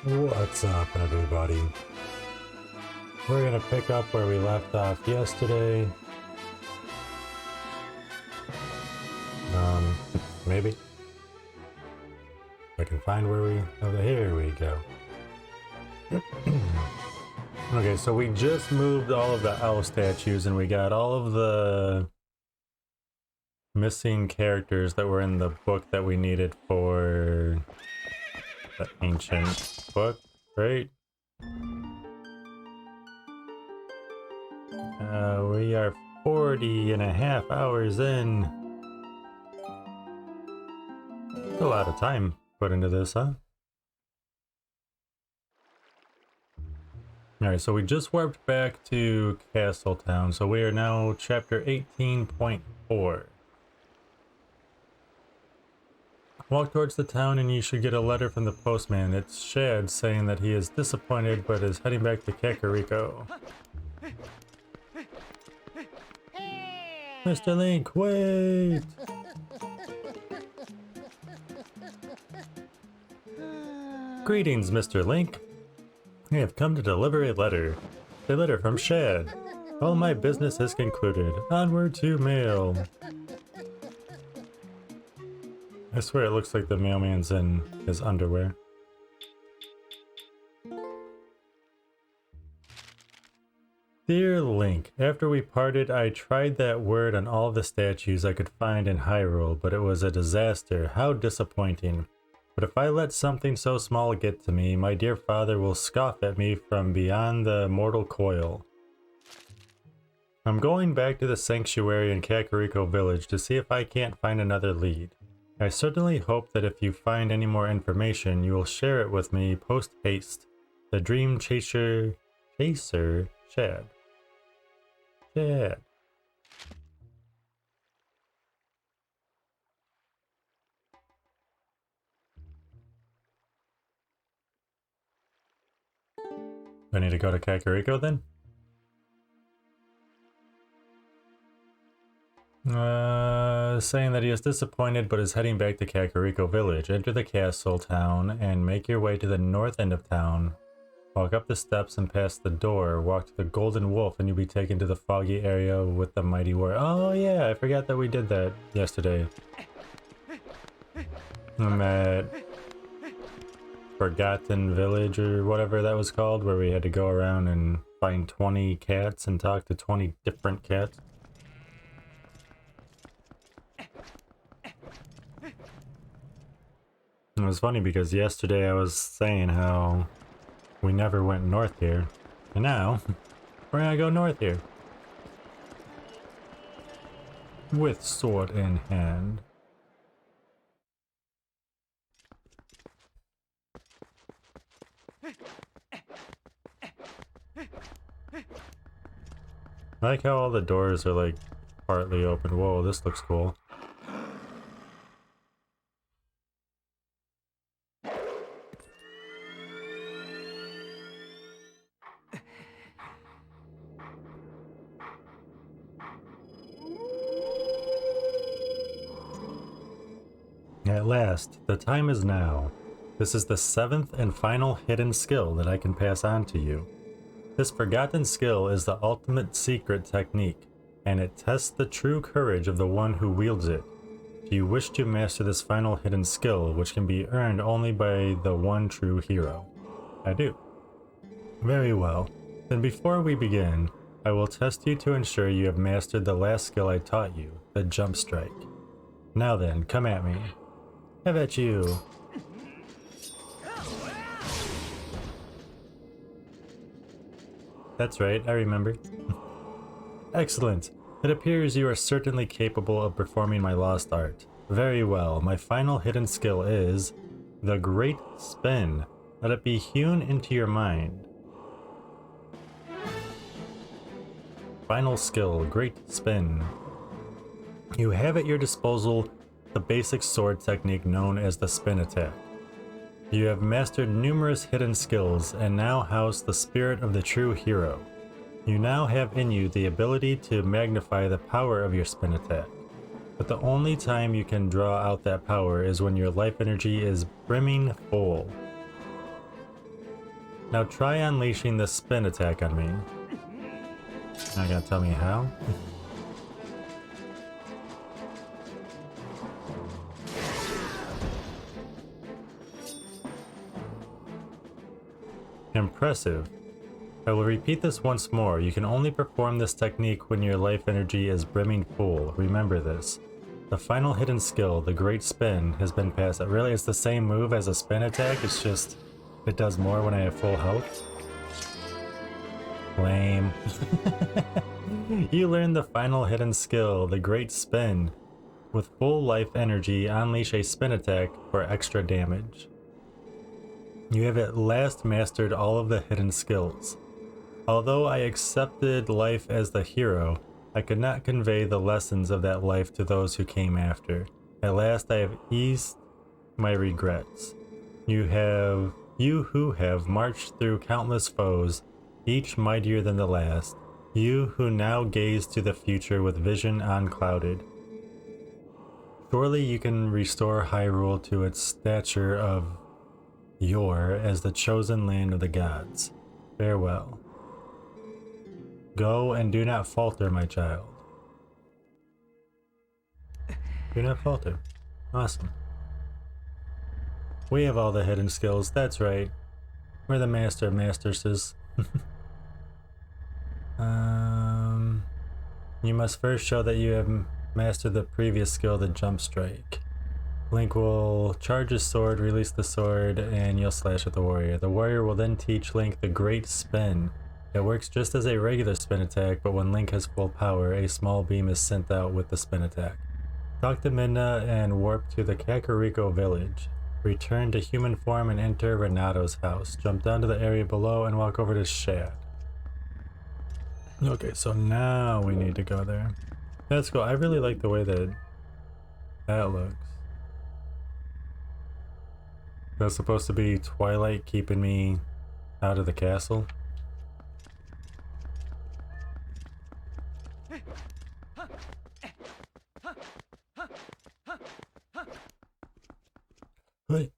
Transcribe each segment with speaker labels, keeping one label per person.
Speaker 1: What's up, everybody? We're gonna pick up where we left off yesterday. Maybe. I can find where we... Oh, here we go. Okay, so we just moved all of the owl statues and we got all of the missing characters that were in the book that we needed for the ancient book, right? We are 40.5 hours in. A lot of time put into this, huh? Alright, so we just warped back to Castletown, so we are now chapter 18.4. Walk towards the town and you should get a letter from the postman. It's Shad saying that he is disappointed but is heading back to Kakariko. Mr. Link, wait! Greetings, Mr. Link. I have come to deliver a letter. A letter from Shad. All my business is concluded. Onward to mail. I swear it looks like the mailman's in his underwear. Dear Link, after we parted, I tried that word on all the statues I could find in Hyrule, but it was a disaster. How disappointing. But if I let something so small get to me, my dear father will scoff at me from beyond the mortal coil. I'm going back to the sanctuary in Kakariko Village to see if I can't find another lead. I certainly hope that if you find any more information, you will share it with me post haste. The Dream Chaser, Shad. Shad. I need to go to Kakariko then? Saying that he is disappointed but is heading back to Kakariko Village. Enter the castle town and make your way to the north end of town. Walk up the steps and past the door. Walk to the Golden Wolf and you'll be taken to the foggy area with the mighty warrior. Oh yeah, I forgot that we did that yesterday. I'm at Forgotten Village or whatever that was called, where we had to go around and find 20 cats and talk to 20 different cats. It was funny because yesterday I was saying how we never went north here, and now we're gonna go north here. With sword in hand. I like how all the doors are like partly open. Whoa, this looks cool. At last, the time is now. This is the 7th and final hidden skill that I can pass on to you. This forgotten skill is the ultimate secret technique, and it tests the true courage of the one who wields it. Do you wish to master this final hidden skill, which can be earned only by the one true hero? I do. Very well. Then before we begin, I will test you to ensure you have mastered the last skill I taught you, the jump strike. Now then, come at me. Have at you. That's right, I remember. Excellent. It appears you are certainly capable of performing my lost art. Very well, my final hidden skill is the Great Spin. Let it be hewn into your mind. Final skill, Great Spin. You have at your disposal the basic sword technique known as the spin attack. You have mastered numerous hidden skills and now house the spirit of the true hero. You now have in you the ability to magnify the power of your spin attack. But the only time you can draw out that power is when your life energy is brimming full. Now try unleashing the spin attack on me. Now you gotta tell me how? Impressive. I will repeat this once more. You can only perform this technique when your life energy is brimming full. Remember this. The final hidden skill, the Great Spin, has been passed. Really, it's the same move as a spin attack, it's just it does more when I have full health. Lame. You learn the final hidden skill, the Great Spin. With full life energy, unleash a spin attack for extra damage. You have at last mastered all of the hidden skills. Although I accepted life as the hero, I could not convey the lessons of that life to those who came after. At last I have eased my regrets. You who have marched through countless foes, each mightier than the last. You who now gaze to the future with vision unclouded. Surely you can restore Hyrule to its stature of yore as the chosen land of the gods. Farewell. Go and do not falter, my child. Do not falter. Awesome. We have all the hidden skills, that's right. We're the master of mastresses. You must first show that you have mastered the previous skill, the jump strike. Link will charge his sword, release the sword, and you'll slash at the warrior. The warrior will then teach Link the Great Spin. It works just as a regular spin attack, but when Link has full power, a small beam is sent out with the spin attack. Talk to Midna and warp to the Kakariko village. Return to human form and enter Renato's house. Jump down to the area below and walk over to Shad. Okay, so now we need to go there. That's cool. I really like the way that looks. That's supposed to be Twilight keeping me out of the castle. Wait.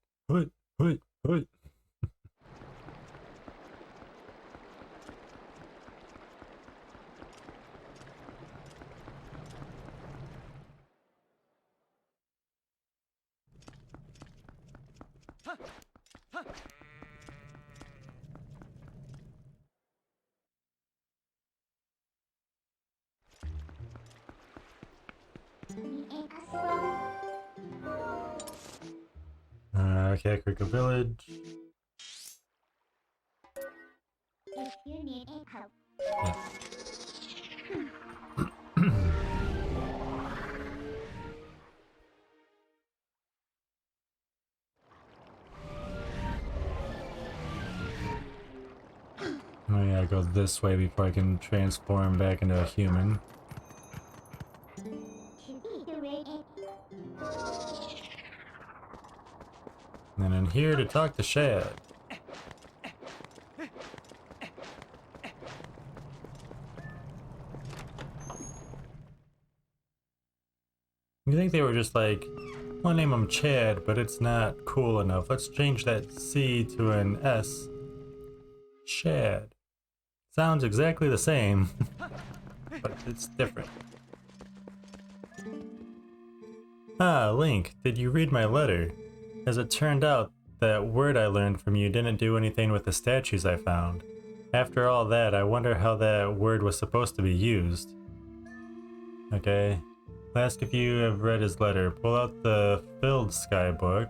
Speaker 1: Kakariko village.
Speaker 2: If you need help.
Speaker 1: Yeah. Oh yeah, I go this way before I can transform back into a human. And then in here to talk to Shad. You think they were just like, we'll name him Chad, but it's not cool enough. Let's change that C to an S. Shad. Sounds exactly the same, but it's different. Ah, Link, did you read my letter? As it turned out, that word I learned from you didn't do anything with the statues I found. After all that, I wonder how that word was supposed to be used. Okay. Ask if you have read his letter. Pull out the Filled Sky book.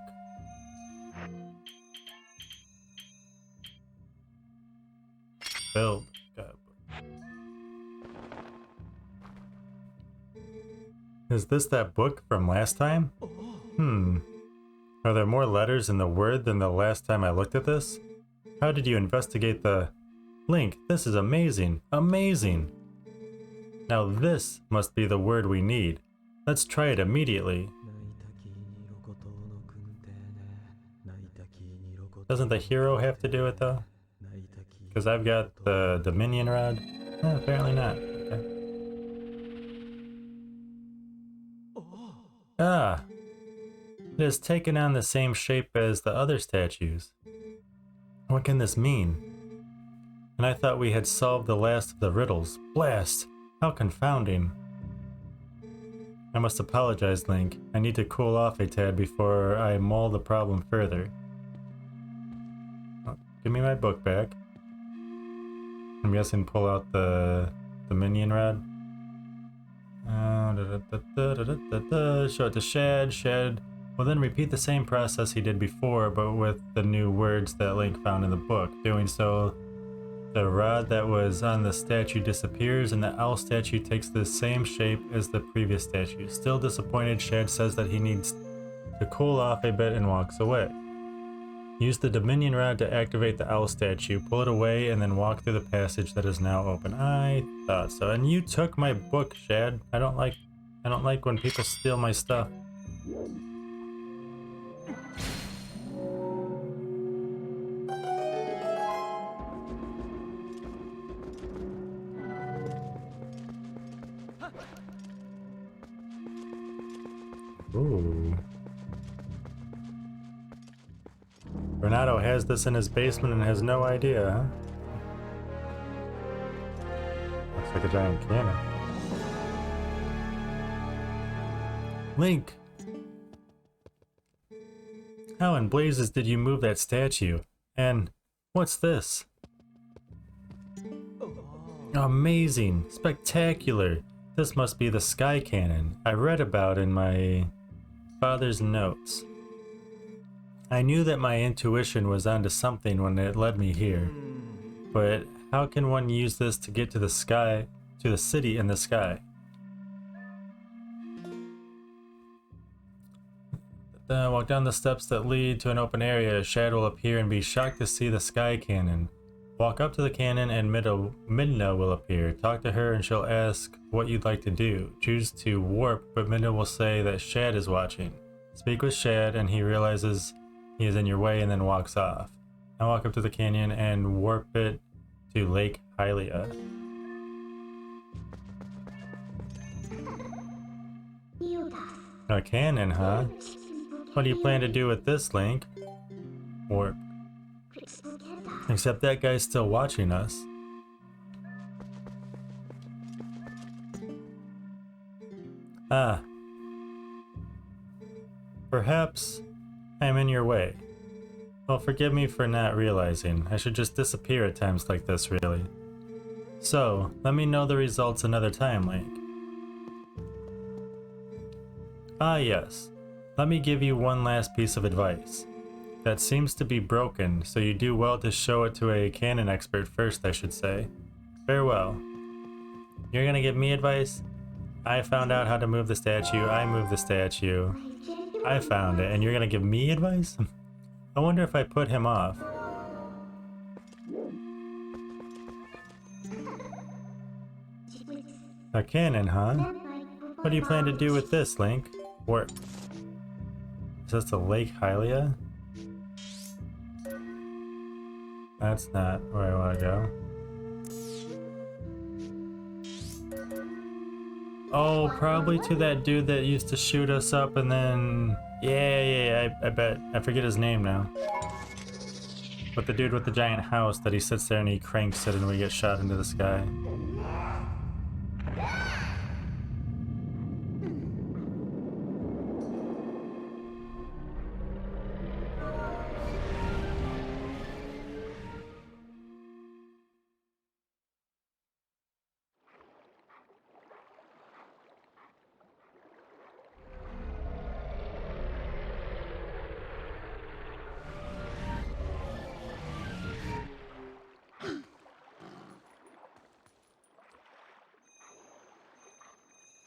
Speaker 1: Filled Sky book. Is this that book from last time? Are there more letters in the word than the last time I looked at this? How did you investigate the... Link, this is amazing. Amazing! Now this must be the word we need. Let's try it immediately. Doesn't the hero have to do it though? Because I've got the Dominion Rod? Apparently not. Okay. Ah! It has taken on the same shape as the other statues. What can this mean? And I thought we had solved the last of the riddles. Blast! How confounding. I must apologize, Link. I need to cool off a tad before I mull the problem further. Oh, give me my book back. I'm guessing pull out the minion rod. Show it to Shad. Shad will then repeat the same process he did before, but with the new words that Link found in the book. Doing so, the rod that was on the statue disappears and the owl statue takes the same shape as the previous statue. Still disappointed, Shad says that he needs to cool off a bit and walks away. Use the Dominion rod to activate the owl statue, pull it away, and then walk through the passage that is now open. I thought so. And you took my book, Shad. I don't like when people steal my stuff. Ooh. Renato has this in his basement and has no idea, huh? Looks like a giant cannon. Link! How in blazes did you move that statue? And what's this? Amazing! Spectacular! This must be the sky cannon I read about in my father's notes. I knew that my intuition was onto something when it led me here. But how can one use this to get to the sky, to the city in the sky? Then walk down the steps that lead to an open area. Shad will appear and be shocked to see the sky cannon. Walk up to the cannon and Midna will appear. Talk to her and she'll ask what you'd like to do. Choose to warp, but Midna will say that Shad is watching. Speak with Shad and he realizes he is in your way and then walks off. Now walk up to the canyon and warp it to Lake Hylia. A cannon, huh? What do you plan to do with this, Link? Warp. Except that guy's still watching us. Ah. Perhaps I'm in your way. Well, forgive me for not realizing. I should just disappear at times like this, really. So, let me know the results another time, Link. Ah, yes. Let me give you one last piece of advice. That seems to be broken, so you do well to show it to a cannon expert first, I should say. Farewell. You're gonna give me advice? I found out how to move the statue, I moved the statue. I found it, and you're gonna give me advice? I wonder if I put him off. A cannon, huh? What do you plan to do with this, Link? Warp. Is this the Lake Hylia? That's not where I want to go. Oh, probably to that dude that used to shoot us up and then... Yeah, I bet. I forget his name now. But the dude with the giant house that he sits there and he cranks it and we get shot into the sky.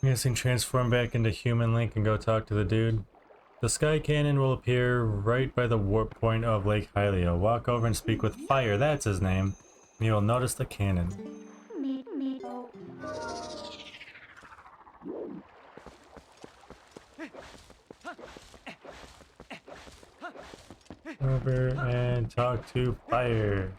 Speaker 1: I'm guessing transform back into human Link and go talk to the dude. The sky cannon will appear right by the warp point of Lake Hylia. Walk over and speak with Fire, that's his name. And you will notice the cannon. Over and talk to Fire.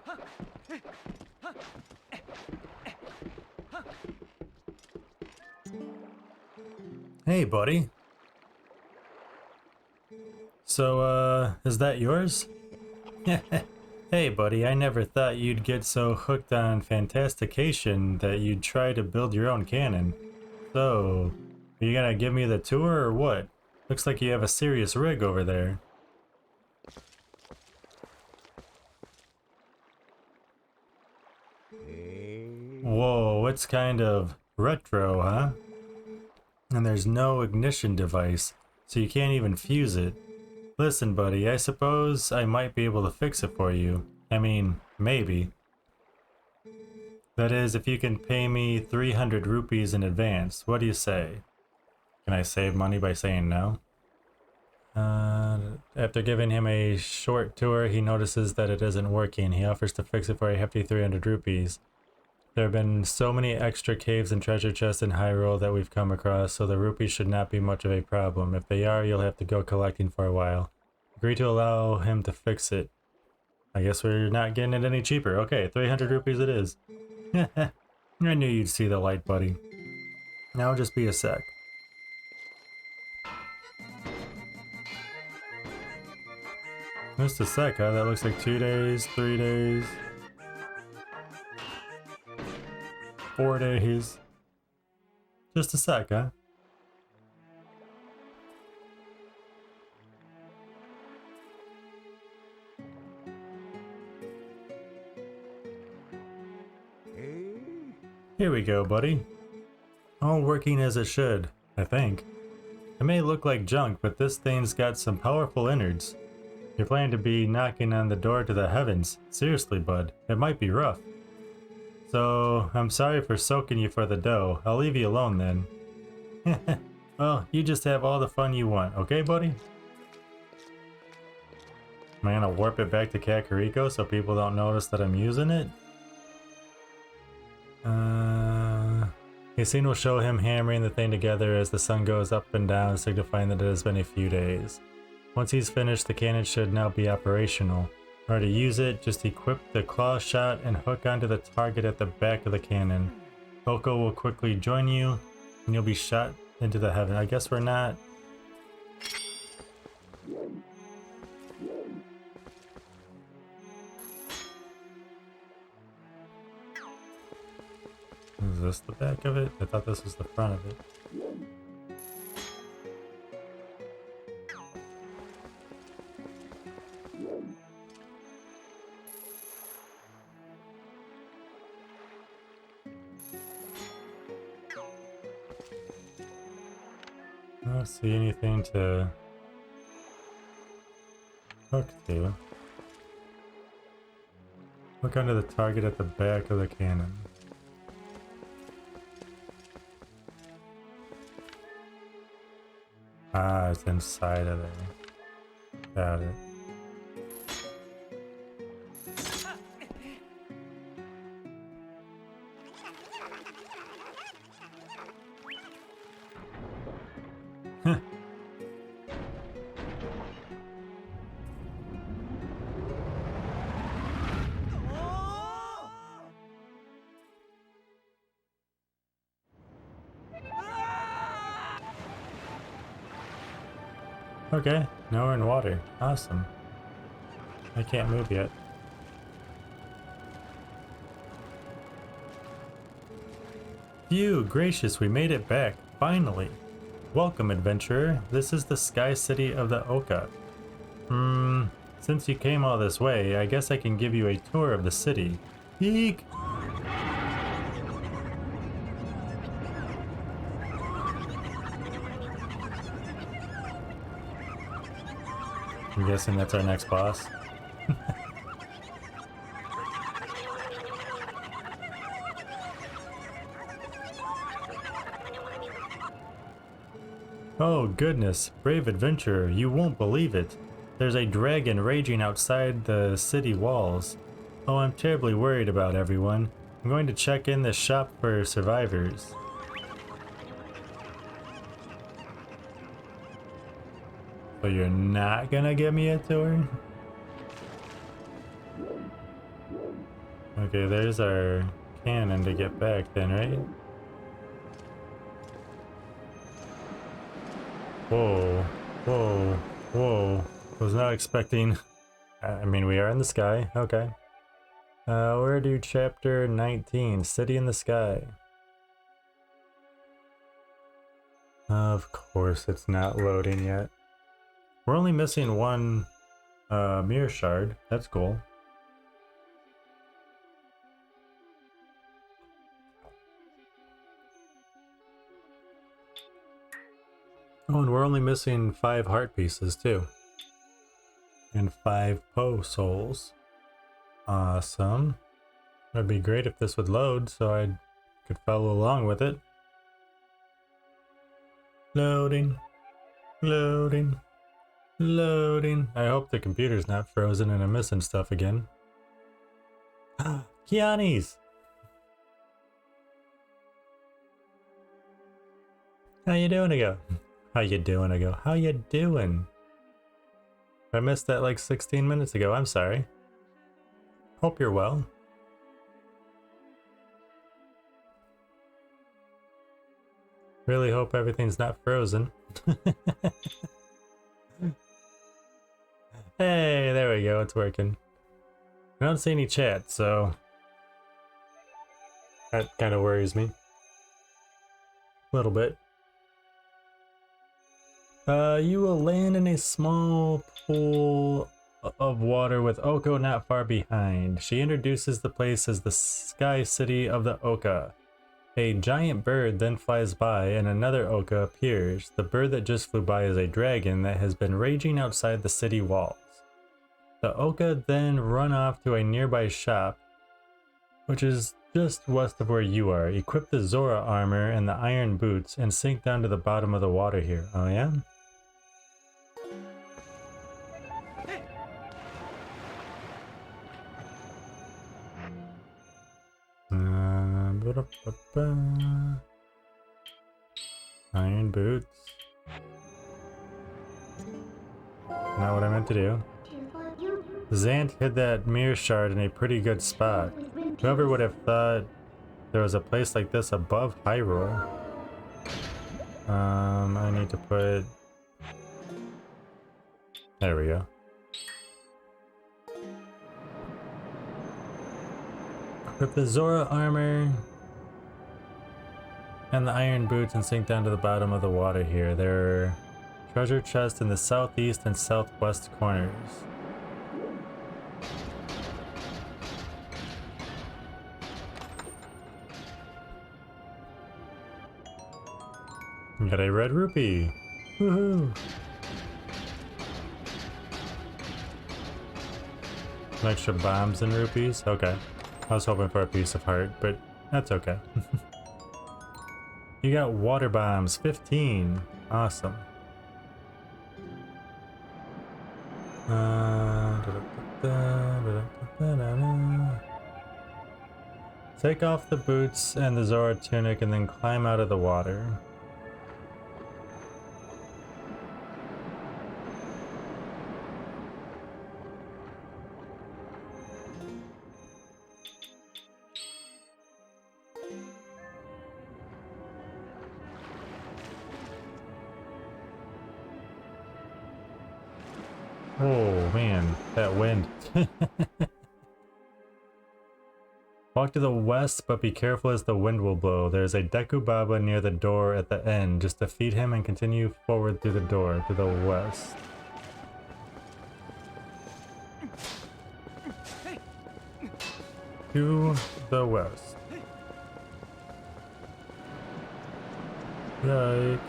Speaker 1: Hey, buddy. So, is that yours? Hey buddy, I never thought you'd get so hooked on fantastication that you'd try to build your own cannon. So, are you gonna give me the tour or what? Looks like you have a serious rig over there. Whoa, it's kind of retro, huh? And there's no ignition device, so you can't even fuse it. Listen, buddy, I suppose I might be able to fix it for you. I mean, maybe. That is, if you can pay me 300 rupees in advance. What do you say? Can I save money by saying no? After giving him a short tour, he notices that it isn't working. He offers to fix it for a hefty 300 rupees. There have been so many extra caves and treasure chests in Hyrule that we've come across, so the rupees should not be much of a problem. If they are, you'll have to go collecting for a while. Agree to allow him to fix it. I guess we're not getting it any cheaper. Okay, 300 rupees it is. I knew you'd see the light, buddy. Now just be a sec. Just a sec, huh? That looks like 2 days, 3 days, 4 days. Just a sec, huh? Here we go, buddy. All working as it should, I think. It may look like junk, but this thing's got some powerful innards. You're planning to be knocking on the door to the heavens. Seriously, bud, it might be rough. So, I'm sorry for soaking you for the dough. I'll leave you alone then. Well, you just have all the fun you want, okay, buddy? Am I gonna warp it back to Kakariko so people don't notice that I'm using it? A scene will show him hammering the thing together as the sun goes up and down, signifying that it has been a few days. Once he's finished, the cannon should now be operational. In order to use it, just equip the claw shot and hook onto the target at the back of the cannon. Oko will quickly join you, and you'll be shot into the heaven. I guess we're not... Is this the back of it? I thought this was the front of it. I don't see anything to hook to. Hook onto the target at the back of the cannon. Ah, it's inside of there. Got it. Okay, now we're in water. Awesome. I can't move yet. Phew, gracious, we made it back. Finally. Welcome, adventurer. This is the Sky City of the Oka. Since you came all this way, I guess I can give you a tour of the city. Eek! I'm guessing that's our next boss. Oh goodness, brave adventurer, you won't believe it. There's a dragon raging outside the city walls. Oh, I'm terribly worried about everyone. I'm going to check in the shop for survivors. So you're not gonna give me a tour? Okay, there's our cannon to get back then, right? Whoa, whoa, whoa. Was not expecting I mean, we are in the sky. Okay. Where do chapter 19, City in the Sky? Of course, it's not loading yet. We're only missing one mirror shard. That's cool. Oh, and we're only missing 5 heart pieces too. And 5 Poe souls. Awesome. That'd be great if this would load so I could follow along with it. Loading. Loading. Loading. I hope the computer's not frozen and I'm missing stuff again. Kiani's! How you doing, ago? How you doing, ago? How you doing? I missed that like 16 minutes ago. I'm sorry. Hope you're well. Really hope everything's not frozen. Hey, there we go. It's working. I don't see any chat, so that kind of worries me. A little bit. You will land in a small pool of water with Oko not far behind. She introduces the place as the Sky City of the Oka. A giant bird then flies by and another Oka appears. The bird that just flew by is a dragon that has been raging outside the city walls. The Oka then run off to a nearby shop, which is just west of where you are. Equip the Zora armor and the iron boots and sink down to the bottom of the water here. Oh yeah? Iron boots. Not what I meant to do. Zant hid that mirror shard in a pretty good spot. Whoever would have thought there was a place like this above Hyrule. I need to put... There we go. Equip the Zora armor and the iron boots and sink down to the bottom of the water here. There are treasure chests in the southeast and southwest corners. Got a red rupee. Woohoo! Some extra bombs and rupees? Okay. I was hoping for a piece of heart, but that's okay. You got water bombs, 15. Awesome. Take off the boots and the Zora tunic and then climb out of the water. Oh man, that wind. Walk to the west, but be careful as the wind will blow. There's a Deku Baba near the door at the end. Just defeat him and continue forward through the door to the west. To the west. Yikes.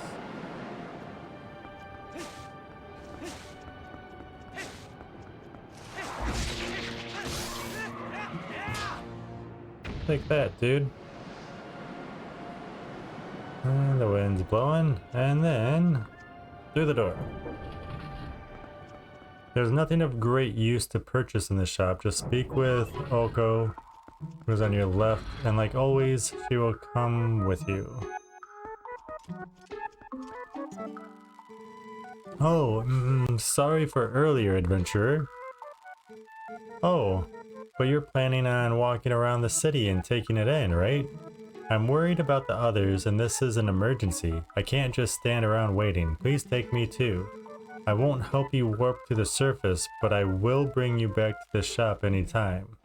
Speaker 1: Take that, dude. And the wind's blowing, and then through the door. There's nothing of great use to purchase in the shop. Just speak with Oko, who's on your left, and like always, she will come with you. Oh, sorry for earlier, adventurer. Oh. But you're planning on walking around the city and taking it in, right? I'm worried about the others and this is an emergency. I can't just stand around waiting. Please take me too. I won't help you warp to the surface, but I will bring you back to the shop anytime.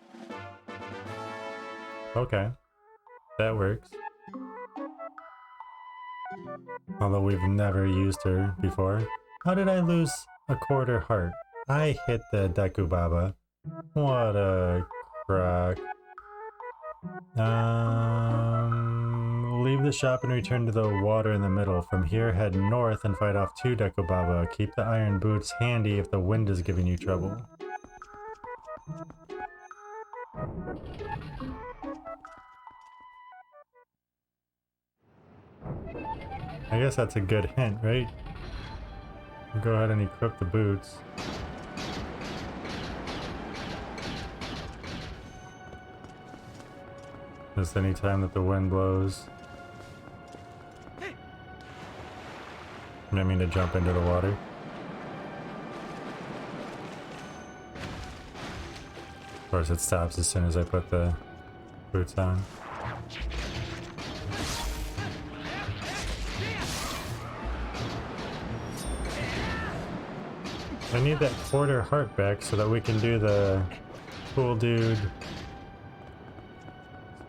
Speaker 1: Okay, that works. Although we've never used her before. How did I lose a quarter heart? I hit the Deku Baba. What a crock. Leave the shop and return to the water in the middle. From here, head north and fight off 2 Deku Baba. Keep the iron boots handy if the wind is giving you trouble. I guess that's a good hint, right? Go ahead and equip the boots. Just any time that the wind blows. I mean to jump into the water. Of course it stops as soon as I put the boots on. I need that quarter heart back so that we can do the cool dude.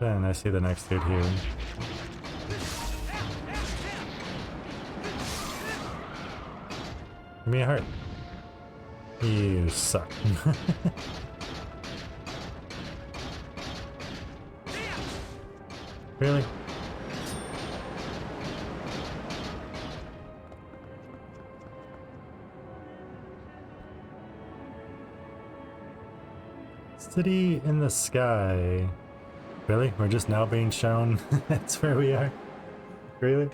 Speaker 1: And I see the next dude here. Give me a heart. You suck. Really? City in the sky. Really? We're just now being shown that's where we are? Really?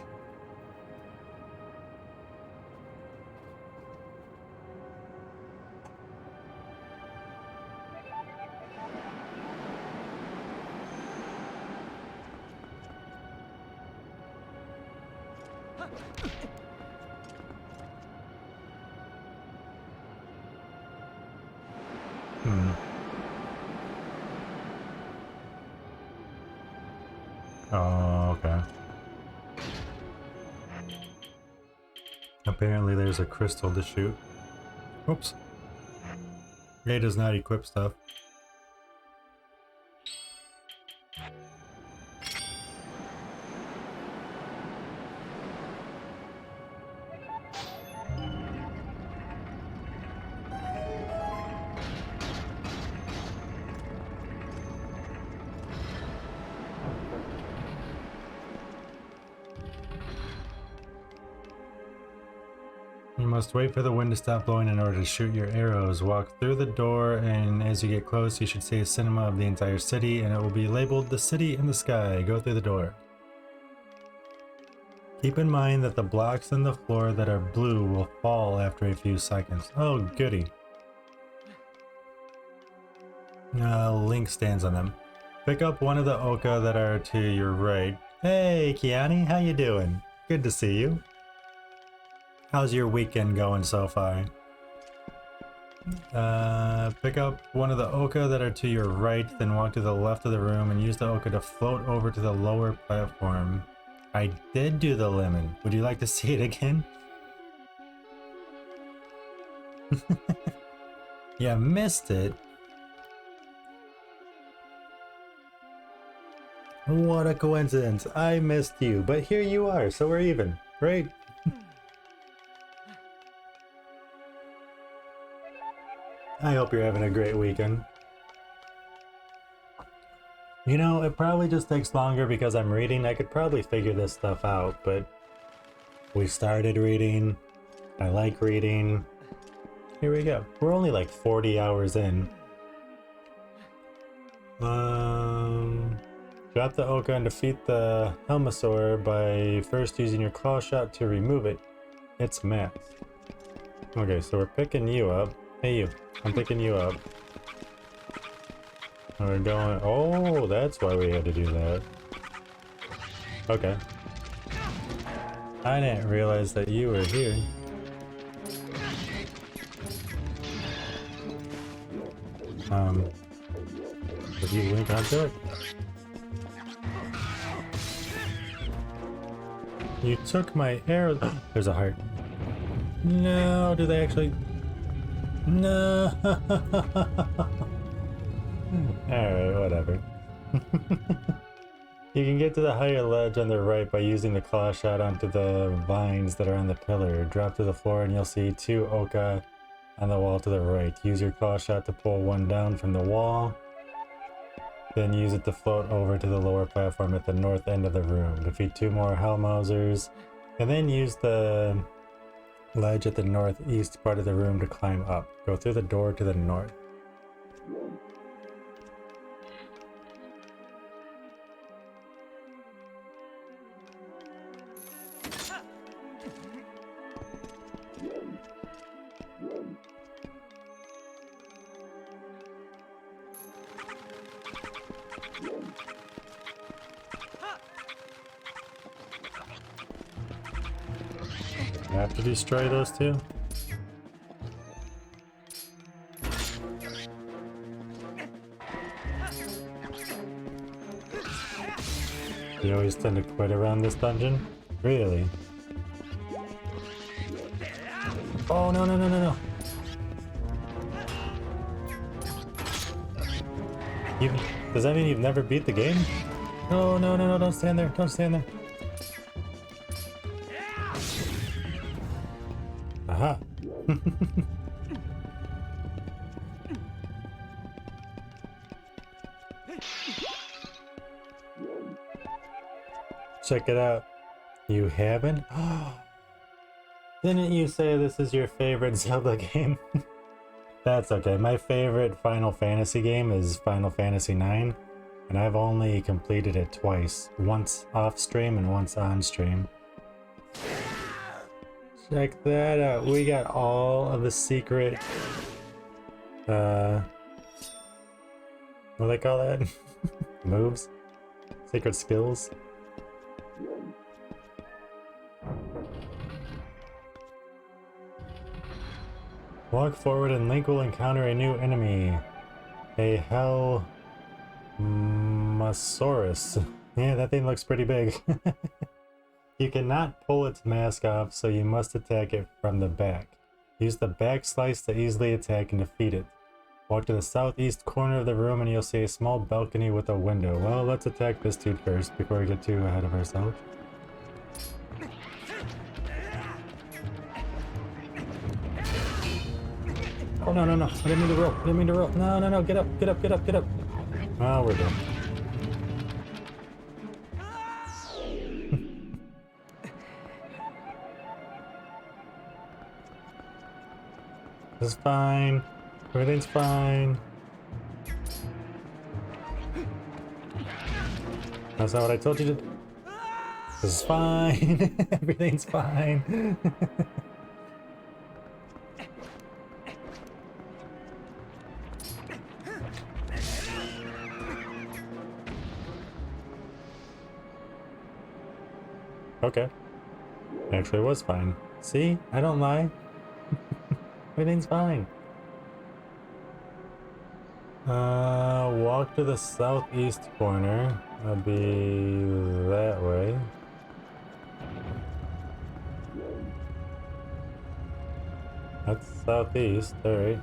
Speaker 1: Oh, okay. Apparently there's a crystal to shoot. Oops. A does not equip stuff. You must wait for the wind to stop blowing in order to shoot your arrows. Walk through the door, and as you get close, you should see a cinema of the entire city, and it will be labeled The City in the Sky. Go through the door. Keep in mind that the blocks on the floor that are blue will fall after a few seconds. Oh, goody. Link stands on them. Pick up one of the Oka that are to your right. Hey, Kiani, how you doing? Good to see you. How's your weekend going so far? Pick up one of the Oka that are to your right, then walk to the left of the room and use the Oka to float over to the lower platform. I did do the lemon. Would you like to see it again? You missed it. What a coincidence. I missed you, but here you are, so we're even, right? I hope you're having a great weekend. You know, it probably just takes longer because I'm reading. I could probably figure this stuff out, but we started reading. I like reading. Here we go. We're only like 40 hours in. Drop the Oka and defeat the Helmasaur by first using your claw shot to remove it. It's math. Okay, so we're picking you up. Hey you, I'm picking you up. We're going, oh, that's why we had to do that. Okay. I didn't realize that you were here. Did you link onto it? You took my arrow. There's a heart. No, do they actually? No. Alright, whatever. You can get to the higher ledge on the right by using the claw shot onto the vines that are on the pillar. Drop to the floor and you'll see 2 Oka on the wall to the right. Use your claw shot to pull one down from the wall. Then use it to float over to the lower platform at the north end of the room. Defeat 2 more Hellmausers. And then use the ledge at the northeast part of the room to climb up. Go through the door to the north. I have to destroy those two? You always tend to quit around this dungeon? Really? Oh, no, no, no, no, no. Does that mean you've never beat the game? No, no, no, no, don't stand there. Don't stand there. Aha. Check it out. You haven't? Didn't you say this is your favorite Zelda game? That's okay. My favorite Final Fantasy game is Final Fantasy IX, and I've only completed it twice. Once off stream and once on stream. Check that out. We got all of the secret, what do they call that? Moves? Secret skills? Walk forward and Link will encounter a new enemy. A Hellmasaurus. Yeah, that thing looks pretty big. You cannot pull its mask off, so you must attack it from the back. Use the back slice to easily attack and defeat it. Walk to the southeast corner of the room and you'll see a small balcony with a window. Well, let's attack this dude first before we get too ahead of ourselves. Oh, no, no, no. I didn't mean to roll. I didn't mean to roll. No, no, no. Get up, get up, get up, get up. Oh, we're done. This is fine. Everything's fine. That's not what I told you to do. This is fine. Everything's fine. Okay. Actually, it was fine. See? I don't lie. Everything's fine. Walk to the southeast corner. That'll be that way. That's southeast, alright.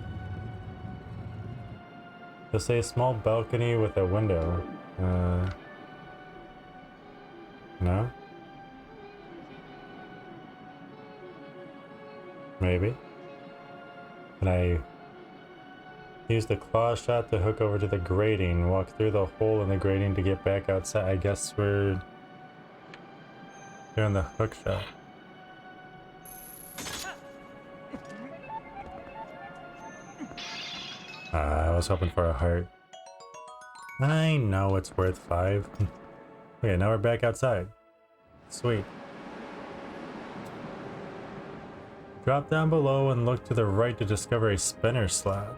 Speaker 1: You'll see a small balcony with a window. No? Maybe. And I use the claw shot to hook over to the grating, walk through the hole in the grating to get back outside. I guess we're doing the hook shot. I was hoping for a heart. I know it's worth 5. Okay, now we're back outside. Sweet. Drop down below and look to the right to discover a spinner slot.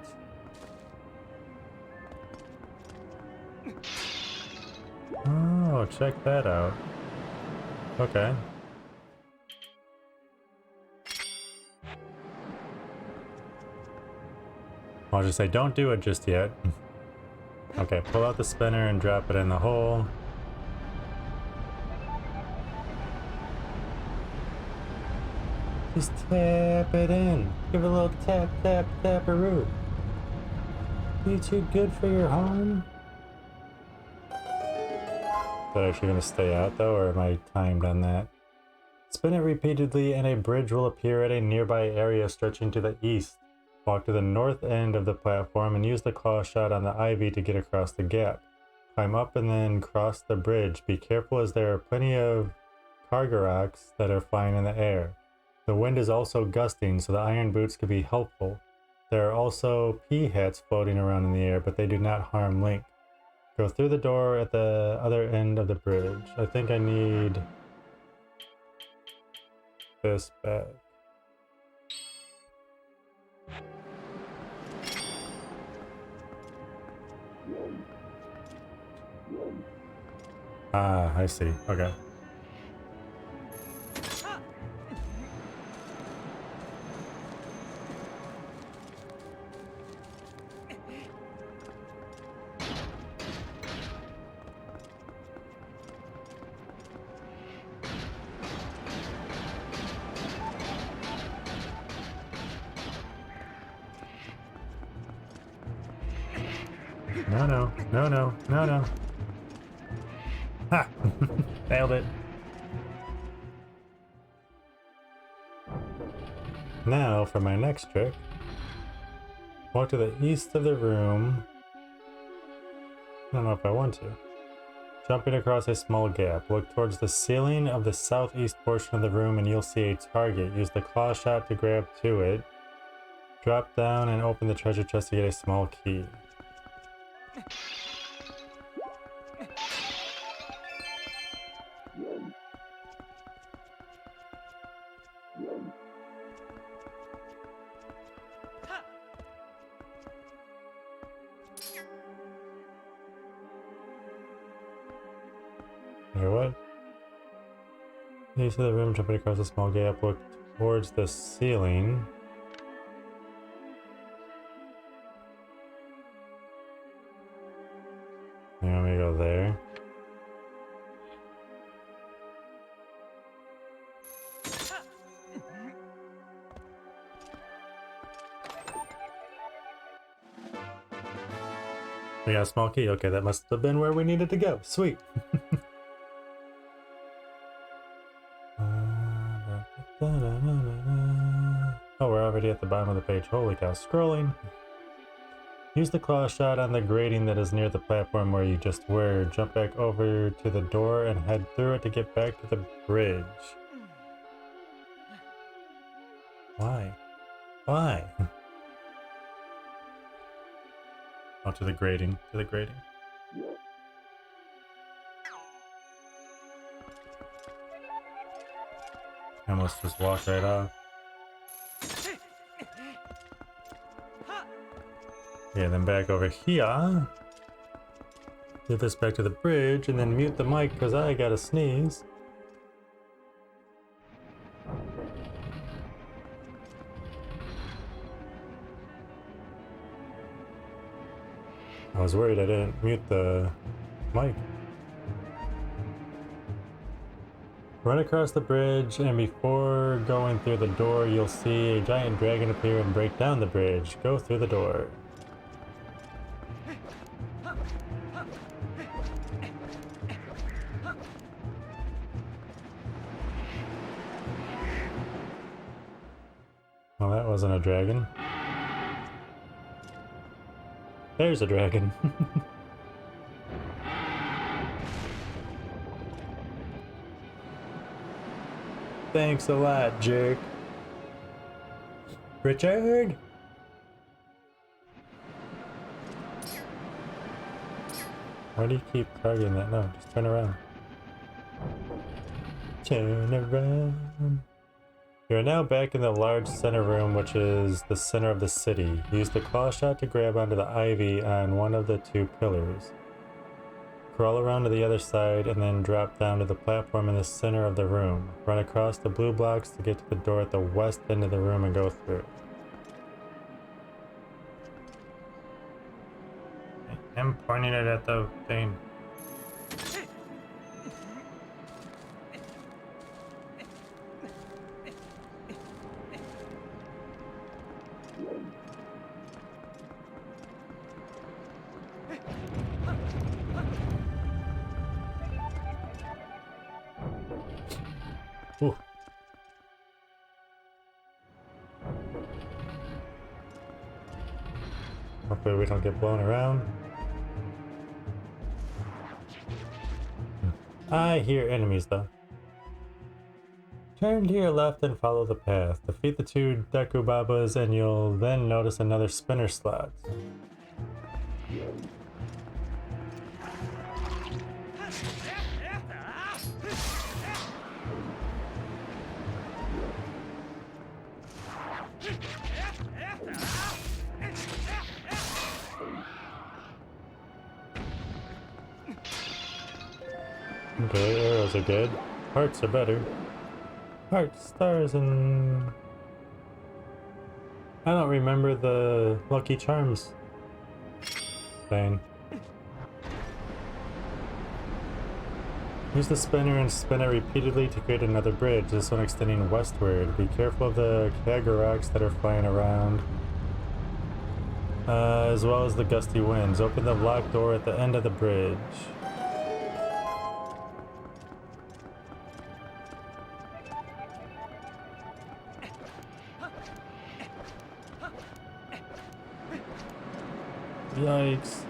Speaker 1: Oh, check that out. Okay. I'll just say don't do it just yet. Okay, pull out the spinner and drop it in the hole. Just tap it in. Give it a little tap, tap, taparoo. You too good for your home? Is that actually gonna stay out though, or am I timed on that? Spin it repeatedly and a bridge will appear at a nearby area stretching to the east. Walk to the north end of the platform and use the claw shot on the ivy to get across the gap. Climb up and then cross the bridge. Be careful as there are plenty of Kargaroks that are flying in the air. The wind is also gusting, so the iron boots could be helpful. There are also pea hats floating around in the air, but they do not harm Link. Go through the door at the other end of the bridge. I think I need this back. Ah, I see. Okay. No, no, no, no, no, no. Ha! Nailed it. Now for my next trick. Walk to the east of the room. I don't know if I want to. Jumping across a small gap. Look towards the ceiling of the southeast portion of the room and you'll see a target. Use the claw shot to grab to it. Drop down and open the treasure chest to get a small key. Wait, what? East of the room, jumping across a small gap, look towards the ceiling. Let me go there. We got a small key. Okay, that must have been where we needed to go. Sweet. Oh, we're already at the bottom of the page. Holy cow. Scrolling. Use the claw shot on the grating that is near the platform where you just were. Jump back over to the door and head through it to get back to the bridge. Why? Why? Oh, to the grating. To the grating. I almost just walked right off. Yeah, then back over here. Get this back to the bridge and then mute the mic because I gotta sneeze. I was worried I didn't mute the mic. Run across the bridge, and before going through the door, you'll see a giant dragon appear and break down the bridge. Go through the door. Well, that wasn't a dragon. There's a dragon. Thanks a lot, jerk. Richard? Why do you keep targeting that? No, just turn around. Turn around. You are now back in the large center room, which is the center of the city. Use the claw shot to grab onto the ivy on one of the two pillars. Crawl around to the other side and then drop down to the platform in the center of the room. Run across the blue blocks to get to the door at the west end of the room and go through. I'm pointing it at the thing. Ooh. Hopefully we don't get blown around. I hear enemies though. Turn to your left and follow the path. Defeat the 2 Deku Babas and you'll then notice another spinner slot. Okay, arrows are good. Hearts are better. Hearts, stars, and... I don't remember the Lucky Charms thing. Use the spinner and spin it repeatedly to create another bridge, this one extending westward. Be careful of the Kaguraks that are flying around, as well as the gusty winds. Open the locked door at the end of the bridge. Yikes.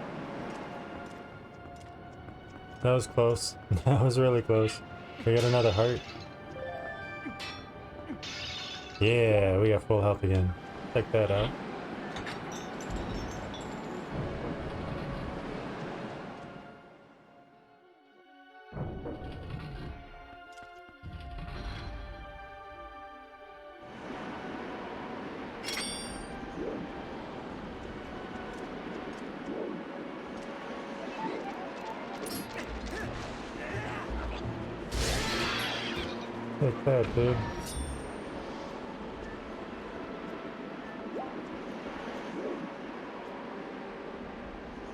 Speaker 1: That was close. That was really close. We got another heart. Yeah, we got full health again. Check that out. Take that, dude.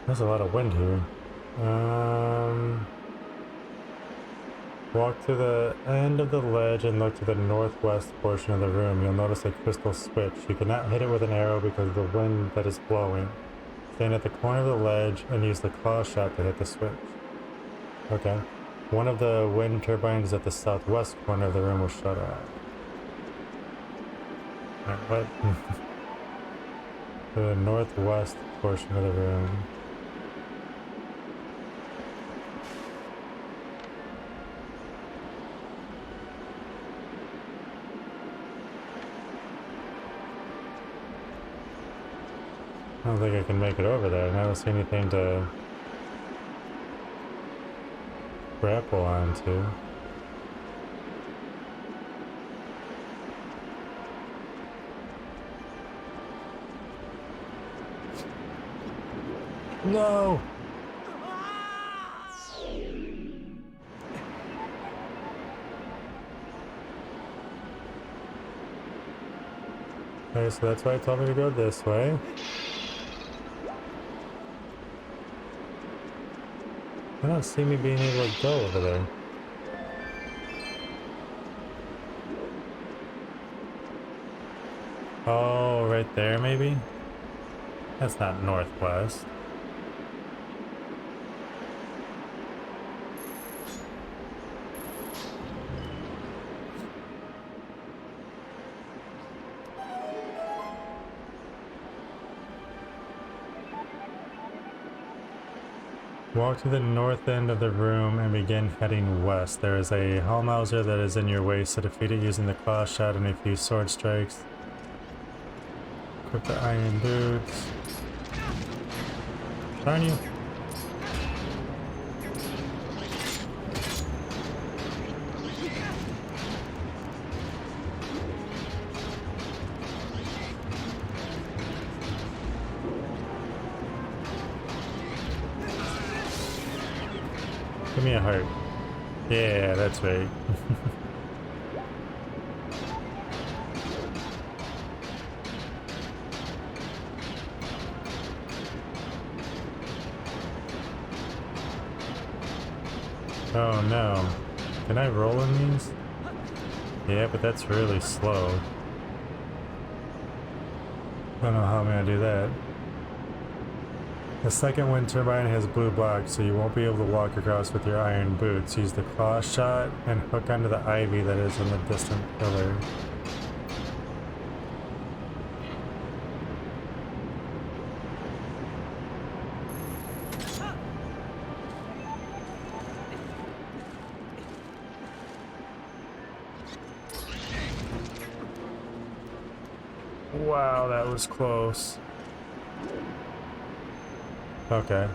Speaker 1: There's a lot of wind here. Walk to the end of the ledge and look to the northwest portion of the room. You'll notice a crystal switch. You cannot hit it with an arrow because of the wind that is blowing. Stand at the corner of the ledge and use the claw shot to hit the switch. Okay. One of the wind turbines at the southwest corner of the room will shut off. Alright, what? The northwest portion of the room. I don't think I can make it over there, and I don't see anything to grapple onto. No! Okay, so that's why it told me to go this way. I don't see me being able to go over there. Oh, right there maybe? That's not northwest. Walk to the north end of the room and begin heading west. There is a Hallmauser that is in your way, so defeat it using the claw shot and a few sword strikes. Equip the iron boots. Darn you. Give me a heart. Yeah, that's right. Oh no. Can I roll in these? Yeah, but that's really slow. I don't know how I'm gonna do that. The second wind turbine has blue blocks, so you won't be able to walk across with your iron boots. Use the claw shot and hook onto the ivy that is in the distant pillar. Wow, that was close. Okay.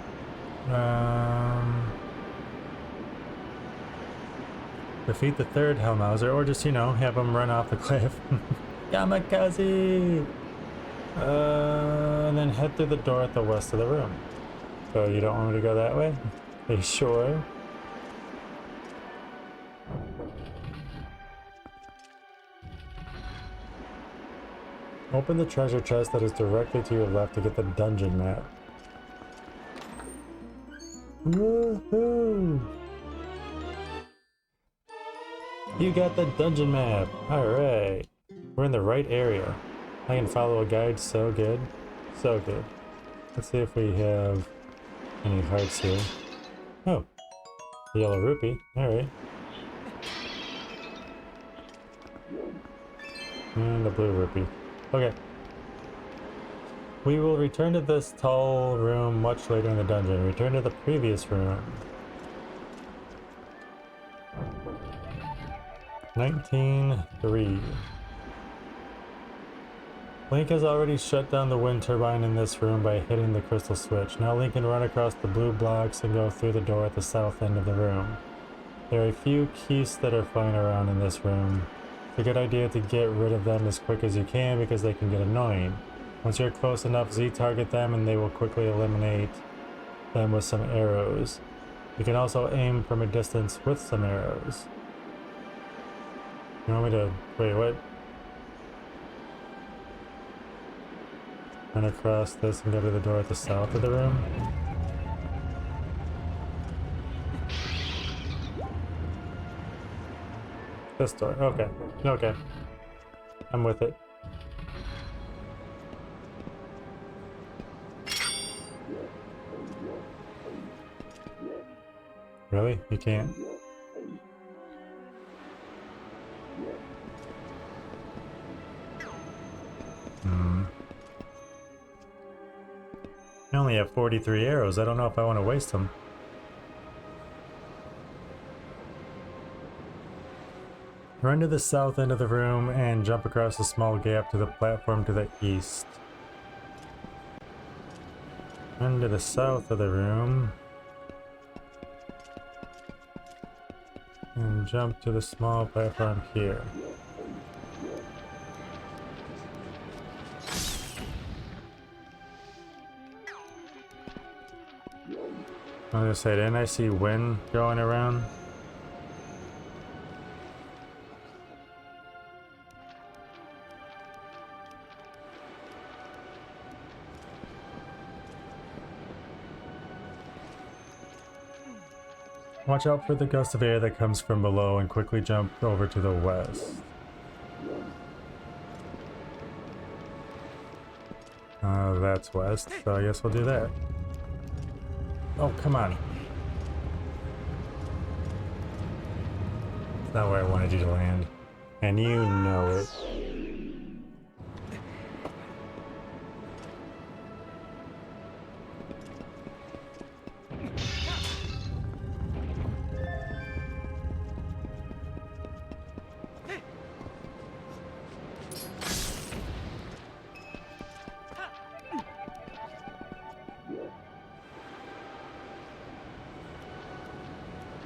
Speaker 1: Defeat the third Hellmauser, or just, you know, have him run off the cliff. Kamikaze! And then head through the door at the west of the room. So you don't want me to go that way? Are you sure? Open the treasure chest that is directly to your left to get the dungeon map. Woohoo! You got the dungeon map! Alright! We're in the right area. I can follow a guide, so good. So good. Let's see if we have any hearts here. Oh! The yellow rupee. Alright. And the blue rupee. Okay. We will return to this tall room much later in the dungeon. Return to the previous room. 19:3. Link has already shut down the wind turbine in this room by hitting the crystal switch. Now Link can run across the blue blocks and go through the door at the south end of the room. There are a few keys that are flying around in this room. It's a good idea to get rid of them as quick as you can because they can get annoying. Once you're close enough, Z-target them and they will quickly eliminate them with some arrows. You can also aim from a distance with some arrows. You want me to... wait, what? Run across this and go to the door at the south of the room? This door, okay. Okay. I'm with it. Really? You can't? I only have 43 arrows. I don't know if I want to waste them. Run to the south end of the room and jump across a small gap to the platform to the east. Run to the south of the room and jump to the small platform here. I was gonna say, didn't I see wind going around? Watch out for the gust of air that comes from below and quickly jump over to the west. That's west, so I guess we'll do that. Oh, come on. It's not where I wanted you to land. And you know it.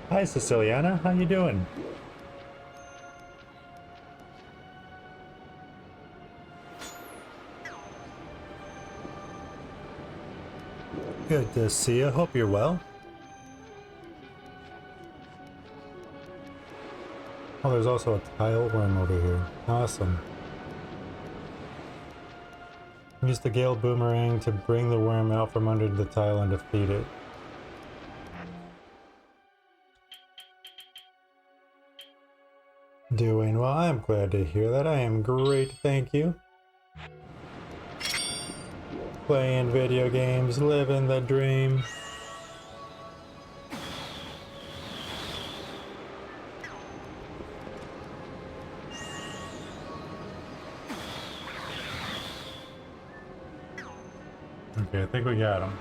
Speaker 1: Hi, Siciliana. How you doing? Good to see you. Hope you're well. Oh, there's also a tile worm over here. Awesome. Use the Gale Boomerang to bring the worm out from under the tile and defeat it. Doing well. I'm glad to hear that. I am great, thank you. Playing video games, living the dream. Okay, I think we got him.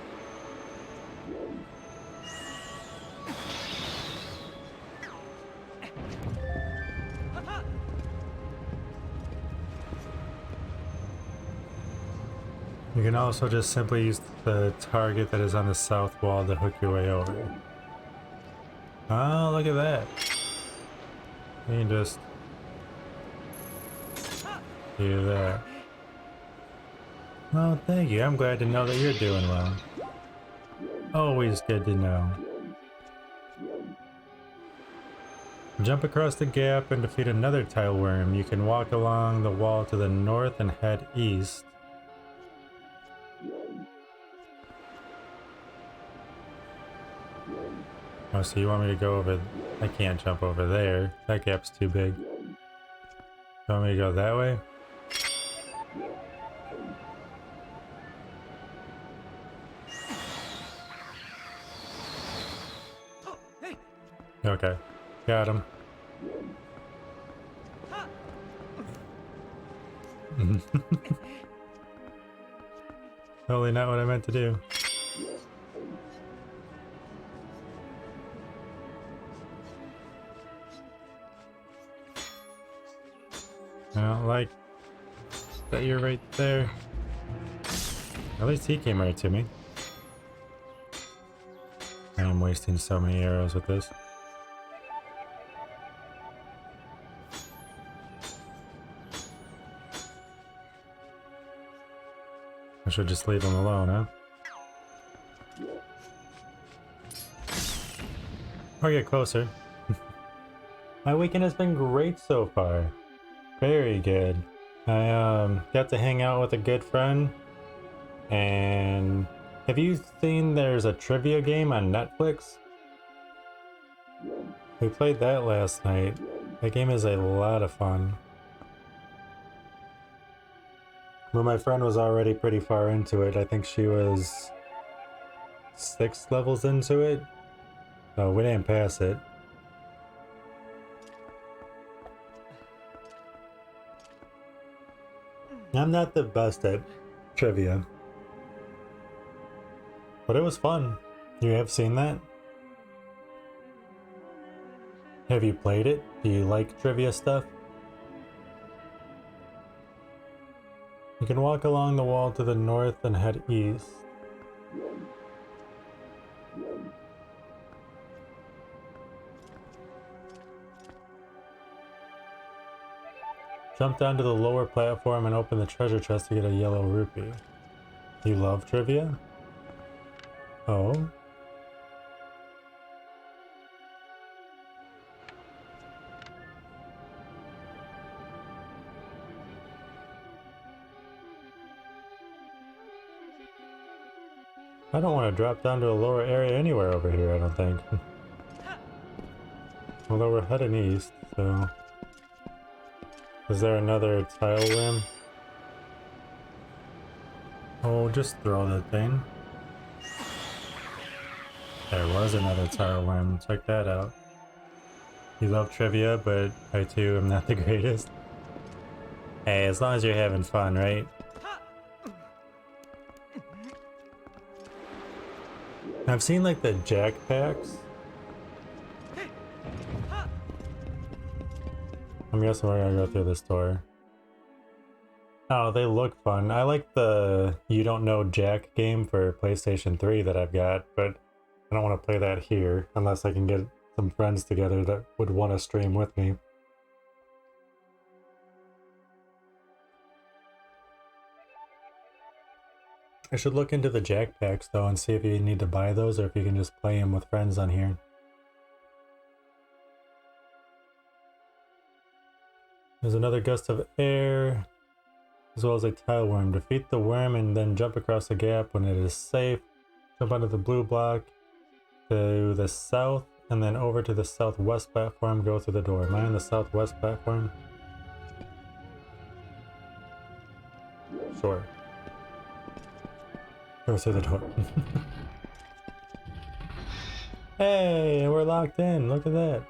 Speaker 1: You can also just simply use the target that is on the south wall to hook your way over. Oh, look at that. You can just do that. Well, thank you. I'm glad to know that you're doing well. Always good to know. Jump across the gap and defeat another tile worm. You can walk along the wall to the north and head east. Oh, so you want me to go over... I can't jump over there. That gap's too big. You want me to go that way? Okay, got him. Totally not what I meant to do. I don't like that you're right there. At least he came right to me. I am wasting so many arrows with this. I should just leave him alone, huh? Or get closer. My weekend has been great so far. Very good. I got to hang out with a good friend. And have you seen there's a trivia game on Netflix? We played that last night. That game is a lot of fun. But my friend was already pretty far into it. I think she was 6 levels into it. So we didn't pass it. I'm not the best at trivia. But it was fun. You have seen that? Have you played it? Do you like trivia stuff? You can walk along the wall to the north and head east. Jump down to the lower platform and open the treasure chest to get a yellow rupee. You love trivia? Oh? I don't want to drop down to a lower area anywhere over here, I don't think. Although we're heading east, so... Is there another tile worm? Oh, just throw that thing. There was another tile worm, check that out. You love trivia, but I too am not the greatest. Hey, as long as you're having fun, right? I've seen like the jack packs. I'm guessing we're gonna go through this door. Oh, they look fun. I like the You Don't Know Jack game for PlayStation 3 that I've got, but I don't want to play that here unless I can get some friends together that would want to stream with me. I should look into the jack packs though and see if you need to buy those or if you can just play them with friends on here. There's another gust of air, as well as a tile worm. Defeat the worm and then jump across the gap when it is safe. Jump onto the blue block to the south and then over to the southwest platform. Go through the door. Am I on the southwest platform? Sure. Goes through the door. Hey, we're locked in. Look at that.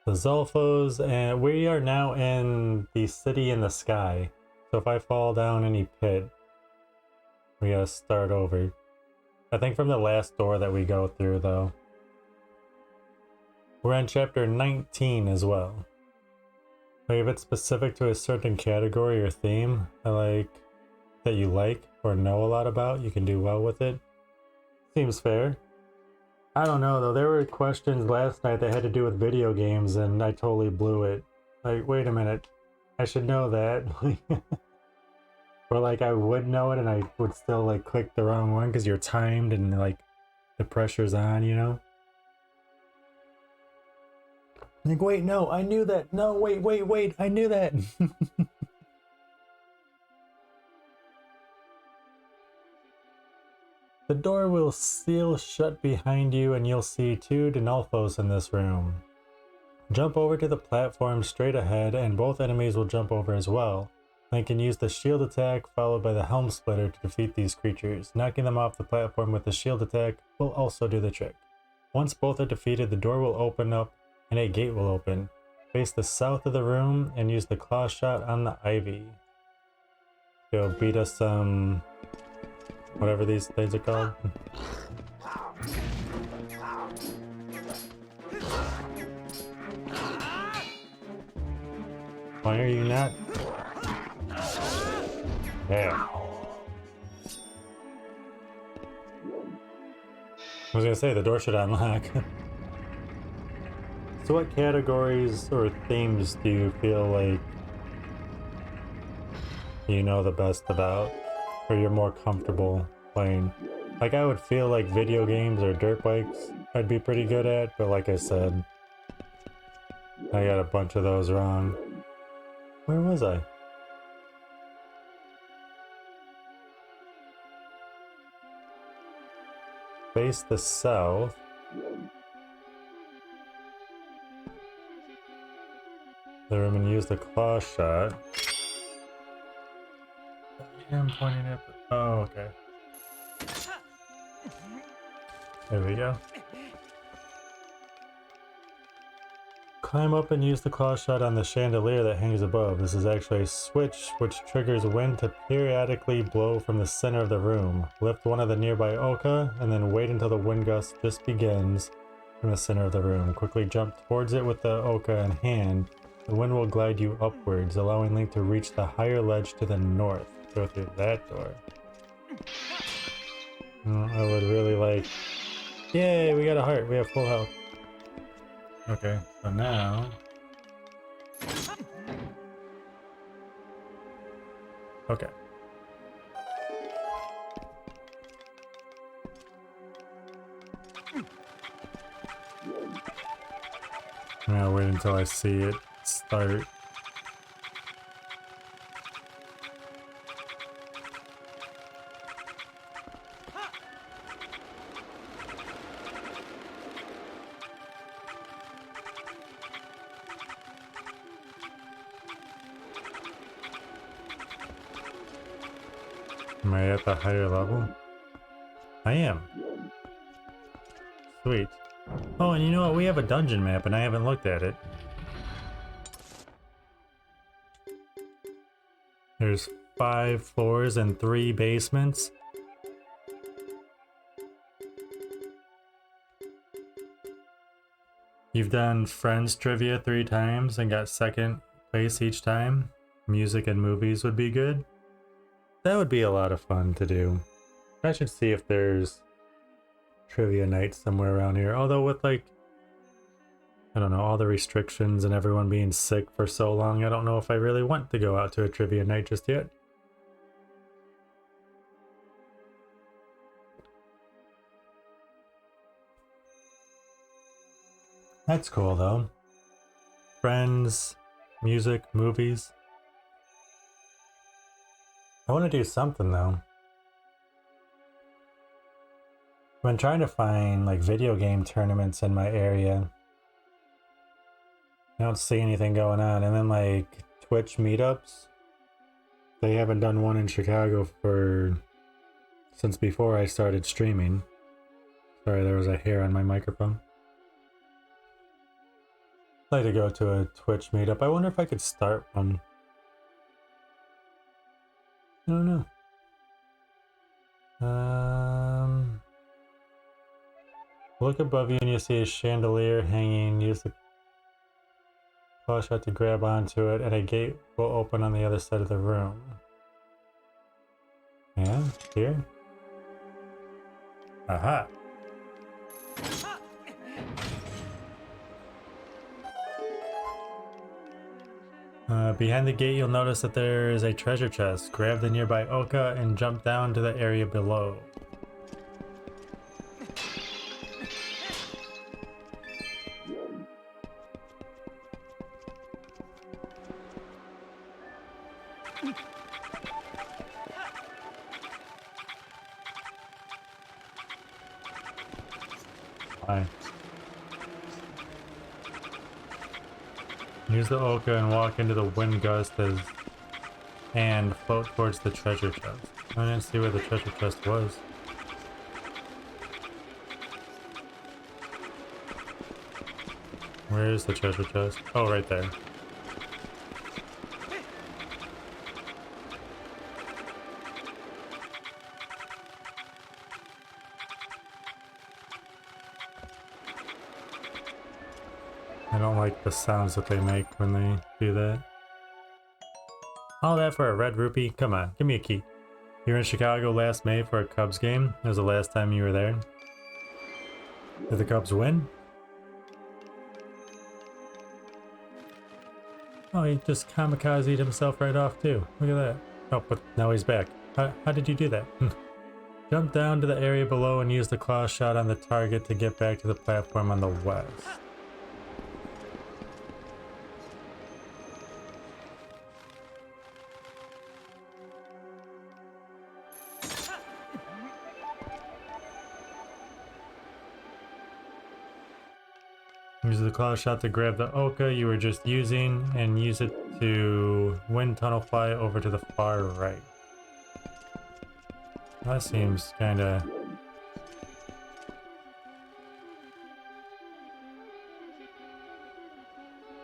Speaker 1: The Zolfos, and we are now in the city in the sky. So if I fall down any pit, we gotta start over. I think from the last door that we go through, though. We're on chapter 19 as well. Like if it's specific to a certain category or theme, that you like or know a lot about, you can do well with it. Seems fair. I don't know though, there were questions last night that had to do with video games and I totally blew it. Like, wait a minute, I should know that. Or like I would know it and I would still like click the wrong one because you're timed and like the pressure's on, you know? Like, wait, no, I knew that. No, wait, I knew that. The door will seal shut behind you and you'll see 2 Denolfos in this room. Jump over to the platform straight ahead and both enemies will jump over as well. Link can use the shield attack followed by the helm splitter to defeat these creatures. Knocking them off the platform with the shield attack will also do the trick. Once both are defeated, the door will open up and a gate will open. Face the south of the room and use the claw shot on the ivy. Go beat us some... whatever these things are called. Why are you not? Yeah. I was gonna say, the door should unlock. So what categories or themes do you feel like you know the best about? Or you're more comfortable playing? Like I would feel like video games or dirt bikes I'd be pretty good at, but like I said, I got a bunch of those wrong. Where was I? Face the south. The room and use the claw shot. I'm pointing at the... oh, okay. There we go. Climb up and use the claw shot on the chandelier that hangs above. This is actually a switch which triggers wind to periodically blow from the center of the room. Lift one of the nearby Oka and then wait until the wind gust just begins from the center of the room. Quickly jump towards it with the Oka in hand. The wind will glide you upwards, allowing Link to reach the higher ledge to the north. Go through that door. I would really like... yay, we got a heart. We have full health. Okay, so now... okay. I'm gonna wait until I see it start. Am I at the higher level? I am. Sweet. Oh, and you know what? We have a dungeon map and I haven't looked at it. There's 5 floors and 3 basements. You've done Friends trivia 3 times and got 2nd place each time. Music and movies would be good. That would be a lot of fun to do. I should see if there's trivia night somewhere around here. Although with like, I don't know, all the restrictions and everyone being sick for so long, I don't know if I really want to go out to a trivia night just yet. That's cool though. Friends, music, movies. I want to do something though. I've been trying to find like video game tournaments in my area. I don't see anything going on. And then like Twitch meetups. They haven't done one in Chicago since before I started streaming. Sorry, there was a hair on my microphone. I'd like to go to a Twitch meetup. I wonder if I could start one. I don't know. Look above you and you see a chandelier hanging. Use the claw shot to grab onto it, and a gate will open on the other side of the room. Yeah, here. Aha. Behind the gate, you'll notice that there is a treasure chest. Grab the nearby Oka and jump down to the area below. Fine. Use the Oka and walk into the wind gust and float towards the treasure chest. I didn't see where the treasure chest was. Where is the treasure chest? Oh, right there. I don't like the sounds that they make when they do that. All that for a red rupee? Come on, give me a key. You were in Chicago last May for a Cubs game. It was the last time you were there. Did the Cubs win? Oh, he just kamikazed himself right off too. Look at that. Oh, but now he's back. How did you do that? Jump down to the area below and use the claw shot on the target to get back to the platform on the west. Use the claw shot to grab the Oka you were just using and use it to wind tunnel fly over to the far right. That seems kinda...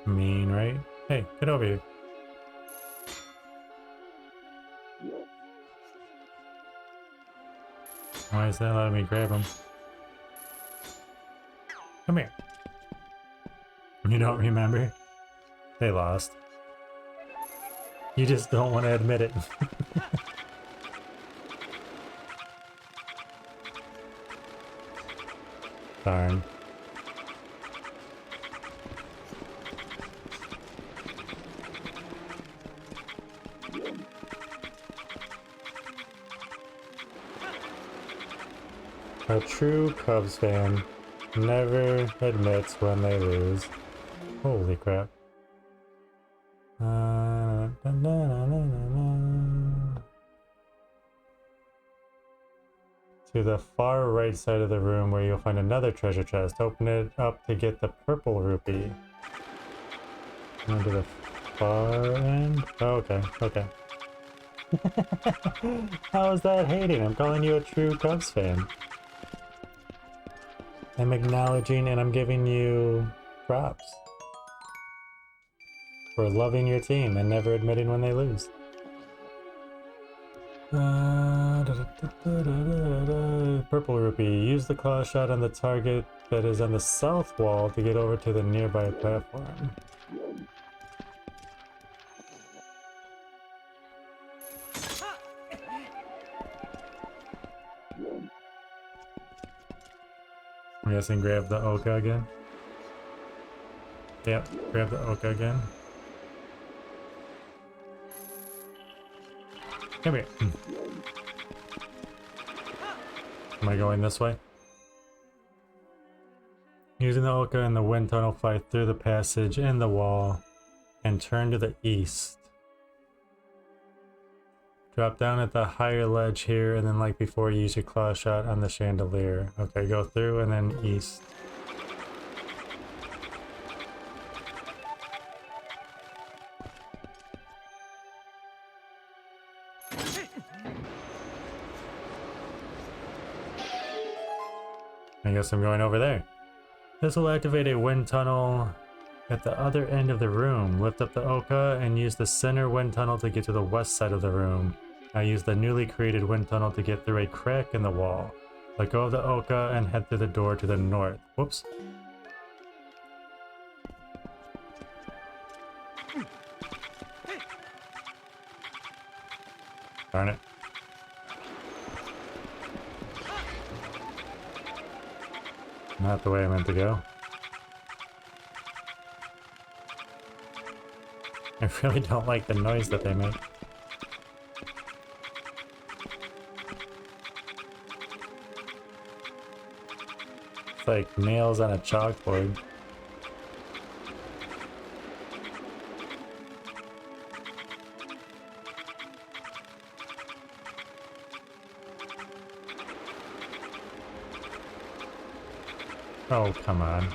Speaker 1: mean, right? Hey, get over here. Why is that letting me grab him? Come here. You don't remember? They lost. You just don't want to admit it. Darn. A true Cubs fan never admits when they lose. Holy crap. To the far right side of the room where you'll find another treasure chest. Open it up to get the purple rupee. Go to the far end? Oh, okay, okay. How is that hating? I'm calling you a true Cubs fan. I'm acknowledging and I'm giving you props for loving your team and never admitting when they lose. Purple rupee. Use the claw shot on the target that is on the south wall to get over to the nearby platform. I'm guessing grab the Oka again. Yep, grab the Oka again. Come here. Am I going this way? Using the Oka and the wind tunnel, fly through the passage and the wall and turn to the east. Drop down at the higher ledge here, and then like before, use your claw shot on the chandelier. Okay, go through and then east. I guess I'm going over there. This will activate a wind tunnel at the other end of the room. Lift up the Oka and use the center wind tunnel to get to the west side of the room. Now use the newly created wind tunnel to get through a crack in the wall. Let go of the Oka and head through the door to the north. Whoops. Darn it. Not the way I meant to go. I really don't like the noise that they make. It's like nails on a chalkboard. Oh, come on.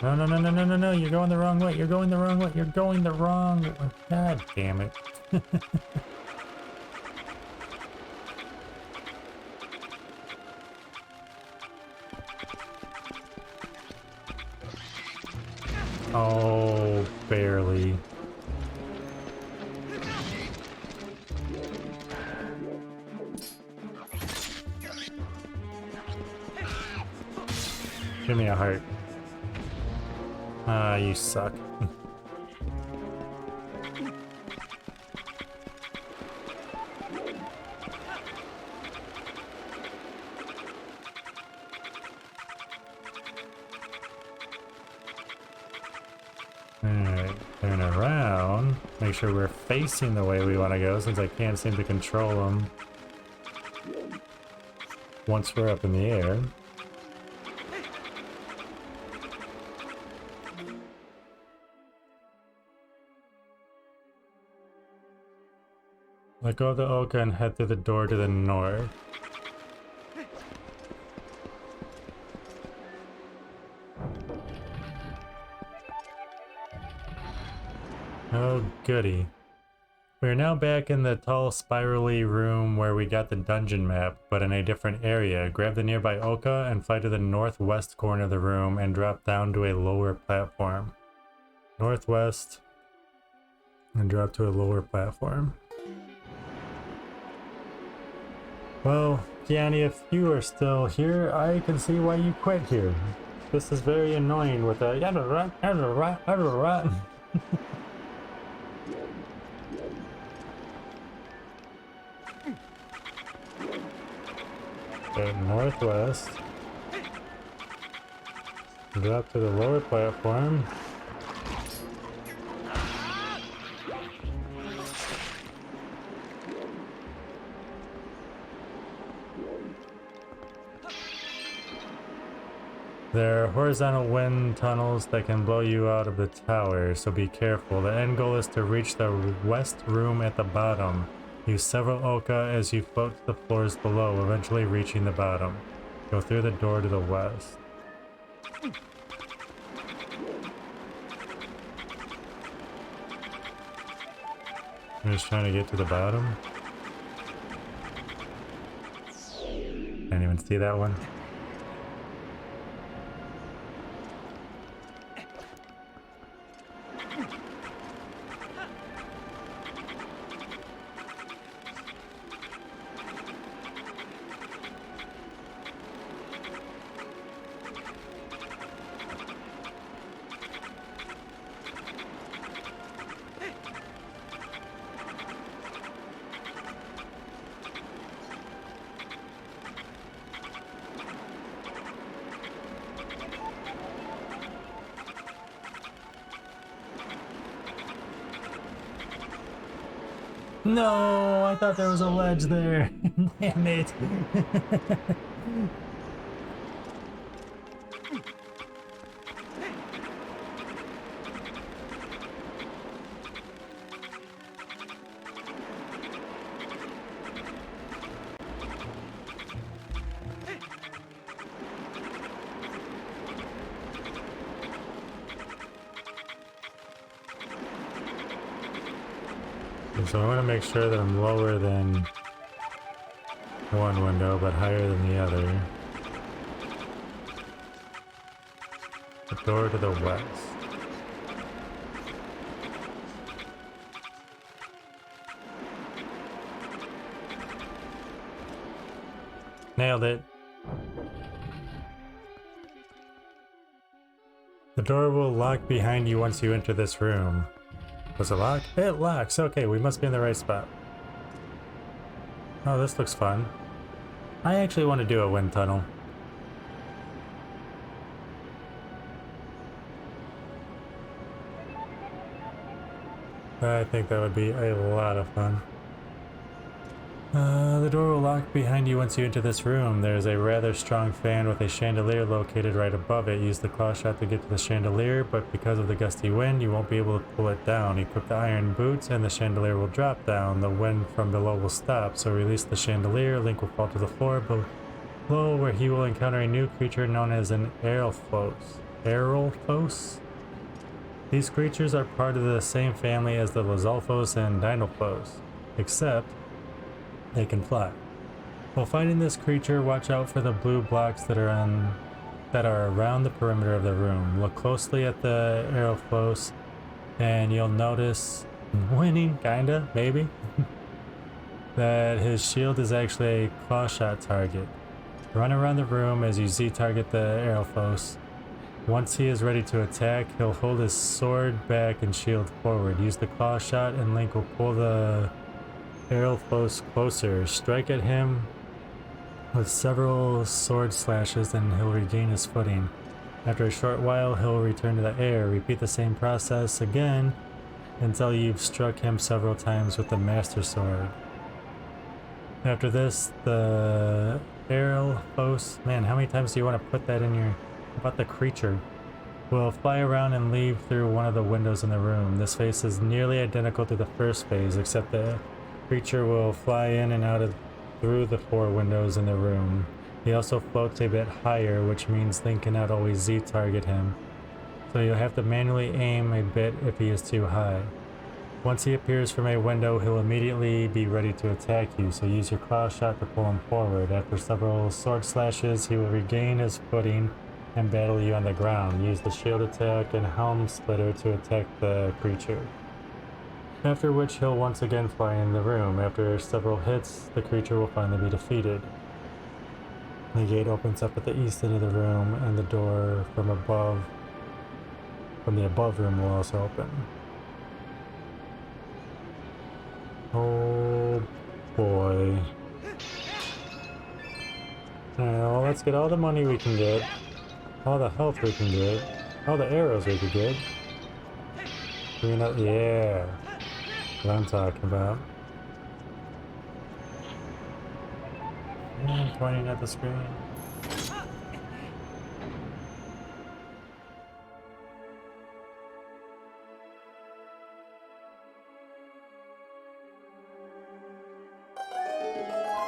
Speaker 1: No, no, no, no, no, no, no, you're going the wrong way, you're going the wrong way, you're going the wrong way. God damn it. Oh, barely. Give me a heart. Ah, you suck. Alright, turn around. Make sure we're facing the way we want to go, since I can't seem to control them once we're up in the air. Let go of the Oka and head through the door to the north. Oh, goody. We are now back in the tall spirally room where we got the dungeon map, but in a different area. Grab the nearby Oka and fly to the northwest corner of the room and drop down to a lower platform. Northwest and drop to a lower platform. Well, Gianni, if you are still here, I can see why you quit here. This is very annoying with a Okay, northwest. Drop to the lower platform. There are horizontal wind tunnels that can blow you out of the tower, so be careful. The end goal is to reach the west room at the bottom. Use several Oka as you float to the floors below, eventually reaching the bottom. Go through the door to the west. I'm just trying to get to the bottom. Can't even see that one. No, I thought there was a ledge there. Damn it. Okay, so I want to make sure that I'm lower than one window, but higher than the other. The door to the west. Nailed it. The door will lock behind you once you enter this room. Was it locked? It locks. Okay, we must be in the right spot. Oh, this looks fun. I actually want to do a wind tunnel. I think that would be a lot of fun. The door will lock behind you once you enter this room. There's a rather strong fan with a chandelier located right above it. Use the claw shot to get to the chandelier, but because of the gusty wind, you won't be able to pull it down. Equip the iron boots and the chandelier will drop down. The wind from below will stop, so release the chandelier. Link will fall to the floor below, where he will encounter a new creature known as an Aerophos. Aerophos? These creatures are part of the same family as the Lizalfos and Dinophos, except they can fly. While fighting this creature, watch out for the blue blocks that are around the perimeter of the room. Look closely at the Aerophos and you'll notice, winning, kinda, maybe, that his shield is actually a claw shot target. Run around the room as you Z-target the Aerophos. Once he is ready to attack, he'll hold his sword back and shield forward. Use the claw shot and Link will pull the Aerophos closer. Strike at him with several sword slashes and he'll regain his footing. After a short while, he'll return to the air. Repeat the same process again until you've struck him several times with the Master Sword. After this, the Aerophos... Man, how many times do you want to put that in your... About the creature? Will fly around and leave through one of the windows in the room. This phase is nearly identical to the first phase, except the creature will fly in and out through the 4 windows in the room. He also floats a bit higher, which means Link cannot always Z-target him, so you'll have to manually aim a bit if he is too high. Once he appears from a window, he'll immediately be ready to attack you, so use your claw shot to pull him forward. After several sword slashes, he will regain his footing and battle you on the ground. Use the shield attack and helm splitter to attack the creature. After which he'll once again fly in the room. After several hits, the creature will finally be defeated. The gate opens up at the east end of the room, and the door from the above room will also open. Oh boy. Alright, well, let's get all the money we can get. All the health we can get. All the arrows we could get. Yeah. What I'm talking about. I'm pointing at the screen.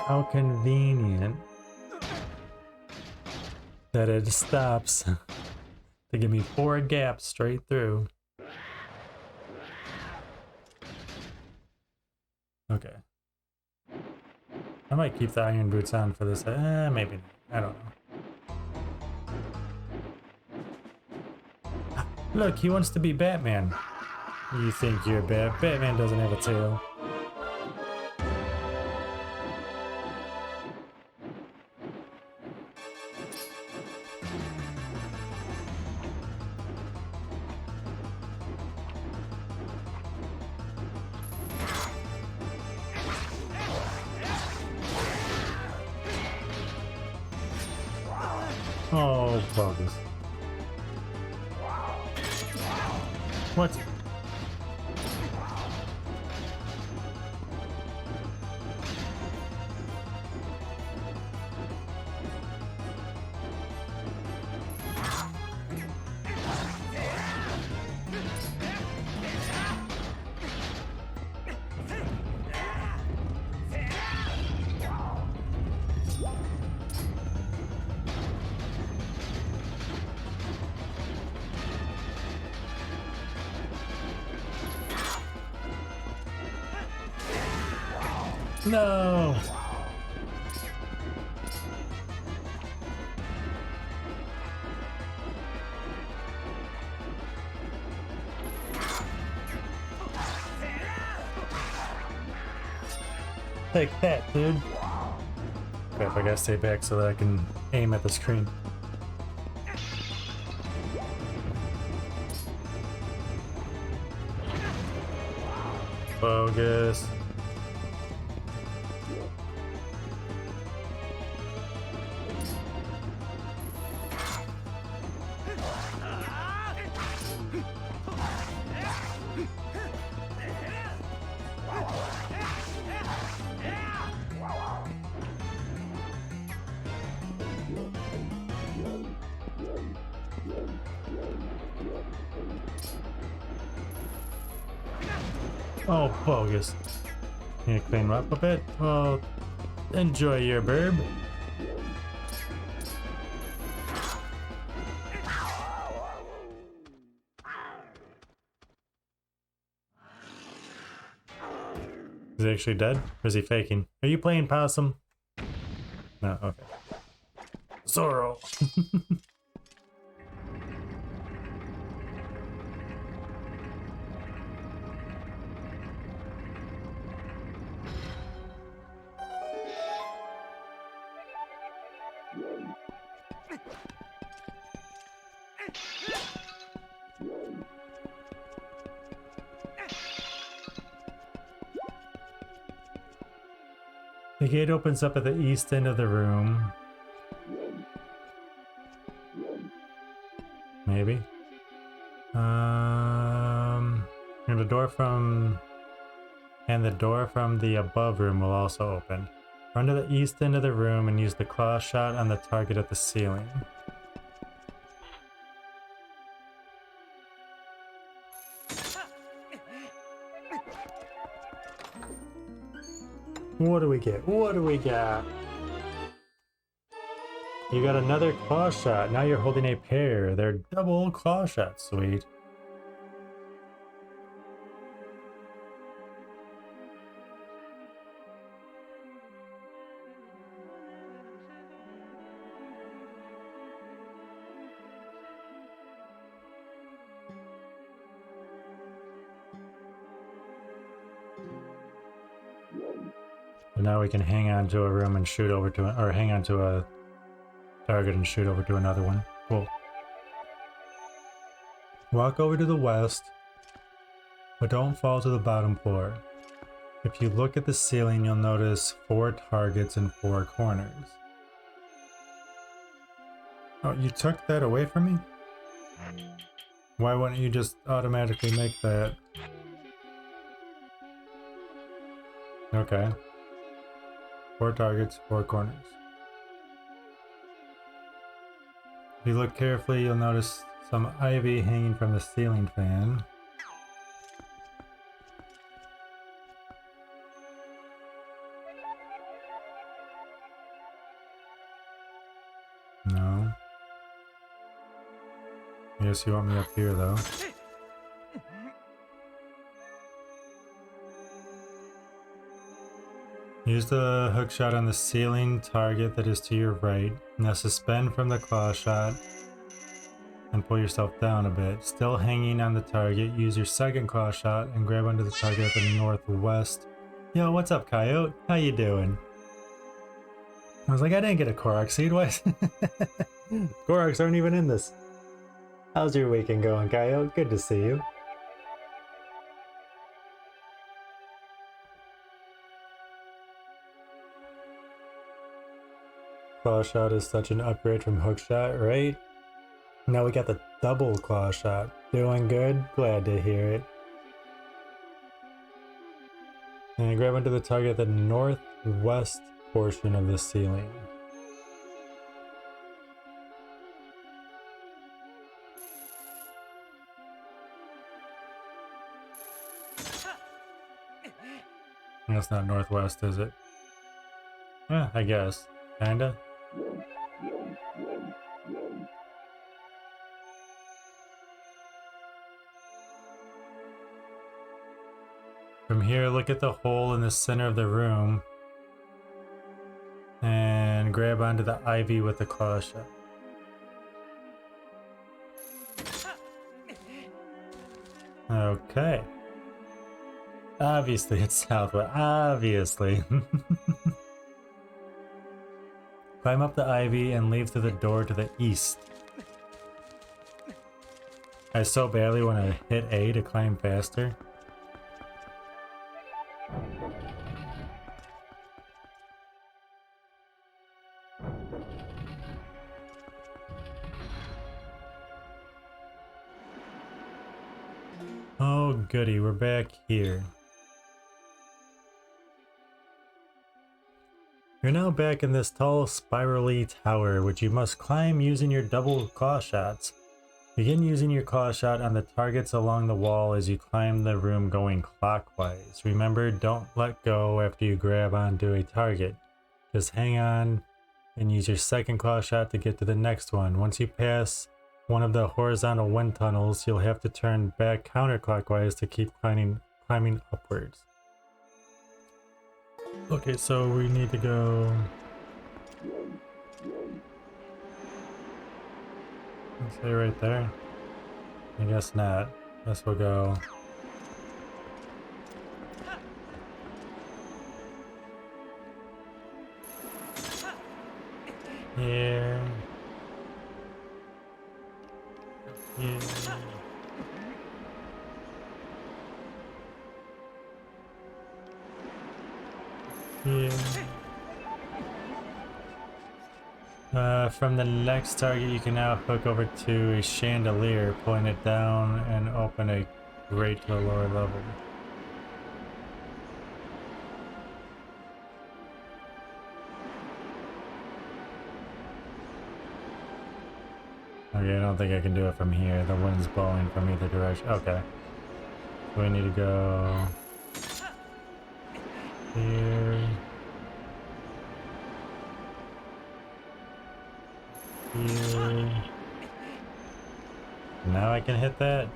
Speaker 1: How convenient that it stops to give me 4 gaps straight through. Okay. I might keep the iron boots on for this. Maybe. I don't know. Look, he wants to be Batman. You think you're Batman doesn't have a tail. Oh, bogus. What? No! Take that, dude. Crap, I gotta stay back so that I can aim at the screen. Focus. Oh, bogus. Can you clean up a bit? Well, enjoy your burb. Is he actually dead? Or is he faking? Are you playing possum? No, okay. Zorro! The gate opens up at the east end of the room. Maybe. And the door from the above room will also open. Run to the east end of the room and use the claw shot on the target at the ceiling. What do we get? What do we got? You got another claw shot. Now you're holding a pair. They're double claw shots. Sweet. So now we can hang on to a room and shoot over to, or hang on to a target and shoot over to another one. Cool. Walk over to the west, but don't fall to the bottom floor. If you look at the ceiling, you'll notice 4 targets in 4 corners. Oh, you took that away from me? Why wouldn't you just automatically make that? Okay. 4 targets, 4 corners. If you look carefully, you'll notice some ivy hanging from the ceiling fan. No. Yes, you want me up here though. Use the hook shot on the ceiling target that is to your right. Now suspend from the claw shot and pull yourself down a bit. Still hanging on the target, use your second claw shot and grab onto the target at the northwest. Yo, what's up, Coyote? How you doing? I was like, I didn't get a Korok seed. Why? Koroks aren't even in this. How's your weekend going, Coyote? Good to see you. Claw shot is such an upgrade from hook shot, right? Now we got the double claw shot. Doing good? Glad to hear it. And grab onto the target at the northwest portion of the ceiling. That's not northwest, is it? I guess. Kinda. From here, look at the hole in the center of the room. grab onto the ivy with the claw shot. Okay. Obviously it's southwest. Obviously. Climb up the ivy and leave through the door to the east. I so badly want to hit A to climb faster. Oh goody, we're back here. You're now back in this tall spirally tower, which you must climb using your double claw shots. Begin using your claw shot on the targets along the wall as you climb the room going clockwise. Remember, don't let go after you grab onto a target. Just hang on and use your second claw shot to get to the next one. Once you pass one of the horizontal wind tunnels, you'll have to turn back counterclockwise to keep climbing upwards. Okay, so we need to go... Say right there? I guess not. Guess we'll go... Here... Here... Here... From the next target, you can now hook over to a chandelier, pulling it down and open a grate to a lower level. Okay, I don't think I can do it from here. The wind's blowing from either direction. Okay. We need to go here. Here. Now I can hit that.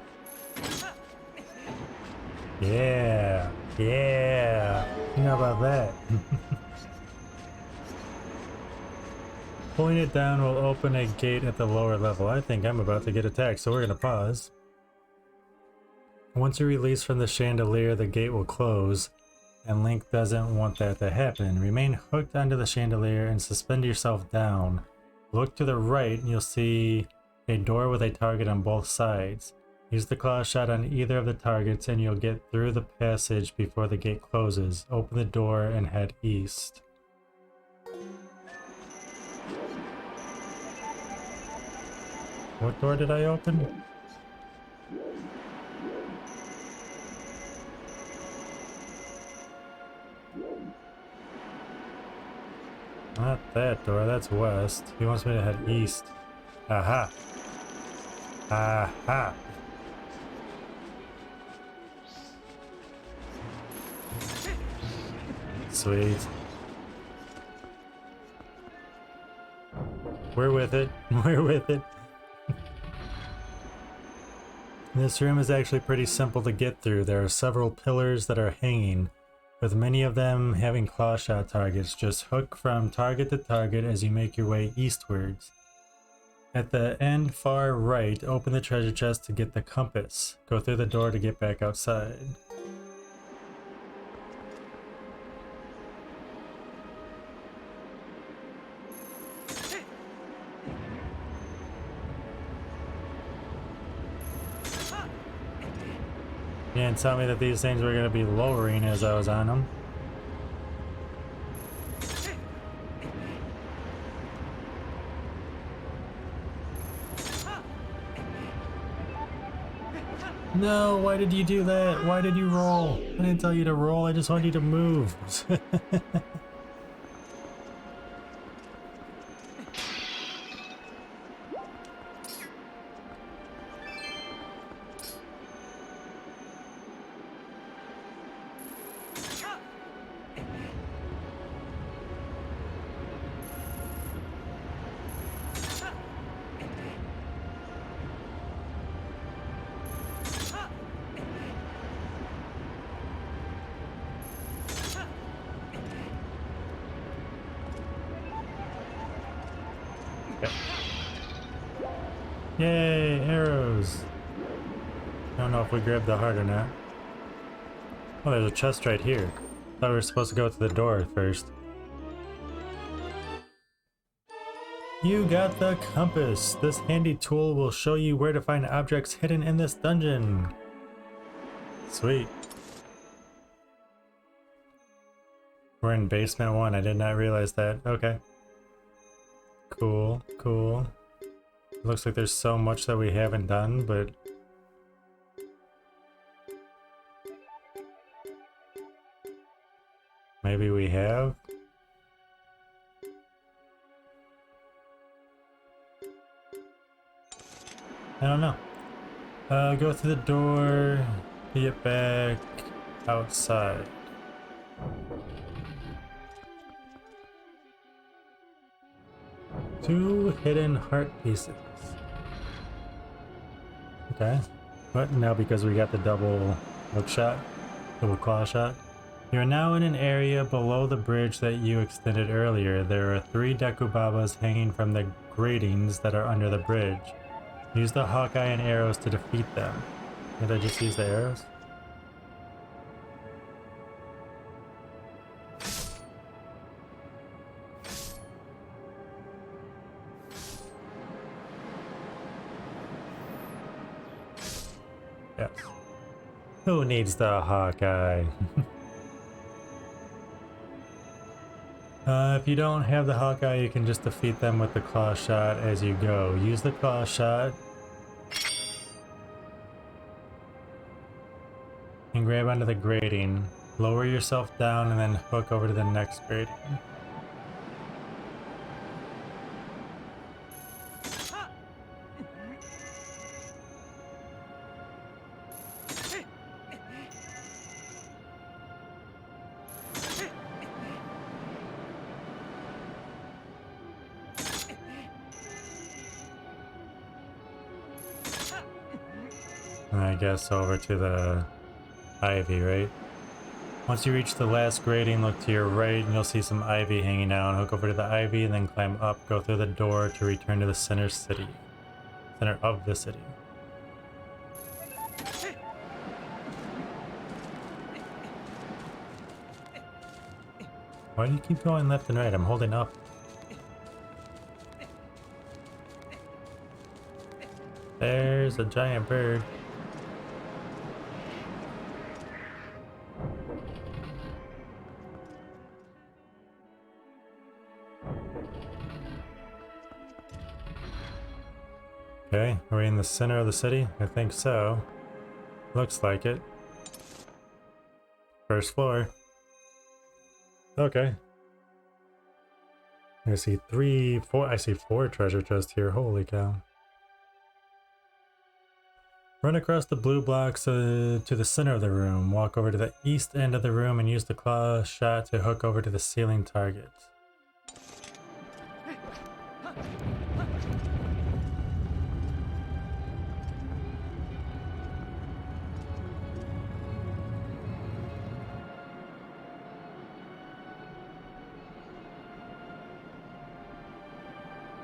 Speaker 1: Yeah, yeah. How about that? Pulling it down will open a gate at the lower level. I think I'm about to get attacked, so we're gonna pause. Once you release from the chandelier, the gate will close, and Link doesn't want that to happen. Remain hooked onto the chandelier and suspend yourself down. Look to the right and you'll see a door with a target on both sides. Use the claw shot on either of the targets and you'll get through the passage before the gate closes. Open the door and head east. What door did I open? Not that door, that's west. He wants me to head east. Aha! Aha! Sweet. We're with it. We're with it. This room is actually pretty simple to get through. There are several pillars that are hanging, with many of them having claw shot targets. Just hook from target to target as you make your way eastwards. At the end far right, open the treasure chest to get the compass. Go through the door to get back outside. You didn't tell me that these things were going to be lowering as I was on them. No, why did you do that? Why did you roll? I didn't tell you to roll, I just wanted you to move. Okay. Yay, arrows! I don't know if we grabbed the heart or not. Oh, there's a chest right here. Thought we were supposed to go to the door first. You got the compass! This handy tool will show you where to find objects hidden in this dungeon. Sweet. We're in basement 1, I did not realize that. Okay. Cool, cool. Looks like there's so much that we haven't done, but... maybe we have? I don't know. Go through the door, get back outside. Two hidden heart pieces. Okay. But now because we got the double hook shot, double claw shot. You're now in an area below the bridge that you extended earlier. There are 3 Dekubabas hanging from the gratings that are under the bridge. Use the Hawkeye and arrows to defeat them. Did I just use the arrows? Yes. Who needs the Hawkeye? If you don't have the Hawkeye, you can just defeat them with the claw shot as you go. Use the claw shot and grab onto the grating. Lower yourself down and then hook over to the next grating. I guess over to the ivy, right? Once you reach the last grating, look to your right and you'll see some ivy hanging out. Hook over to the ivy and then climb up. Go through the door to return to the center of the city. Why do you keep going left and right? I'm holding up. There's a giant bird. Okay, are we in the center of the city? I think so. Looks like it. First floor. Okay. I see 4 treasure chests here, holy cow. Run across the blue blocks to the center of the room. Walk over to the east end of the room and use the claw shot to hook over to the ceiling target.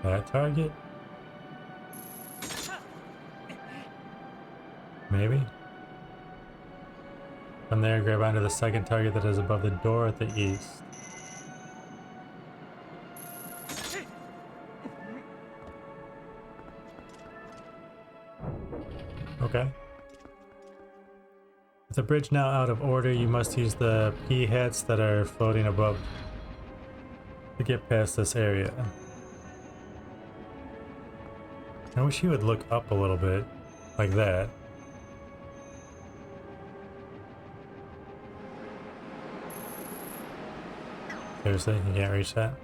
Speaker 1: That target? Maybe? From there, grab onto the second target that is above the door at the east. Okay. With the bridge now out of order, you must use the pea hats that are floating above to get past this area. I wish he would look up a little bit, like that. Seriously, you can't reach that?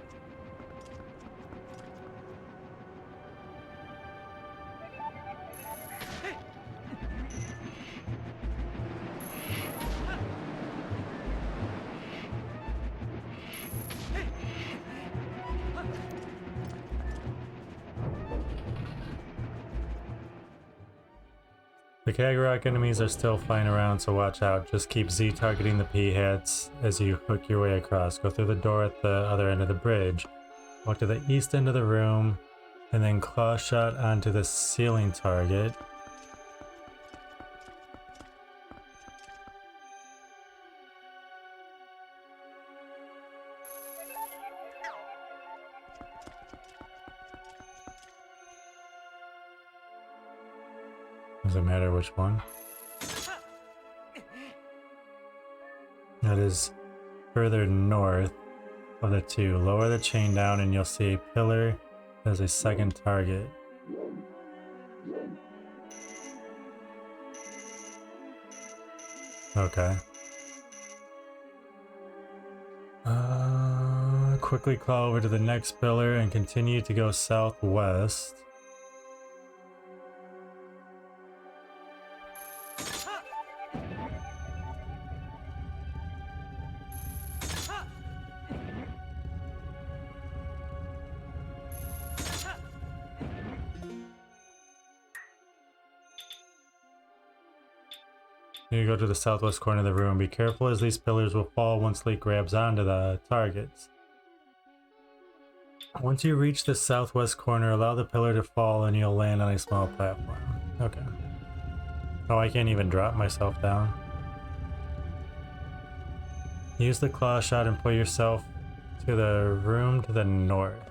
Speaker 1: The Kagarok enemies are still flying around, so watch out. Just keep Z targeting the pea hats as you hook your way across. Go through the door at the other end of the bridge. Walk to the east end of the room. And then claw shot onto the ceiling target. Doesn't matter which one. That is further north of the two. Lower the chain down and you'll see a pillar as a second target. Okay. Quickly claw over to the next pillar and continue to go southwest. You go to the southwest corner of the room. Be careful as these pillars will fall once Lee grabs onto the targets. Once you reach the southwest corner, allow the pillar to fall and you'll land on a small platform. Okay. Oh, I can't even drop myself down. Use the claw shot and put yourself to the room to the north.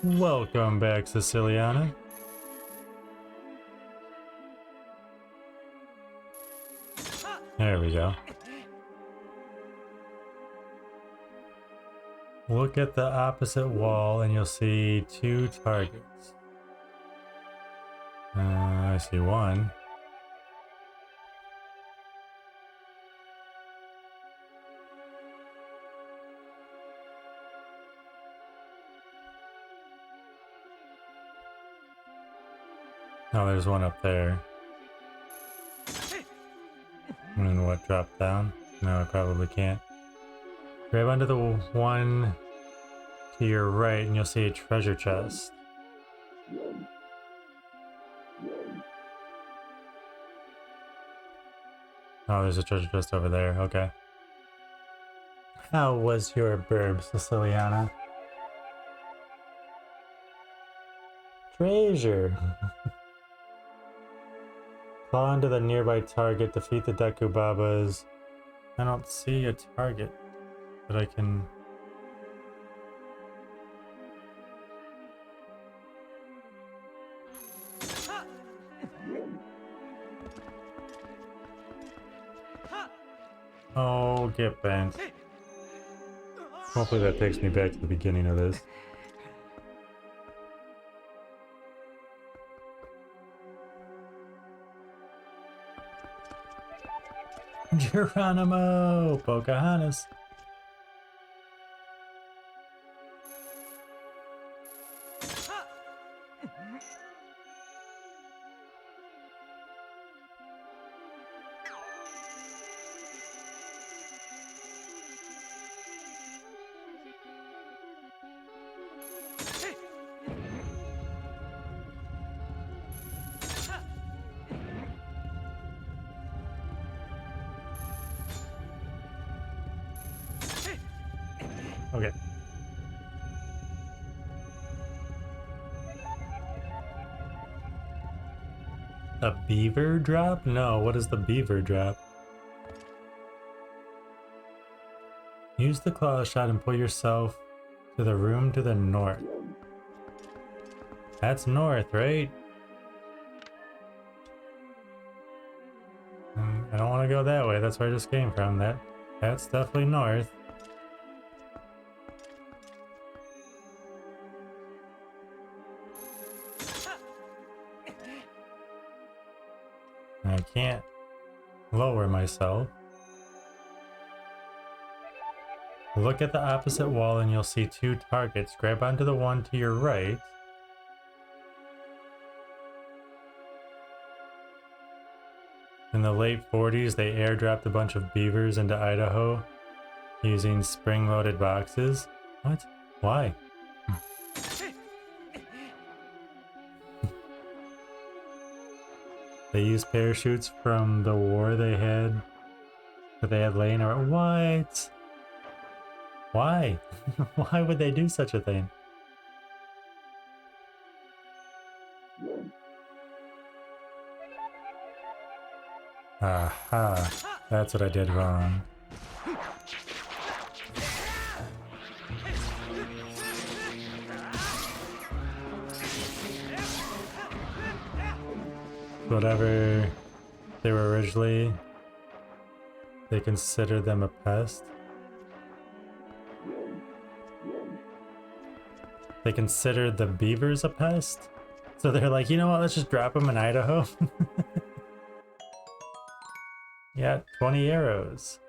Speaker 1: Welcome back, Siciliana. There we go. Look at the opposite wall and you'll see two targets. I see one. Oh, there's one up there. And what, drop down? No, I probably can't. Grab onto the one to your right and you'll see a treasure chest. Oh, there's a treasure chest over there. Okay. How was your burb, Siciliana? Treasure! Claw onto the nearby target, defeat the Deku Babas. I don't see a target that I can... Oh, get bent. Hopefully that takes me back to the beginning of this. Geronimo! Pocahontas! Okay. A beaver drop? No, what is the beaver drop? Use the claw shot and pull yourself to the room to the north. That's north, right? I don't want to go that way. That's where I just came from. That's definitely north. I can't lower myself. Look at the opposite wall and you'll see two targets. Grab onto the one to your right. In the late 40s, they airdropped a bunch of beavers into Idaho Using spring-loaded boxes? What? Why? They used parachutes from the war that they had laying around. What? Why? Why would they do such a thing? Aha, that's what I did wrong. Whatever they were originally, they considered them a pest. They considered the beavers a pest? So they're like, you know what, let's just drop them in Idaho. Yeah, 20 arrows.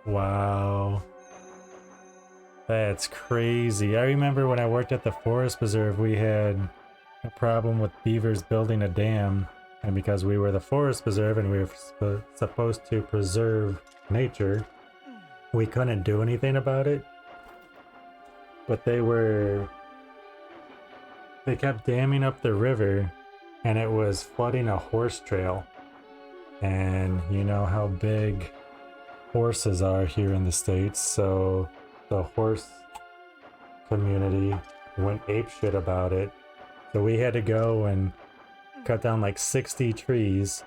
Speaker 1: Wow. That's crazy. I remember when I worked at the forest preserve, we had a problem with beavers building a dam. And because we were the forest preserve and we were supposed to preserve nature, we couldn't do anything about it. But they kept damming up the river and it was flooding a horse trail. And you know how big horses are here in the States, so the horse community went apeshit about it. So we had to go and cut down like 60 trees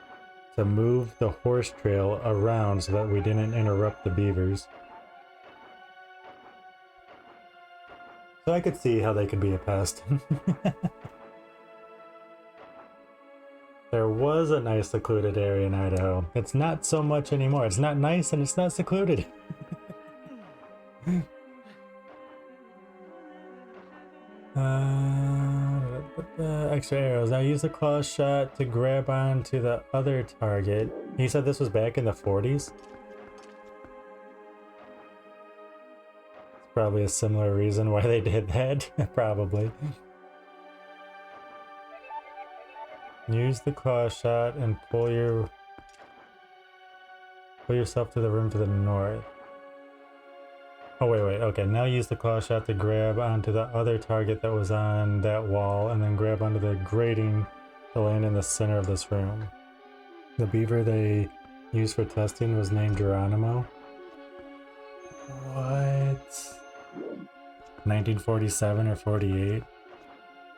Speaker 1: to move the horse trail around so that we didn't interrupt the beavers. So I could see how they could be a pest. There was a nice secluded area in Idaho. It's not so much anymore. It's not nice and it's not secluded. Extra arrows. Now use the claw shot to grab onto the other target. He said this was back in the 40s. It's probably a similar reason why they did that. Probably. Use the claw shot and pull yourself to the room to the north. Oh wait, okay, now use the claw shot to grab onto the other target that was on that wall and then grab onto the grating to land in the center of this room. The beaver they used for testing was named Geronimo. What? 1947 or 48?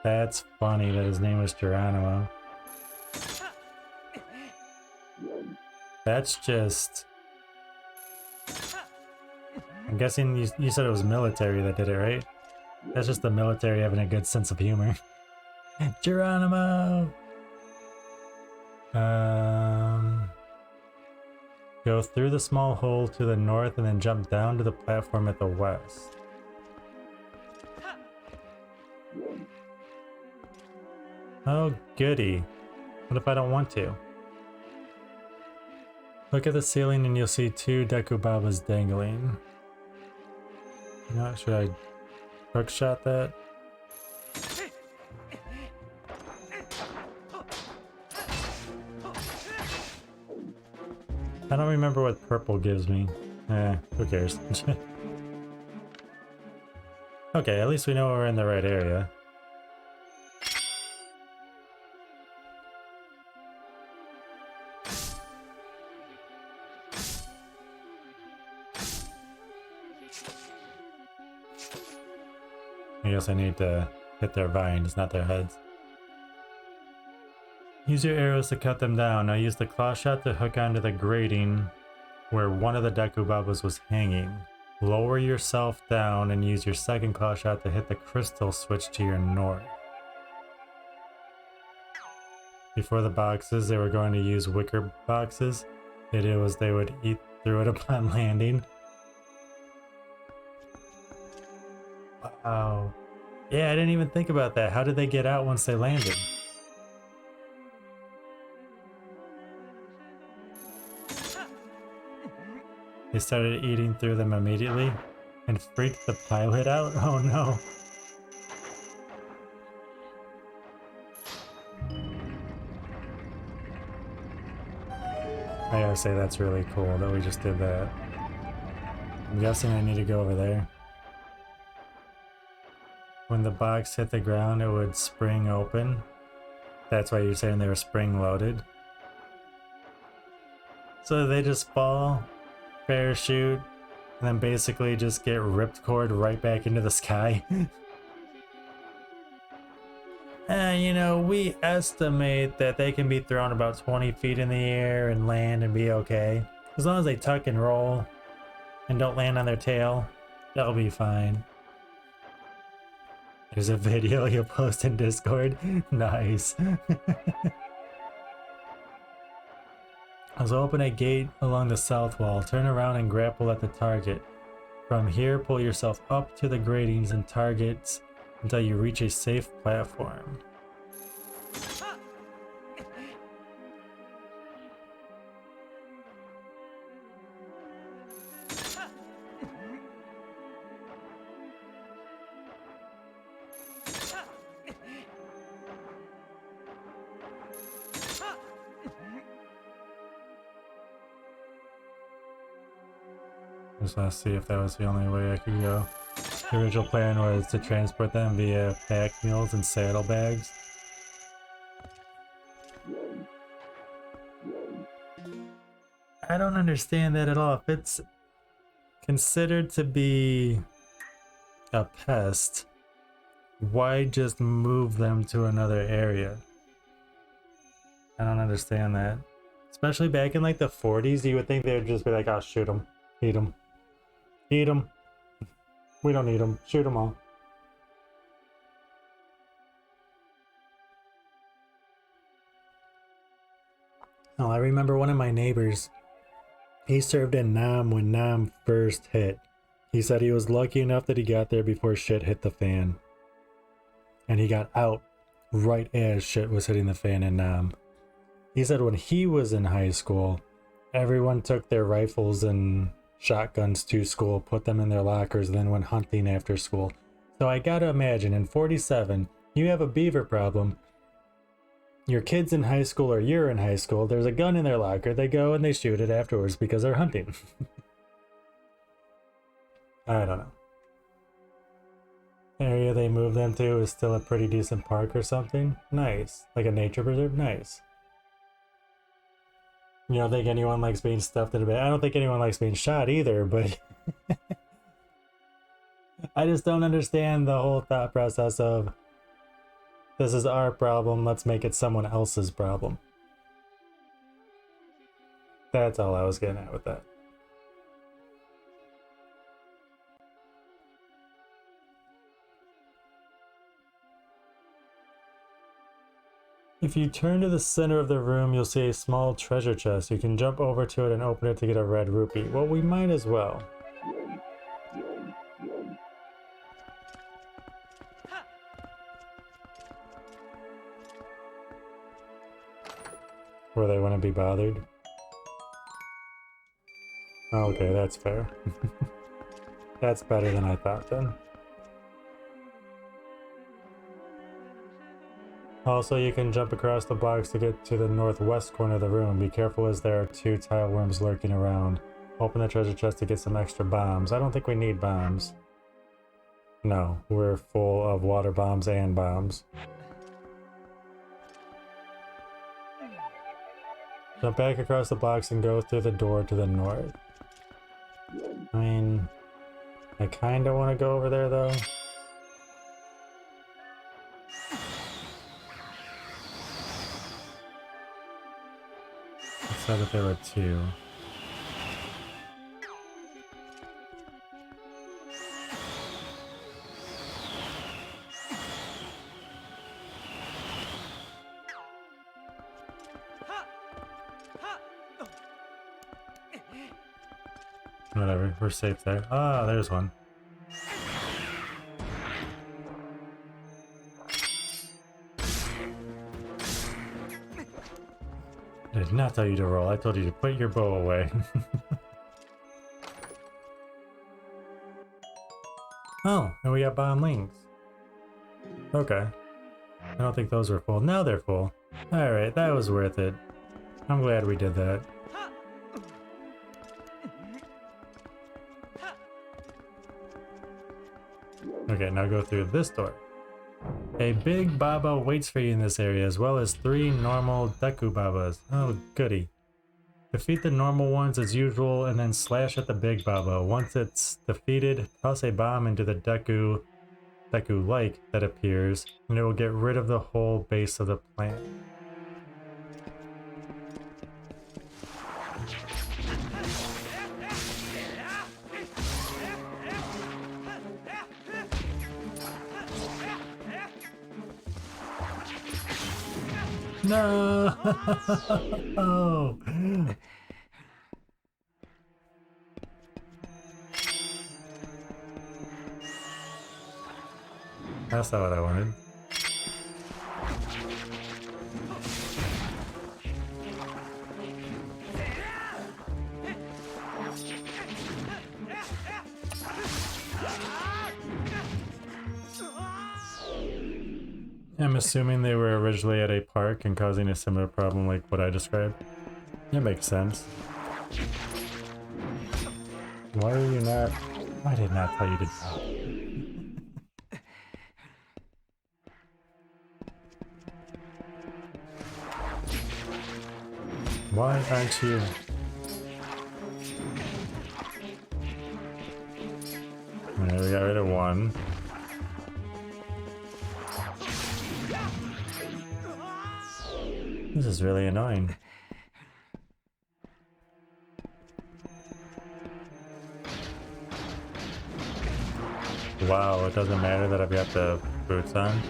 Speaker 1: That's funny that his name was Geronimo. That's just... I'm guessing you said it was military that did it, right? That's just the military having a good sense of humor. Geronimo! Go through the small hole to the north and then jump down to the platform at the west. Oh, goody. What if I don't want to? Look at the ceiling and you'll see two Dekubabas dangling. Should I hook shot that? I don't remember what purple gives me. Who cares? Okay, at least we know we're in the right area. I guess I need to hit their vines, not their heads. Use your arrows to cut them down. Now use the claw shot to hook onto the grating where one of the Dekubabas was hanging. Lower yourself down and use your second claw shot to hit the crystal switch to your north. Before the boxes, they were going to use wicker boxes. The idea was they would eat through it upon landing. Wow. Yeah, I didn't even think about that. How did they get out once they landed? They started eating through them immediately and freaked the pilot out? Oh no. I gotta say that's really cool that we just did that. I'm guessing I need to go over there. When the box hit the ground, it would spring open. That's why you're saying they were spring loaded. So they just fall, parachute, and then basically just get ripped cord right back into the sky. You know, we estimate that they can be thrown about 20 feet in the air and land and be okay. As long as they tuck and roll and don't land on their tail, they'll be fine. There's a video you'll post in Discord. Nice. So open a gate along the south wall, turn around and grapple at the target. From here, pull yourself up to the gratings and targets until you reach a safe platform. Just want to see if that was the only way I could go. The original plan was to transport them via pack mules and saddlebags. I don't understand that at all. If it's considered to be a pest, why just move them to another area? I don't understand that. Especially back in like the 40s, you would think they would just be like, oh, shoot them, eat them. Eat them. We don't need them. Shoot them all. Oh, I remember one of my neighbors. He served in Nam when Nam first hit. He said he was lucky enough that he got there before shit hit the fan. And he got out right as shit was hitting the fan in Nam. He said when he was in high school, everyone took their rifles and shotguns to school, put them in their lockers, and then went hunting after school. So I gotta imagine in 47, you have a beaver problem. Your kid's in high school or you're in high school, there's a gun in their locker, they go and they shoot it afterwards because they're hunting. I don't know. Area they moved them to is still a pretty decent park or something. Nice. Like a nature preserve? Nice. You don't think anyone likes being stuffed in a bed? I don't think anyone likes being shot either, but I just don't understand the whole thought process of this is our problem, let's make it someone else's problem. That's all I was getting at with that. If you turn to the center of the room, you'll see a small treasure chest. You can jump over to it and open it to get a red rupee. Well, we might as well. Or they wouldn't be bothered. Okay, that's fair. That's better than I thought then. Also, you can jump across the box to get to the northwest corner of the room. Be careful as there are 2 tile worms lurking around. Open the treasure chest to get some extra bombs. I don't think we need bombs. No, we're full of water bombs and bombs. Jump back across the box and go through the door to the north. I mean, I kinda want to go over there though. It said that there were 2. Whatever, we're safe there. Ah, there's one. I did not tell you to roll, I told you to put your bow away. Oh, and we got bomb links. Okay. I don't think those were full. Now they're full. Alright, that was worth it. I'm glad we did that. Okay, now go through this door. A big Baba waits for you in this area, as well as 3 normal Deku Babas. Oh, goody. Defeat the normal ones as usual, and then slash at the big Baba. Once it's defeated, toss a bomb into the Deku like that appears, and it will get rid of the whole base of the plant. No! That's not what I wanted. I'm assuming they were originally at a park and causing a similar problem like what I described. That makes sense. Why are you not... I did not tell you to drop. Why aren't you... Alright, we got rid of one. This is really annoying. Wow, it doesn't matter that I've got the boots on.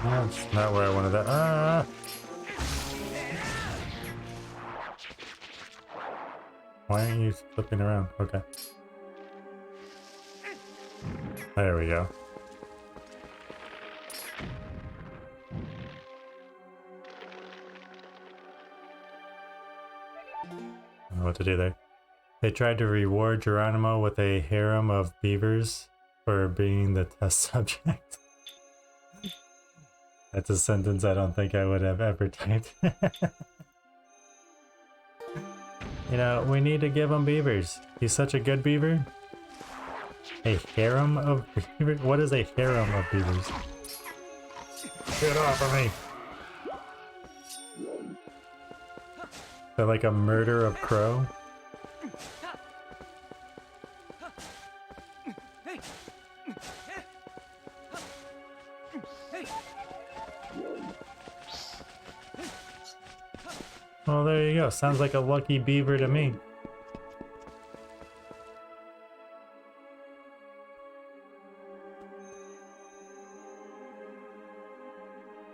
Speaker 1: That's not where I wanted that. Ah! Why aren't you flipping around? Okay. There we go. I don't know what to do there. They tried to reward Geronimo with a harem of beavers for being the test subject. That's a sentence I don't think I would have ever typed. You know, we need to give him beavers. He's such a good beaver. A harem of beavers? What is a harem of beavers? Get off of me! They're like a murder of crow? Well, there you go. Sounds like a lucky beaver to me.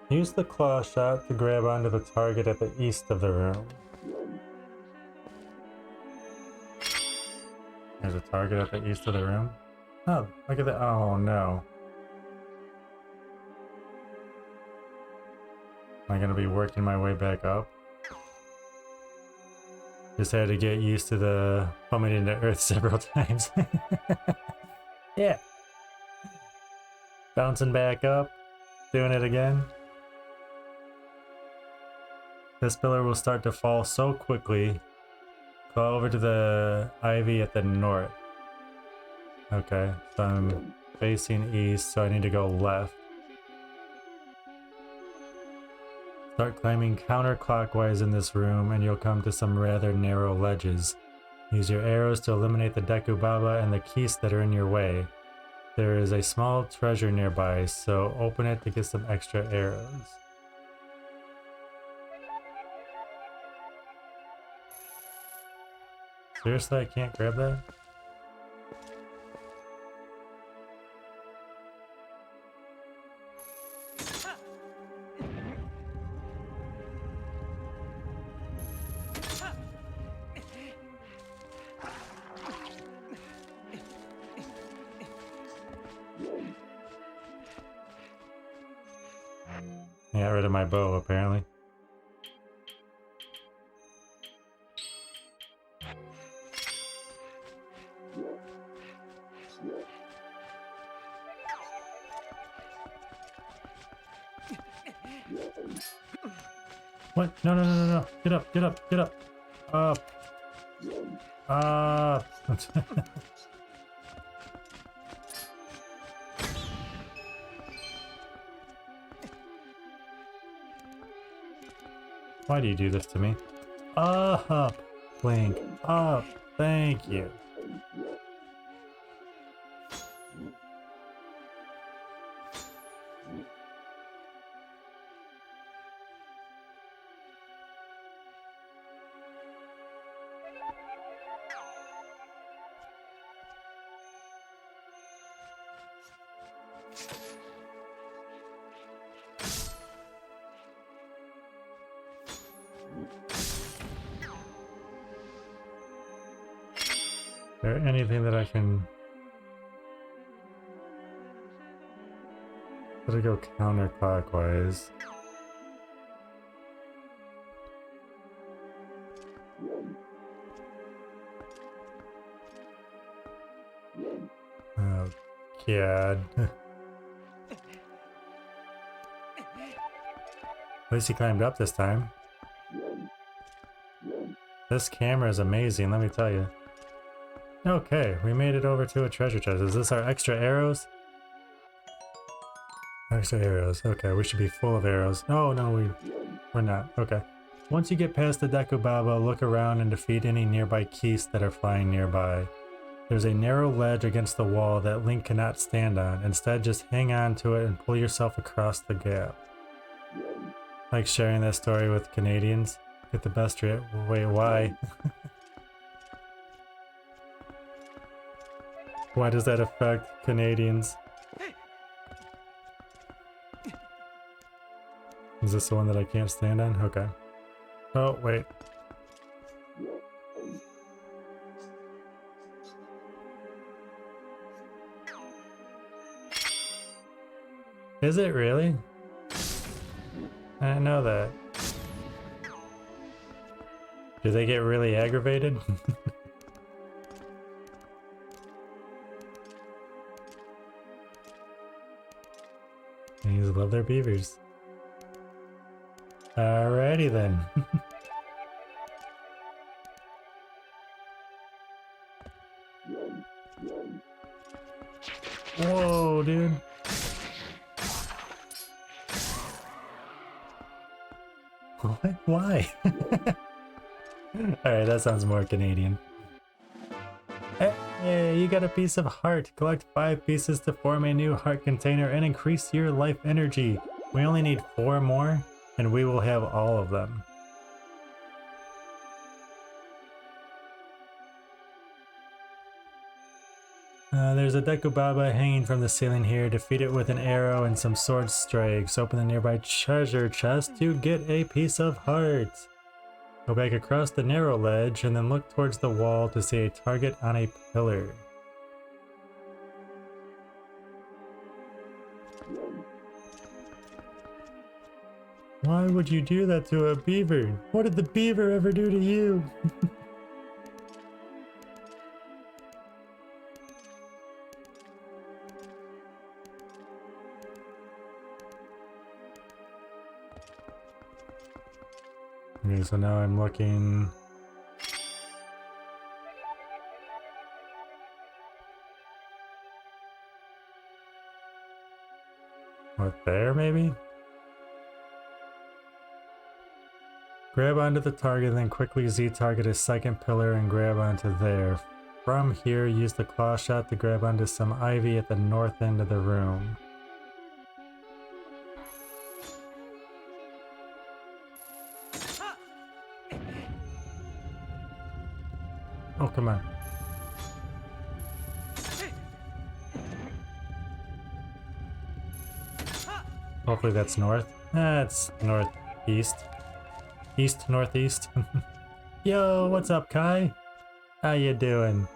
Speaker 1: Use the claw shot to grab onto the target at the east of the room. There's a target at the east of the room. Oh, look at that. Oh no. Am I going to be working my way back up? Just had to get used to the plummeting to Earth several times. Yeah. Bouncing back up. Doing it again. This pillar will start to fall so quickly. Go over to the ivy at the north. Okay, so I'm facing east, so I need to go left. Start climbing counterclockwise in this room and you'll come to some rather narrow ledges. Use your arrows to eliminate the Deku Baba and the keys that are in your way. There is a small treasure nearby, so open it to get some extra arrows. Seriously, I can't grab that? I got rid of my bow, apparently. What? No, no, no, no, no. Get up, get up, get up. Up. Up. Why do you do this to me? Up. Link. Up. Thank you. Is there anything that I can... Gotta go counterclockwise. Oh, God. At least he climbed up this time. This camera is amazing, let me tell you. Okay, we made it over to a treasure chest. Is this our extra arrows? Extra arrows. Okay, we should be full of arrows. Oh, no, we're not. Okay. Once you get past the Dekubaba, look around and defeat any nearby keys that are flying nearby. There's a narrow ledge against the wall that Link cannot stand on. Instead, just hang on to it and pull yourself across the gap. Like sharing that story with Canadians. Get the best rate. Wait, why? Why does that affect Canadians? Is this the one that I can't stand on? Okay. Oh, wait. Is it really? I didn't know that. Do they get really aggravated? They love their beavers. Alrighty then. Whoa, dude. What? Why? Alright, that sounds more Canadian. Hey, you got a piece of heart. Collect 5 pieces to form a new heart container and increase your life energy. We only need 4 more, and we will have all of them. There's a Dekubaba hanging from the ceiling here. Defeat it with an arrow and some sword strikes. Open the nearby treasure chest to get a piece of heart. Go back across the narrow ledge and then look towards the wall to see a target on a pillar. Why would you do that to a beaver? What did the beaver ever do to you? Okay, so now I'm looking... What, there maybe? Grab onto the target, then quickly Z-target a second pillar and grab onto there. From here, use the claw shot to grab onto some ivy at the north end of the room. Oh, come on. Hopefully that's north. That's northeast. East, northeast. Yo, what's up, Kai? How you doing?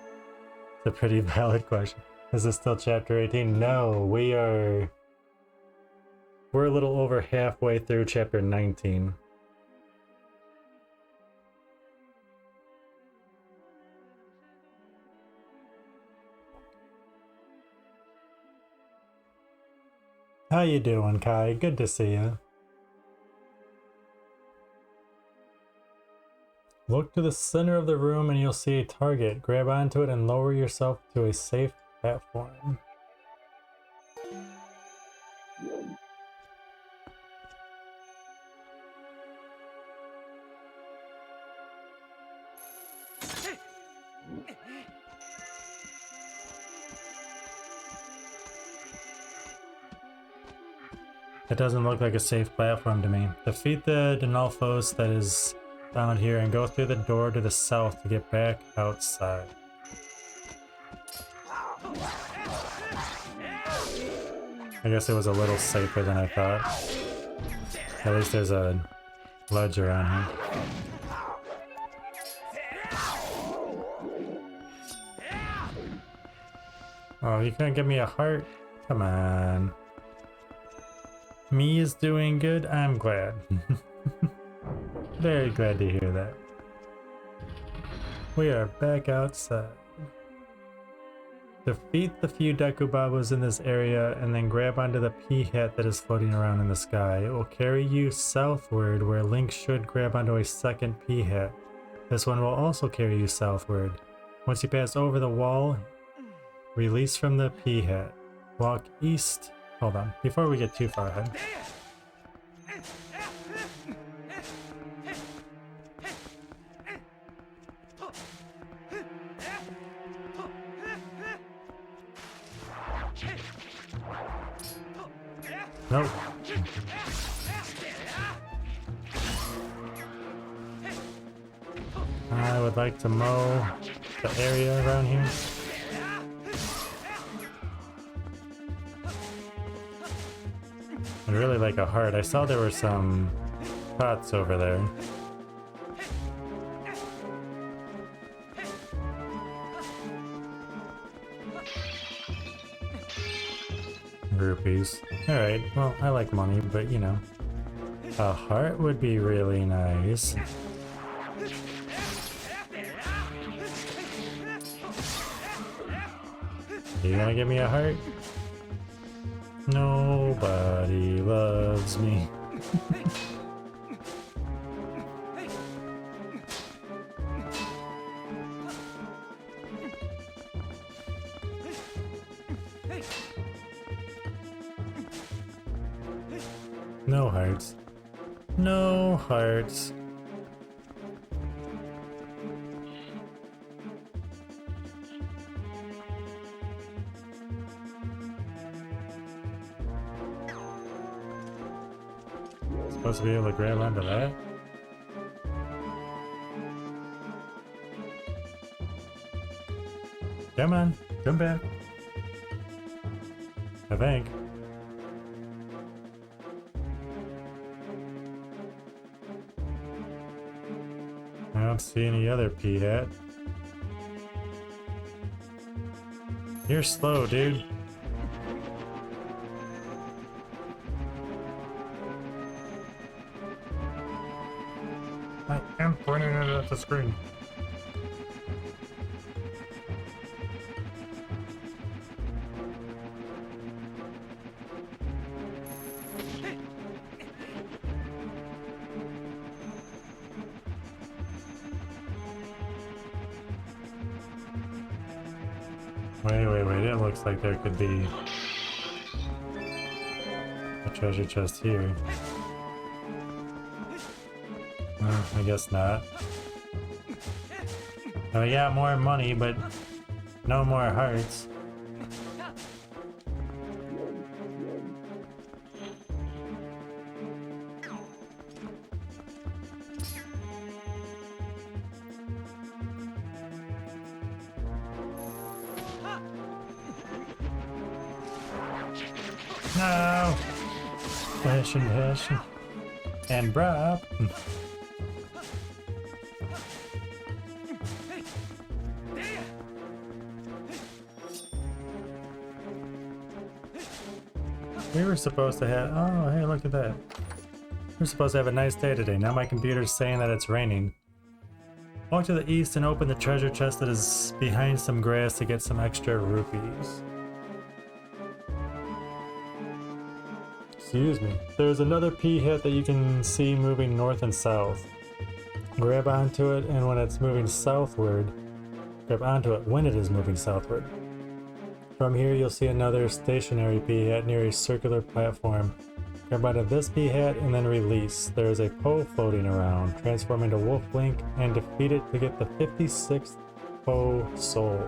Speaker 1: It's a pretty valid question. Is this still chapter 18? No, we are We're a little over halfway through chapter 19. How you doing, Kai? Good to see you. Look to the center of the room and you'll see a target. Grab onto it and lower yourself to a safe platform. It doesn't look like a safe platform to me. Defeat the Denolphos that is found here and go through the door to the south to get back outside. I guess it was a little safer than I thought. At least there's a ledge around here. Oh, you couldn't give me a heart? Come on. Me is doing good, I'm glad. Very glad to hear that. We are back outside. Defeat the few Dekubabos in this area and then grab onto the pea hat that is floating around in the sky. It will carry you southward where Link should grab onto a second pea hat. This one will also carry you southward. Once you pass over the wall, release from the pea hat. Walk east. Hold on, before we get too far ahead. Nope. I would like to mow the area around here. I'd really like a heart. I saw there were some pots over there. Rupees. Alright, well, I like money, but you know. A heart would be really nice. You gonna give me a heart? Nobody loves me. No hearts. No hearts. Supposed to be able to grab onto that? Come on, come back. I think. I don't see any other pea hat. You're slow, dude. I am pointing it at the screen. Wait, it looks like there could be a treasure chest here. I guess not. We got more money, but no more hearts. No! Passion. And Brop. We were supposed to have... Oh, hey, look at that. We're supposed to have a nice day today. Now my computer's saying that it's raining. Walk to the east and open the treasure chest that is behind some grass to get some extra rupees. Excuse me. There's another pea hit that you can see moving north and south. Grab onto it, and when it's moving southward, grab onto it when it is moving southward. From here, you'll see another stationary pea hat near a circular platform. Grab onto this pea hat and then release. There is a Poe floating around. Transform into Wolf Link and defeat it to get the 56th Poe soul.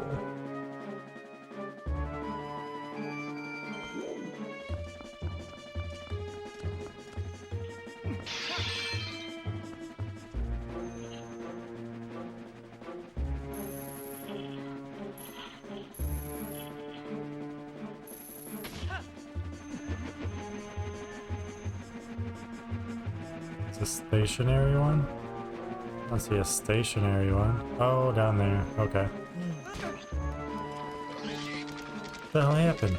Speaker 1: A stationary one? I don't see a stationary one. Oh, down there. Okay. What the hell happened?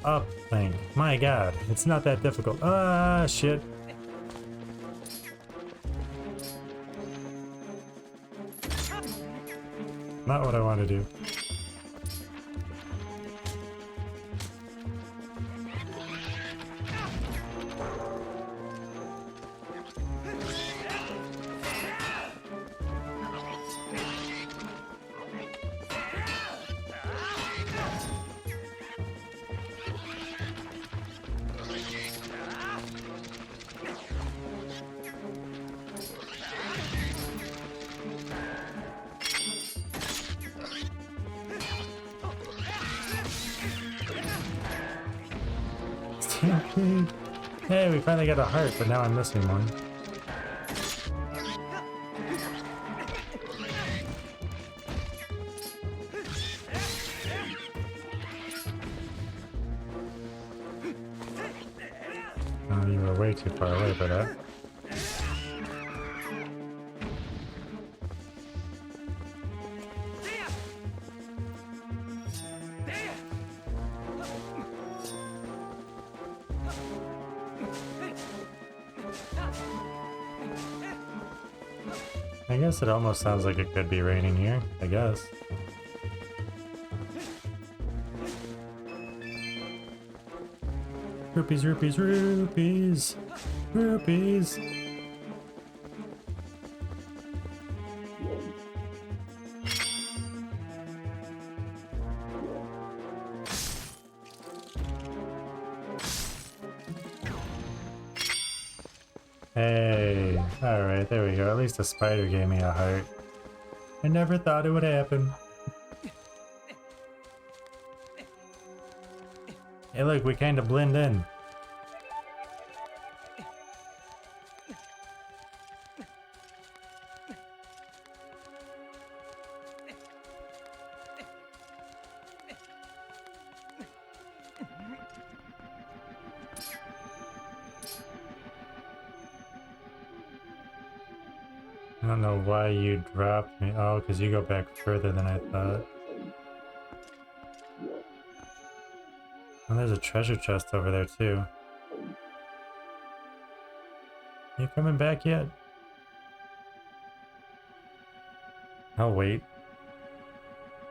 Speaker 1: Up thing. My god, it's not that difficult. Ah, shit. Not what I want to do. Hey, we finally got a heart, but now I'm missing one. Oh, you were way too far away for that. I guess it almost sounds like it could be raining here, I guess. Rupees, rupees, rupees! Rupees! Hey, alright, there we go. At least a spider gave me a heart. I never thought it would happen. Hey look, we kinda blend in. I don't know why you dropped me. Oh, because you go back further than I thought. Oh, there's a treasure chest over there too. You coming back yet? I'll wait.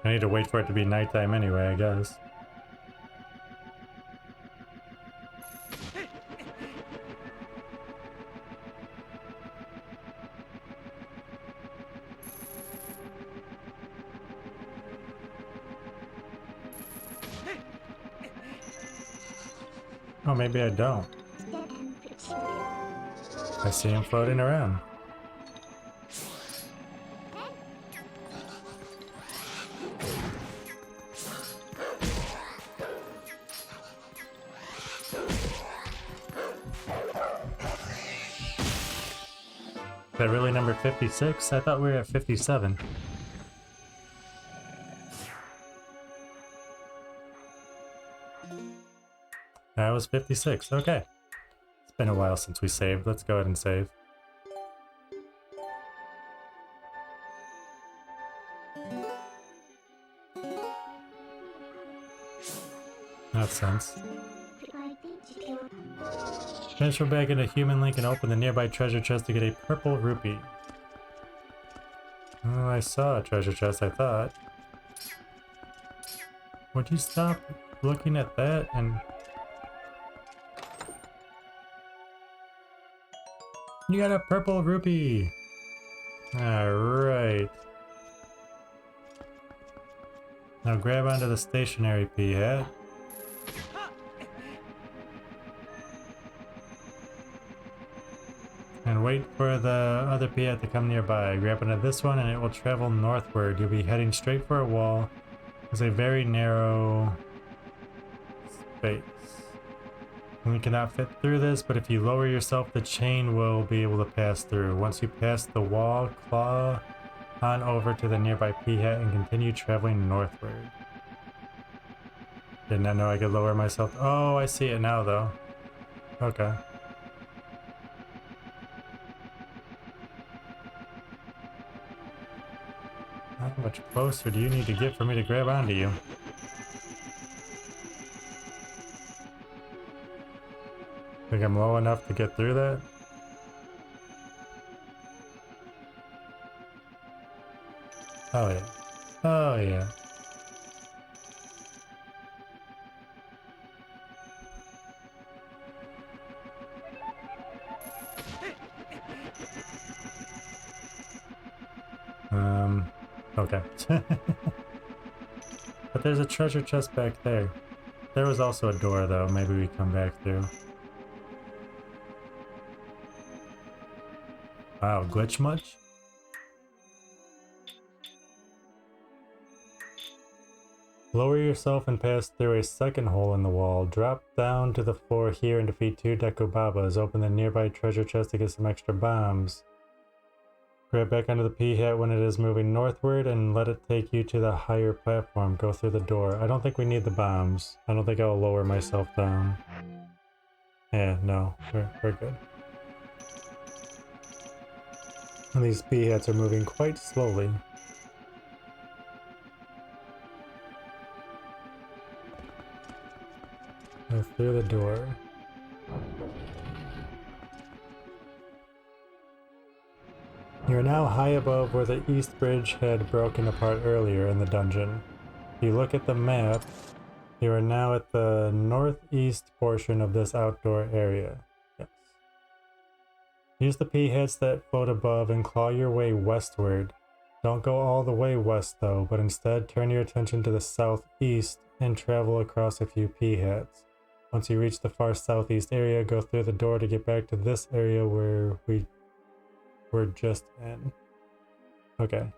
Speaker 1: I need to wait for it to be nighttime anyway, I guess. Oh, maybe I don't. I see him floating around. Is that really number 56? I thought we were at 57. That was 56, okay. It's been a while since we saved. Let's go ahead and save. That sense.
Speaker 2: 相手地球
Speaker 1: Transfer back into Human Link and open the nearby treasure chest to get a purple rupee. Oh, I saw a treasure chest, I thought. Would you stop looking at that and... You got a purple rupee! Alright. Now grab onto the stationary pea hat. And wait for the other pea hat to come nearby. Grab onto this one and it will travel northward. You'll be heading straight for a wall. There's a very narrow space. And we cannot fit through this, but if you lower yourself, the chain will be able to pass through. Once you pass the wall, claw on over to the nearby pea hat and continue traveling northward. Did not know I could lower myself. Oh, I see it now though. Okay. How much closer do you need to get for me to grab onto you? Think I'm low enough to get through that? Oh yeah. Oh yeah. Okay. But there's a treasure chest back there. There was also a door though, maybe we come back through. Wow, glitch much? Lower yourself and pass through a second hole in the wall. Drop down to the floor here and defeat 2 Dekubabas. Open the nearby treasure chest to get some extra bombs. Grab back onto the pea hat when it is moving northward and let it take you to the higher platform. Go through the door. I don't think we need the bombs. I don't think I'll lower myself down. Yeah, no, we're good. And these pea hats are moving quite slowly. Go through the door. You are now high above where the east bridge had broken apart earlier in the dungeon. If you look at the map, you are now at the northeast portion of this outdoor area. Yes. Use the pea hats that float above and claw your way westward. Don't go all the way west though, but instead turn your attention to the southeast and travel across a few pea hats. Once you reach the far southeast area, go through the door to get back to this area where we're just in. Okay.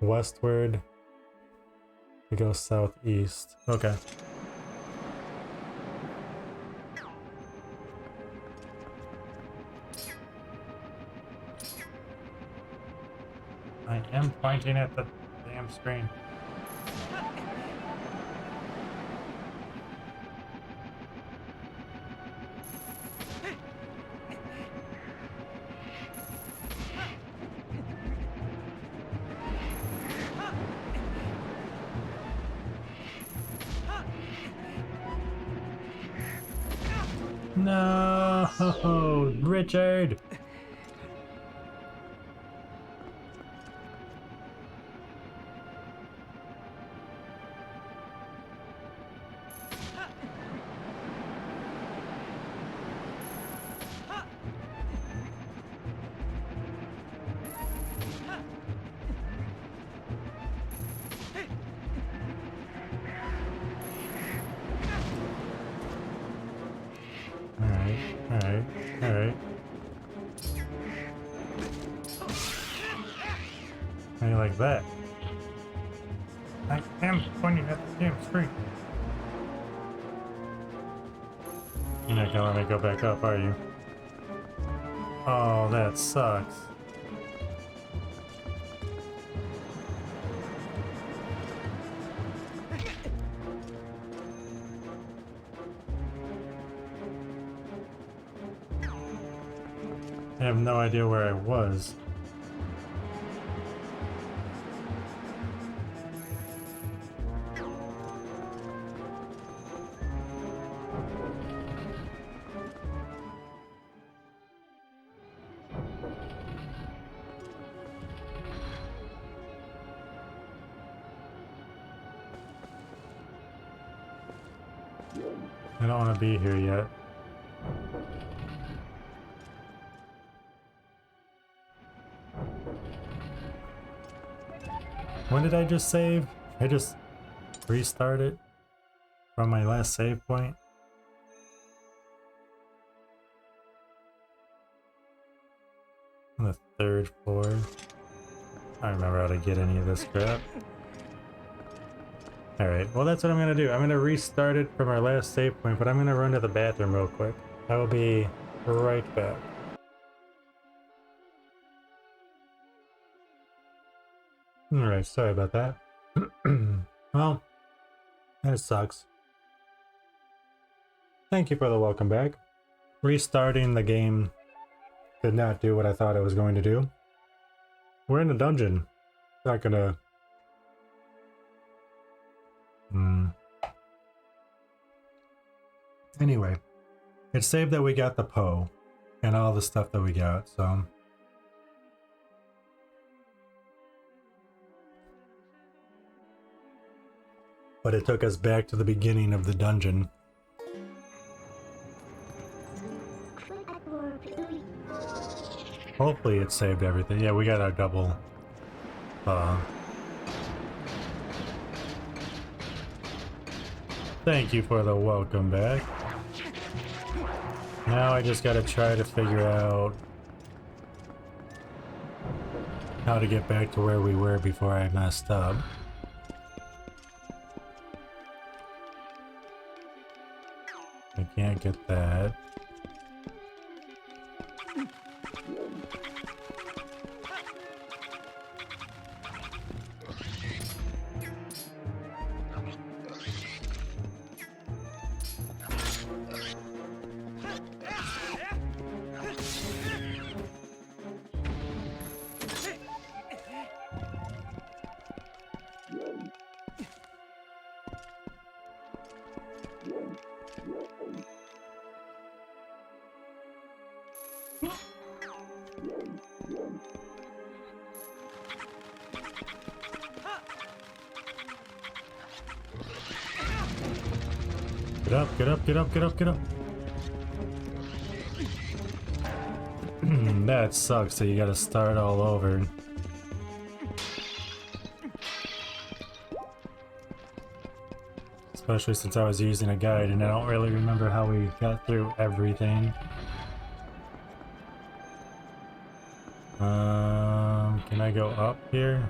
Speaker 1: Westward to go southeast. Okay. I am pointing at the damn screen. No, Richard. Alright. How you like that? I am pointing at the damn screen. You're not gonna let me go back up, are you? Oh, that sucks. I have no idea where I was. I don't want to be here yet. When did I just save? I just restarted from my last save point. On the 3rd floor. I don't remember how to get any of this crap. Alright, well that's what I'm gonna do. I'm gonna restart it from our last save point, but I'm gonna run to the bathroom real quick. I will be right back. Alright, sorry about that. Well, that sucks. Thank you for the welcome back. Restarting the game did not do what I thought it was going to do. We're in a dungeon. Not gonna... Anyway, it saved that we got the Poe and all the stuff that we got, so... But it took us back to the beginning of the dungeon. Hopefully it saved everything. Yeah, we got our double... Thank you for the welcome back. Now I just gotta try to figure out how to get back to where we were before I messed up. I can't get that. Get up, get up, get up, get up, get up. That sucks, so you gotta start all over. Especially since I was using a guide and I don't really remember how we got through everything. Can I go up here?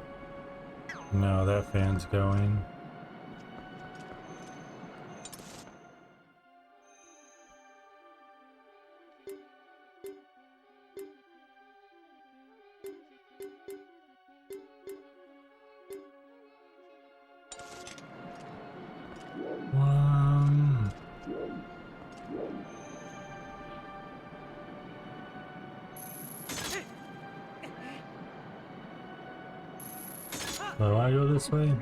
Speaker 1: No, that fan's going. Do I go this way?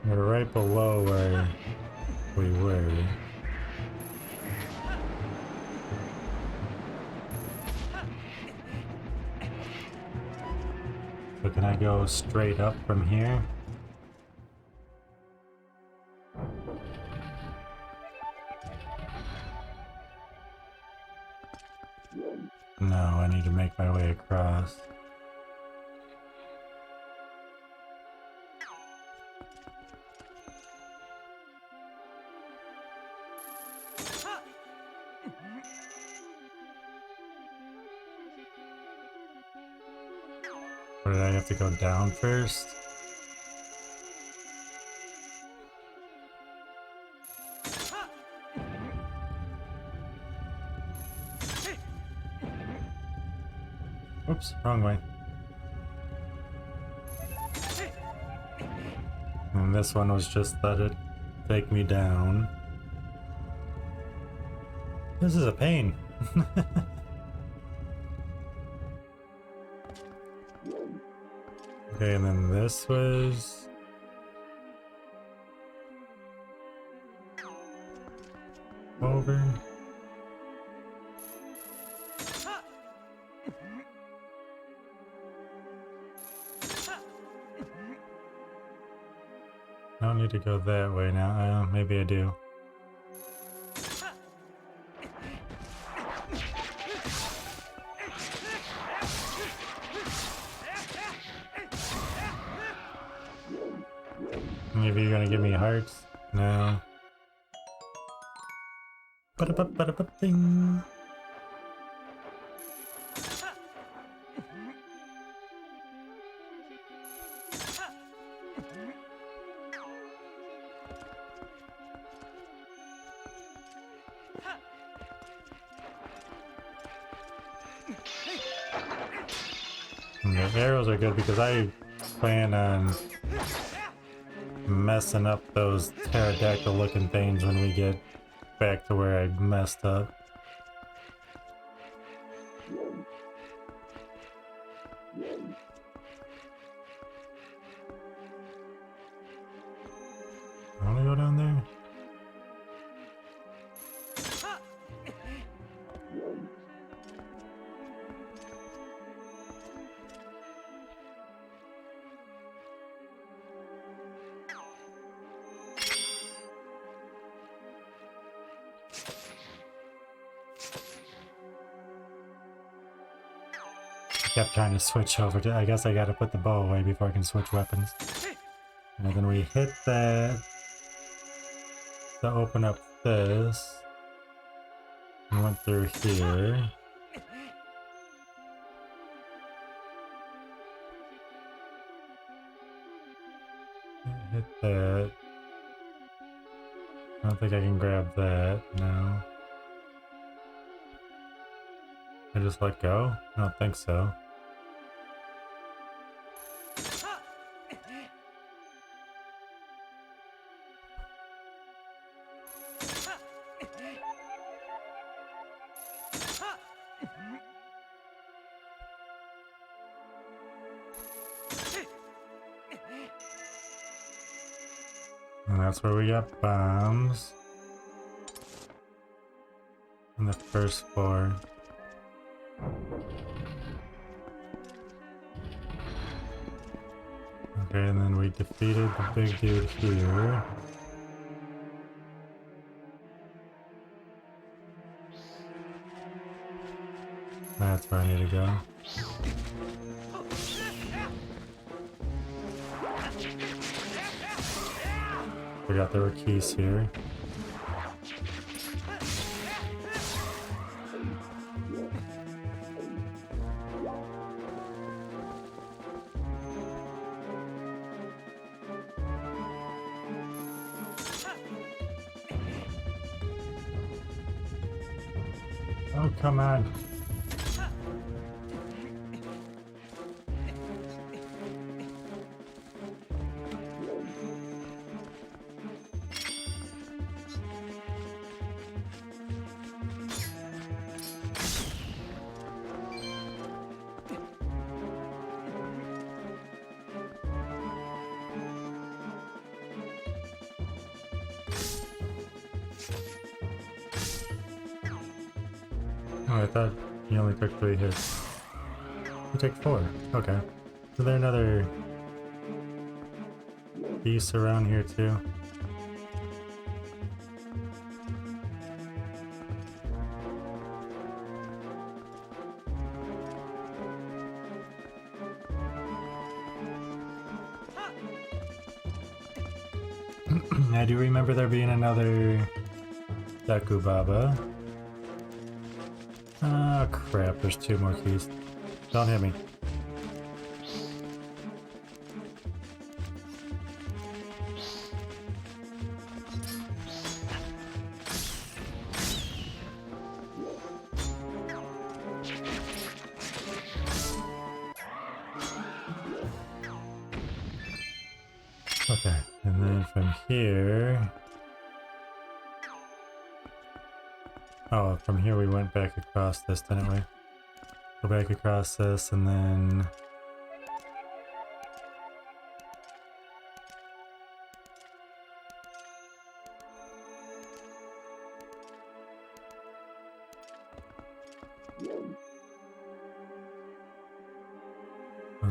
Speaker 1: We're right below where we were. So can I go straight up from here? No, I need to make my way across. Or did I have to go down first? Oops, wrong way. And this one was just let it take me down. This is a pain. Okay, and then this was... over. I don't need to go that way now. Maybe I do. Maybe you're gonna give me hearts? No. Ba-da-ba-ba-da-ba-bing. And the arrows are good because I plan on messing up those pterodactyl looking things when we get back to where I messed up. I wanna go down there? Kept trying to switch over to, I guess I gotta put the bow away before I can switch weapons. And then we hit that to open up this. And went through here. Hit that. I don't think I can grab that, no. I just let go? I don't think so. And that's where we got bombs. On the first floor. Okay, and then we defeated the big dude here. That's where I need to go. Forgot there were keys here. Oh, come on. Oh, I thought he only took 3 hits. You take 4. Okay. Is there another piece around here too? I do remember there being another Deku Baba. Ah, crap, there's 2 more keys. Don't hit me. Okay, and then from here... Oh, from here we went back across this, didn't we? Go back across this and then...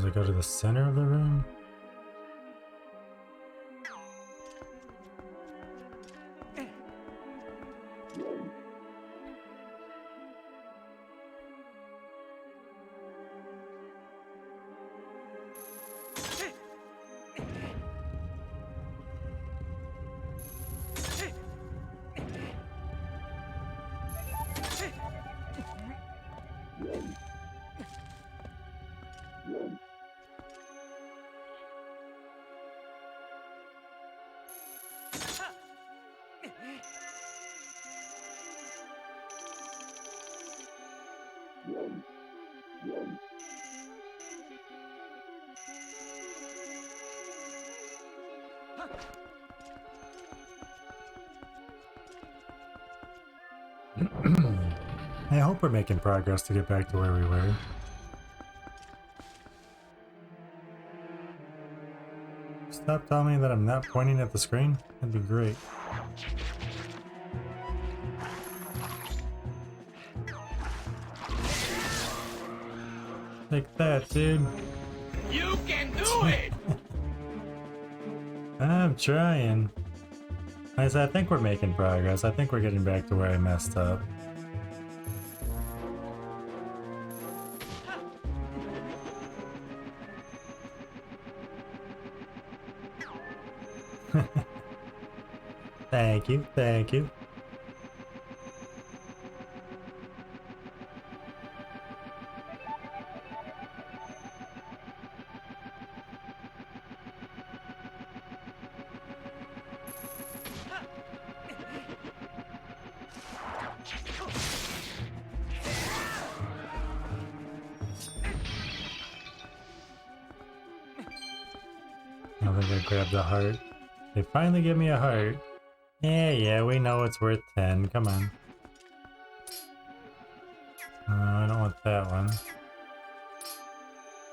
Speaker 1: Does it go to the center of the room? I hope we're making progress to get back to where we were. Stop telling me that I'm not pointing at the screen? That'd be great. Like that, dude.
Speaker 3: You can do it!
Speaker 1: I'm trying. I think we're making progress. I think we're getting back to where I messed up. Thank you, thank you. I think I grabbed the heart. They finally give me a heart. Yeah, we know it's worth 10. Come on. I don't want that one.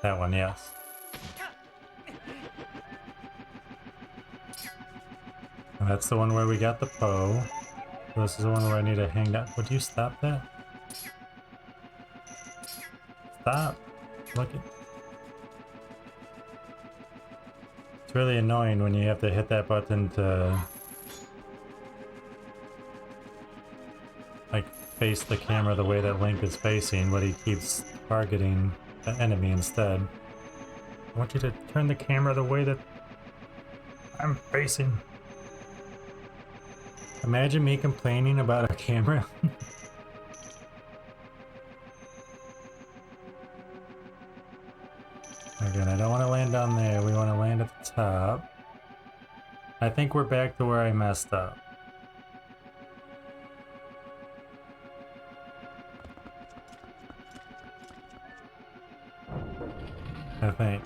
Speaker 1: That one, yes. And that's the one where we got the Poe. This is the one where I need to hang down. Would you stop that? Stop. Look at... It's really annoying when you have to hit that button to like face the camera the way that Link is facing, but he keeps targeting the enemy instead. I want you to turn the camera the way that I'm facing. Imagine me complaining about a camera. Again, I don't want to land down there. We want to land at the top. I think we're back to where I messed up. I think.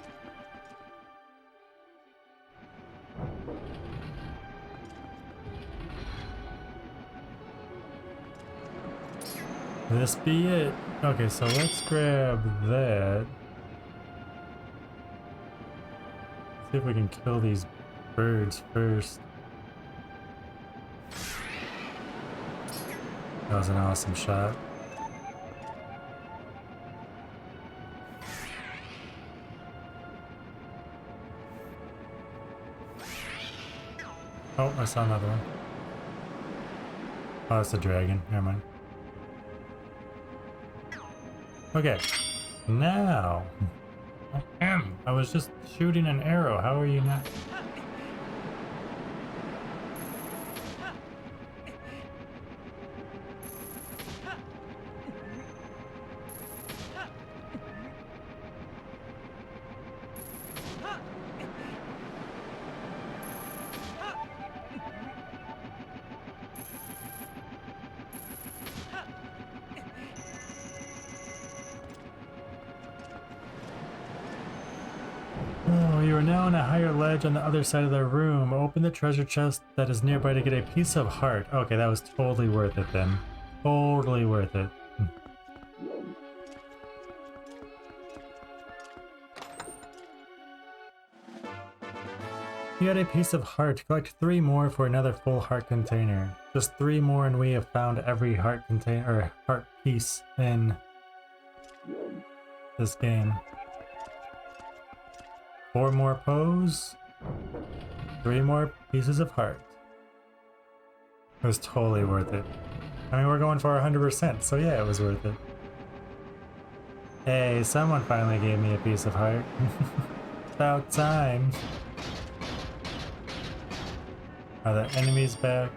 Speaker 1: This be it. Okay, so let's grab that. See if we can kill these birds first. That was an awesome shot. Oh, I saw another one. Oh, it's a dragon. Never mind. Okay, now. I was just shooting an arrow. How are you not? Oh, you are now on a higher ledge on the other side of the room. Open the treasure chest that is nearby to get a piece of heart. Okay, that was totally worth it then. Totally worth it. You got a piece of heart. Collect 3 more for another full heart container. Just 3 more and we have found every heart container or heart piece in this game. 4 more pose. 3 more pieces of heart. It was totally worth it. I mean, we're going for 100%, so yeah, it was worth it. Hey, someone finally gave me a piece of heart. About time. Are the enemies back?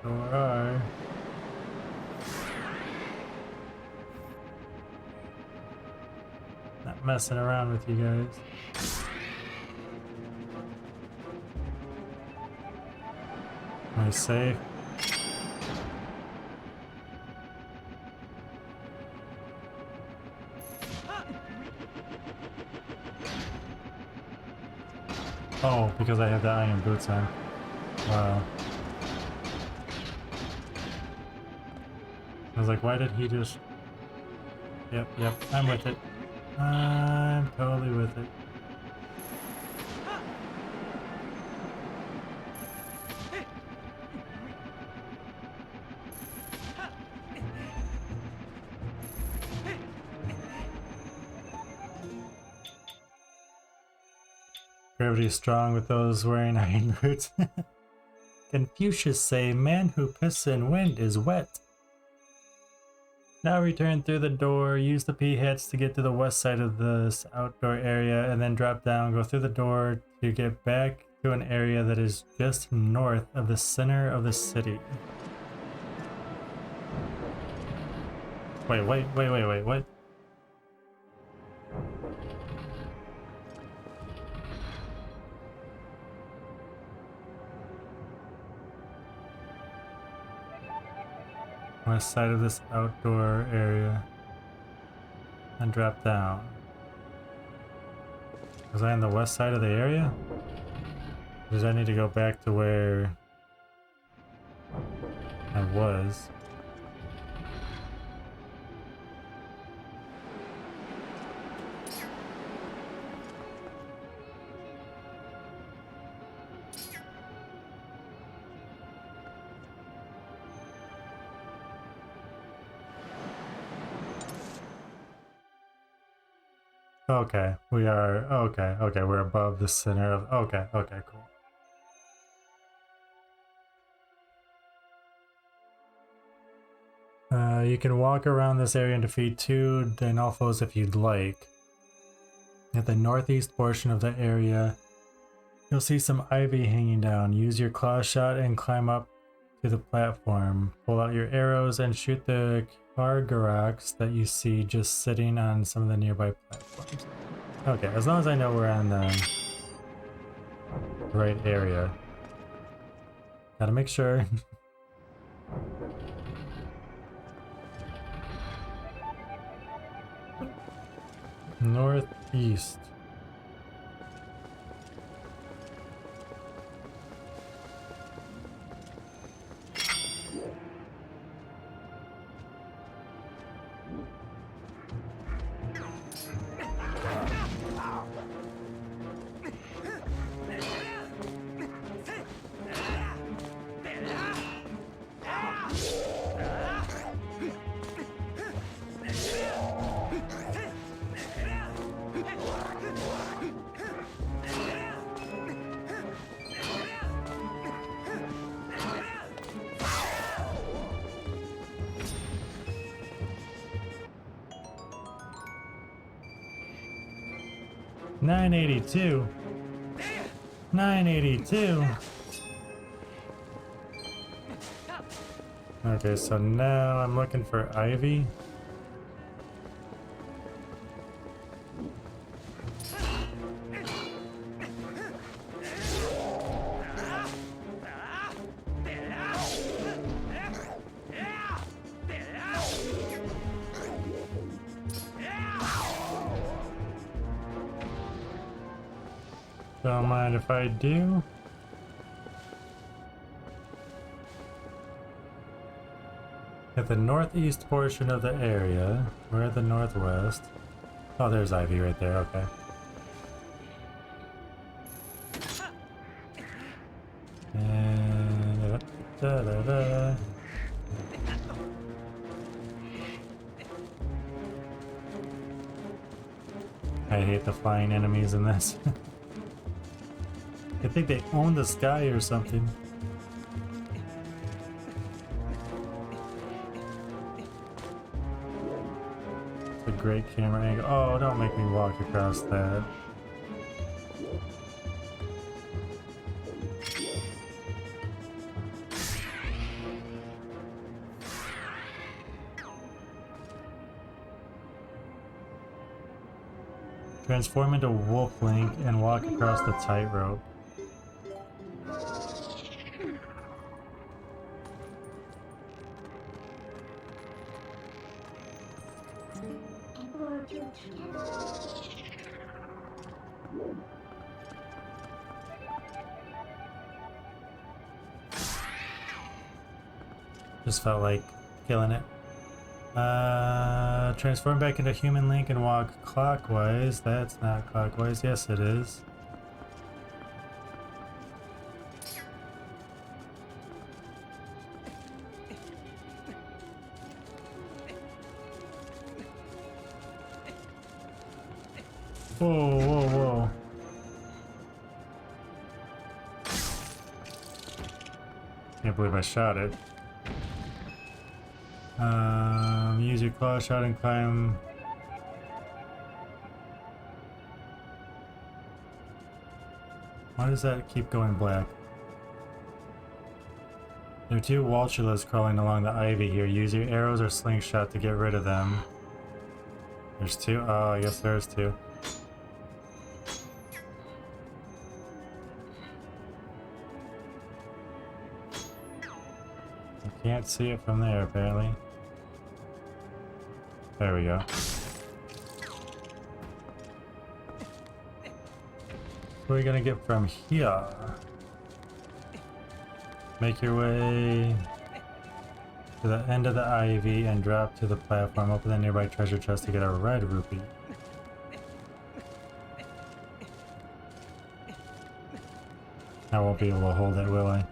Speaker 1: Sure are. Not messing around with you guys. Am I safe? Oh, because I have the iron boots on. Wow. I was like, why did he just... Yep, I'm with it. I'm totally with it. Gravity's strong with those wearing iron boots. Confucius say, man who pisses in wind is wet. Now return through the door, use the P-hats to get to the west side of this outdoor area, and then drop down, go through the door to get back to an area that is just north of the center of the city. Wait, what? West side of this outdoor area and drop down. Was I on the west side of the area? Or does I need to go back to where I was? Okay, we are, okay, we're above the center of, okay, cool. You can walk around this area and defeat 2 Dinolfos if you'd like. At the northeast portion of the area, you'll see some ivy hanging down. Use your claw shot and climb up to the platform. Pull out your arrows and shoot the Kargaroks that you see just sitting on some of the nearby platforms. Okay, as long as I know we're on the right area. Gotta make sure. Northeast. $982. $982. Okay, so now I'm looking for Ivy. Don't mind if I do. At the northeast portion of the area, we're at the northwest. Oh, there's Ivy right there, okay. And da-da-da. I hate the flying enemies in this. I think they own the sky or something. It's a great camera angle. Oh, don't make me walk across that. Transform into Wolf Link and walk across the tightrope. Just felt like killing it. Transform back into Human Link and walk clockwise. That's not clockwise. Yes, it is. Whoa, whoa, whoa. Can't believe I shot it. Use your claw shot and climb. Why does that keep going black? There are two Waltulas crawling along the ivy here. Use your arrows or slingshot to get rid of them. There's two? Oh, I guess there's two. I can't see it from there, apparently. There we go. What are we gonna get from here? Make your way to the end of the ivy and drop to the platform. Open the nearby treasure chest to get a red rupee. I won't be able to hold it, will I?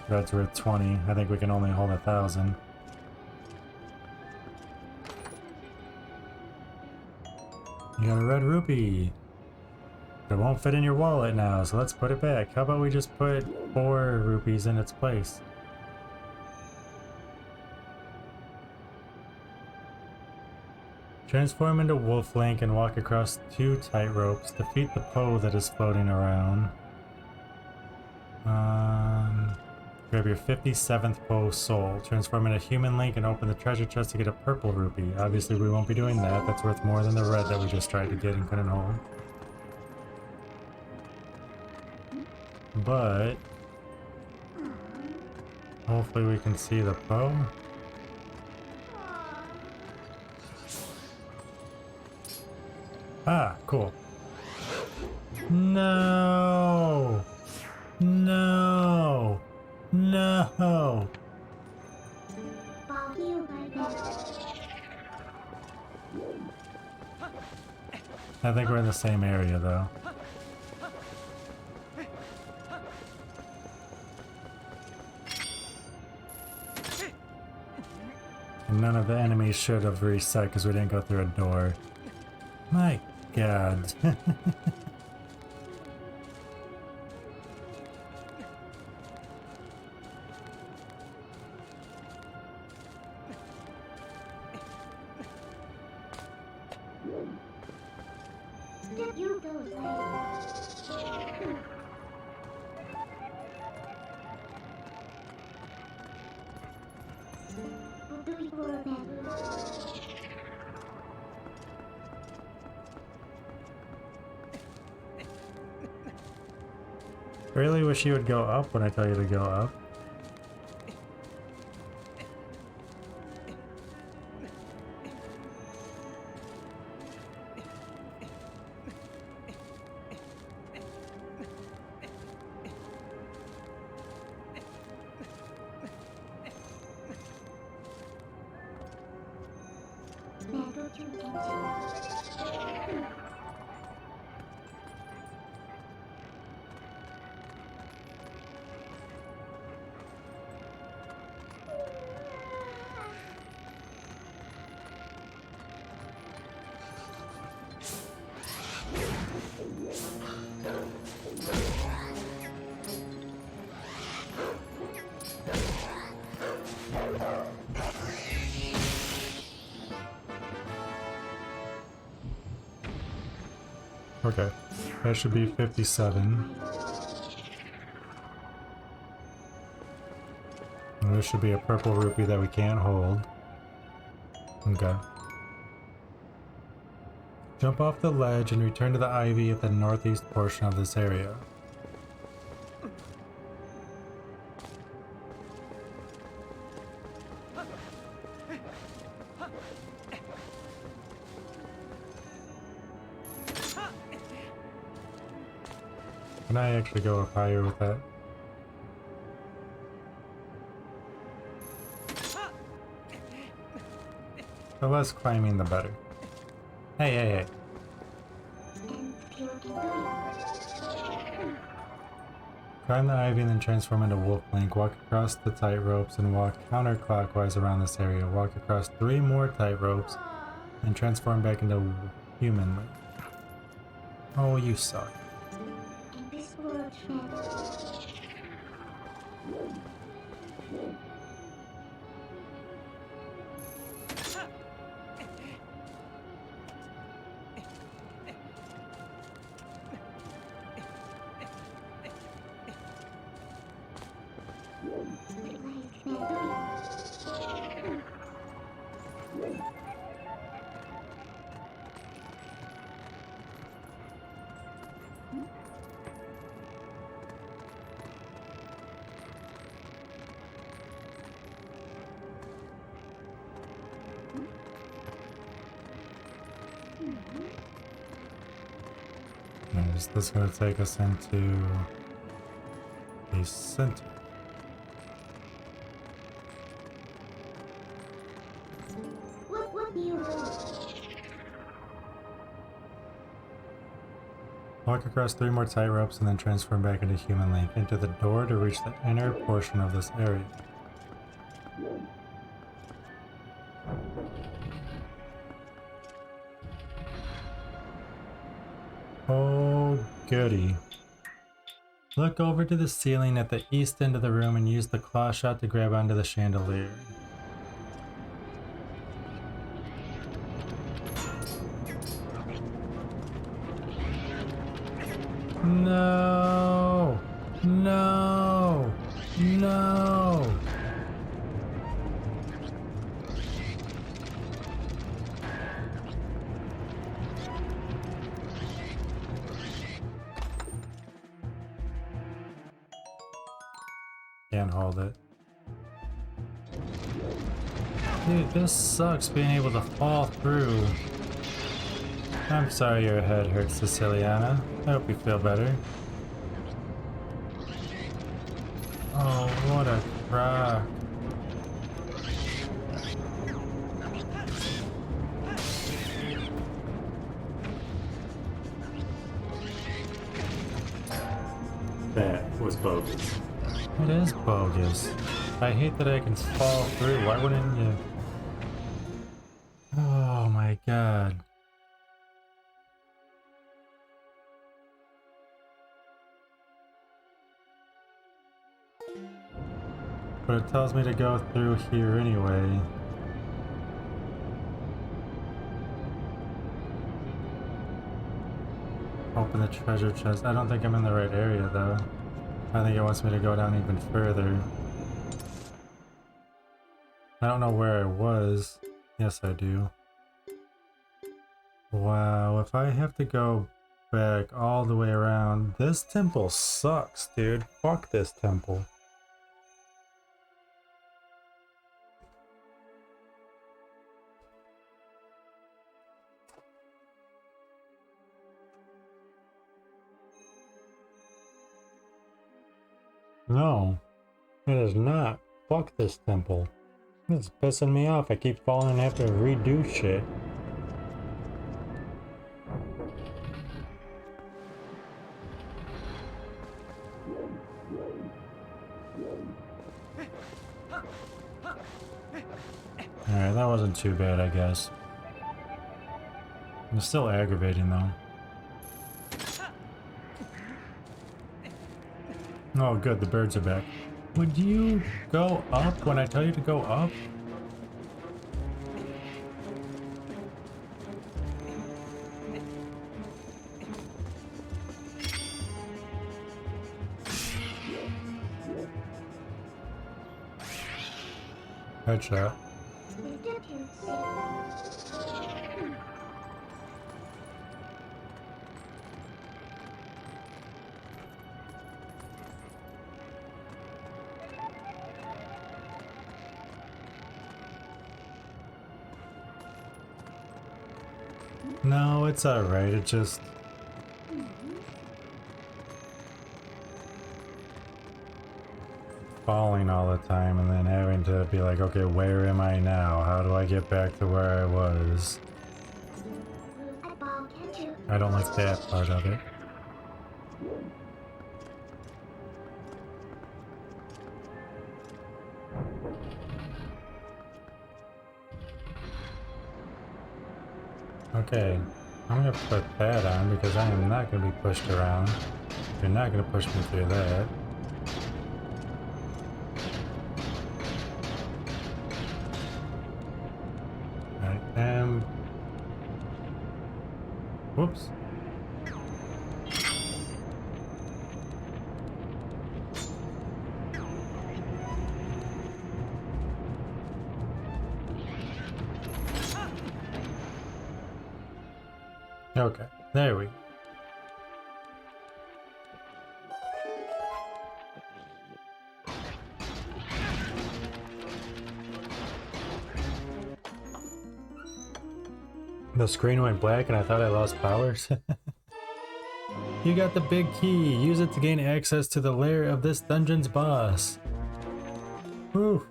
Speaker 1: Red's worth 20. I think we can only hold 1,000. You got a red rupee. But it won't fit in your wallet now, so let's put it back. How about we just put 4 rupees in its place? Transform into Wolf Link and walk across 2 tight ropes. Defeat the Poe that is floating around. Grab your 57th Poe soul. Transform into Human Link and open the treasure chest to get a purple rupee. Obviously we won't be doing that. That's worth more than the red that we just tried to get and couldn't hold. But hopefully we can see the Poe. Ah, cool. No! No! No! I think we're in the same area though. And none of the enemies should have reset because we didn't go through a door. My God.
Speaker 2: You go away. We'll do it for a man.
Speaker 1: Really wish you would go up when I tell you to go up.
Speaker 2: Battle to engine.
Speaker 1: Okay, that should be 57. And there should be a purple rupee that we can't hold. Okay. Jump off the ledge and return to the ivy at the northeast portion of this area. Can I actually go up higher with that? The less climbing, the better. Hey, hey, hey.
Speaker 2: And you can do it.
Speaker 1: Climb the ivy and then transform into Wolf Link. Walk across the tight ropes and walk counterclockwise around this area. Walk across 3 more tight ropes and transform back into Human Link. Oh, you suck.
Speaker 2: And this world matters.
Speaker 1: Is this going to take us into the center?
Speaker 2: What do you want?
Speaker 1: Walk across 3 more tight ropes and then transform back into Human Link. Enter the door to reach the inner portion of this area. Oh, goody. Look over to the ceiling at the east end of the room and use the claw shot to grab onto the chandelier. No! No! No! Can't hold it. Dude, this sucks being able to fall through. I'm sorry your head hurts, Siciliana. I hope you feel better. Oh, what a crock. That was bogus. It is bogus. I hate that I can fall through. Why wouldn't you? Oh my god. But it tells me to go through here anyway. Open the treasure chest. I don't think I'm in the right area though. I think it wants me to go down even further. I don't know where I was. Yes, I do. Wow, if I have to go back all the way around, this temple sucks, dude. Fuck this temple. No, it is not. Fuck this temple. It's pissing me off. I keep falling and have to redo shit. Alright, that wasn't too bad, I guess. It's still aggravating though. Oh good, the birds are back. Would you go up when I tell you to go up? Headshot.
Speaker 2: The deputy said.
Speaker 1: No, it's alright. It just... falling all the time and then having to be like, okay, where am I now? How do I get back to where I was?
Speaker 2: I ball catcher.
Speaker 1: I don't like that part of it. Okay, I'm gonna put that on because I am not gonna be pushed around. You're not gonna push me through that. I am... Whoops. Okay, there we go. The screen went black and I thought I lost powers. You got the big key. Use it to gain access to the lair of this dungeon's boss. Whew.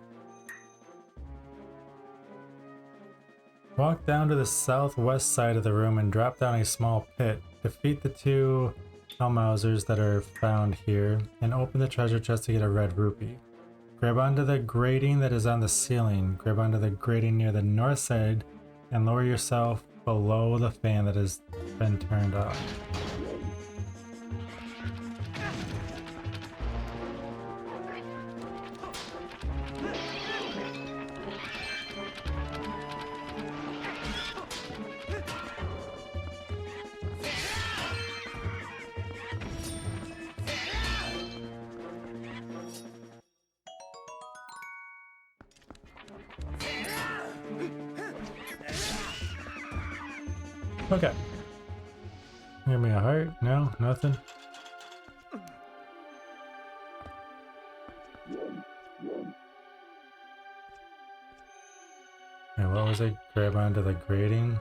Speaker 1: Walk down to the southwest side of the room and drop down a small pit. Defeat the two Hellmausers that are found here and open the treasure chest to get a red rupee. Grab onto the grating that is on the ceiling. Grab onto the grating near the north side and lower yourself below the fan that has been turned off. Okay. Give me a heart? No? Nothing? Okay, what was it? Grab onto the grating.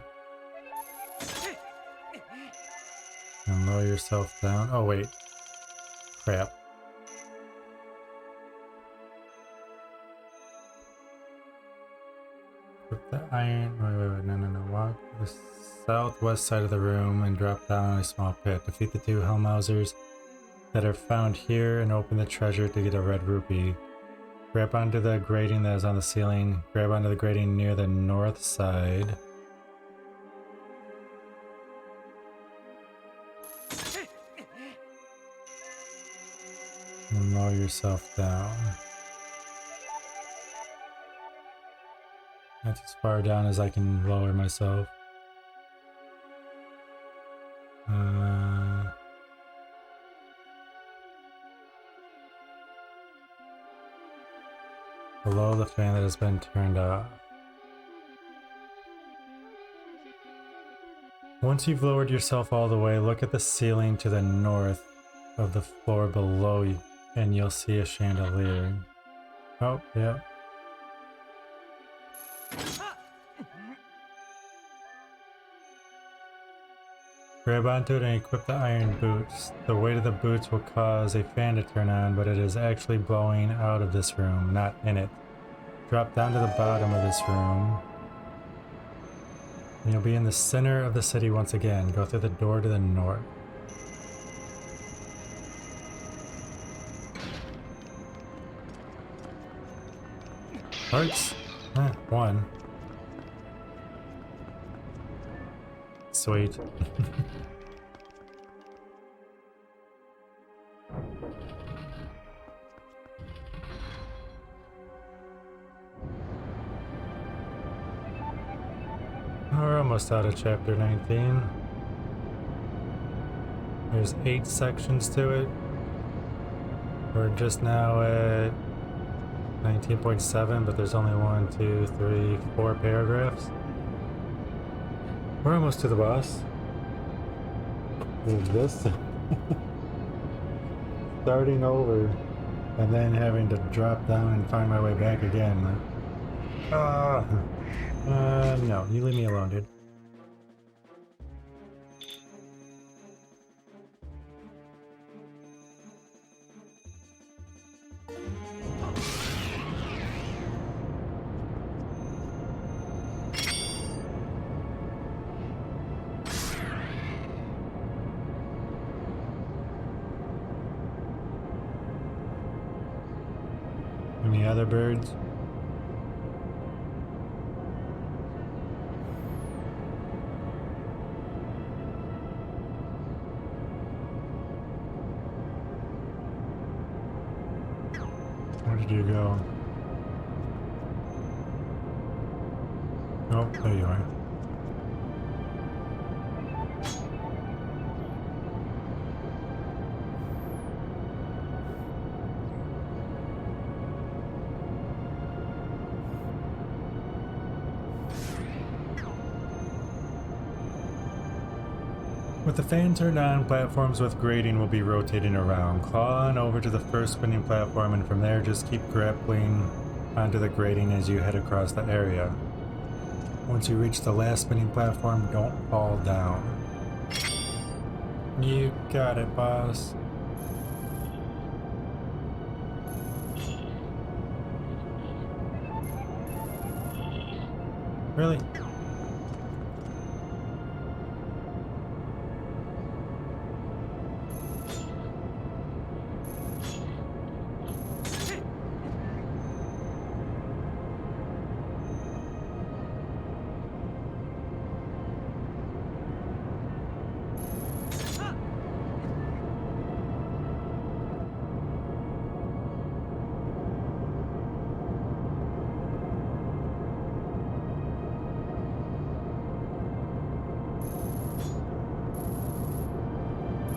Speaker 1: And lower yourself down. Oh, wait. Crap. Put the iron. Wait. No. Walk to the southwest side of the room and drop down a small pit. Defeat the two Hellmausers that are found here and open the treasure to get a red rupee. Grab onto the grating that is on the ceiling. Grab onto the grating near the north side. And lower yourself down. That's as far down as I can lower myself. Below the fan that has been turned off. Once you've lowered yourself all the way, look at the ceiling to the north of the floor below you, and you'll see a chandelier. Oh, yeah. Grab onto it and equip the iron boots. The weight of the boots will cause a fan to turn on, but it is actually blowing out of this room, not in it. Drop down to the bottom of this room. And you'll be in the center of the city once again. Go through the door to the north. Hearts? One. Sweet. We're almost out of chapter 19. There's 8 sections to it. We're just now at 19.7, but there's only 1, 2, 3, 4 paragraphs. We're almost to the boss. Is this starting over and then having to drop down and find my way back again? No, you leave me alone, dude. Any other birds? Where did you go? Oh, there you are. With the fan turned on, platforms with grating will be rotating around. Claw on over to the first spinning platform, and from there just keep grappling onto the grating as you head across the area. Once you reach the last spinning platform, don't fall down. You got it, boss. Really?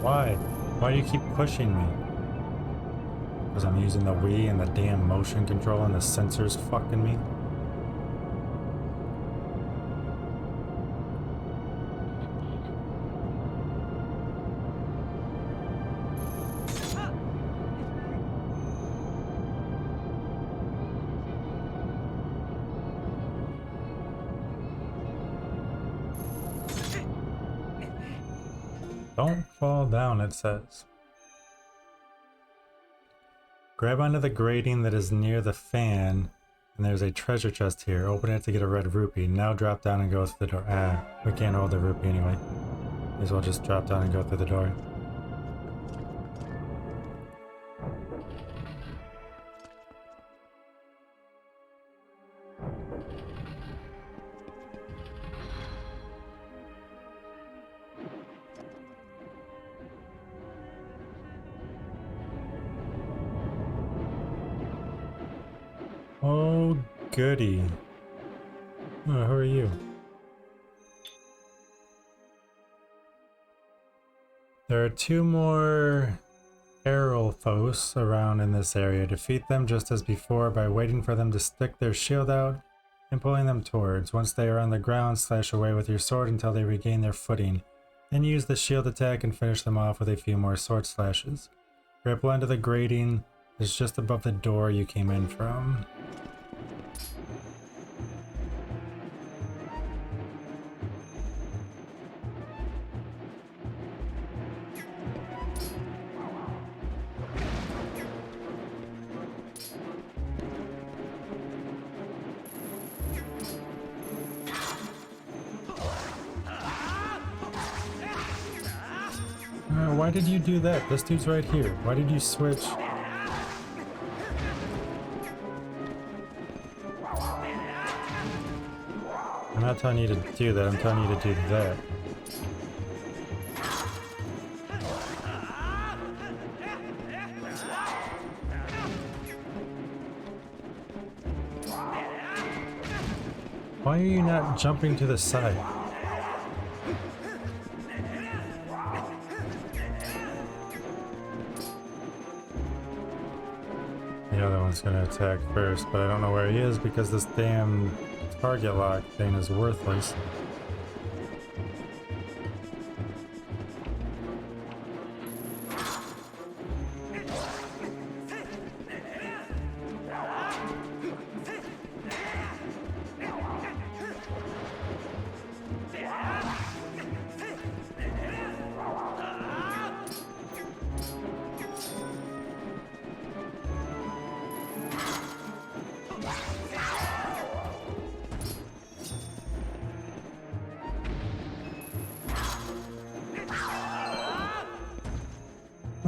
Speaker 1: Why? Why do you keep pushing me? Because I'm using the Wii and the damn motion control and the sensors fucking me? Don't fall down, it says. Grab onto the grating that is near the fan, and there's a treasure chest here. Open it to get a red rupee. Now drop down and go through the door. Ah, we can't hold the rupee anyway. May as well just drop down and go through the door. Oh, goody. Oh, who are you? There are 2 more Aerolphos around in this area. Defeat them just as before by waiting for them to stick their shield out and pulling them towards. Once they are on the ground, slash away with your sword until they regain their footing. Then use the shield attack and finish them off with a few more sword slashes. Grapple onto the grating is just above the door you came in from. Why did you do that? This dude's right here. Why did you switch? I'm not telling you to do that, I'm telling you to do that. Why are you not jumping to the side? The other one. one's gonna attack first, but I don't know where he is because this damn target lock thing is worthless.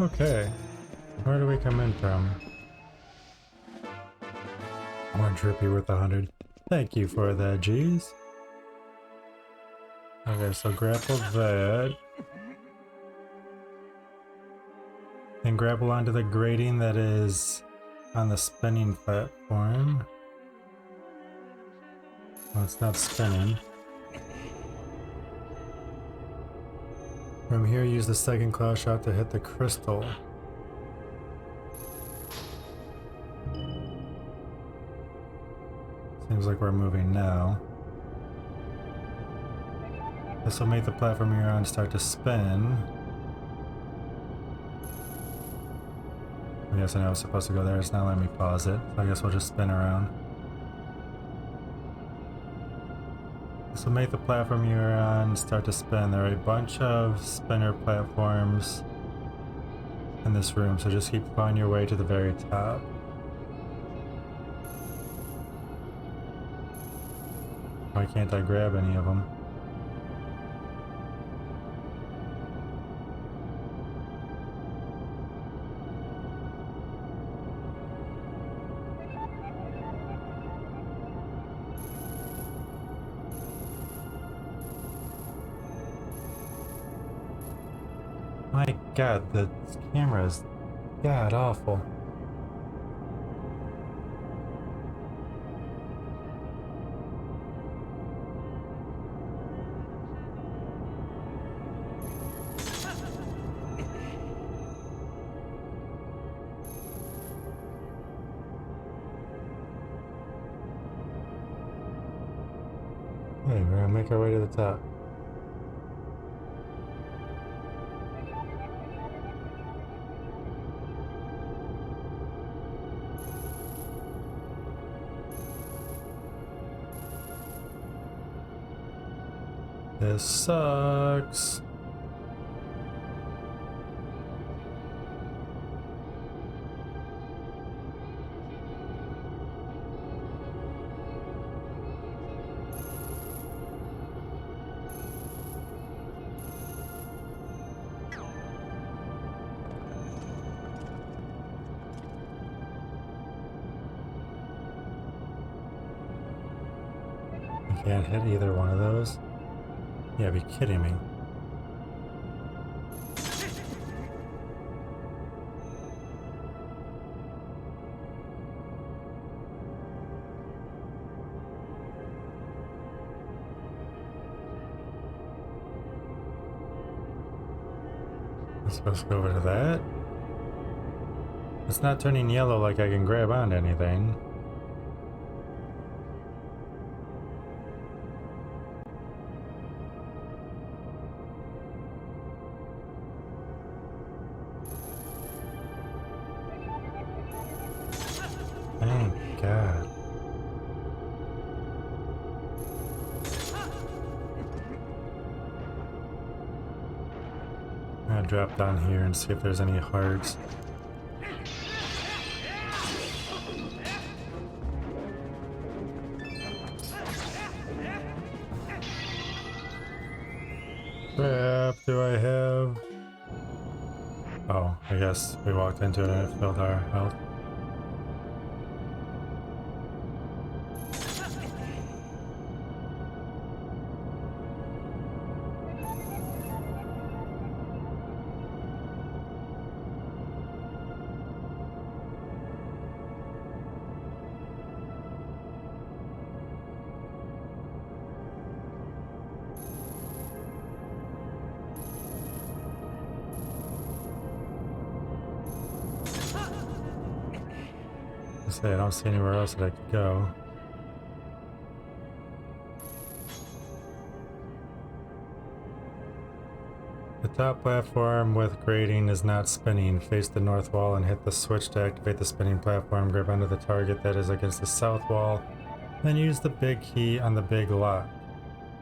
Speaker 1: Okay, where do we come in from? One trippy with 100. Thank you for that, geez. Okay, so grapple that. And grapple onto the grating that is on the spinning platform. Well, it's not spinning. From here, use the second claw shot to hit the crystal. Seems like we're moving now. This will make the platform you're on start to spin. I guess I know I was supposed to go there. It's not letting me pause it. So I guess we'll just spin around. This will make the platform you're on start to spin. There are a bunch of spinner platforms in this room, so just keep clawing your way to the very top. Why can't I grab any of them? My god, the camera is god awful. Hey, we're gonna make our way to the top. This sucks. I can't hit either one of those. Yeah, be kidding me. I'm supposed to go over to that? It's not turning yellow like I can grab onto anything. Thank God. I'm gonna drop down here and see if there's any hearts. Crap, do I have? Oh, I guess we walked into it and it filled our health. Say I don't see anywhere else that I could go. The top platform with grating is not spinning. Face the north wall and hit the switch to activate the spinning platform. Grab onto the target that is against the south wall. Then use the big key on the big lock.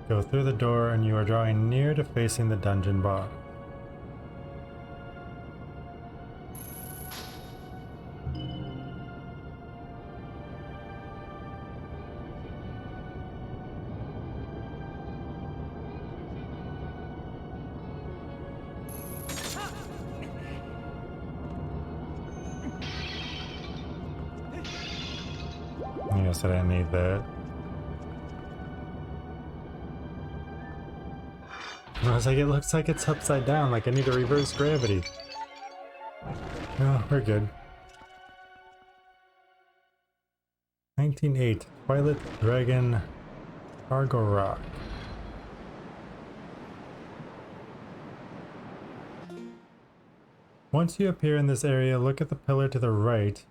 Speaker 1: Go through the door and you are drawing near to facing the dungeon boss. Yes, I didn't need that. I was like, it looks like it's upside down, like I need to reverse gravity. No, we're good. 1908, Twilight Dragon Argorok. Once you appear in this area, look at the pillar to the right.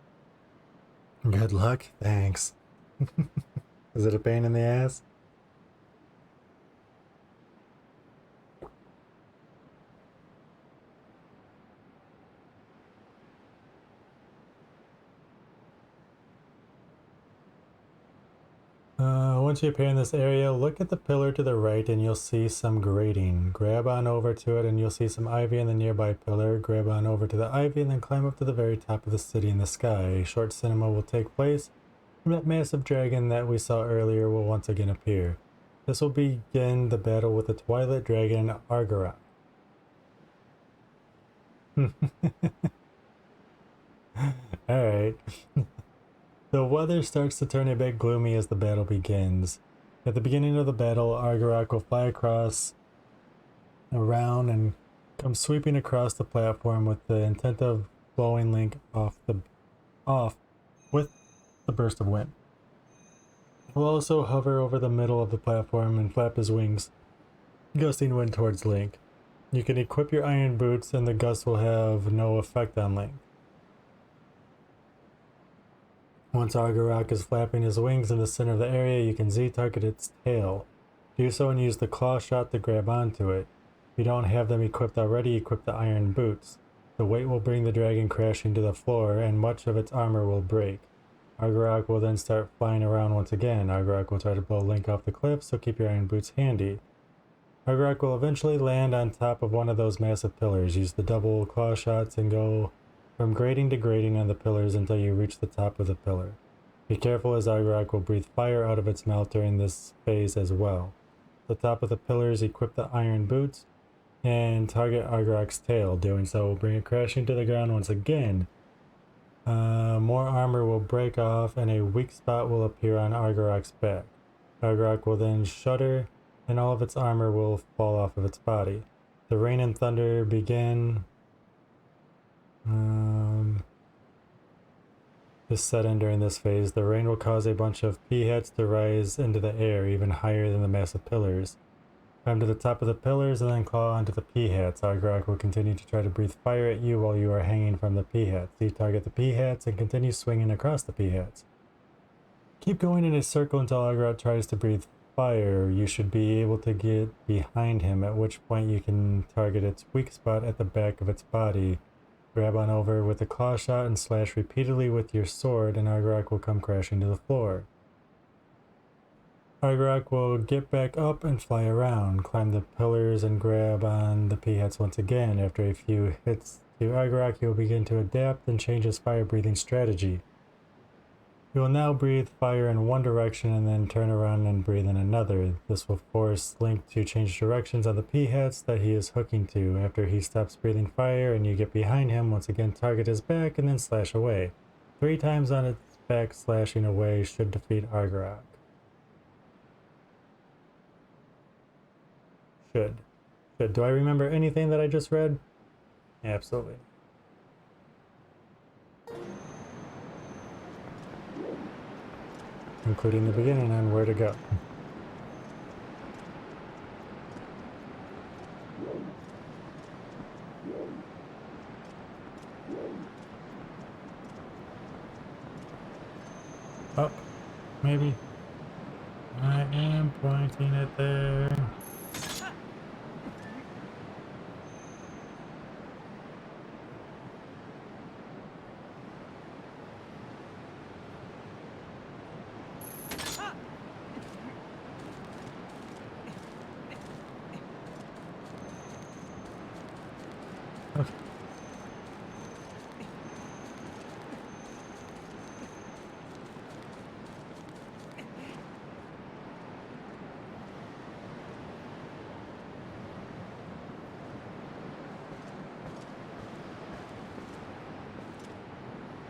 Speaker 1: Good luck, thanks. Is it a pain in the ass? Once you appear in this area, look at the pillar to the right and you'll see some grating. Grab on over to it and you'll see some ivy in the nearby pillar. Grab on over to the ivy and then climb up to the very top of the city in the sky. A short cinema will take place, and that massive dragon that we saw earlier will once again appear. This will begin the battle with the Twilight Dragon Argorok. Alright. The weather starts to turn a bit gloomy as the battle begins. At the beginning of the battle, Argorok will fly around and come sweeping across the platform with the intent of blowing Link off with the burst of wind. He'll also hover over the middle of the platform and flap his wings, gusting wind towards Link. You can equip your iron boots and the gust will have no effect on Link. Once Argorok is flapping his wings in the center of the area, you can Z-target its tail. Do so and use the claw shot to grab onto it. If you don't have them equipped already, equip the iron boots. The weight will bring the dragon crashing to the floor, and much of its armor will break. Argorok will then start flying around once again. Argorok will try to blow Link off the cliff, so keep your iron boots handy. Argorok will eventually land on top of one of those massive pillars. Use the double claw shots and go from grating to grating on the pillars until you reach the top of the pillar. Be careful as Argorok will breathe fire out of its mouth during this phase as well. The top of the pillars, equip the iron boots and target Argorok's tail. Doing so will bring it crashing to the ground once again. More armor will break off and a weak spot will appear on Argorok's back. Argorok will then shudder and all of its armor will fall off of its body. The rain and thunder begin. Is set in during this phase. The rain will cause a bunch of peahats to rise into the air, even higher than the massive pillars. Climb to the top of the pillars and then claw onto the peahats. Argorok will continue to try to breathe fire at you while you are hanging from the peahats. You target the peahats and continue swinging across the peahats. Keep going in a circle until Argorok tries to breathe fire. You should be able to get behind him, at which point you can target its weak spot at the back of its body. Grab on over with a claw shot and slash repeatedly with your sword and Argorok will come crashing to the floor. Argorok will get back up and fly around, climb the pillars and grab on the peahats once again. After a few hits to Argorok, he will begin to adapt and change his fire breathing strategy. He will now breathe fire in one direction and then turn around and breathe in another. This will force Link to change directions on the peahats that he is hooking to. After he stops breathing fire and you get behind him, once again target his back and then slash away. 3 times on its back slashing away should defeat Argorok. Should. Do I remember anything that I just read? Absolutely. Including the beginning on where to go. Up, maybe. I am pointing it there. Okay.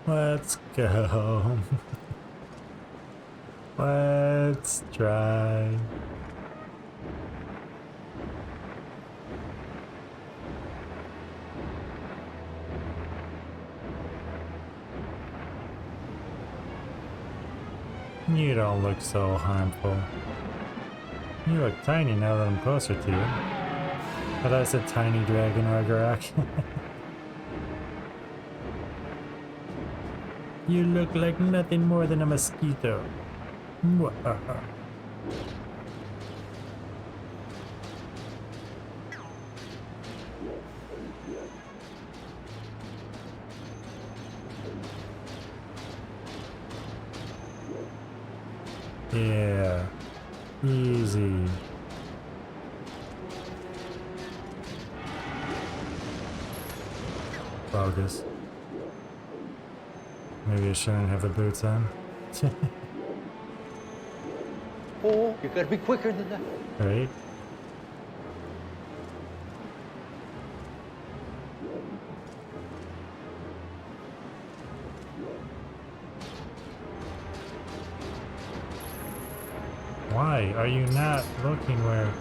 Speaker 1: Let's go. Let's try. You don't look so harmful. You look tiny now that I'm closer to you. But that's a tiny dragon Ragnarok. You look like nothing more than a mosquito. Mwahaha. Yeah, easy. Focus. Maybe I shouldn't have the boots on.
Speaker 4: Oh, you gotta be quicker than that.
Speaker 1: Right? Why are you not looking where?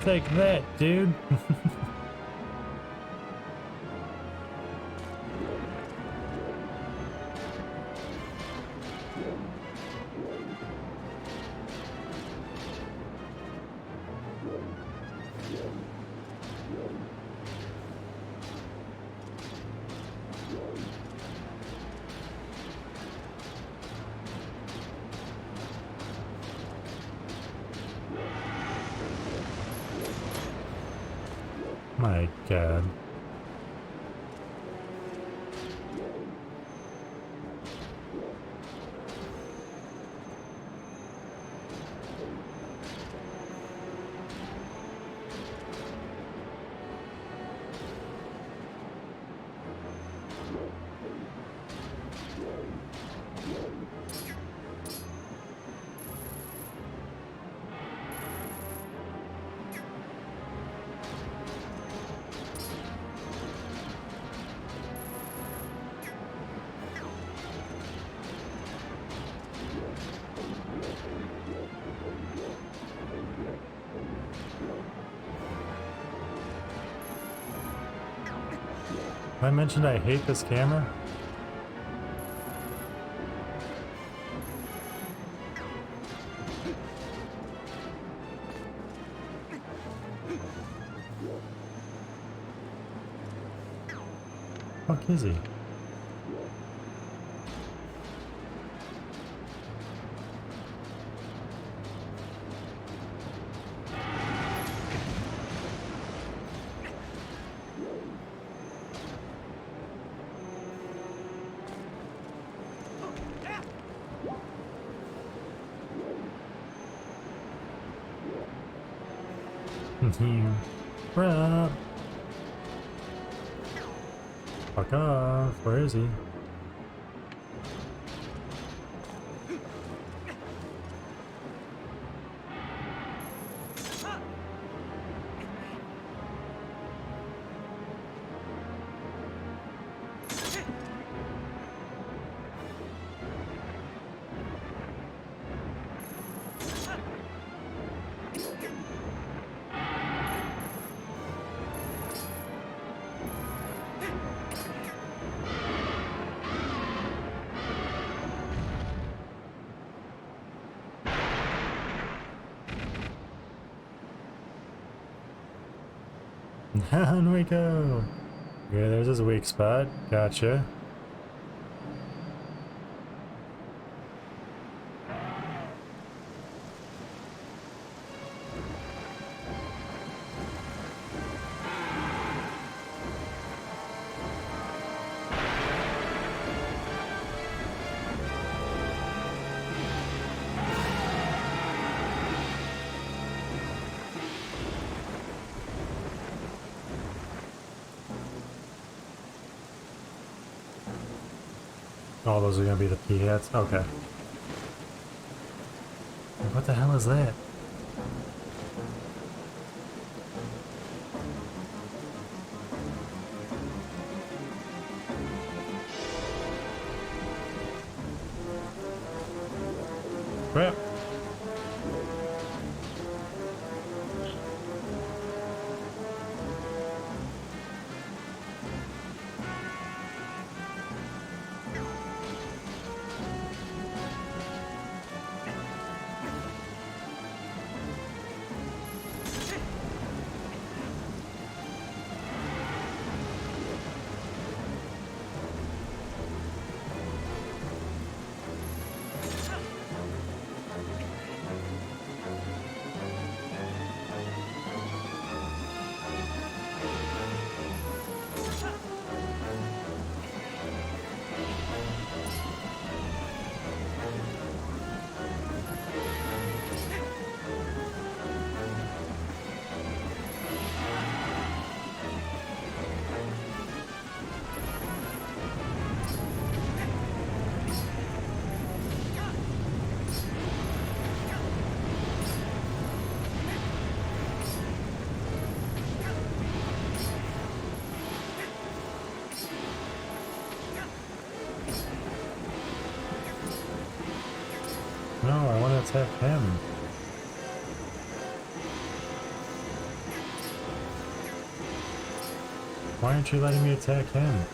Speaker 1: Take that, dude. My God. I mentioned I hate this camera. Fuck is he? Rob. Fuck off. Where is he? Down we go. Yeah, there's his weak spot. Gotcha. Oh, those are gonna be the P hats? Okay. What the hell is that? Crap. No, I want to attack him. Why aren't you letting me attack him?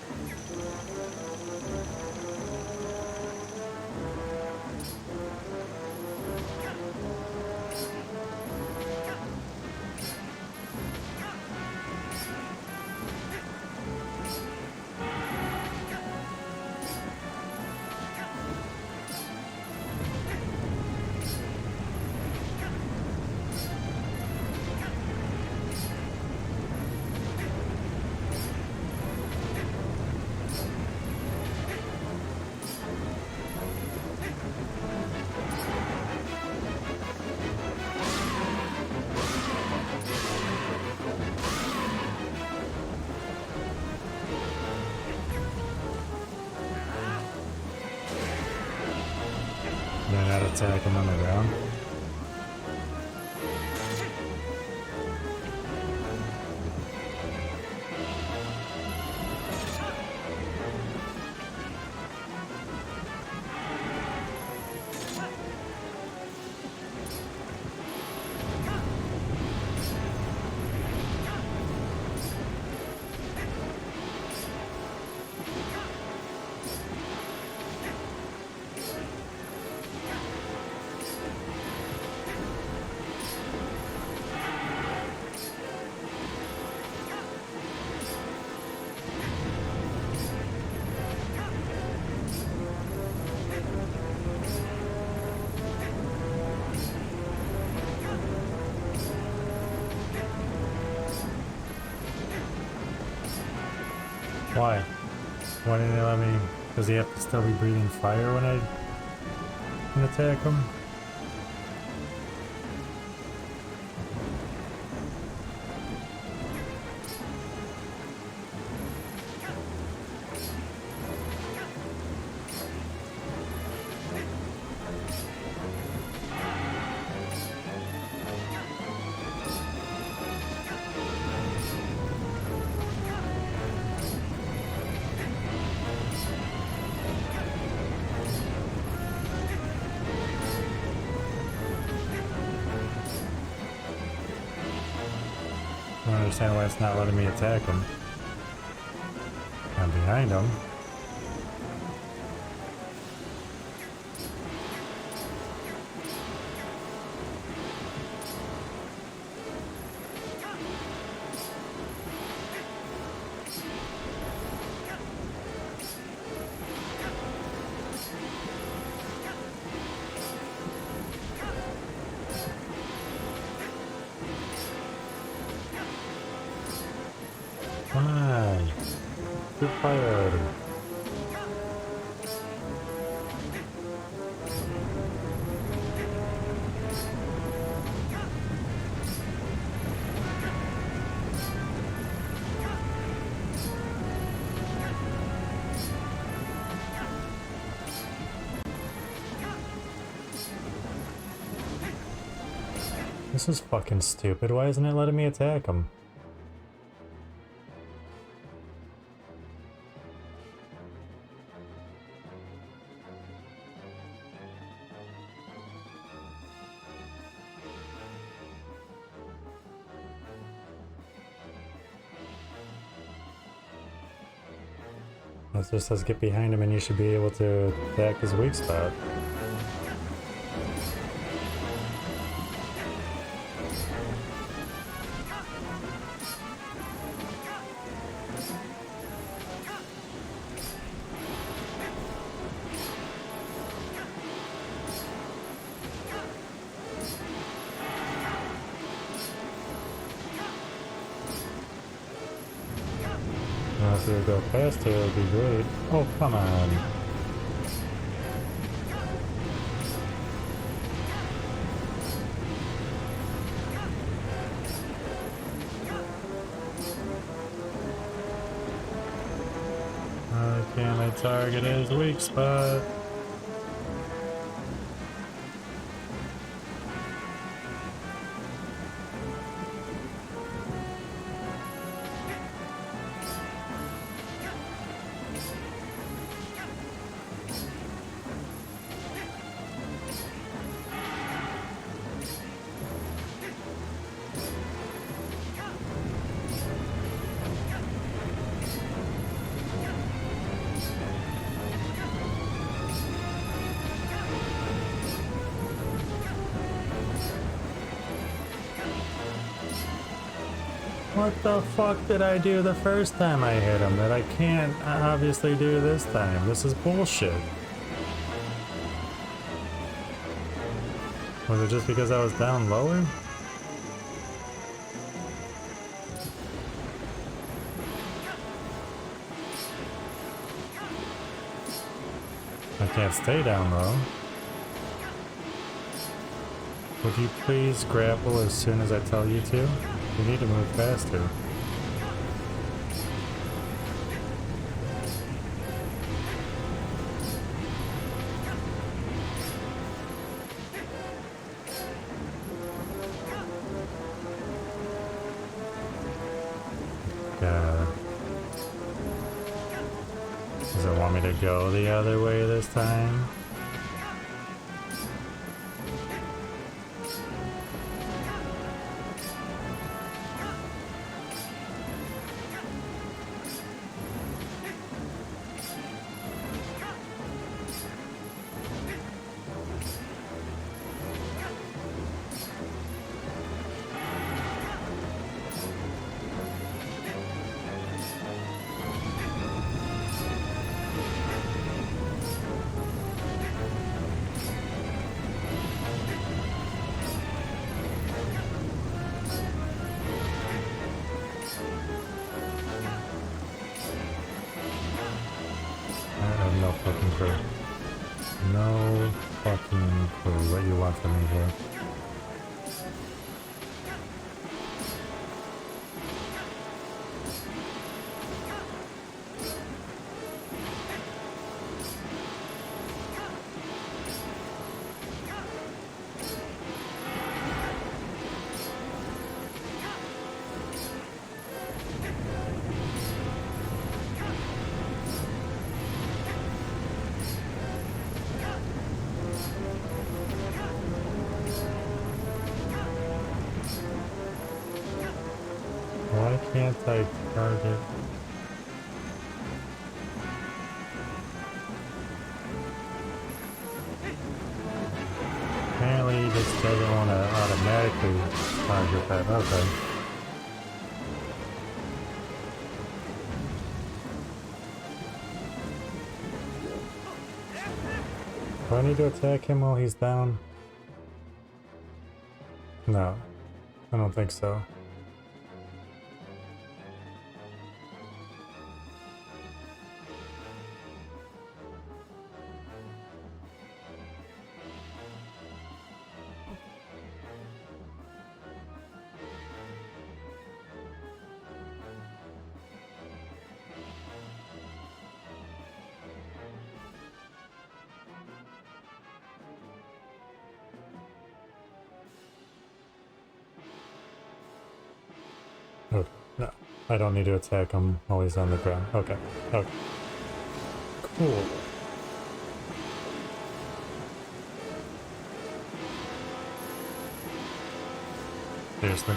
Speaker 1: Then I'd attack him on the ground. Why? Why didn't they let me? Does he have to still be breathing fire when I can attack him? I don't understand why it's not letting me attack him. I'm behind him. Come on. Good fire. This is fucking stupid. Why isn't it letting me attack him? It just says get behind him and you should be able to attack his weak spot. If we would go faster, it would be great. Oh, come on. Why can't I target his weak spot? What the fuck did I do the first time I hit him that I can't obviously do this time? This is bullshit. Was it just because I was down lower? I can't stay down low. Would you please grapple as soon as I tell you to? You need to move faster. God. Does it want me to go the other way this time? No fucking clue. No fucking clue what you want from me here. Why can't I target? Apparently he just doesn't want to automatically target that. Okay. Do I need to attack him while he's down? No, I don't think so. No, I don't need to attack him while he's on the ground. Okay. Okay. Cool. Seriously.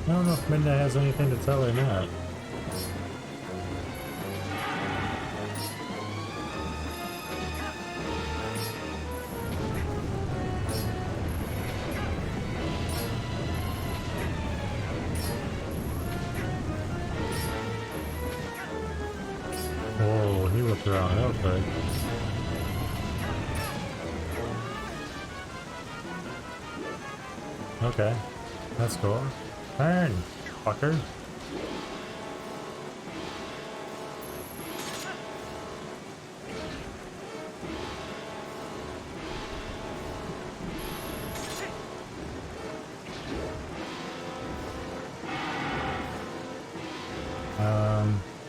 Speaker 1: I don't know if Midnight has anything to tell or not. Whoa, he whipped around. Okay. Okay. That's cool. Turn, fucker.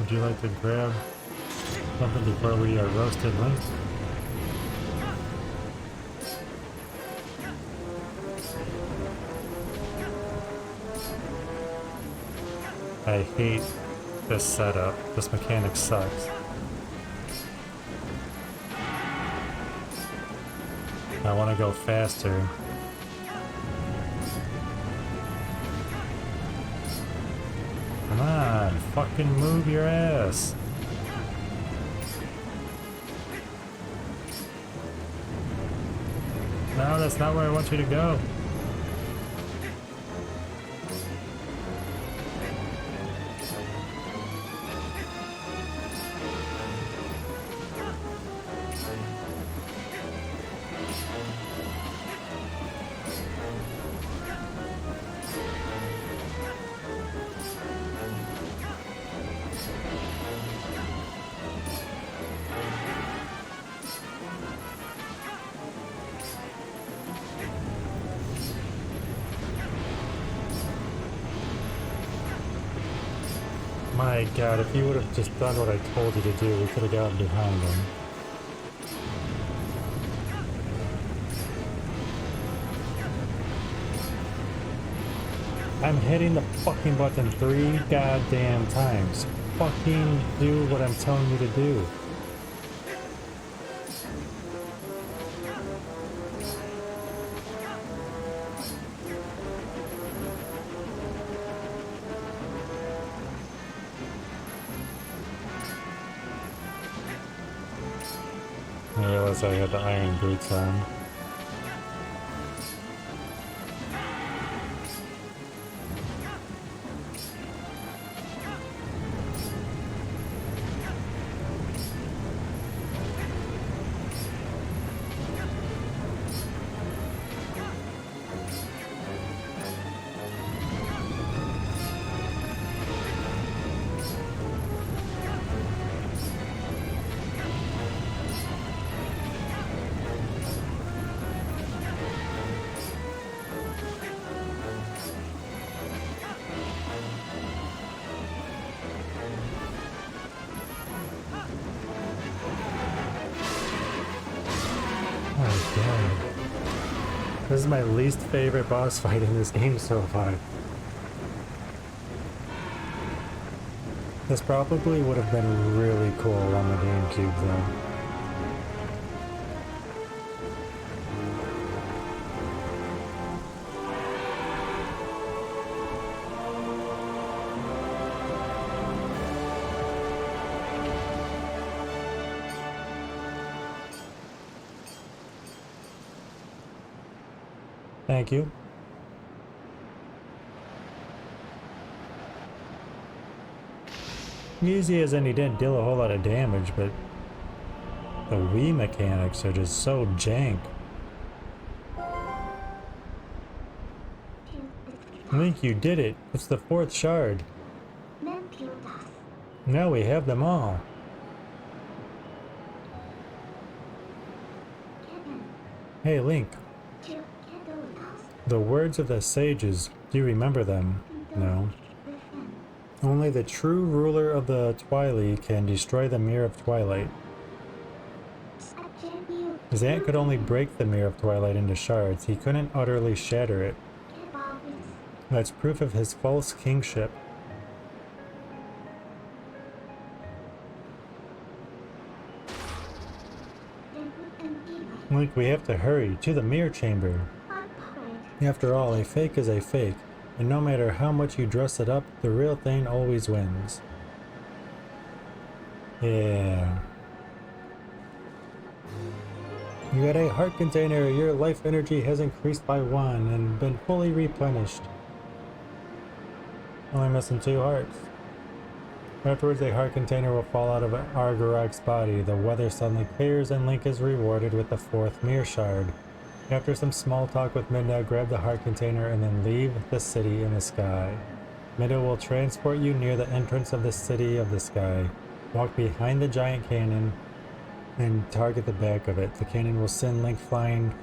Speaker 1: Would you like to grab something before we are roasted, Link? I hate this setup. This mechanic sucks. I want to go faster. Come on, fucking move your ass. No, that's not where I want you to go. My god, if you would have just done what I told you to do, we could have gotten behind him. I'm hitting the fucking button 3 goddamn times. Fucking do what I'm telling you to do. I realized I had the iron boots on. Oh god. This is my least favorite boss fight in this game so far. This probably would have been really cool on the GameCube though. Thank you. Easy as in he didn't deal a whole lot of damage, but The Wii mechanics are just so jank. Link, you did it! It's the 4th shard. Now we have them all. Hey Link, the words of the sages, do you remember them? No. Only the true ruler of the Twilight can destroy the Mirror of Twilight. His aunt could only break the Mirror of Twilight into shards. He couldn't utterly shatter it. That's proof of his false kingship. Link, we have to hurry to the mirror chamber. After all, a fake is a fake, and no matter how much you dress it up, the real thing always wins. Yeah. You had a heart container. Your life energy has increased by 1 and been fully replenished. Only missing 2 hearts. Afterwards, a heart container will fall out of Argorak's body. The weather suddenly clears and Link is rewarded with the 4th mirror shard. After some small talk with Midna, grab the heart container and then leave the city in the sky. Midna will transport you near the entrance of the city of the sky. Walk behind the giant cannon and target the back of it. The cannon will send Link flying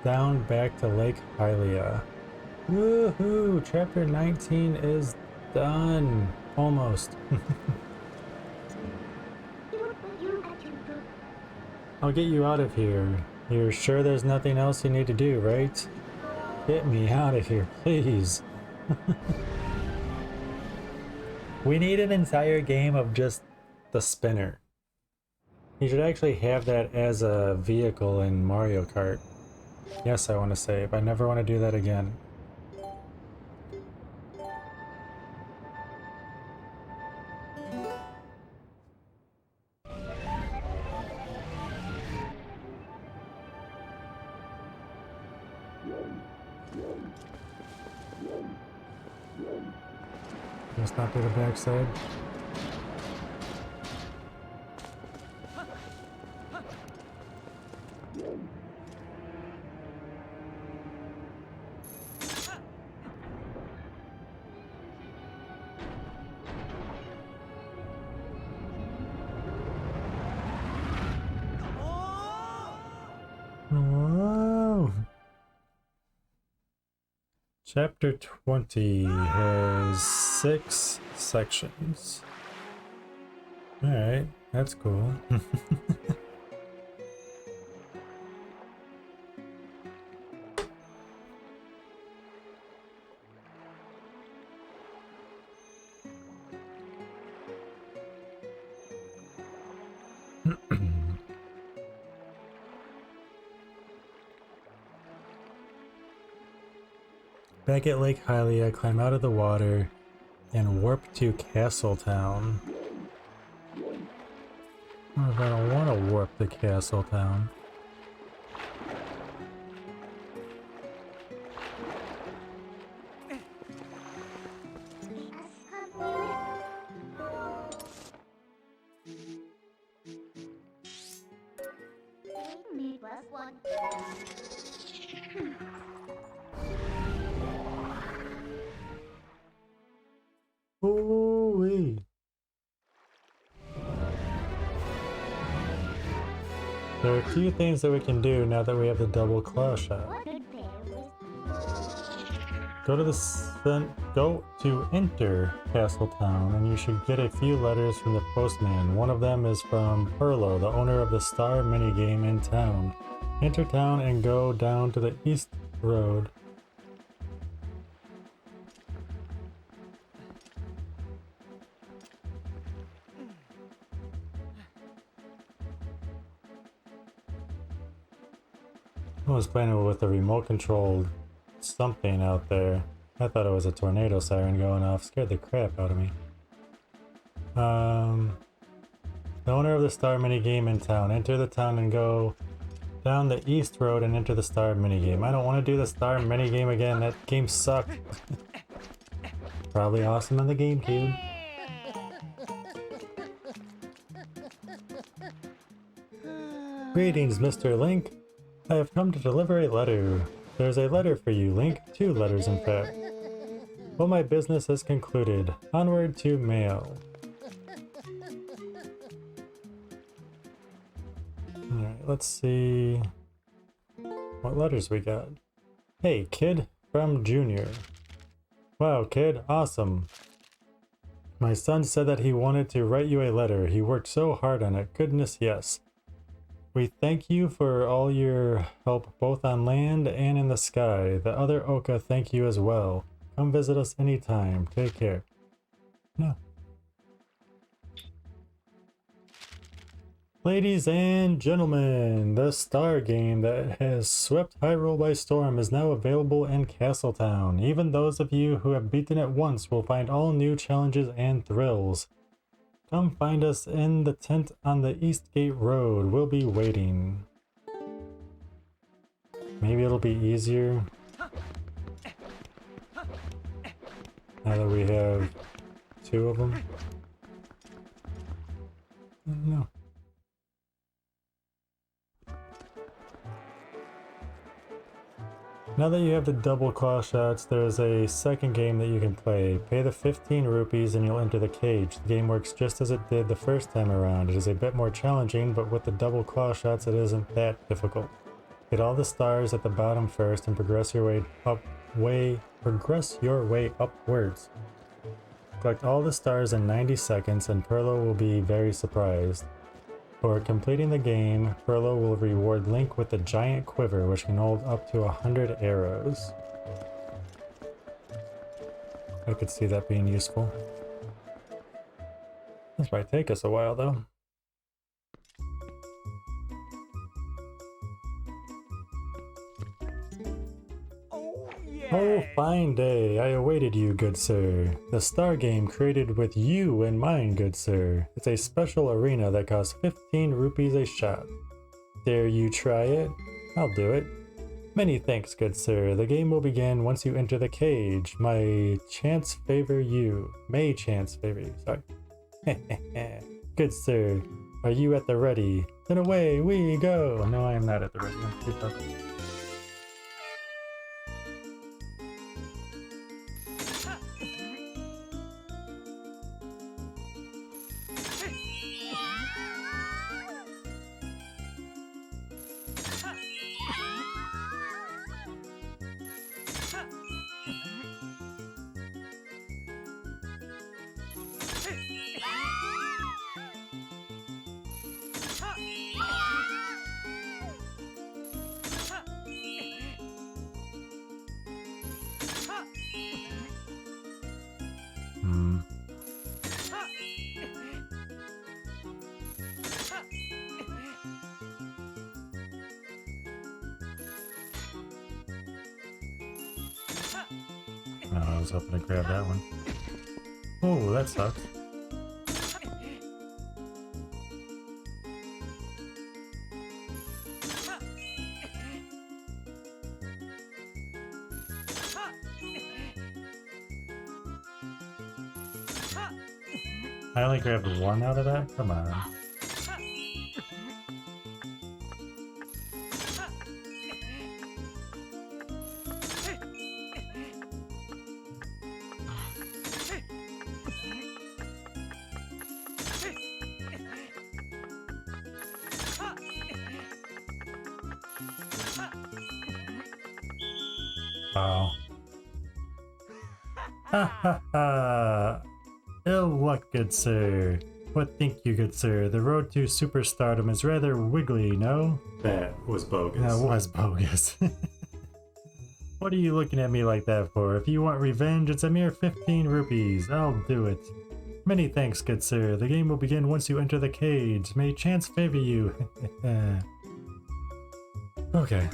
Speaker 1: down back to Lake Hylia. Woohoo! Chapter 19 is done. Almost. I'll get you out of here. You're sure there's nothing else you need to do, right? Get me out of here, please. We need an entire game of just the spinner. You should actually have that as a vehicle in Mario Kart. Yes, I want to save. I never want to do that again. Let's not do the backside. Oh. Chapter 20 has 6 sections. Alright, that's cool. Back at Lake Hylia, climb out of the water and warp to Castletown. What if I don't want to warp to Castletown? Ooh-wee. There are a few things that we can do now that we have the double claw shot. Go to enter Castletown, and you should get a few letters from the postman. One of them is from Perlo, the owner of the Star minigame in town. Enter town and go down to the East Road. I was playing with the remote controlled something out there. I thought it was a tornado siren going off. Scared the crap out of me. The owner of the Star minigame in town. Enter the town and go down the East Road and enter the Star minigame. I don't want to do the Star minigame again. That game sucked. Probably awesome on the GameCube. Greetings, Mr. Link. I have come to deliver a letter. There's a letter for you, Link. 2 letters, in fact. Well, my business is concluded. Onward to mail. Alright, let's see what letters we got. Hey, kid, from Junior. Wow, kid, awesome. My son said that he wanted to write you a letter. He worked so hard on it. Goodness, yes. We thank you for all your help both on land and in the sky. The other Oka thank you as well. Come visit us anytime. Take care. No. Ladies and gentlemen, the Star game that has swept Hyrule by storm is now available in Castletown. Even those of you who have beaten it once will find all new challenges and thrills. Come find us in the tent on the Eastgate Road. We'll be waiting. Maybe it'll be easier now that we have 2 of them. I don't know. Now that you have the double claw shots, there's a second game that you can play. Pay the 15 rupees and you'll enter the cage. The game works just as it did the first time around. It is a bit more challenging, but with the double claw shots it isn't that difficult. Get all the stars at the bottom first and progress your way upwards. Collect all the stars in 90 seconds and Perlo will be very surprised. For completing the game, Perlo will reward Link with a giant quiver which can hold up to 100 arrows. I could see that being useful. This might take us a while though. Oh, fine day. I awaited you, good sir. The Star game created with you in mind, good sir. It's a special arena that costs 15 rupees a shot. Dare you try it? I'll do it. Many thanks, good sir. The game will begin once you enter the cage. My chance favor you. May chance favor you. Sorry. Good sir. Are you at the ready? Then away we go. No, I am not at the ready. I'm too tough. Oh, I was hoping to grab that one. Oh, that sucks. I only grabbed 1 out of that? Come on. Wow. Ha ha ha! Ill luck, good sir. What think you, good sir? The road to superstardom is rather wiggly, no? That was bogus. That was bogus. What are you looking at me like that for? If you want revenge, it's a mere 15 rupees. I'll do it. Many thanks, good sir. The game will begin once you enter the cage. May chance favor you. Okay.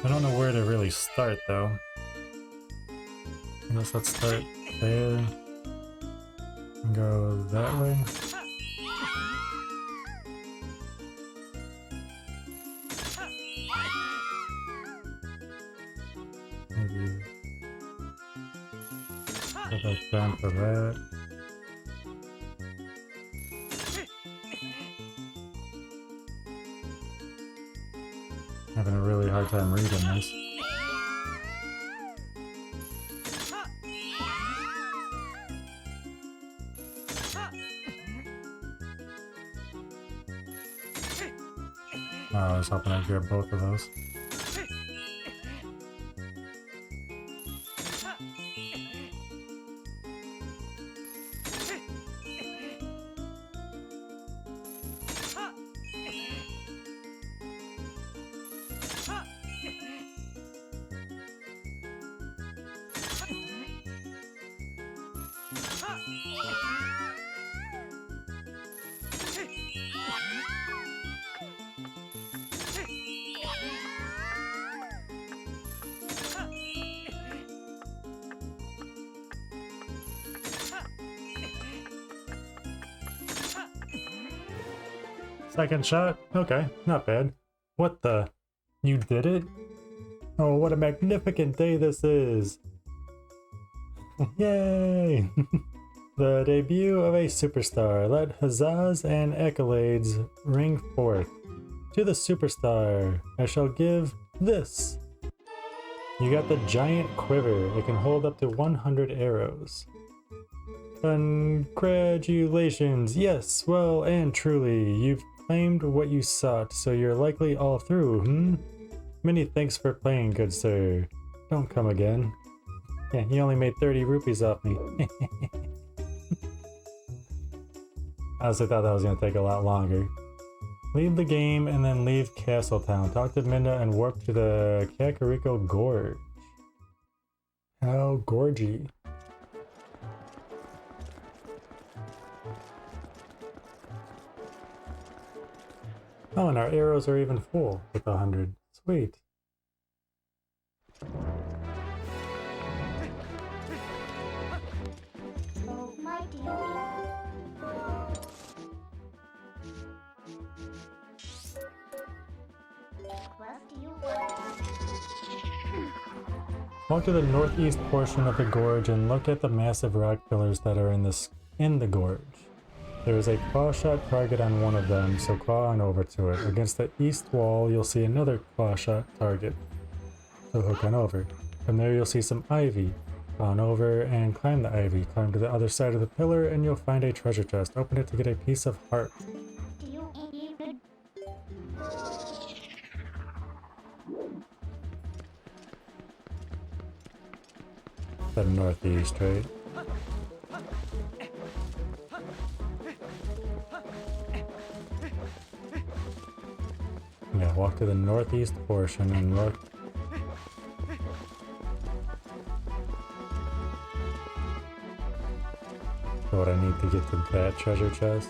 Speaker 1: I don't know where to really start, though. I guess let's start there. And go that way. Maybe go back down for that. Having a really hard time reading this. Oh, I was hoping I'd grab both of those. Second shot? Okay, not bad. What the? You did it? Oh, what a magnificent day this is! Yay! The debut of a superstar. Let huzzas and accolades ring forth. To the superstar, I shall give this. You got the giant quiver. It can hold up to 100 arrows. Congratulations! Yes, well and truly, you've claimed what you sought, so you're likely all through, Many thanks for playing, good sir. Don't come again. Yeah, you only made 30 rupees off me. I honestly thought that was going to take a lot longer. Leave the game and then leave Castletown. Talk to Minda and warp to the Kakariko Gorge. How gorgy. Oh, and our arrows are even full with 100. Sweet.
Speaker 2: Oh, my dear. Quest do you want?
Speaker 1: Walk to the northeast portion of the gorge and look at the massive rock pillars that are in the gorge. There is a claw shot target on one of them, so claw on over to it. Against the east wall, you'll see another claw shot target, so hook on over. From there, you'll see some ivy. Claw on over and climb the ivy. Climb to the other side of the pillar, and you'll find a treasure chest. Open it to get a piece of heart.
Speaker 2: Do you even?
Speaker 1: The northeast, right? Yeah, walk to the northeast portion and look. So what I need to get to that treasure chest.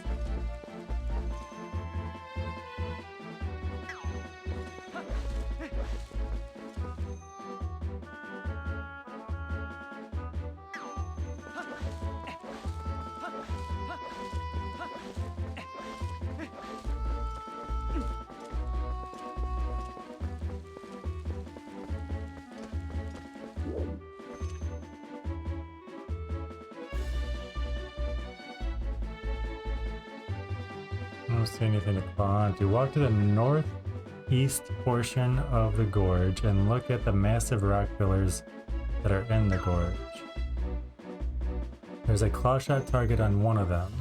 Speaker 1: I don't see anything to claw onto. Walk to the northeast portion of the gorge and look at the massive rock pillars that are in the gorge. There's a claw shot target on one of them.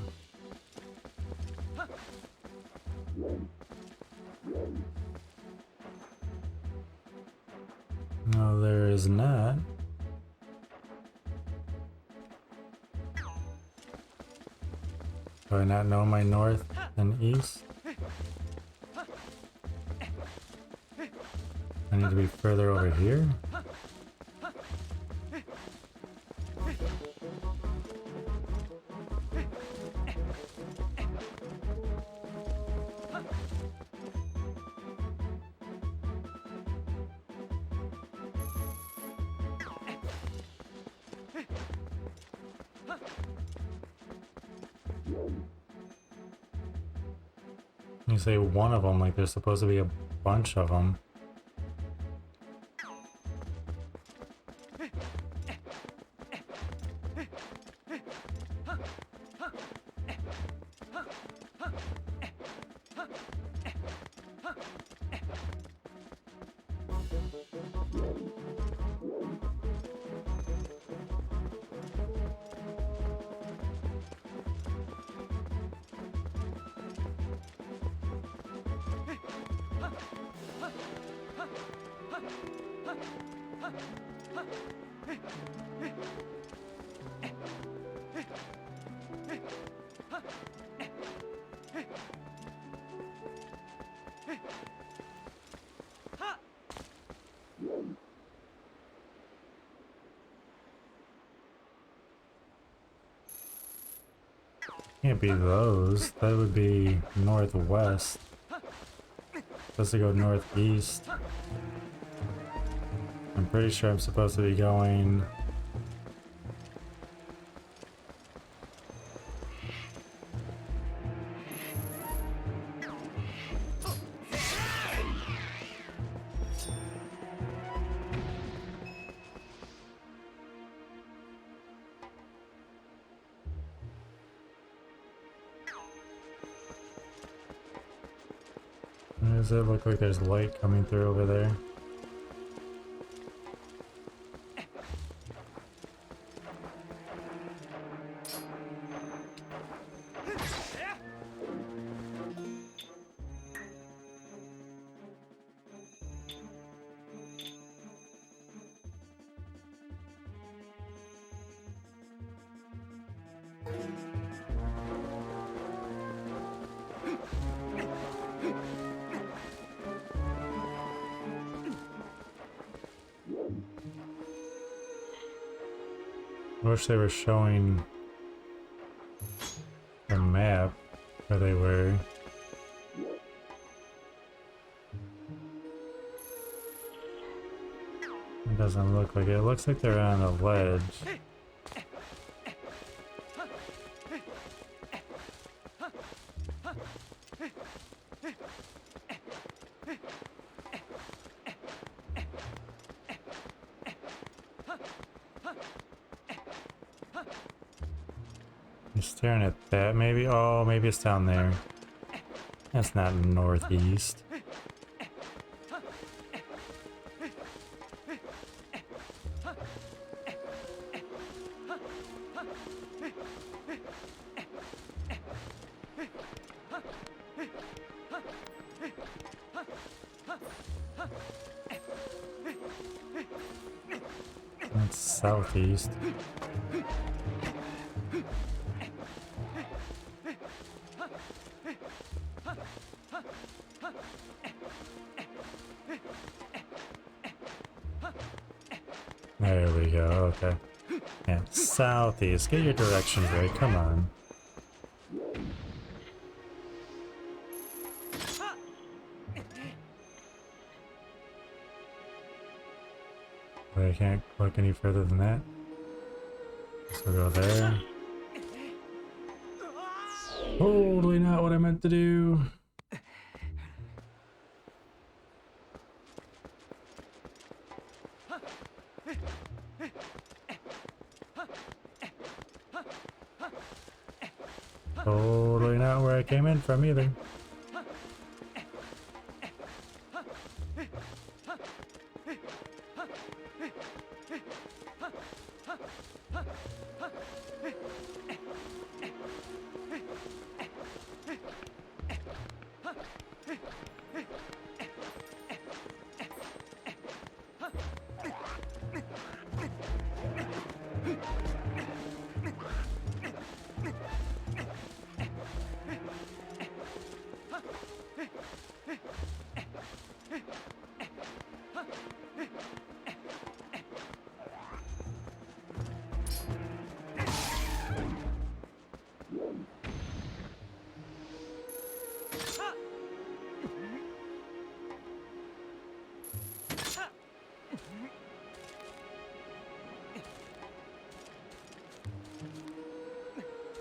Speaker 1: No, there is not. Do I not know my north and east? I need to be further over here? You say one of them, like there's supposed to be a bunch of them. Can't be those. That would be northwest. Supposed to go northeast. I'm pretty sure I'm supposed to be going. Does it look like there's light coming through over there? I wish they were showing the map where they were. It doesn't look like it. It looks like they're on a ledge. You're staring at that, maybe? Oh, maybe it's down there. That's not northeast. That's southeast. There we go, okay. Yeah, southeast. Get your directions right, come on. But I can't look any further than that. So go there. Totally not what I meant to do. Totally not where I came in from either.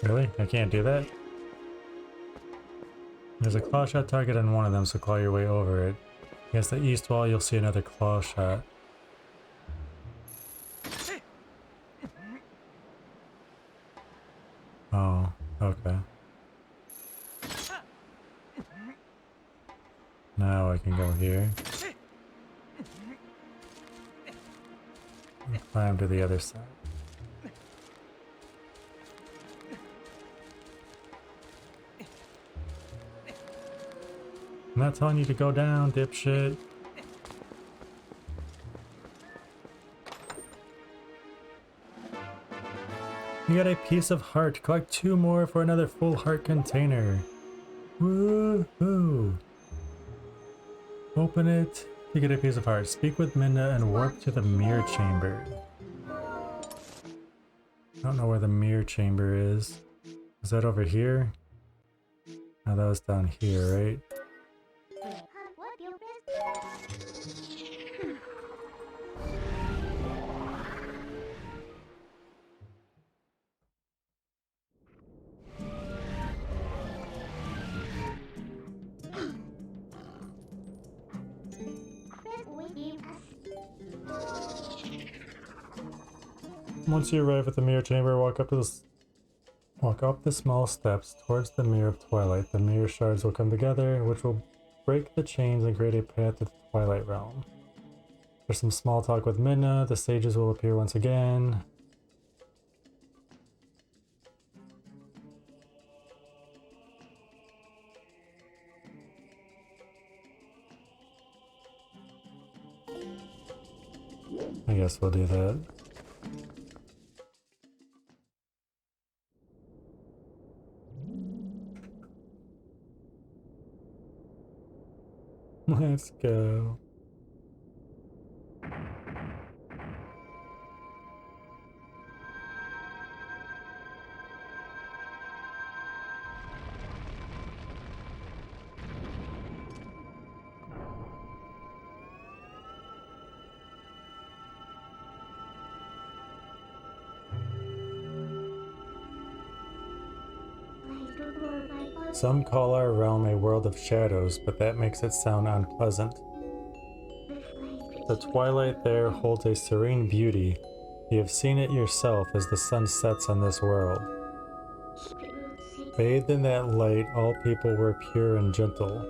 Speaker 1: Really? I can't do that? There's a claw shot target on one of them, so claw your way over it. Against the east wall, you'll see another claw shot. Oh, okay. Now I can go here. And climb to the other side. I'm not telling you to go down, dipshit. You got a piece of heart. Collect 2 more for another full heart container. Woohoo! Open it. You get a piece of heart. Speak with Minna and warp to the mirror chamber. I don't know where the mirror chamber is. Is that over here? Oh, that was down here, right?
Speaker 2: What your business? Chris, we give us.
Speaker 1: Once you arrive at the mirror chamber, walk up the small steps towards the Mirror of Twilight. The mirror shards will come together, which will break the chains and create a path to the Twilight realm. There's some small talk with Midna. The sages will appear once again. I guess we'll do that. Let's go. Some call our realm a world of shadows, but that makes it sound unpleasant. The twilight there holds a serene beauty. You have seen it yourself as the sun sets on this world. Bathed in that light, all people were pure and gentle.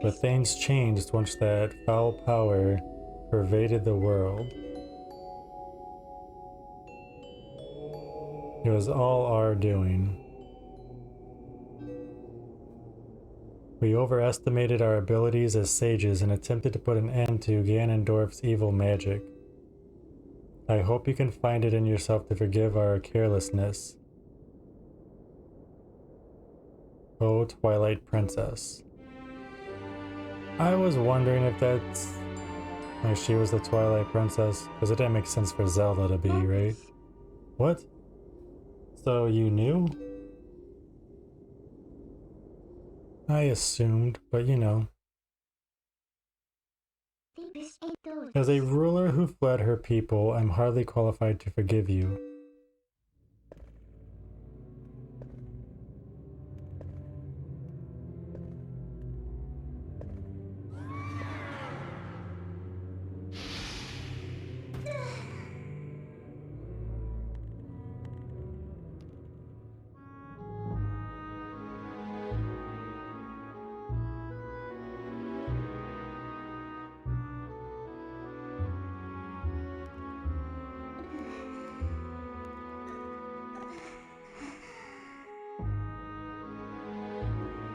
Speaker 1: But things changed once that foul power pervaded the world. It was all our doing. We overestimated our abilities as sages and attempted to put an end to Ganondorf's evil magic. I hope you can find it in yourself to forgive our carelessness. Oh, Twilight Princess. I was wondering if that's... like she was the Twilight Princess, because it didn't make sense for Zelda to be, right? What? So you knew? I assumed, but you know. As a ruler who fled her people, I'm hardly qualified to forgive you.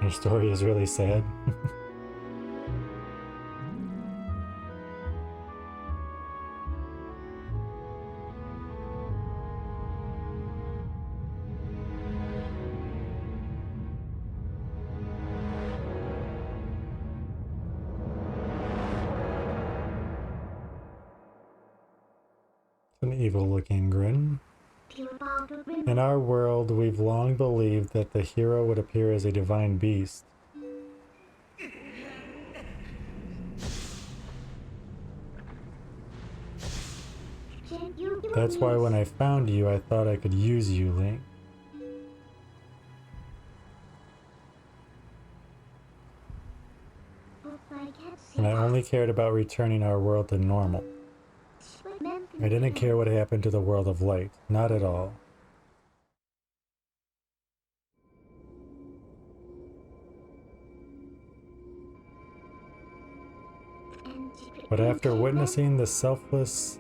Speaker 1: Her story is really sad. An evil-looking grin. In our world, we've long believed that the hero would appear as a divine beast. That's why when I found you, I thought I could use you, Link. And I only cared about returning our world to normal. I didn't care what happened to the world of light. Not at all. But after witnessing the selfless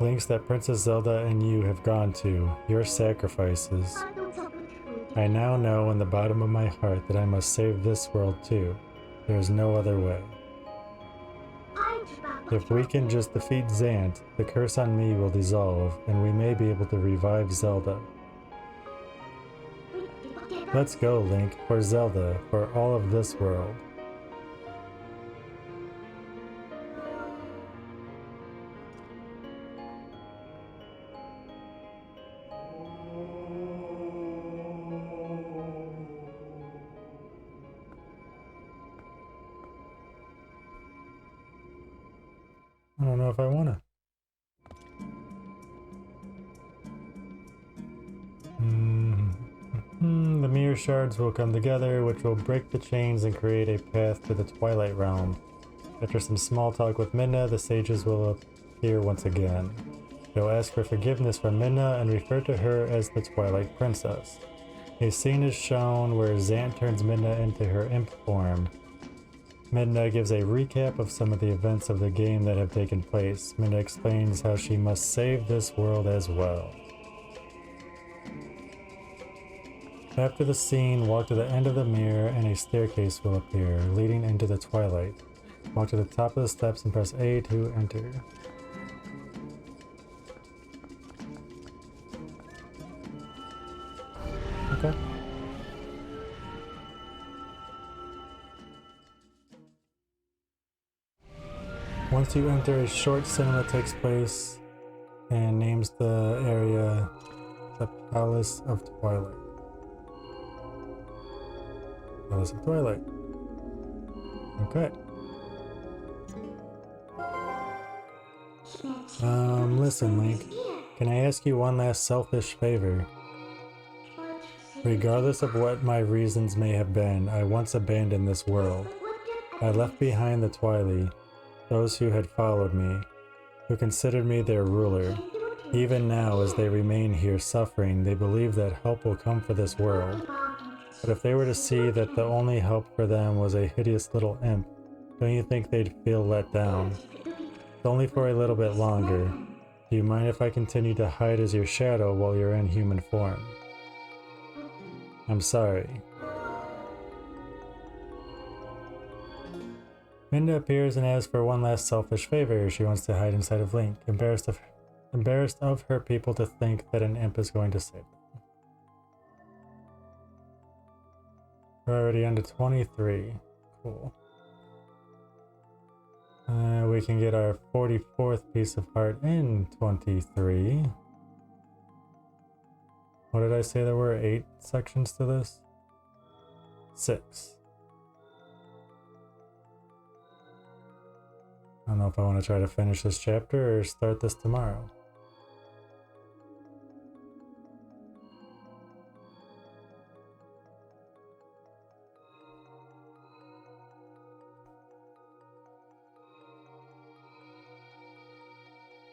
Speaker 1: lengths that Princess Zelda and you have gone to, your sacrifices, I now know in the bottom of my heart that I must save this world too. There is no other way. If we can just defeat Zant, the curse on me will dissolve, and we may be able to revive Zelda. Let's go, Link, for Zelda, for all of this world. I don't know if I wanna. The mirror shards will come together, which will break the chains and create a path to the Twilight realm. After some small talk with Midna, the sages will appear once again. They'll ask for forgiveness from Midna and refer to her as the Twilight Princess. A scene is shown where Zant turns Midna into her imp form. Midna gives a recap of some of the events of the game that have taken place. Midna explains how she must save this world as well. After the scene, walk to the end of the mirror and a staircase will appear, leading into the Twilight. Walk to the top of the steps and press A to enter. Okay. Once you enter, a short cinema takes place and names the area the Palace of Twilight. Palace of Twilight. Okay. Listen, Link. Can I ask you one last selfish favor? Regardless of what my reasons may have been, I once abandoned this world. I left behind the Twilight, those who had followed me, who considered me their ruler. Even now, as they remain here suffering, they believe that help will come for this world. But if they were to see that the only help for them was a hideous little imp, don't you think they'd feel let down? It's only for a little bit longer. Do you mind if I continue to hide as your shadow while you're in human form? I'm sorry. Midna appears and asks for one last selfish favor. She wants to hide inside of Link, embarrassed of her people to think that an imp is going to save them. We're already under 23. Cool. We can get our 44th piece of art in 23. What did I say there were? 8 sections to this? 6. I don't know if I want to try to finish this chapter or start this tomorrow.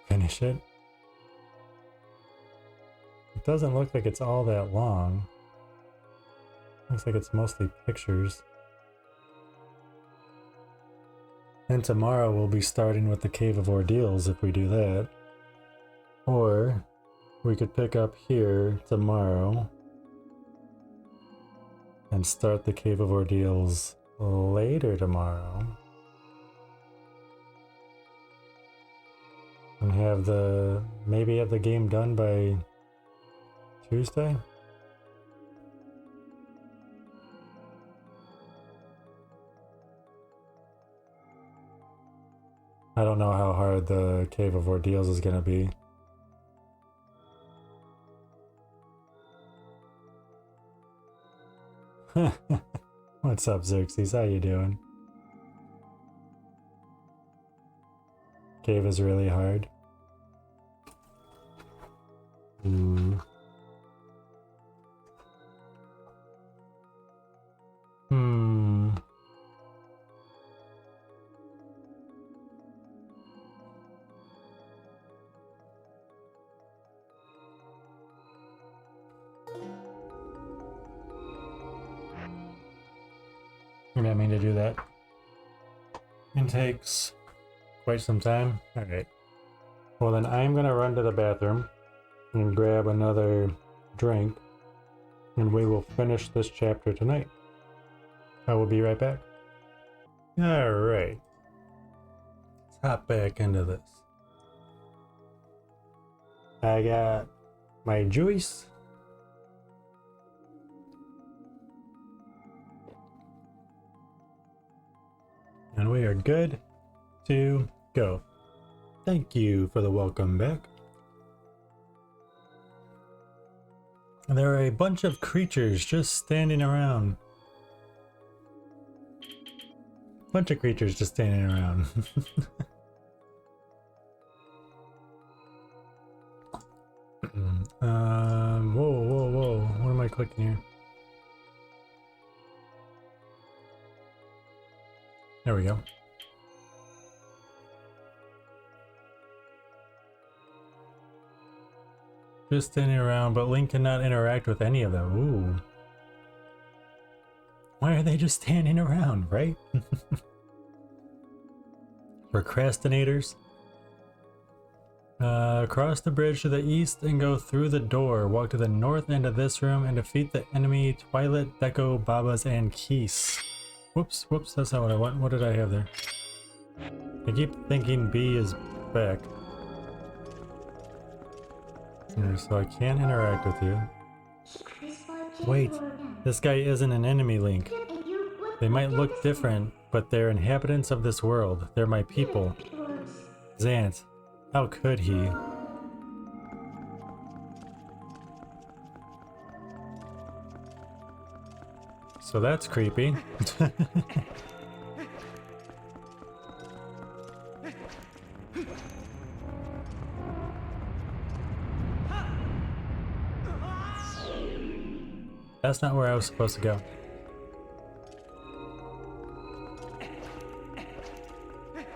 Speaker 1: Finish it. It doesn't look like it's all that long. Looks like it's mostly pictures. And tomorrow we'll be starting with the Cave of Ordeals if we do that. Or we could pick up here tomorrow and start the Cave of Ordeals later tomorrow. And maybe have the game done by Tuesday? I don't know how hard the Cave of Ordeals is gonna be. What's up, Xerxes? How you doing? Cave is really hard. I didn't mean to do that. It takes quite some time. Alright. Well then I'm gonna run to the bathroom and grab another drink and we will finish this chapter tonight. I will be right back. Alright. hop back into this. I got my juice. And we are good to go. Thank you for the welcome back. There are a bunch of creatures just standing around. Bunch of creatures just standing around. Whoa. What am I clicking here? There we go. Just standing around, but Link cannot interact with any of them. Ooh. Why are they just standing around, right? Procrastinators. Cross the bridge to the east and go through the door. Walk to the north end of this room and defeat the enemy Twilight, Deco, Babas, and Keys. Whoops, that's not what I want. What did I have there? I keep thinking B is back. So I can't interact with you. Wait, this guy isn't an enemy, Link. They might look different, but they're inhabitants of this world. They're my people. Zant, how could he? So that's creepy. That's not where I was supposed to go.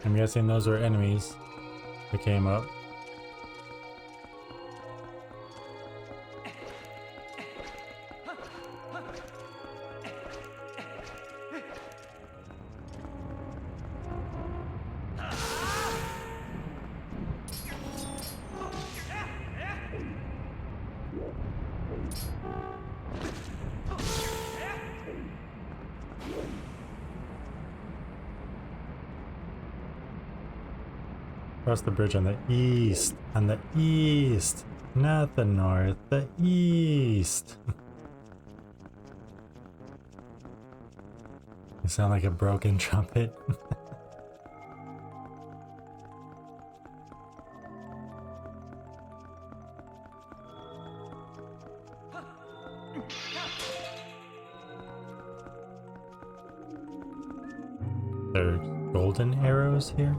Speaker 1: I'm guessing those were enemies that came up. Across the bridge on the east. On the east. Not the north. The east. You sound like a broken trumpet. There's golden arrows here?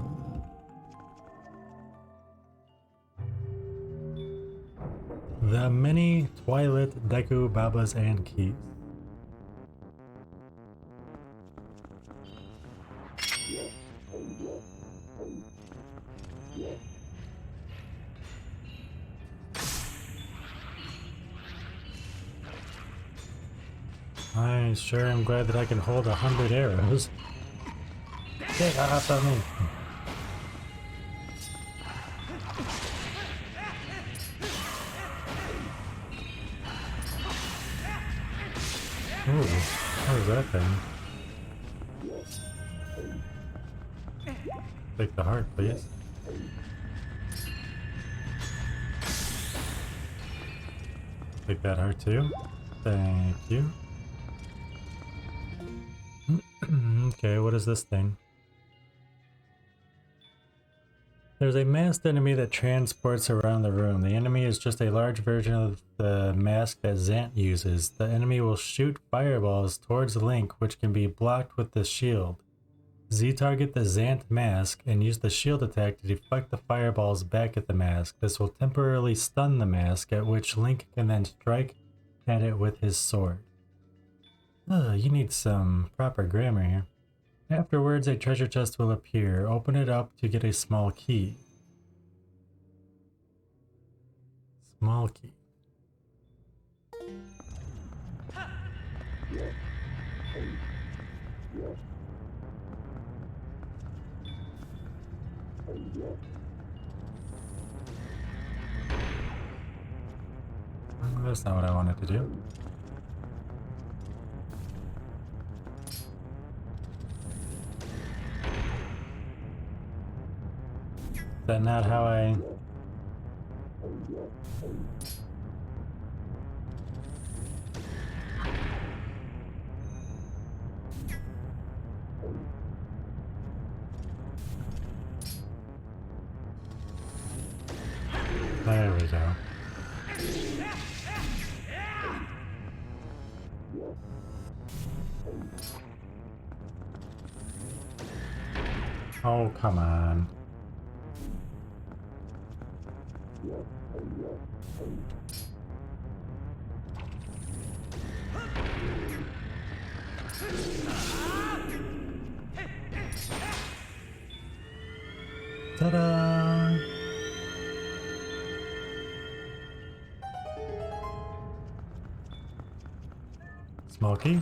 Speaker 1: The many Twilight, Deku, Babas, and Keys. I sure am glad that I can hold 100 arrows. Get off of me! Ooh, what is that thing? Take the heart, please. Take that heart too. Thank you. Okay, what is this thing? There's a masked enemy that transports around the room. The enemy is just a large version of the mask that Zant uses. The enemy will shoot fireballs towards Link, which can be blocked with the shield. Z target the Zant mask and use the shield attack to deflect the fireballs back at the mask. This will temporarily stun the mask, at which Link can then strike at it with his sword. You need some proper grammar here. Afterwards, a treasure chest will appear. Open it up to get a small key. Small key. That's not what I wanted to do. that not how I... There we go. Oh, come on. Ta-da! Small key?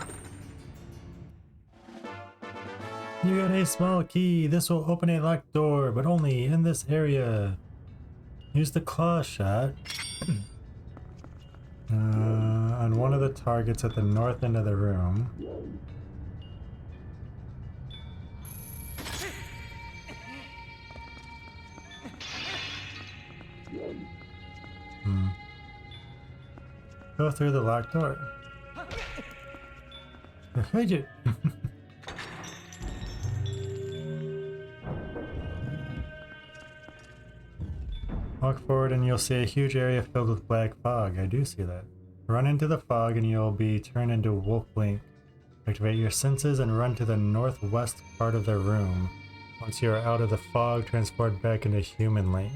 Speaker 1: You got a small key. This will open a locked door, but only in this area. Use the claw shot on one of the targets at the north end of the room. Go through the locked door. Fidget. Walk forward and you'll see a huge area filled with black fog. I do see that. Run into the fog and you'll be turned into Wolf Link. Activate your senses and run to the northwest part of the room. Once you are out of the fog, transport back into Human Link.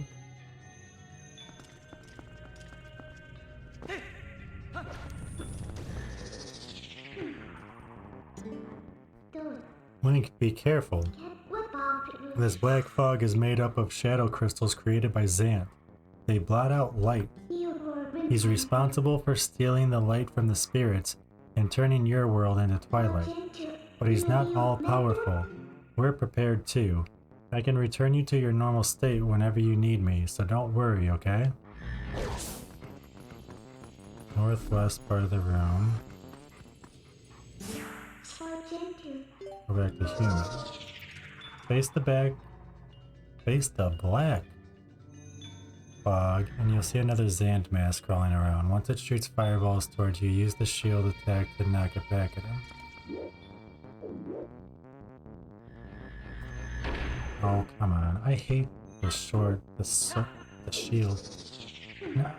Speaker 1: Link, be careful. This black fog is made up of shadow crystals created by Zant. They blot out light. He's responsible for stealing the light from the spirits and turning your world into Twilight. But he's not all-powerful. We're prepared too. I can return you to your normal state whenever you need me, so don't worry, okay? Northwest part of the room. Go back to human. Face the black fog, and you'll see another Zant mask crawling around. Once it shoots fireballs towards you, use the shield attack to knock it back at him. Oh, come on. I hate the shield. No.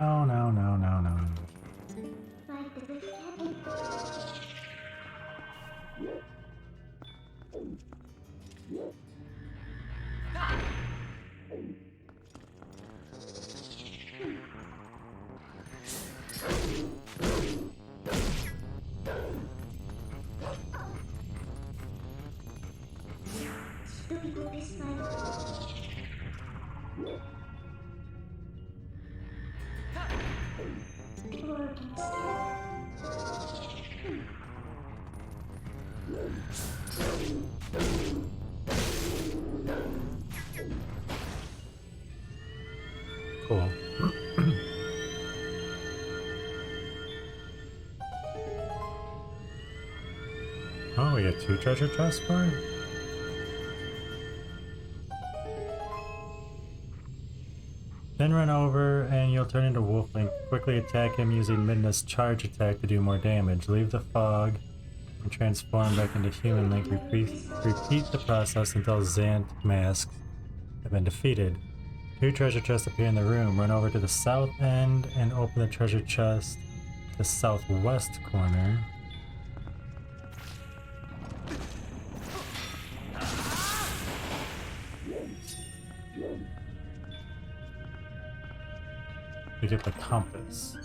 Speaker 1: Cool. Oh, we got 2 treasure chests for it? Then run over and you'll turn into Wolflink. Quickly attack him using Midna's charge attack to do more damage. Leave the fog and transform back into Human Link. Repeat the process until Zant masks have been defeated. 2 treasure chests appear in the room. Run over to the south end and open the treasure chest to the southwest corner. We get the compass.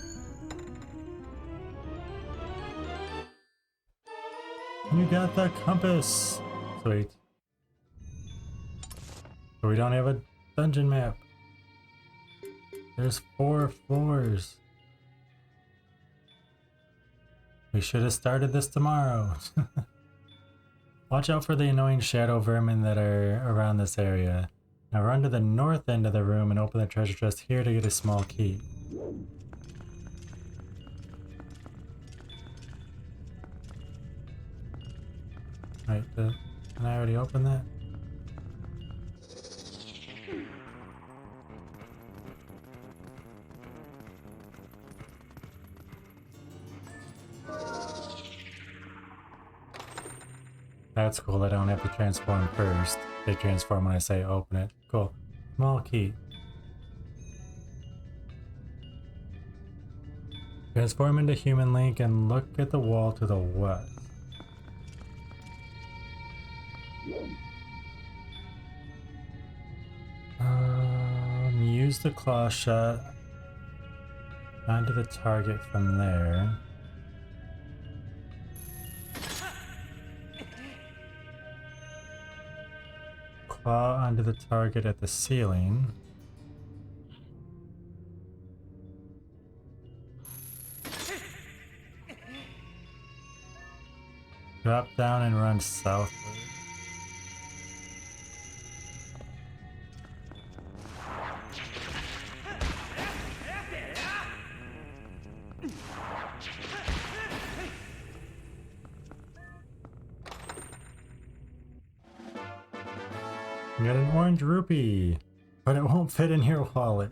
Speaker 1: You got the compass! Sweet. But we don't have a dungeon map. There's 4 floors. We should have started this tomorrow. Watch out for the annoying shadow vermin that are around this area. Now run to the north end of the room and open the treasure chest here to get a small key. Right, can I already open that? That's cool. I don't have to transform first. They transform when I say open it. Cool. Small key. Transform into human Link and look at the wall to the west. Use the claw shot onto the target from there. Claw onto the target at the ceiling. Drop down and run southward. You got an orange rupee, but it won't fit in your wallet.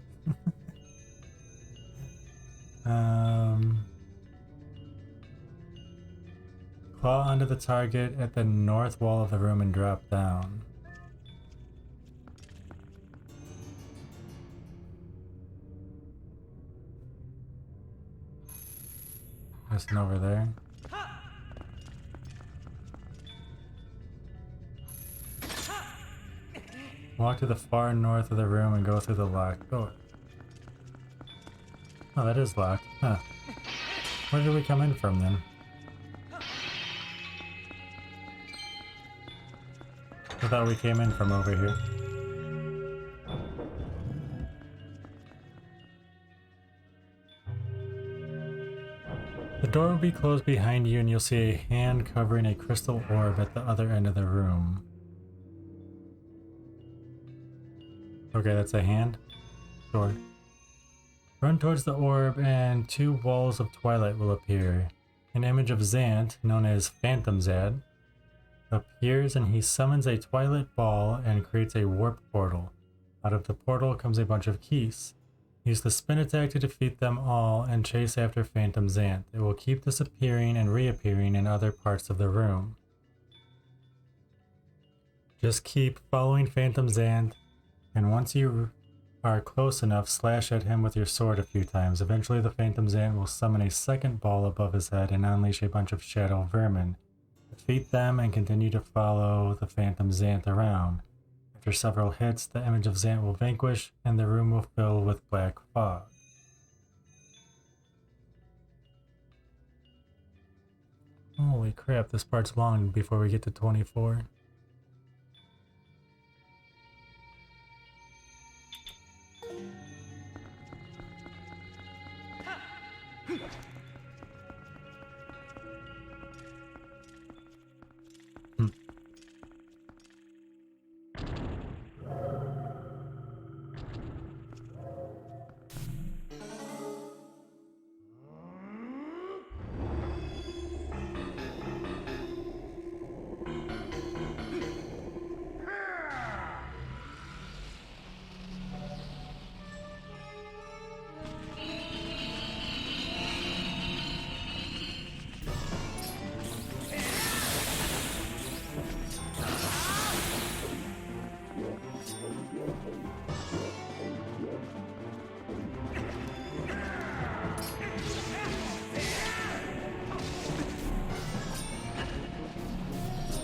Speaker 1: Claw onto the target at the north wall of the room and drop down. Listen over there. Walk to the far north of the room and go through the locked door. Oh, that is locked. Huh. Where did we come in from then? I thought we came in from over here. The door will be closed behind you and you'll see a hand covering a crystal orb at the other end of the room. Okay, that's a hand. Sure. Run towards the orb and two walls of Twilight will appear. An image of Zant, known as Phantom Zad, appears and he summons a Twilight ball and creates a warp portal. Out of the portal comes a bunch of keys. Use the spin attack to defeat them all and chase after Phantom Zant. It will keep disappearing and reappearing in other parts of the room. Just keep following Phantom Zant, and once you are close enough, slash at him with your sword a few times. Eventually the Phantom Zant will summon a second ball above his head and unleash a bunch of shadow vermin. Defeat them and continue to follow the Phantom Zant around. After several hits, the image of Zant will vanquish and the room will fill with black fog. Holy crap, this part's long before we get to 24.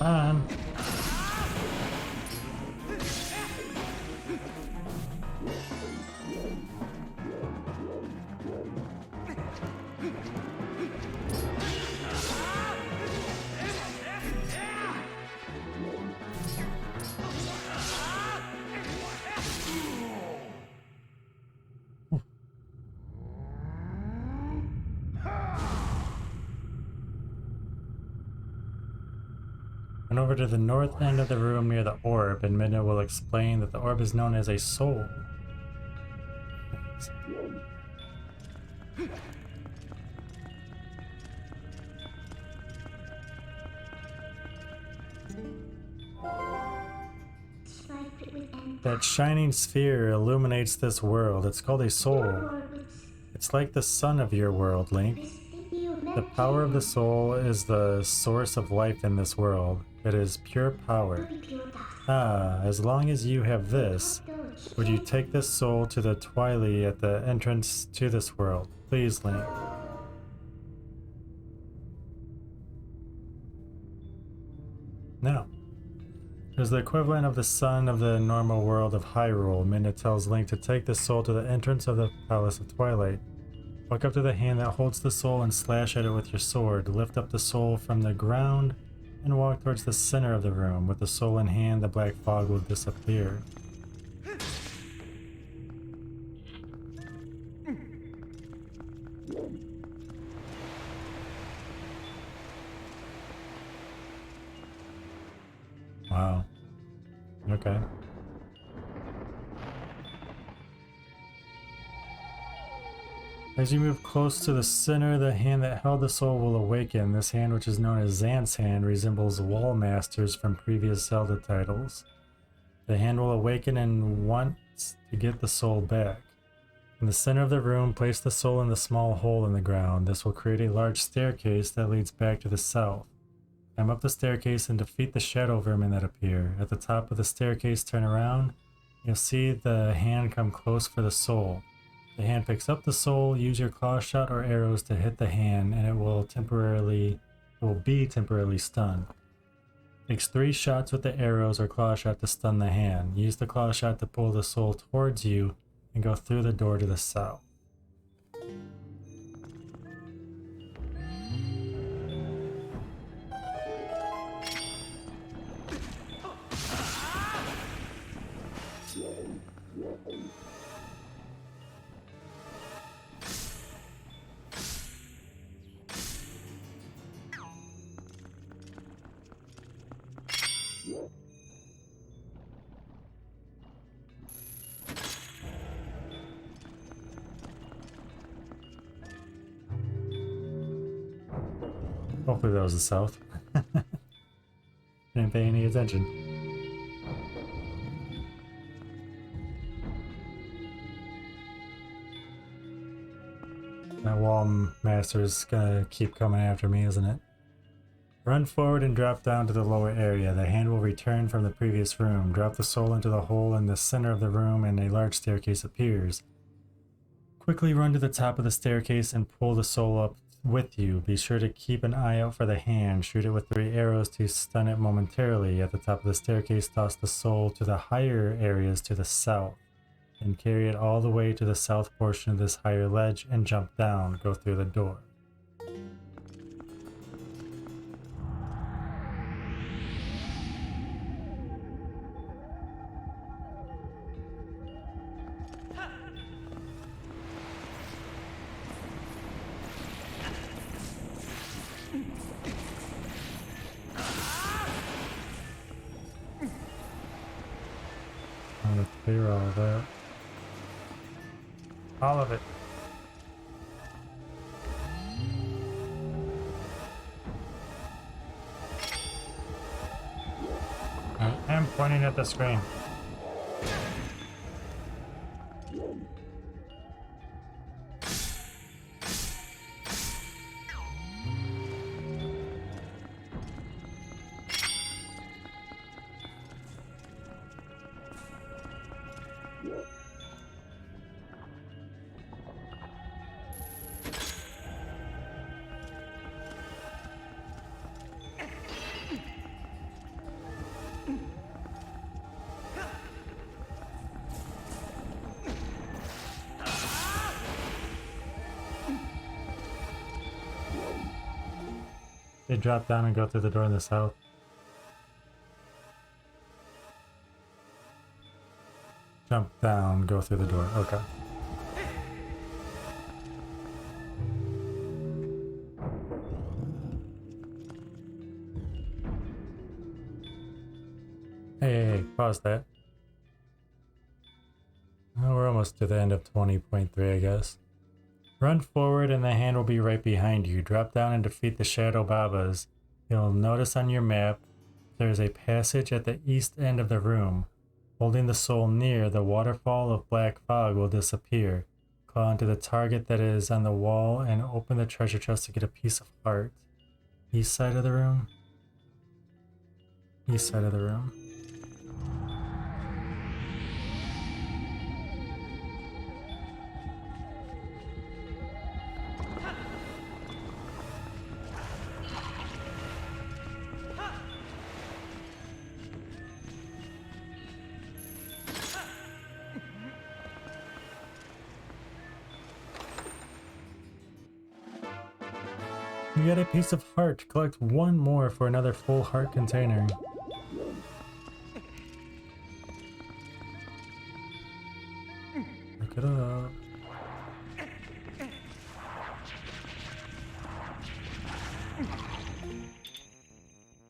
Speaker 1: Fine. Run over to the north end of the room near the orb, and Midna will explain that the orb is known as a soul. That shining sphere illuminates this world. It's called a soul. It's like the sun of your world, Link. The power of the soul is the source of life in this world. It is pure power. Ah, as long as you have this, would you take this soul to the Twilight at the entrance to this world? Please, Link. No. It is the equivalent of the sun of the normal world of Hyrule. Midna tells Link to take the soul to the entrance of the Palace of Twilight. Walk up to the hand that holds the soul and slash at it with your sword. Lift up the soul from the ground and walk towards the center of the room. With the soul in hand, the black fog will disappear. Wow. Okay. As you move close to the center, the hand that held the soul will awaken. This hand, which is known as Xant's hand, resembles Wall Masters from previous Zelda titles. The hand will awaken and wants to get the soul back. In the center of the room, place the soul in the small hole in the ground. This will create a large staircase that leads back to the south. Climb up the staircase and defeat the shadow vermin that appear. At the top of the staircase, turn around. You'll see the hand come close for the soul. The hand picks up the soul. Use your claw shot or arrows to hit the hand, and it will be temporarily stunned. Takes 3 shots with the arrows or claw shot to stun the hand. Use the claw shot to pull the soul towards you and go through the door to the south. Hopefully that was the south. Didn't pay any attention. That wall master is gonna keep coming after me, isn't it? Run forward and drop down to the lower area. The hand will return from the previous room. Drop the soul into the hole in the center of the room and a large staircase appears. Quickly run to the top of the staircase and pull the soul up with you. Be sure to keep an eye out for the hand. Shoot it with 3 arrows to stun it momentarily. At the top of the staircase, toss the soul to the higher areas to the south. And carry it all the way to the south portion of this higher ledge and jump down. Go through the door. I'm gonna clear all of that. All of it. I am pointing at the screen. They drop down and go through the door in the south. Jump down, go through the door. Okay. Hey, pause that. Well, we're almost to the end of 20.3, I guess. Run forward and the hand will be right behind you. Drop down and defeat the Shadow Babas. You'll notice on your map there is a passage at the east end of the room. Holding the soul near, the waterfall of black fog will disappear. claw into the target that is on the wall and open the treasure chest to get a piece of heart. East side of the room? East side of the room. You get a piece of heart. Collect one more for another full heart container. Pick it up.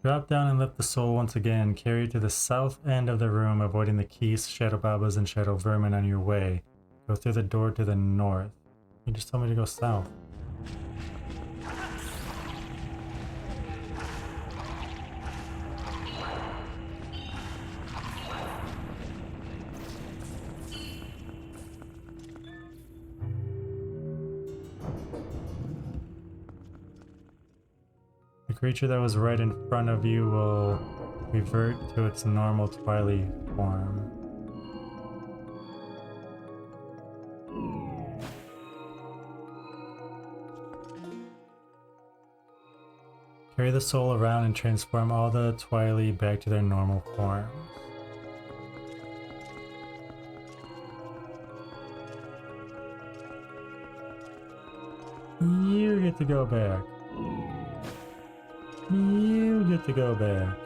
Speaker 1: Drop down and lift the soul once again. Carry it to the south end of the room, avoiding the keys, shadow babas, and shadow vermin on your way. Go through the door to the north. You just told me to go south. The creature that was right in front of you will revert to its normal Twilight form. Carry the soul around and transform all the Twilight back to their normal forms. You get to go back. You get to go back.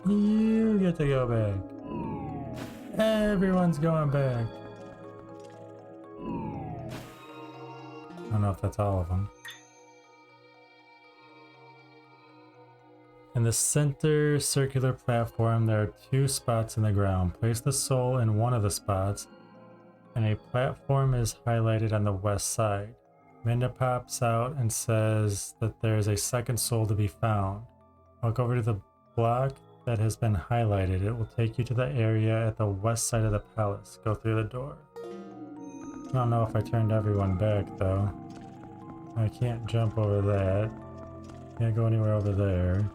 Speaker 1: You get to go back. Everyone's going back. I don't know if that's all of them. In the center circular platform, there are 2 spots in the ground. Place the soul in one of the spots, and a platform is highlighted on the west side. Minda pops out and says that there is a second soul to be found. Walk over to the block that has been highlighted. It will take you to the area at the west side of the palace. Go through the door. I don't know if I turned everyone back though. I can't jump over that. Can't go anywhere over there.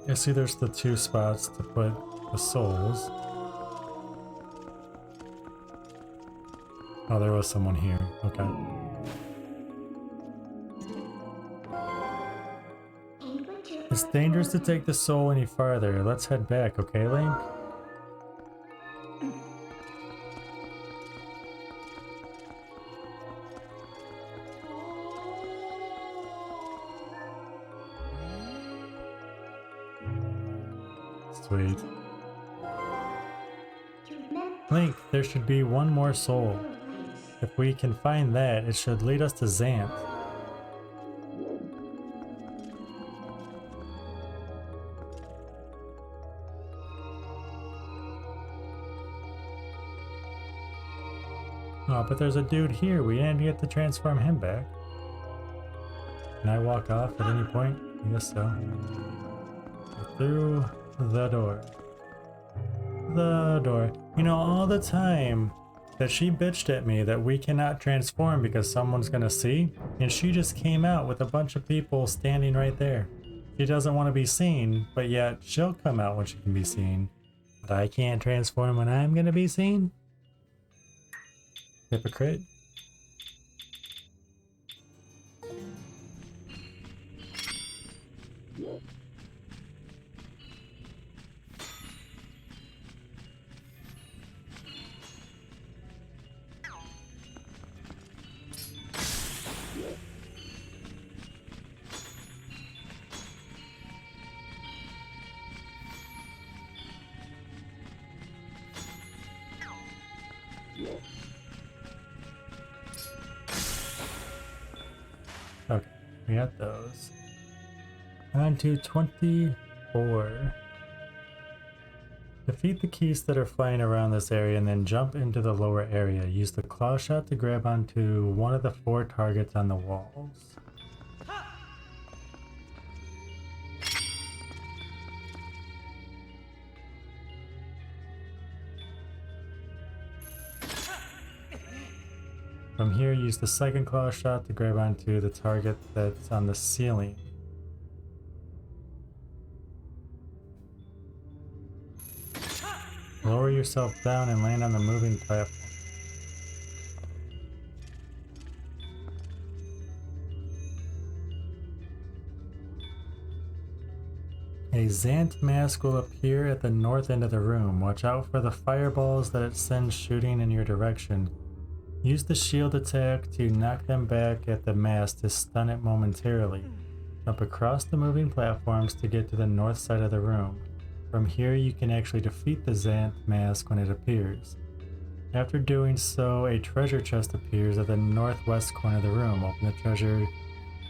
Speaker 1: I see there's the 2 spots to put the souls. Oh, there was someone here. Okay. It's dangerous to take the soul any farther. Let's head back, okay, Link? Sweet. Link, there should be one more soul. If we can find that, it should lead us to Xanth. Oh, but there's a dude here. We didn't get to transform him back. Can I walk off at any point? I guess so. Through the door. The door. You know, all the time that she bitched at me that we cannot transform because someone's gonna see, and she just came out with a bunch of people standing right there. She doesn't want to be seen, but yet she'll come out when she can be seen. But I can't transform when I'm gonna be seen? Hypocrite. Okay, we got those. On to 24. Defeat the keys that are flying around this area and then jump into the lower area. Use the claw shot to grab onto one of the 4 targets on the walls. From here, use the second claw shot to grab onto the target that's on the ceiling. Lower yourself down and land on the moving platform. A Zant mask will appear at the north end of the room. Watch out for the fireballs that it sends shooting in your direction. Use the shield attack to knock them back at the mask to stun it momentarily. Jump across the moving platforms to get to the north side of the room. From here you can actually defeat the Zant mask when it appears. After doing so, a treasure chest appears at the northwest corner of the room. Open the treasure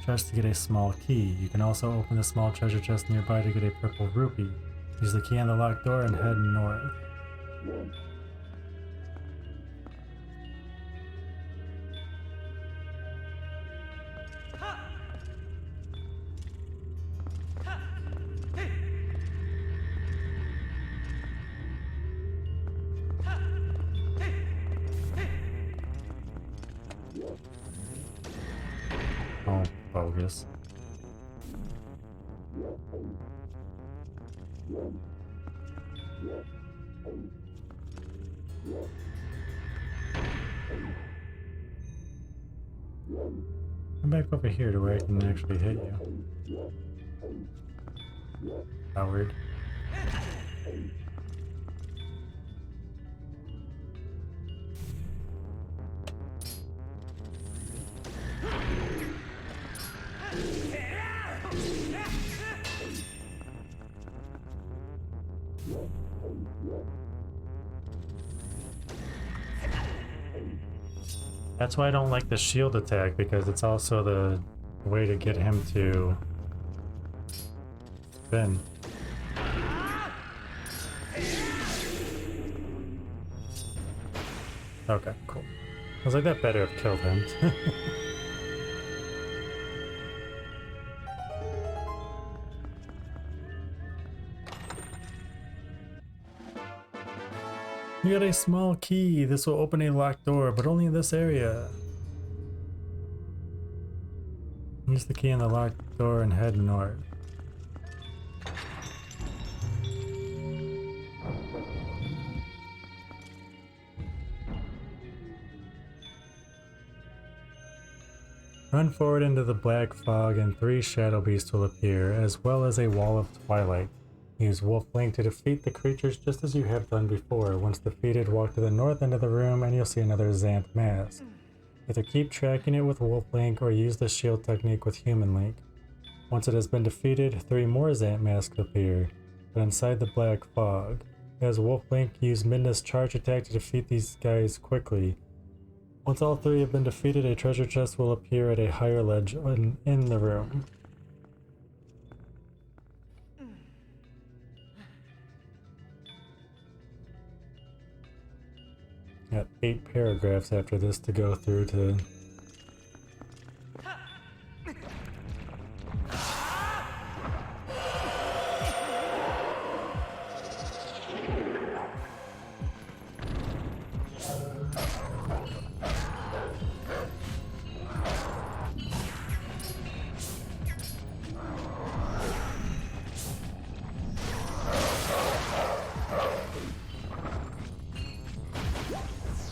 Speaker 1: chest to get a small key. You can also open the small treasure chest nearby to get a purple rupee. Use the key on the locked door and head north. Oh, bogus. Come back over here to where I can actually hit you. Howard. That's why I don't like the shield attack, because it's also the way to get him to spin. Okay, cool. I was like, that better have killed him. You got a small key. This will open a locked door, but only in this area. Use the key on the locked door and head north. Run forward into the black fog and 3 shadow beasts will appear, as well as a wall of Twilight. Use Wolf Link to defeat the creatures just as you have done before. Once defeated, walk to the north end of the room and you'll see another Zant mask. Either keep tracking it with Wolf Link or use the shield technique with Human Link. Once it has been defeated, 3 more Zant masks appear, but inside the black fog. As Wolf Link, use Midna's charge attack to defeat these guys quickly. Once all 3 have been defeated, a treasure chest will appear at a higher ledge in the room. Got 8 paragraphs after this to go through to...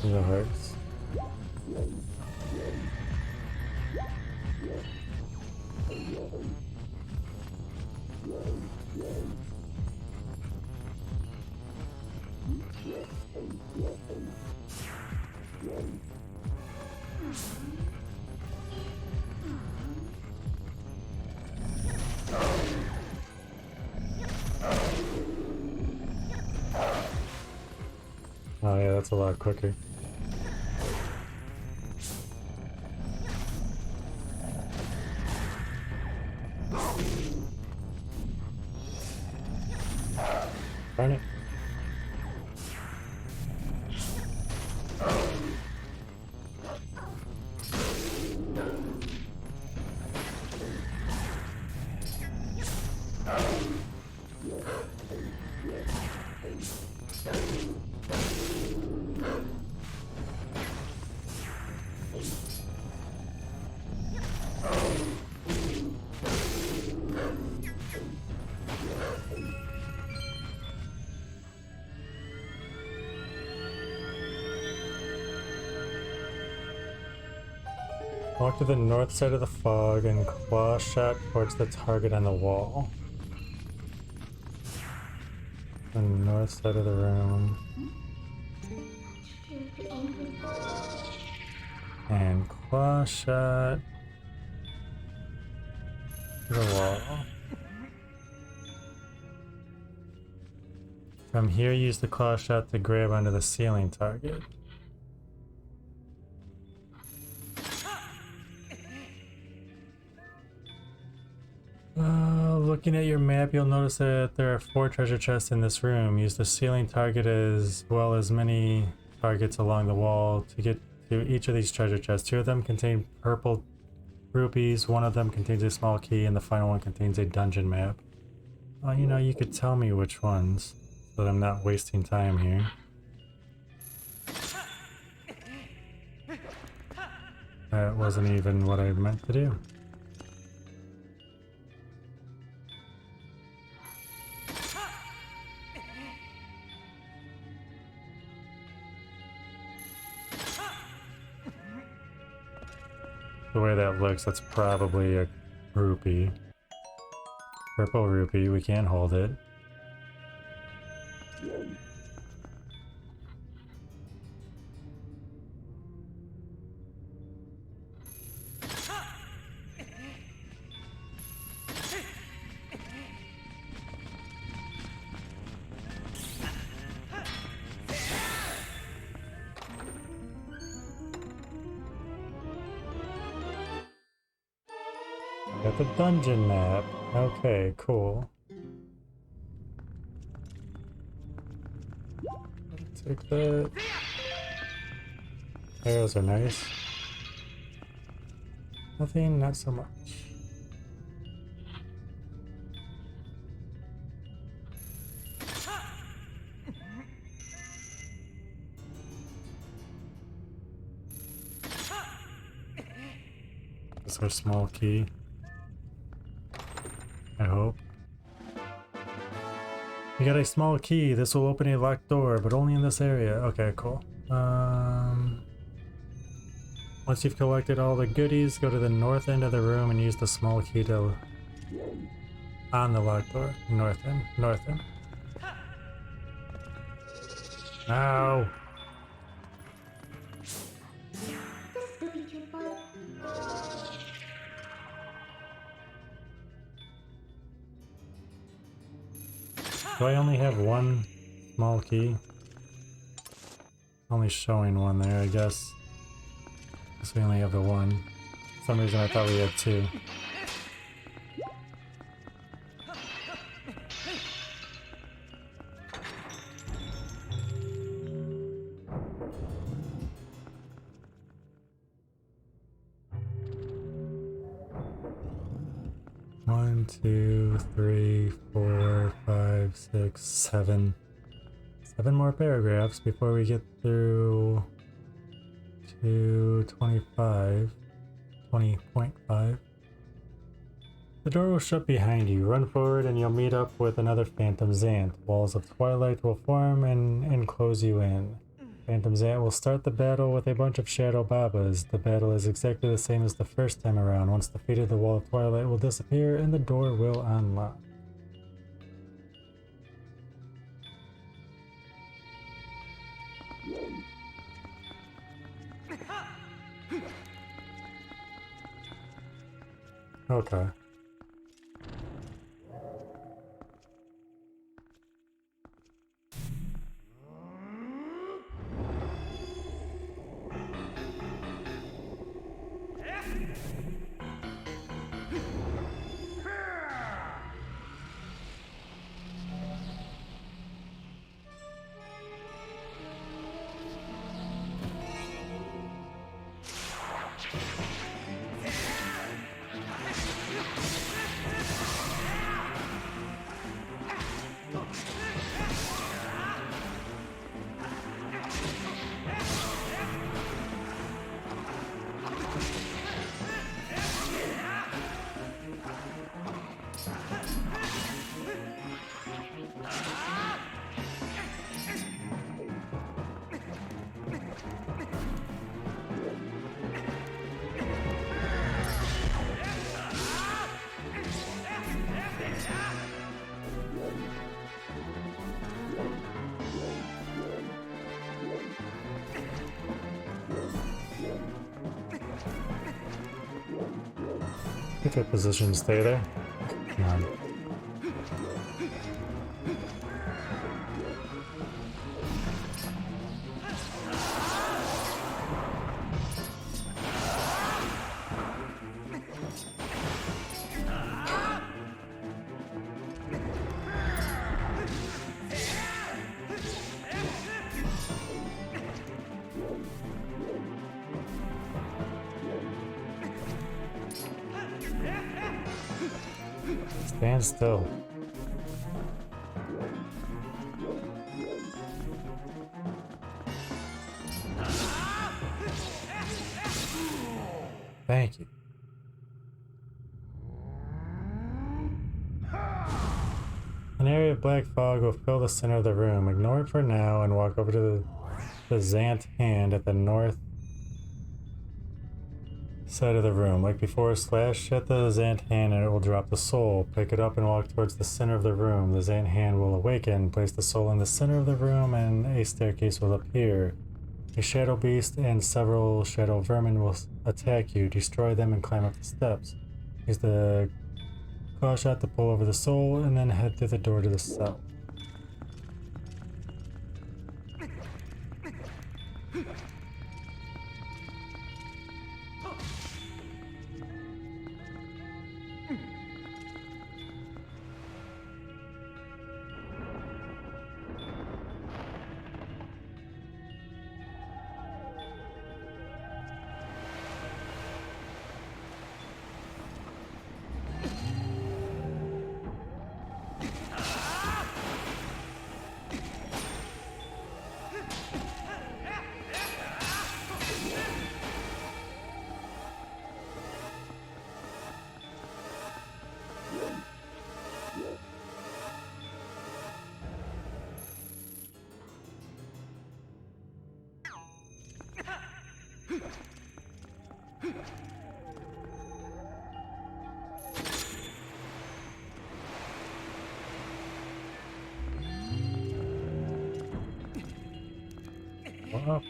Speaker 1: the hearts. Oh yeah, that's a lot quicker. Darn it. Walk to the north side of the fog and claw shot towards the target on the wall. The north side of the room. And claw shot to the wall. From here, use the claw shot to grab onto the ceiling target. Looking at your map, you'll notice that there are 4 treasure chests in this room. Use the ceiling target as well as many targets along the wall to get to each of these treasure chests. 2 of them contain purple rupees, 1 of them contains a small key, and the final one contains a dungeon map. You know, you could tell me which ones, so that I'm not wasting time here. That wasn't even what I meant to do. The way that looks, that's probably a rupee. Purple rupee, we can't hold it. Got the dungeon map. Okay, cool. Take that. Arrows are nice. Nothing, not so much. This is our small key. I hope. We got a small key. This will open a locked door, but only in this area. Okay, cool. Once you've collected all the goodies, go to the north end of the room and use the small key to on the locked door. North end. North end. Ow! Do I only have 1 small key? Only showing 1 there, I guess. Guess we only have the 1. For some reason I thought we had 2. One, 2, 3, 4, 5, 6, 7. 7 more paragraphs before we get through to 25. 20.5. The door will shut behind you. Run forward and you'll meet up with another Phantom Zant. Walls of Twilight will form and enclose you in. Phantom Zant will start the battle with a bunch of Shadow Babas. The battle is exactly the same as the first time around. Once defeated, the Wall of Twilight will disappear and the door will unlock. Okay. If it position, stay there. Come on. Stand still. Thank you. An area of black fog will fill the center of the room. Ignore it for now and walk over to the Zant hand at the north side of the room. Like before, slash at the Zant hand and it will drop the soul. Pick it up and walk towards the center of the room. The Zant hand will awaken. Place the soul in the center of the room and a staircase will appear. A shadow beast and several shadow vermin will attack you. Destroy them and climb up the steps. Use the claw shot to pull over the soul and then head through the door to the south. Up.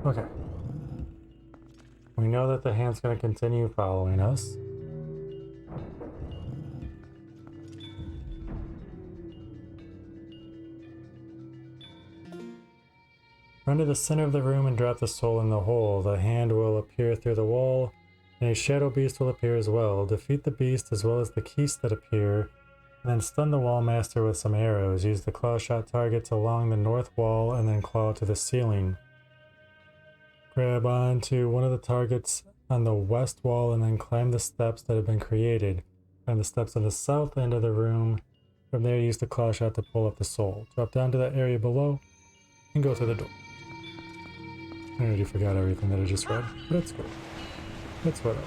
Speaker 1: Okay. We know that the hand's going to continue following us. Run to the center of the room and drop the soul in the hole. The hand will appear through the wall, and a shadow beast will appear as well. Defeat the beast as well as the keys that appear, and then stun the wall master with some arrows. Use the claw shot targets along the north wall and then claw to the ceiling. Grab onto one of the targets on the west wall and then climb the steps that have been created. Climb the steps on the south end of the room. From there, use the claw shot to pull up the soul. Drop down to that area below and go through the door. I already forgot everything that I just read, but it's good. It's whatever.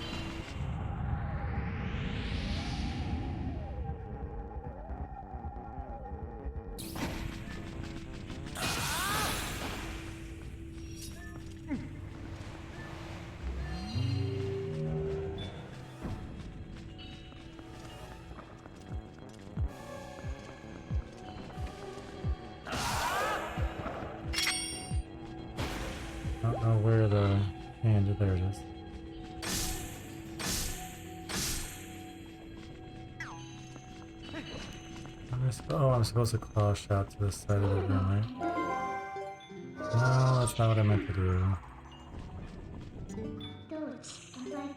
Speaker 1: I don't know where the hand is. There it is. I'm supposed to claw shot to the side of the room, right? No, that's not what I meant to do.
Speaker 2: Dudes, I'm like,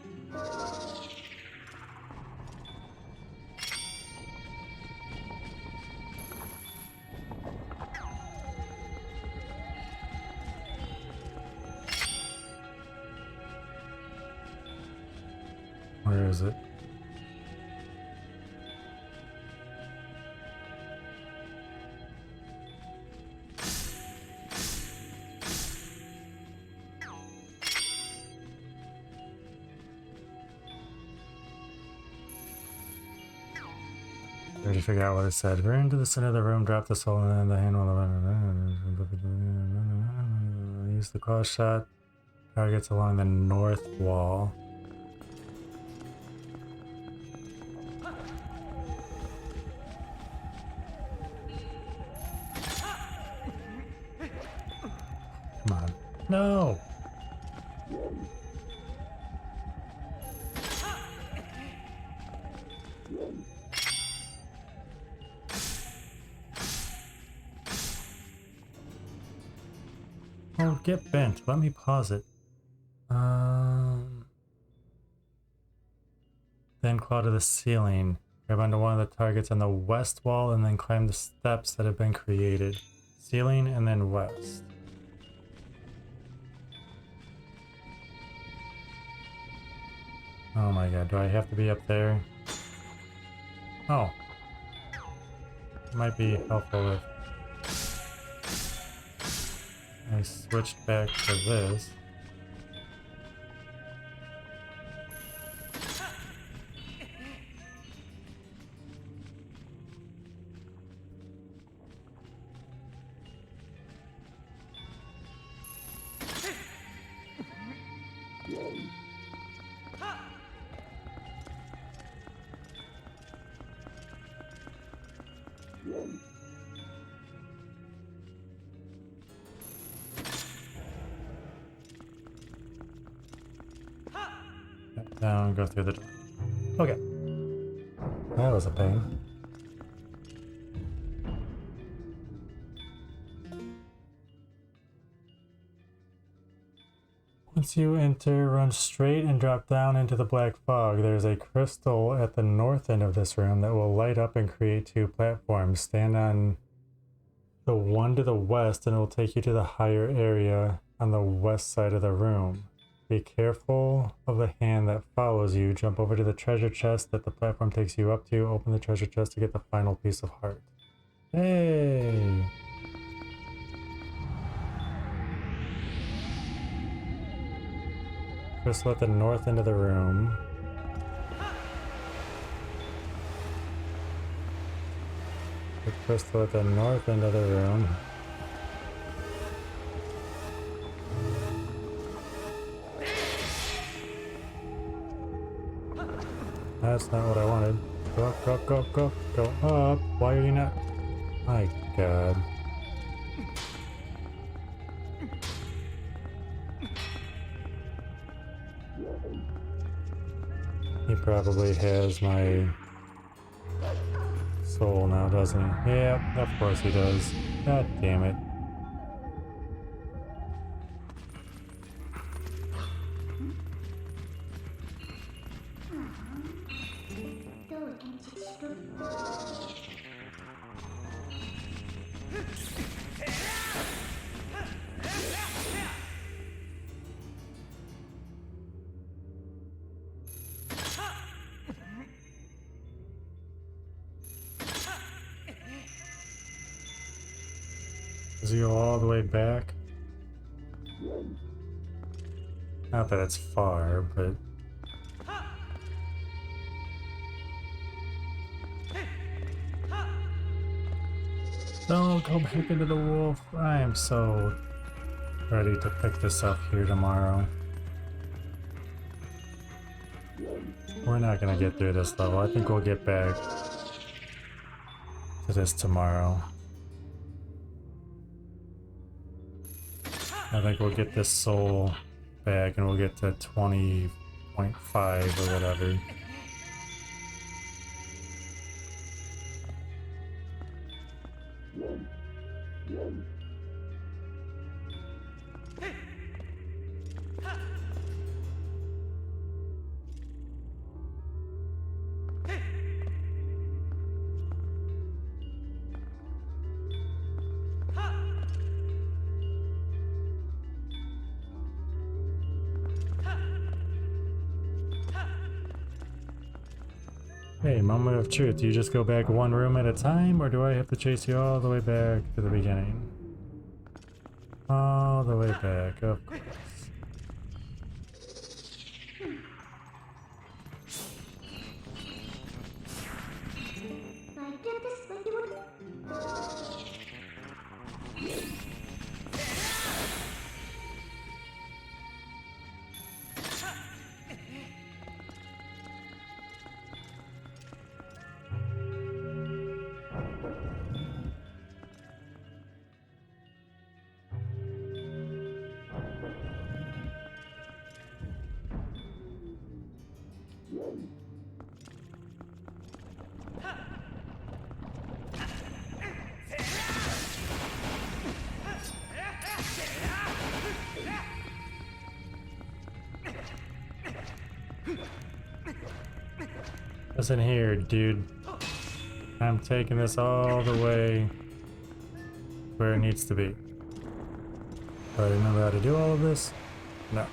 Speaker 1: Where is it? I already figured out what it said. Run to the center of the room, drop the soul, and then the hand will use the claw shot. Targets along the north wall. Come on. No! Oh, get bent. Let me pause it. Then claw to the ceiling. Grab onto one of the targets on the west wall and then climb the steps that have been created. Ceiling and then west. Oh my god, do I have to be up there? Oh. Might be helpful if I switched back to this. Down, go through the door. Okay. That was a pain. Once you enter, run straight and drop down into the black fog. There's a crystal at the north end of this room that will light up and create two platforms. Stand on the one to the west and it will take you to the higher area on the west side of the room. Be careful of the hand that follows you. Jump over to the treasure chest that the platform takes you up to. Open the treasure chest to get the final piece of heart. Hey! Crystal at the north end of the room. The crystal at the north end of the room. That's not what I wanted. Go up, go up, go up, go up, go up. Why are you not? My god. He probably has my soul now, doesn't he? Yeah, of course he does. God damn it. Does he go all the way back? Not that it's far, but... Don't go back into the wolf. I am so ready to pick this up here tomorrow. We're not gonna get through this level. I think we'll get back to this tomorrow. I think we'll get this soul back and we'll get to 20.5 or whatever. Hey, moment of truth. Do you just go back one room at a time, or do I have to chase you all the way back to the beginning? All the way back, of course.
Speaker 2: I did this when you were...
Speaker 1: Listen here, dude. I'm taking this all the way where it needs to be. Do I remember how to do all of this? No.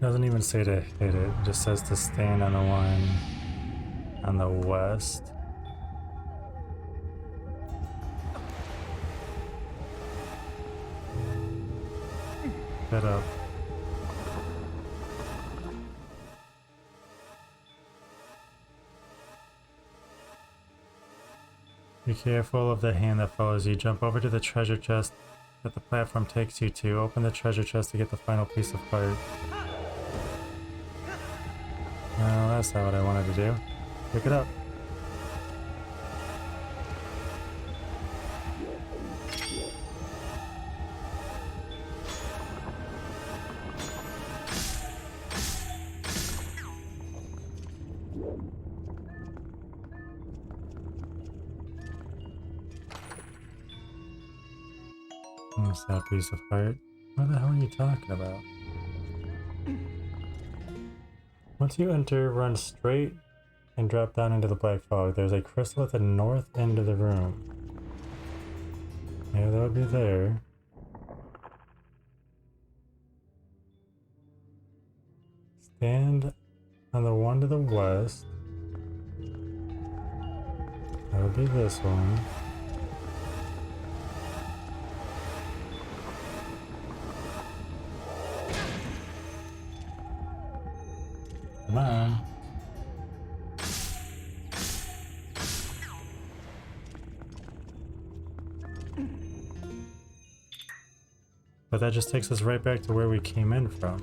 Speaker 1: Doesn't even say to hit it, it just says to stand on the one on the west. Get up. Be careful of the hand that follows you. Jump over to the treasure chest that the platform takes you to. Open the treasure chest to get the final piece of heart. No, that's not what I wanted to do. Pick it up. What's that piece of heart? What the hell are you talking about? Once you enter, run straight and drop down into the black fog. There's a crystal at the north end of the room. Yeah, that would be there. Stand on the one to the west. That would be this one. Come on. But that just takes us right back to where we came in from.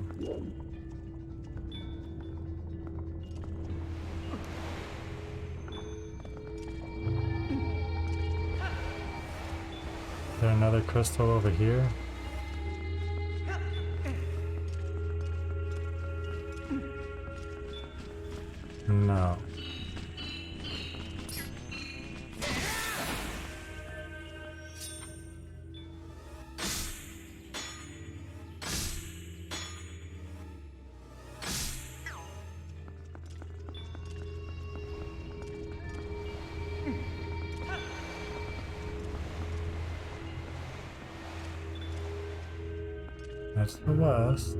Speaker 1: Is there another crystal over here? No. That's the west.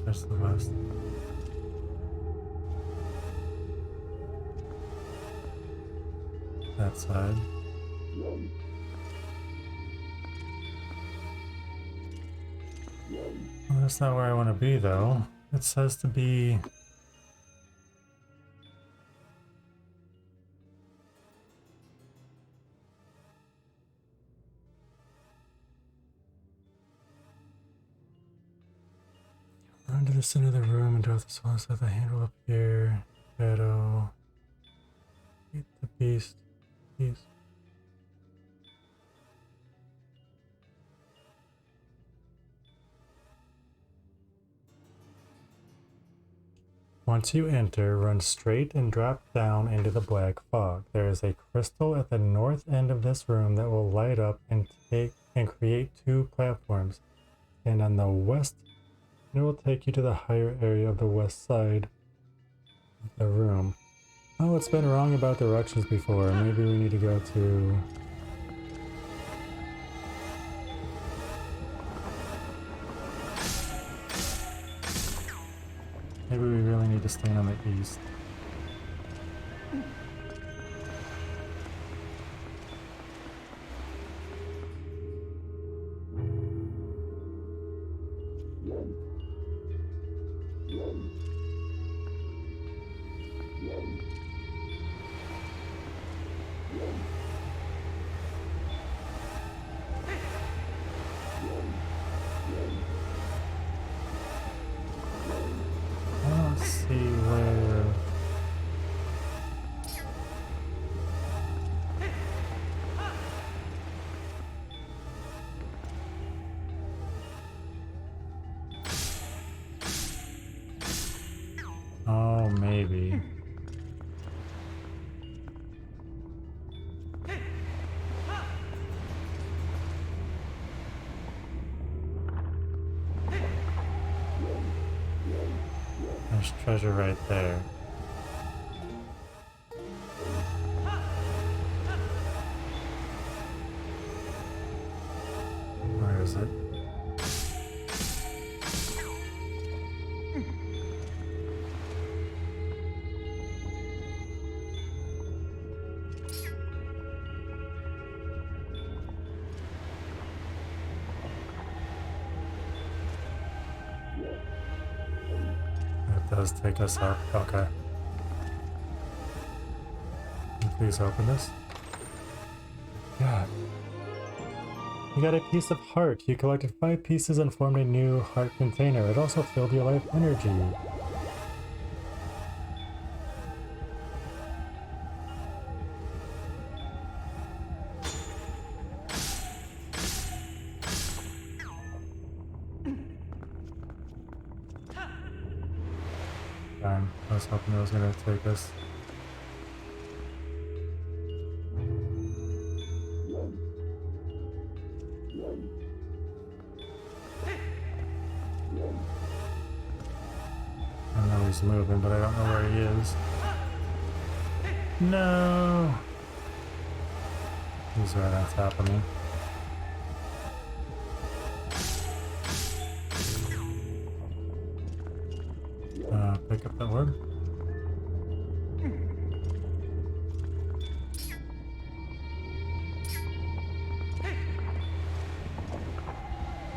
Speaker 1: That's the west. That side. Well, that's not where I want to be, though. It says to be... Run to the center of the room and drop the soul inside the handle up here. Shadow. Eat the beast. Beast. Once you enter, run straight and drop down into the black fog. There is a crystal at the north end of this room that will light up and create 2 platforms. And on the west, it will take you to the higher area of the west side of the room. Oh, it's been wrong about directions before. Maybe we need to go to... Maybe we really need to stand on the east. Let's see where... Oh, maybe. There's treasure right there. Where is it? It does take us up. Okay. Can you please open this? God. You got a piece of heart. You collected 5 pieces and formed a new heart container. It also filled your life energy. Darn, I was hoping it was gonna take us. I know he's moving, but I don't know where he is. No! He's right on top of me. Pick up that orb.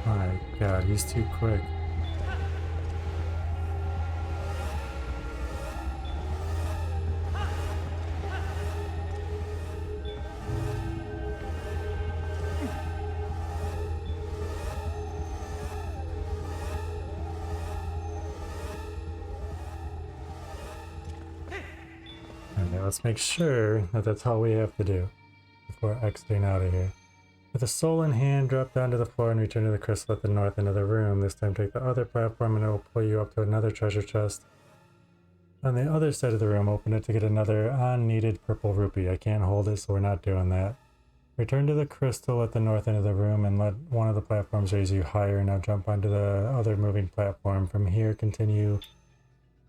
Speaker 1: My God, he's too quick. Let's make sure that that's all we have to do before exiting out of here. With the soul in hand, drop down to the floor and return to the crystal at the north end of the room. This time take the other platform and it will pull you up to another treasure chest. On the other side of the room, open it to get another unneeded purple rupee. I can't hold it, so we're not doing that. Return to the crystal at the north end of the room and let one of the platforms raise you higher. Now jump onto the other moving platform. From here, continue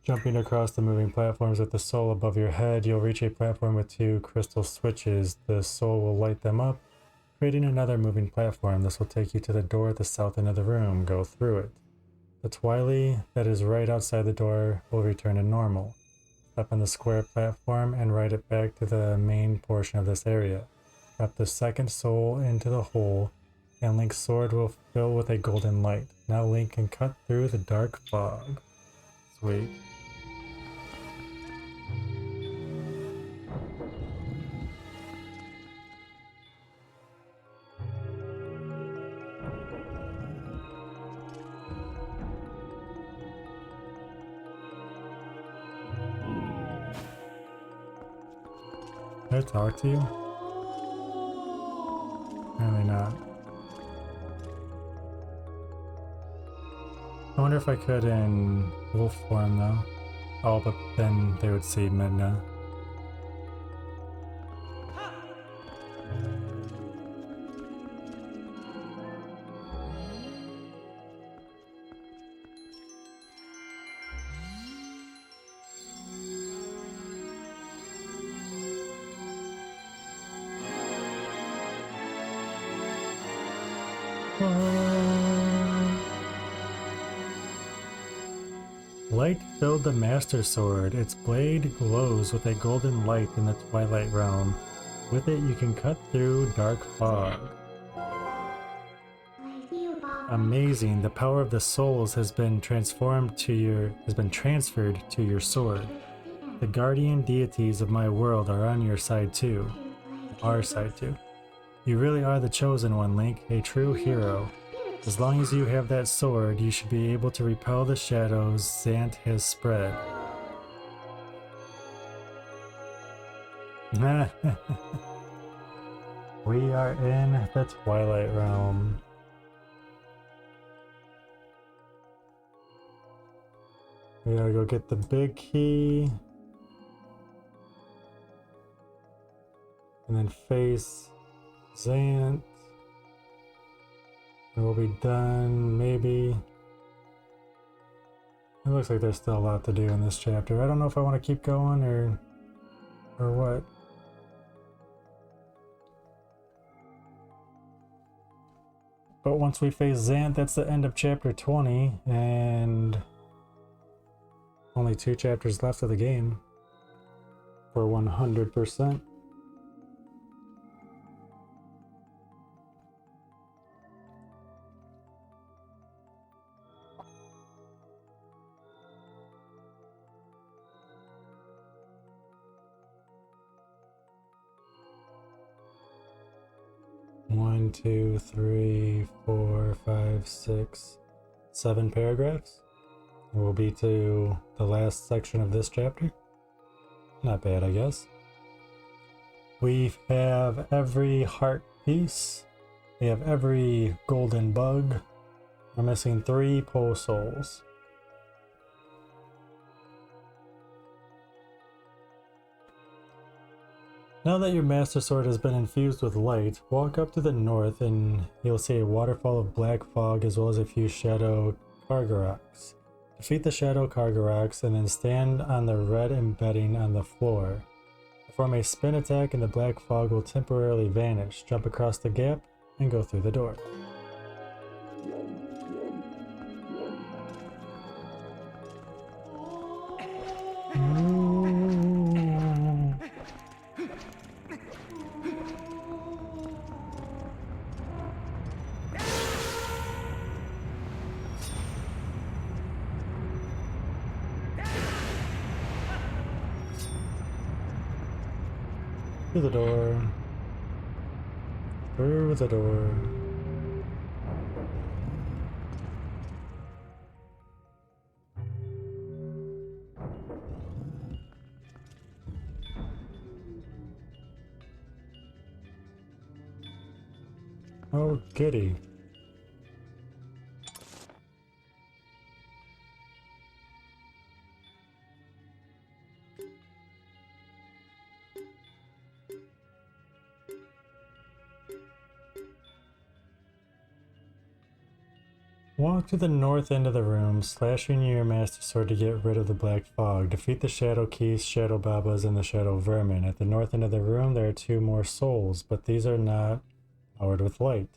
Speaker 1: jumping across the moving platforms with the soul above your head. You'll reach a platform with 2 crystal switches. The soul will light them up, creating another moving platform. This will take you to the door at the south end of the room. Go through it. The Twilight that is right outside the door will return to normal. Step on the square platform and ride it back to the main portion of this area. Drop the second soul into the hole, and Link's sword will fill with a golden light. Now Link can cut through the dark fog. Sweet. Can I talk to you? Apparently not. I wonder if I could in wolf form though. Oh, but then they would see Midna. Light filled the Master Sword. Its blade glows with a golden light in the Twilight Realm. With it, you can cut through dark fog.
Speaker 2: I see you, Bob.
Speaker 1: Amazing! The power of the souls has been transferred to your sword. The guardian deities of my world are on your side too. Our side too. You really are the chosen one, Link, a true hero. As long as you have that sword, you should be able to repel the shadows Zant has spread. We are in the Twilight Realm. We gotta go get the big key. And then face Zant. And we'll be done, maybe. It looks like there's still a lot to do in this chapter. I don't know if I want to keep going or what. But once we face Zant, that's the end of chapter 20, and only 2 chapters left of the game for 100%. One, two, three, 4, 5, 6, 7 paragraphs. We'll be to the last section of this chapter. Not bad, I guess. We have every heart piece. We have every golden bug. We're missing 3 pole souls. Now that your Master Sword has been infused with light, walk up to the north and you'll see a waterfall of black fog as well as a few shadow Kargaroks. Defeat the shadow Kargaroks and then stand on the red embedding on the floor. Perform a spin attack and the black fog will temporarily vanish. Jump across the gap and go through the door. Through the door. Through the door. Oh, goody. Walk to the north end of the room, slashing your Master Sword to get rid of the black fog. Defeat the Shadow Keys, Shadow Babas, and the Shadow Vermin. At the north end of the room, there are 2 more souls, but these are not powered with light.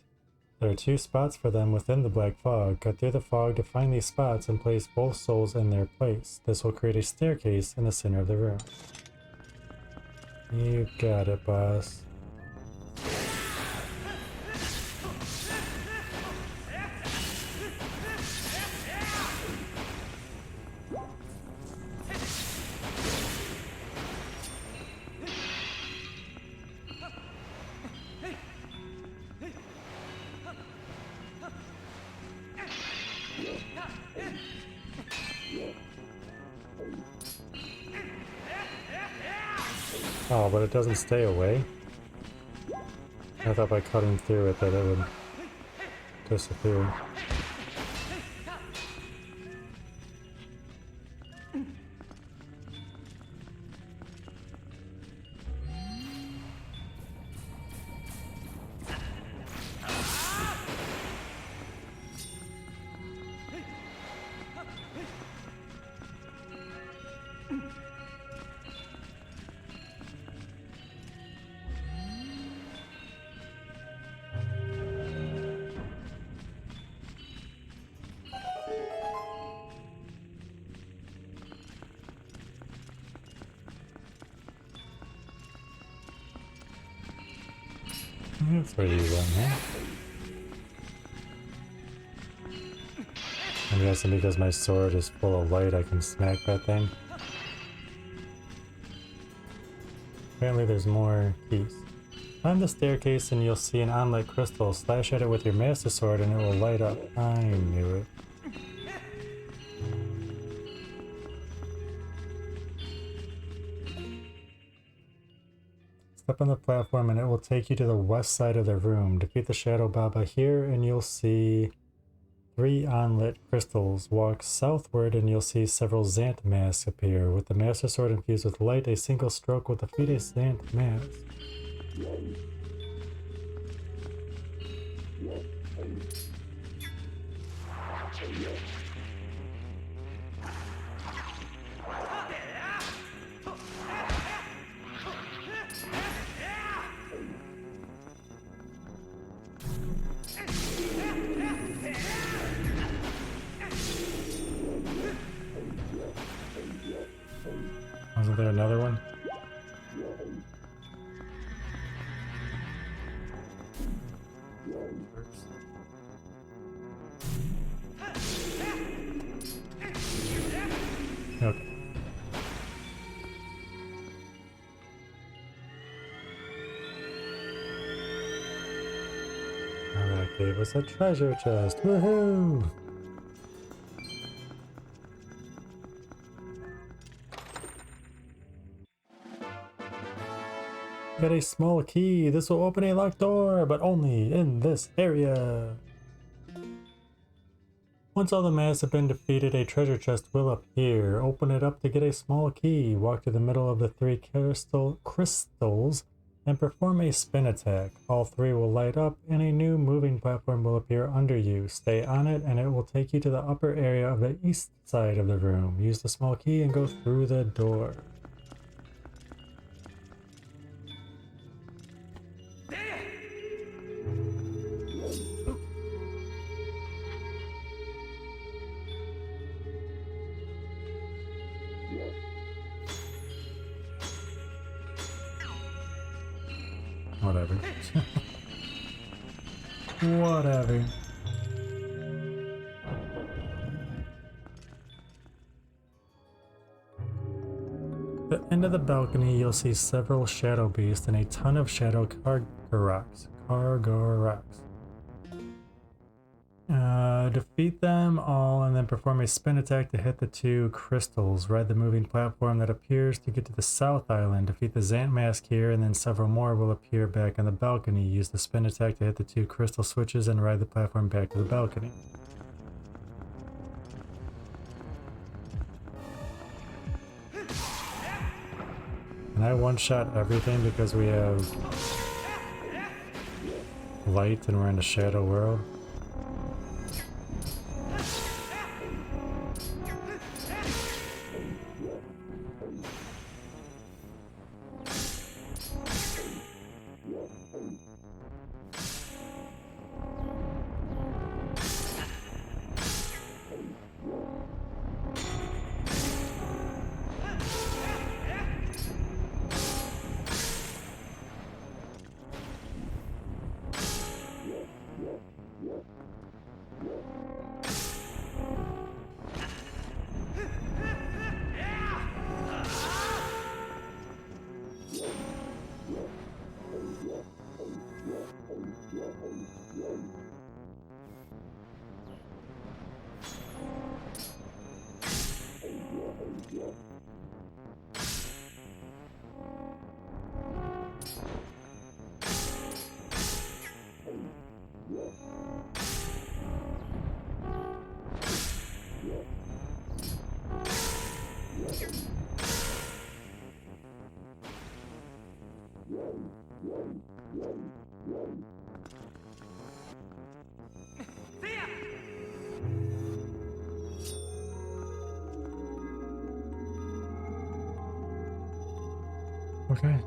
Speaker 1: There are 2 spots for them within the black fog. Cut through the fog to find these spots and place both souls in their place. This will create a staircase in the center of the room. You got it, boss. Oh, but it doesn't stay away? I thought by cutting through it that it would disappear. That's where you run, huh? I'm guessing because my sword is full of light, I can smack that thing. Apparently there's more keys. Climb the staircase and you'll see an onlit crystal. Slash at it with your master sword and it will light up. I knew it. Step on the platform and it will take you to the west side of the room. Defeat the Shadow Baba here and you'll see 3 onlit crystals. Walk southward and you'll see several Zant masks appear. With the Master Sword infused with light, a single stroke will defeat a Zant mask. Wasn't there another one? Okay. That gave us a treasure chest. Woohoo! Get a small key. This will open a locked door, but only in this area. Once all the masks have been defeated, a treasure chest will appear. Open it up to get a small key. Walk to the middle of the 3 crystals and perform a spin attack. All 3 will light up and a new moving platform will appear under you. Stay on it and it will take you to the upper area of the east side of the room. Use the small key and go through the door. Whatever. Whatever. At the end of the balcony, you'll see several shadow beasts and a ton of shadow Kargoroks. Defeat them all and then perform a spin attack to hit the 2 crystals. Ride the moving platform that appears to get to the south island. Defeat the Zant mask here and then several more will appear back on the balcony. Use the spin attack to hit the 2 crystal switches and ride the platform back to the balcony. Can I one-shot everything because we have light and we're in a shadow world? Okay.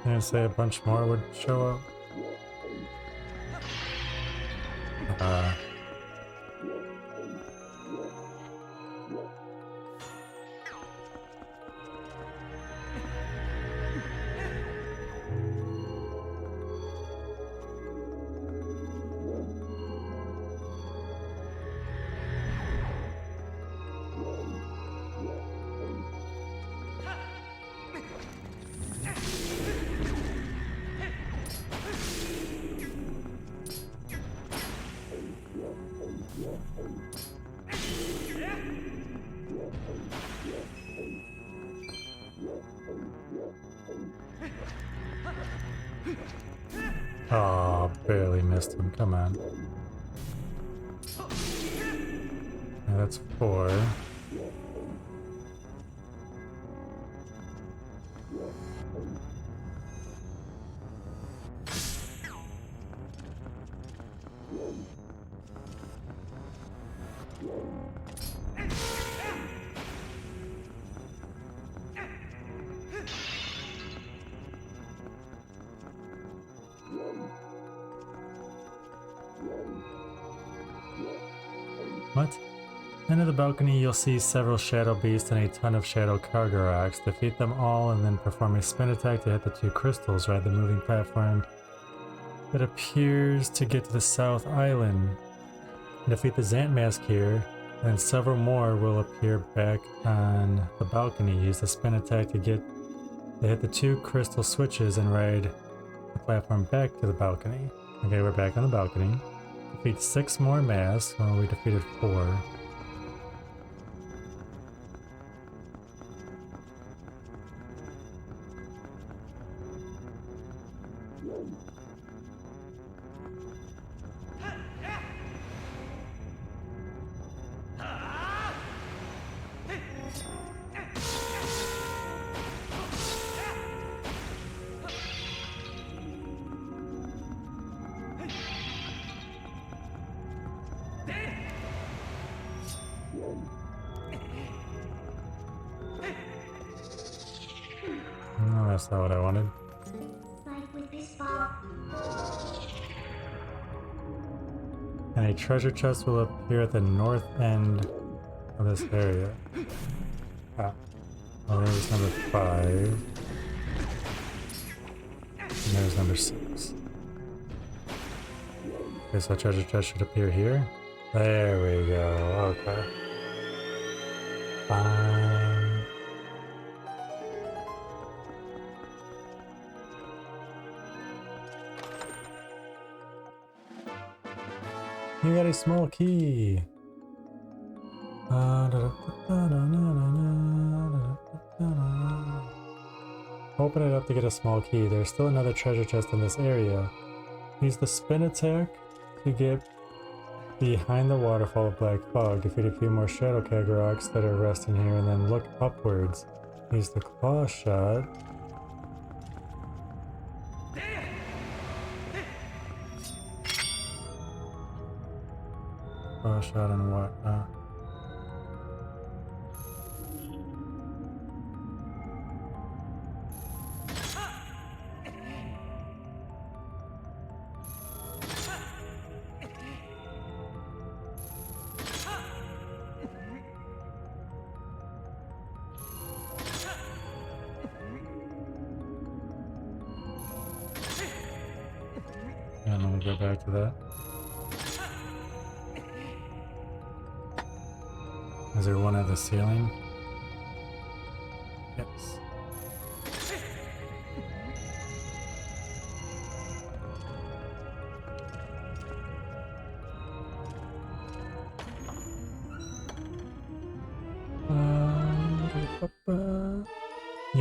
Speaker 1: I say a bunch more would show up. Oh, barely missed him. Come on. Yeah, that's 4. What? Into the balcony, you'll see several shadow beasts and a ton of shadow Kargaroks. Defeat them all and then perform a spin attack to hit the 2 crystals. Ride the moving platform that appears to get to the South Island. Defeat the Zant Mask here, and several more will appear back on the balcony. Use the spin attack to hit the 2 crystal switches and ride the platform back to the balcony. Okay, we're back on the balcony. Defeat 6 more masks. Well, we defeated 4. No, that's not what I wanted.
Speaker 2: Like with this ball.
Speaker 1: And a treasure chest will appear at the north end of this area. Ah. Well, there's number 5. And there's number 6. Okay, so treasure chest should appear here. There we go. Okay. Fine. You got a small key. Open it up to get a small key. There's still another treasure chest in this area. Use the spin attack to get behind the waterfall of black fog. Defeat a few more shadow Kargaroks that are resting here, and then look upwards. Use the claw shot. Claw shot and what? And then we'll go back to that. Is there one at the ceiling? Yes.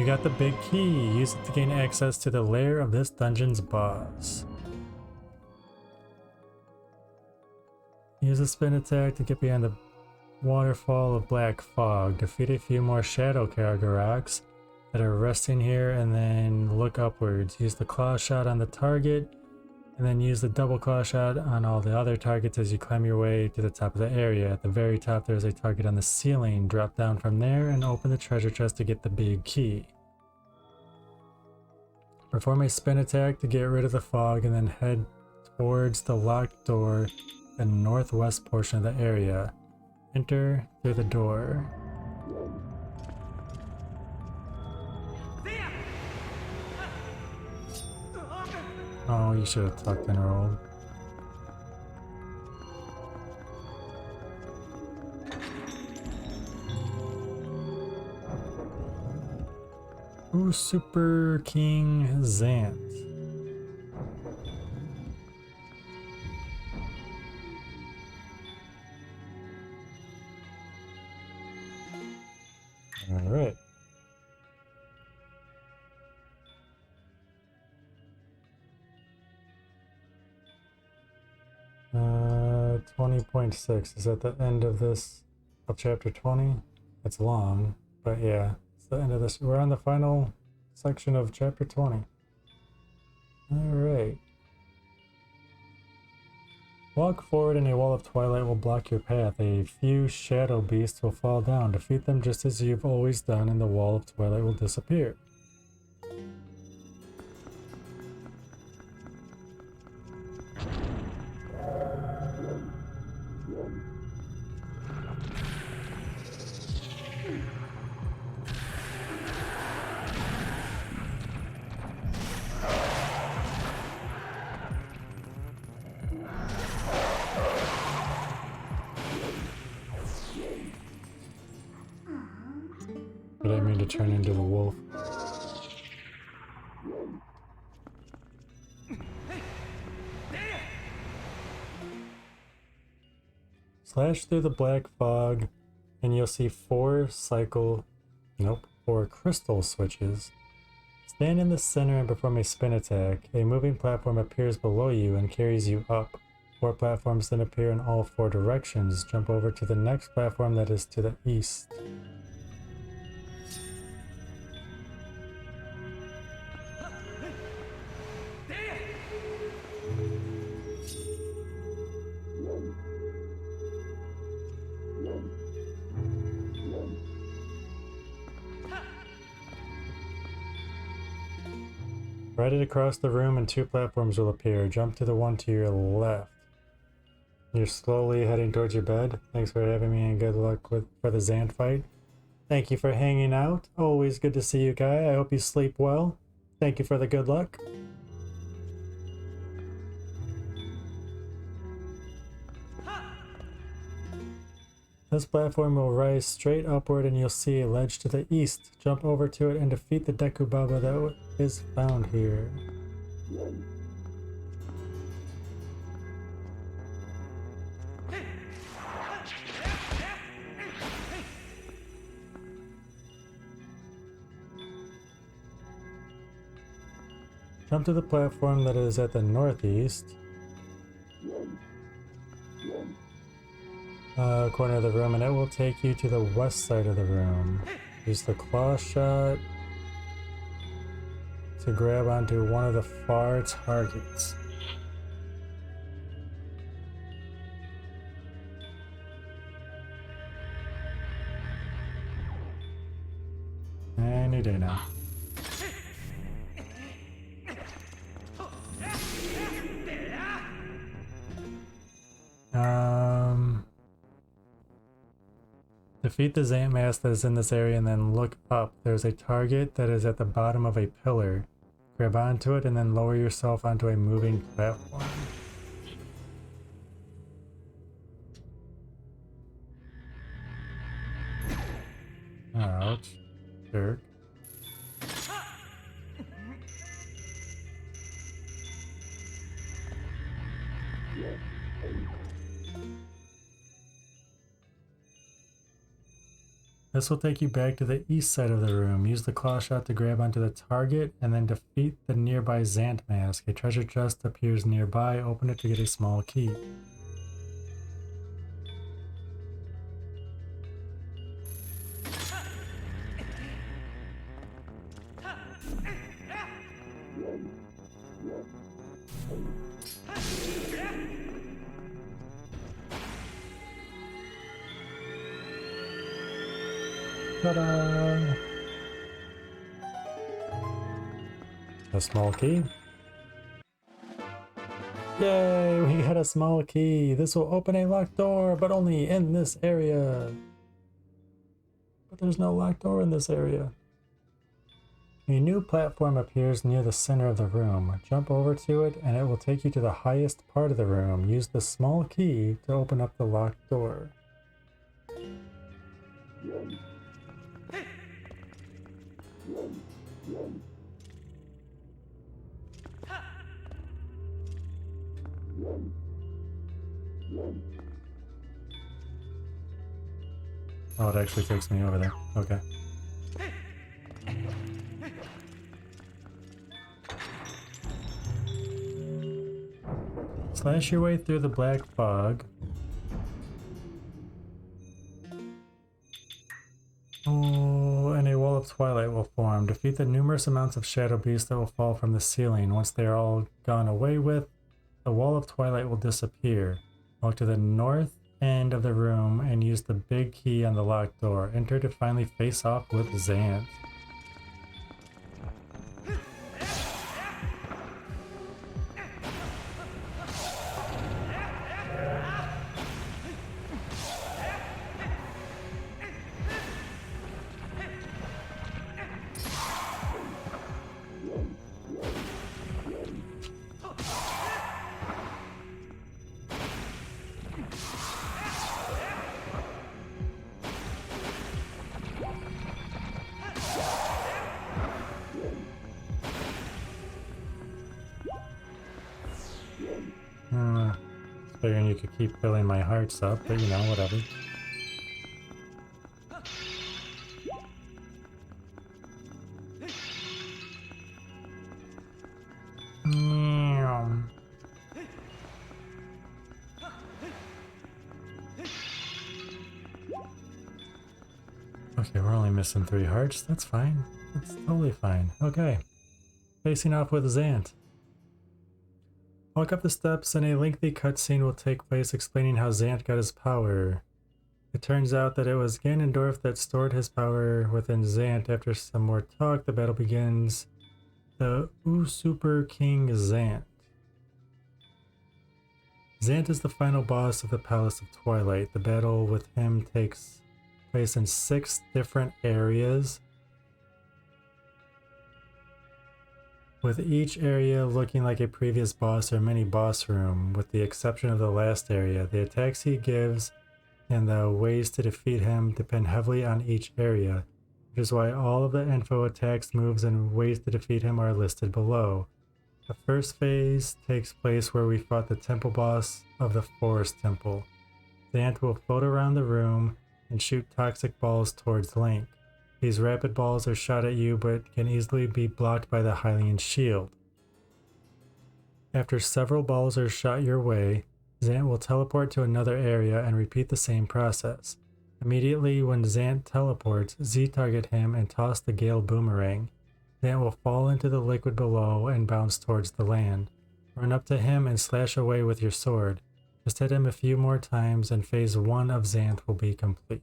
Speaker 1: got the big key. Use it to gain access to the lair of this dungeon's boss. Use a spin attack to get behind the waterfall of black fog. Defeat a few more shadow Karagaraks that are resting here, and then look upwards. Use the claw shot on the target, and then use the double claw shot on all the other targets as you climb your way to the top of the area. At the very top there's a target on the ceiling. Drop down from there and open the treasure chest to get the big key. Perform a spin attack to get rid of the fog, and then head towards the locked door in the northwest portion of the area. Enter through the door. Oh, you should have tucked and rolled. Ooh, Super King Zant. All right. 20.6 is at the end of this of chapter 20. It's long, but yeah, it's the end of this. We're on the final section of chapter 20. Alright. Walk forward and a wall of twilight will block your path. A few shadow beasts will fall down. Defeat them just as you've always done and the wall of twilight will disappear. But I mean to turn into the wolf. Slash through the black fog and you'll see four crystal switches. Stand in the center and perform a spin attack. A moving platform appears below you and carries you up. 4 platforms then appear in all 4 directions. Jump over to the next platform that is to the east. Ride it across the room and 2 platforms will appear. Jump to the one to your left. You're slowly heading towards your bed. Thanks for having me and good luck for the Zant fight. Thank you for hanging out. Always good to see you, Guy. I hope you sleep well. Thank you for the good luck. This platform will rise straight upward and you'll see a ledge to the east. Jump over to it and defeat the Deku Baba that is found here. Jump to the platform that is at the northeast. Corner of the room, and it will take you to the west side of the room. Use the claw shot to grab onto one of the far targets. And you do now. Defeat the Zant mask that is in this area and then look up. There's a target that is at the bottom of a pillar. Grab onto it and then lower yourself onto a moving platform. Ouch. Jerk. This will take you back to the east side of the room. Use the claw shot to grab onto the target and then defeat the nearby Zant mask. A treasure chest appears nearby. Open it to get a small key. Ta-da! A small key. Yay, we got a small key. This will open a locked door, but only in this area. But there's no locked door in this area. A new platform appears near the center of the room. Jump over to it and it will take you to the highest part of the room. Use the small key to open up the locked door. Oh, it actually takes me over there. Okay. Slash your way through the black fog. Oh, and a wall of twilight will form. Defeat the numerous amounts of shadow beasts that will fall from the ceiling. Once they are all gone away with, the wall of twilight will disappear. Walk to the north end of the room and use the big key on the locked door. Enter to finally face off with Zant. Figuring you could keep filling my hearts up, but you know, whatever. Okay, we're only missing 3 hearts. That's fine. That's totally fine. Okay. Facing off with Zant. Walk up the steps and a lengthy cutscene will take place explaining how Zant got his power. It turns out that it was Ganondorf that stored his power within Zant. After some more talk, the battle begins. The Super King Zant. Zant is the final boss of the Palace of Twilight. The battle with him takes place in 6 different areas, with each area looking like a previous boss or mini boss room, with the exception of the last area. The attacks he gives and the ways to defeat him depend heavily on each area, which is why all of the info, attacks, moves, and ways to defeat him are listed below. The first phase takes place where we fought the temple boss of the Forest Temple. Zant will float around the room and shoot toxic balls towards Link. These rapid balls are shot at you but can easily be blocked by the Hylian shield. After several balls are shot your way, Zant will teleport to another area and repeat the same process. Immediately when Zant teleports, Z-target him and toss the Gale Boomerang. Zant will fall into the liquid below and bounce towards the land. Run up to him and slash away with your sword. Just hit him a few more times and phase 1 of Zant will be complete.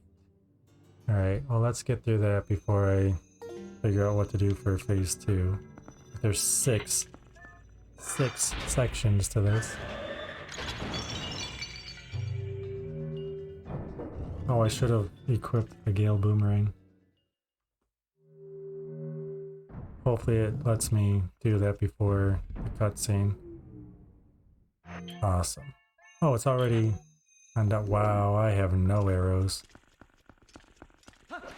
Speaker 1: Alright, well let's get through that before I figure out what to do for phase 2. There's six sections to this. Oh, I should have equipped the Gale Boomerang. Hopefully it lets me do that before the cutscene. Awesome. Oh, it's already on that. Wow, I have no arrows.
Speaker 2: Father,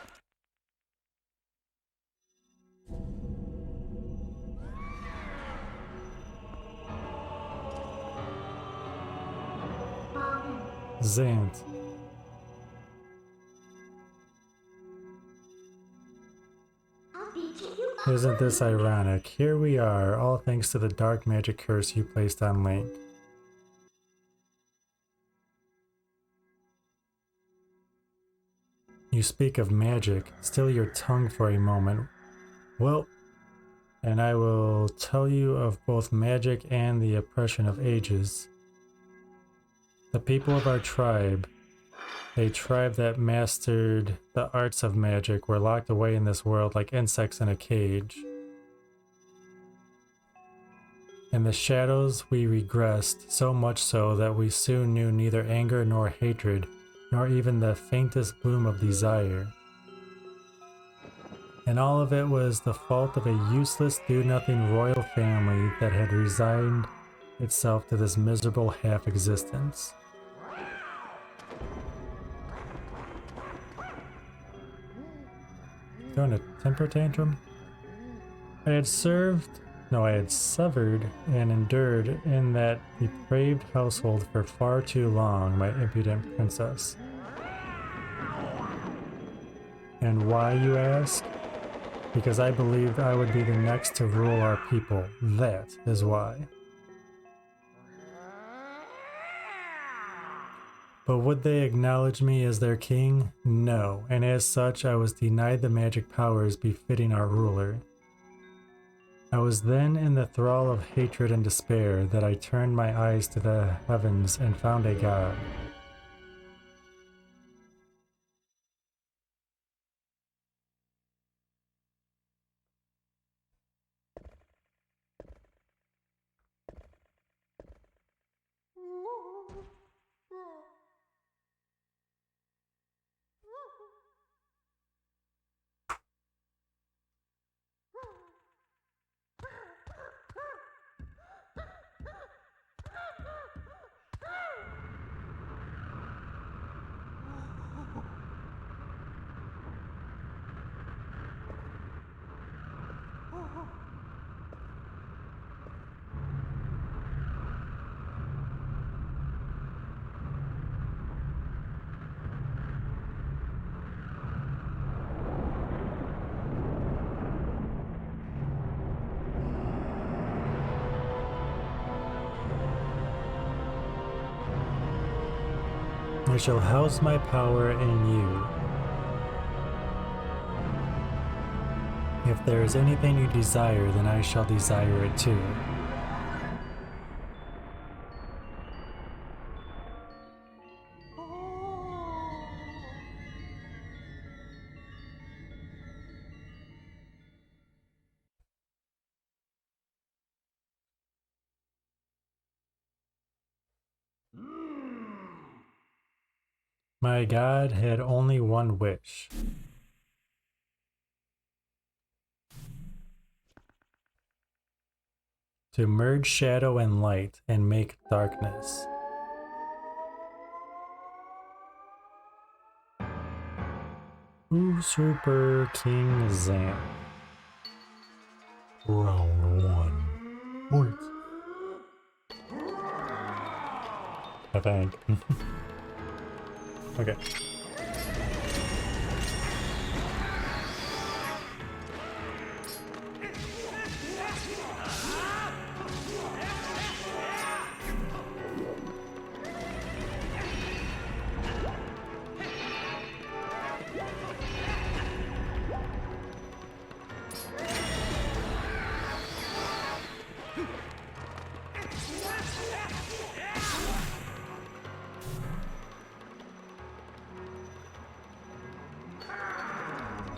Speaker 1: Zant. Isn't this ironic? Here we are, all thanks to the dark magic curse you placed on Link. You speak of magic, still your tongue for a moment. Well, and I will tell you of both magic and the oppression of ages. The people of our tribe, a tribe that mastered the arts of magic, were locked away in this world like insects in a cage. In the shadows we regressed, so much so that we soon knew neither anger nor hatred, nor even the faintest bloom of desire. And all of it was the fault of a useless, do-nothing royal family that had resigned itself to this miserable half-existence. Throwing a temper tantrum? I had severed and endured in that depraved household for far too long, my impudent princess. And why, you ask? Because I believed I would be the next to rule our people. That is why. But would they acknowledge me as their king? No, and as such I was denied the magic powers befitting our ruler. I was then in the thrall of hatred and despair that I turned my eyes to the heavens and found a god. I shall house my power in you. If there is anything you desire, then I shall desire it too. My god had only one wish. To merge shadow and light and make darkness. Usurper King Zan. Round 1. Point. I think. Okay.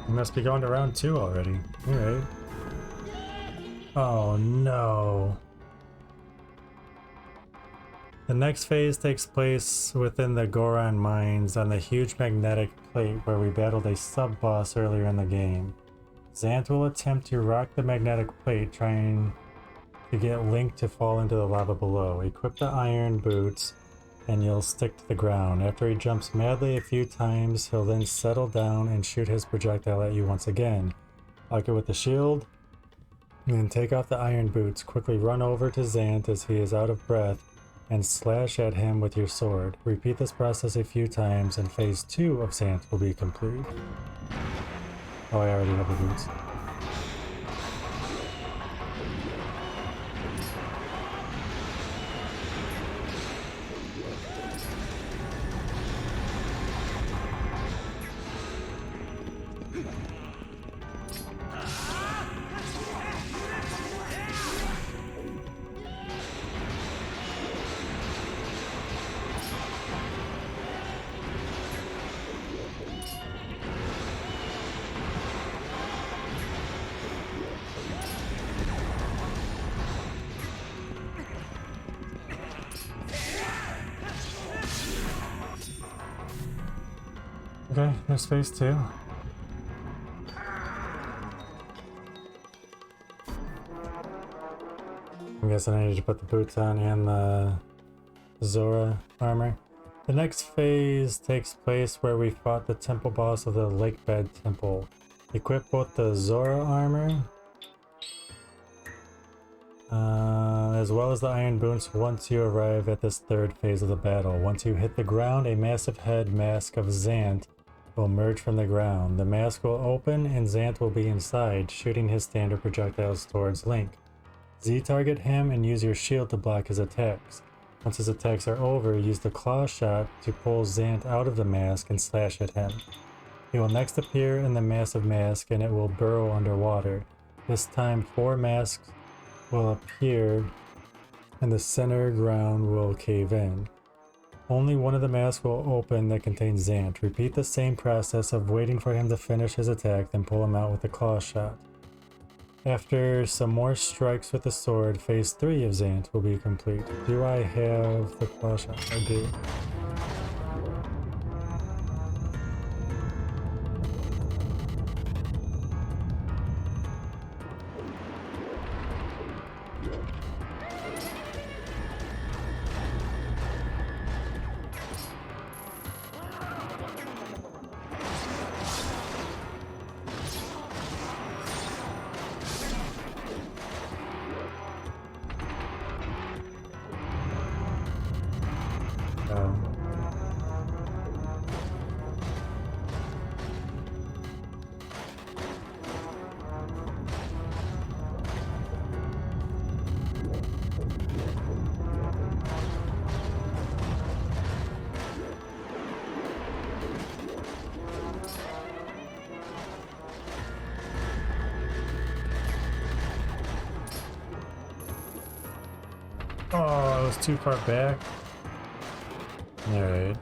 Speaker 1: We must be going to round 2 already. Alright. Oh no. The next phase takes place within the Goron mines on the huge magnetic plate where we battled a sub-boss earlier in the game. Zant will attempt to rock the magnetic plate, trying to get Link to fall into the lava below. Equip the iron boots and you'll stick to the ground. After he jumps madly a few times, he'll then settle down and shoot his projectile at you once again. Lock it with the shield, and then take off the iron boots. Quickly run over to Zant as he is out of breath and slash at him with your sword. Repeat this process a few times and phase 2 of Zant will be complete. Oh, I already have the boots. Okay, there's phase 2. I'm guessing I need to put the boots on and the Zora armor. The next phase takes place where we fought the temple boss of the Lakebed Temple. Equip both the Zora armor as well as the iron boots once you arrive at this third phase of the battle. Once you hit the ground, a massive head mask of Zant will emerge from the ground. The mask will open and Zant will be inside, shooting his standard projectiles towards Link. Z-target him and use your shield to block his attacks. Once his attacks are over, use the claw shot to pull Zant out of the mask and slash at him. He will next appear in the massive mask and it will burrow underwater. This time 4 masks will appear and the center ground will cave in. Only one of the masks will open that contains Zant. Repeat the same process of waiting for him to finish his attack, then pull him out with a claw shot. After some more strikes with the sword, phase 3 of Zant will be complete. Do I have the claw shot? I do. Oh, I was too far back. Alright.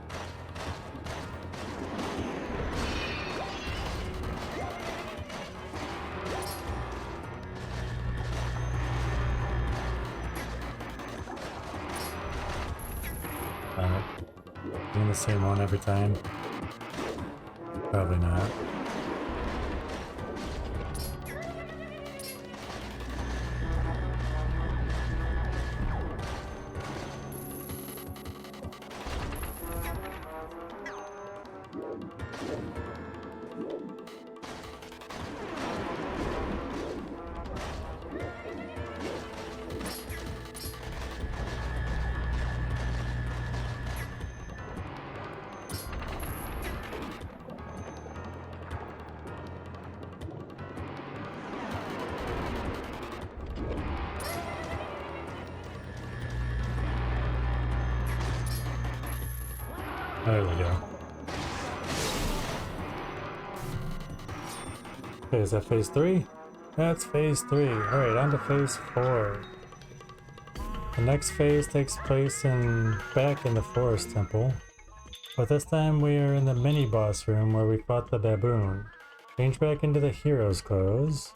Speaker 1: Doing the same one every time? Probably not. There we go. Okay, is that phase 3? That's phase 3. Alright, on to phase 4. The next phase takes place back in the Forest Temple. But this time we are in the mini-boss room where we fought the baboon. Change back into the hero's clothes.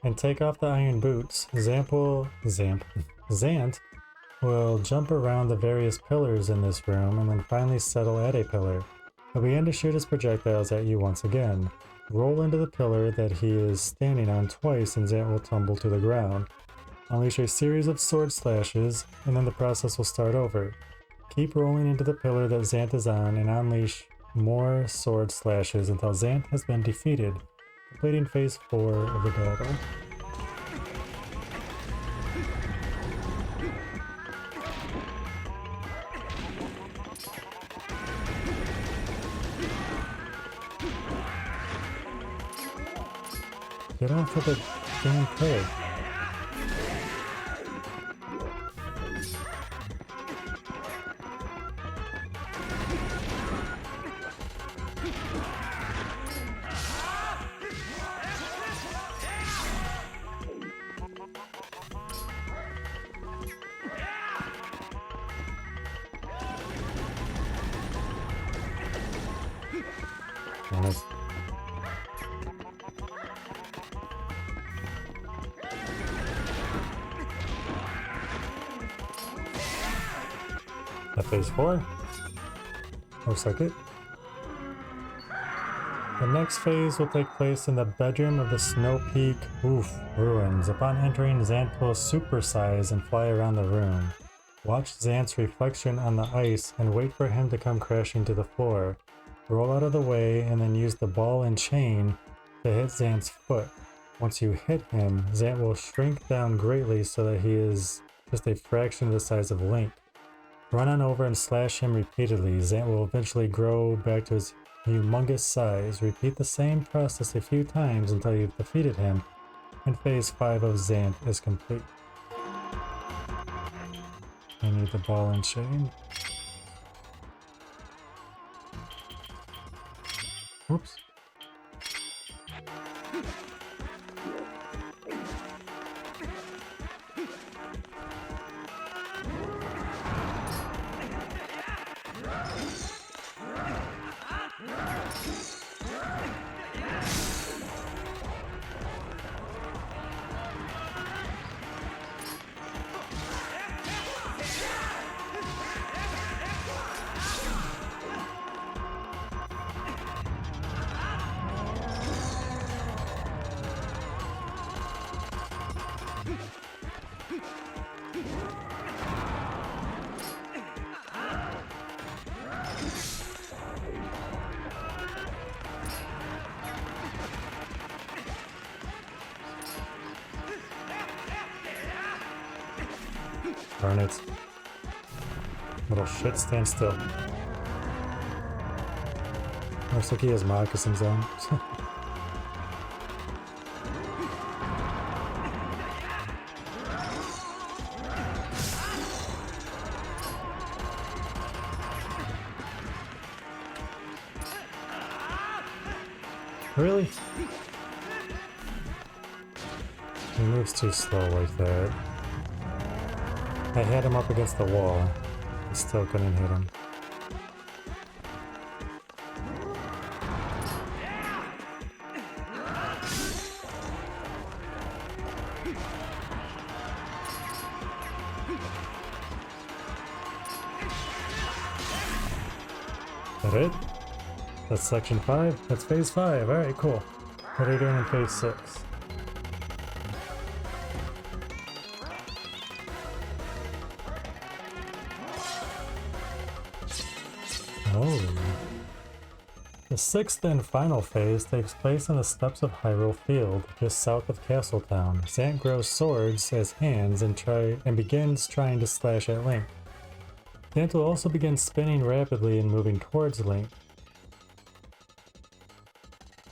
Speaker 1: And take off the iron boots. Zant will jump around the various pillars in this room and then finally settle at a pillar. He'll begin to shoot his projectiles at you once again. Roll into the pillar that he is standing on twice and Zant will tumble to the ground. Unleash a series of sword slashes and then the process will start over. Keep rolling into the pillar that Zant is on and unleash more sword slashes until Zant has been defeated, completing phase 4 of the battle. Get off of the damn pig. Nice. At phase 4? Looks like it. The next phase will take place in the bedroom of the Snow Peak ruins. Upon entering, Zant will supersize and fly around the room. Watch Zant's reflection on the ice and wait for him to come crashing to the floor. Roll out of the way and then use the ball and chain to hit Zant's foot. Once you hit him, Zant will shrink down greatly so that he is just a fraction of the size of Link. Run on over and slash him repeatedly. Zant will eventually grow back to his humongous size. Repeat the same process a few times until you've defeated him, and phase 5 of Zant is complete. I need the ball and chain. Oops. Darn it. Little shit, stand still. Looks like he has moccasins on. Really? He moves too slow like that. I had him up against the wall. I still couldn't hit him. Is that it? That's section 5? That's phase 5. Alright, cool. What are you doing in phase 6? Oh. The 6th and final phase takes place in the steppes of Hyrule Field, just south of Castletown. Zant grows swords as hands and begins trying to slash at Link. Zant will also begin spinning rapidly and moving towards Link.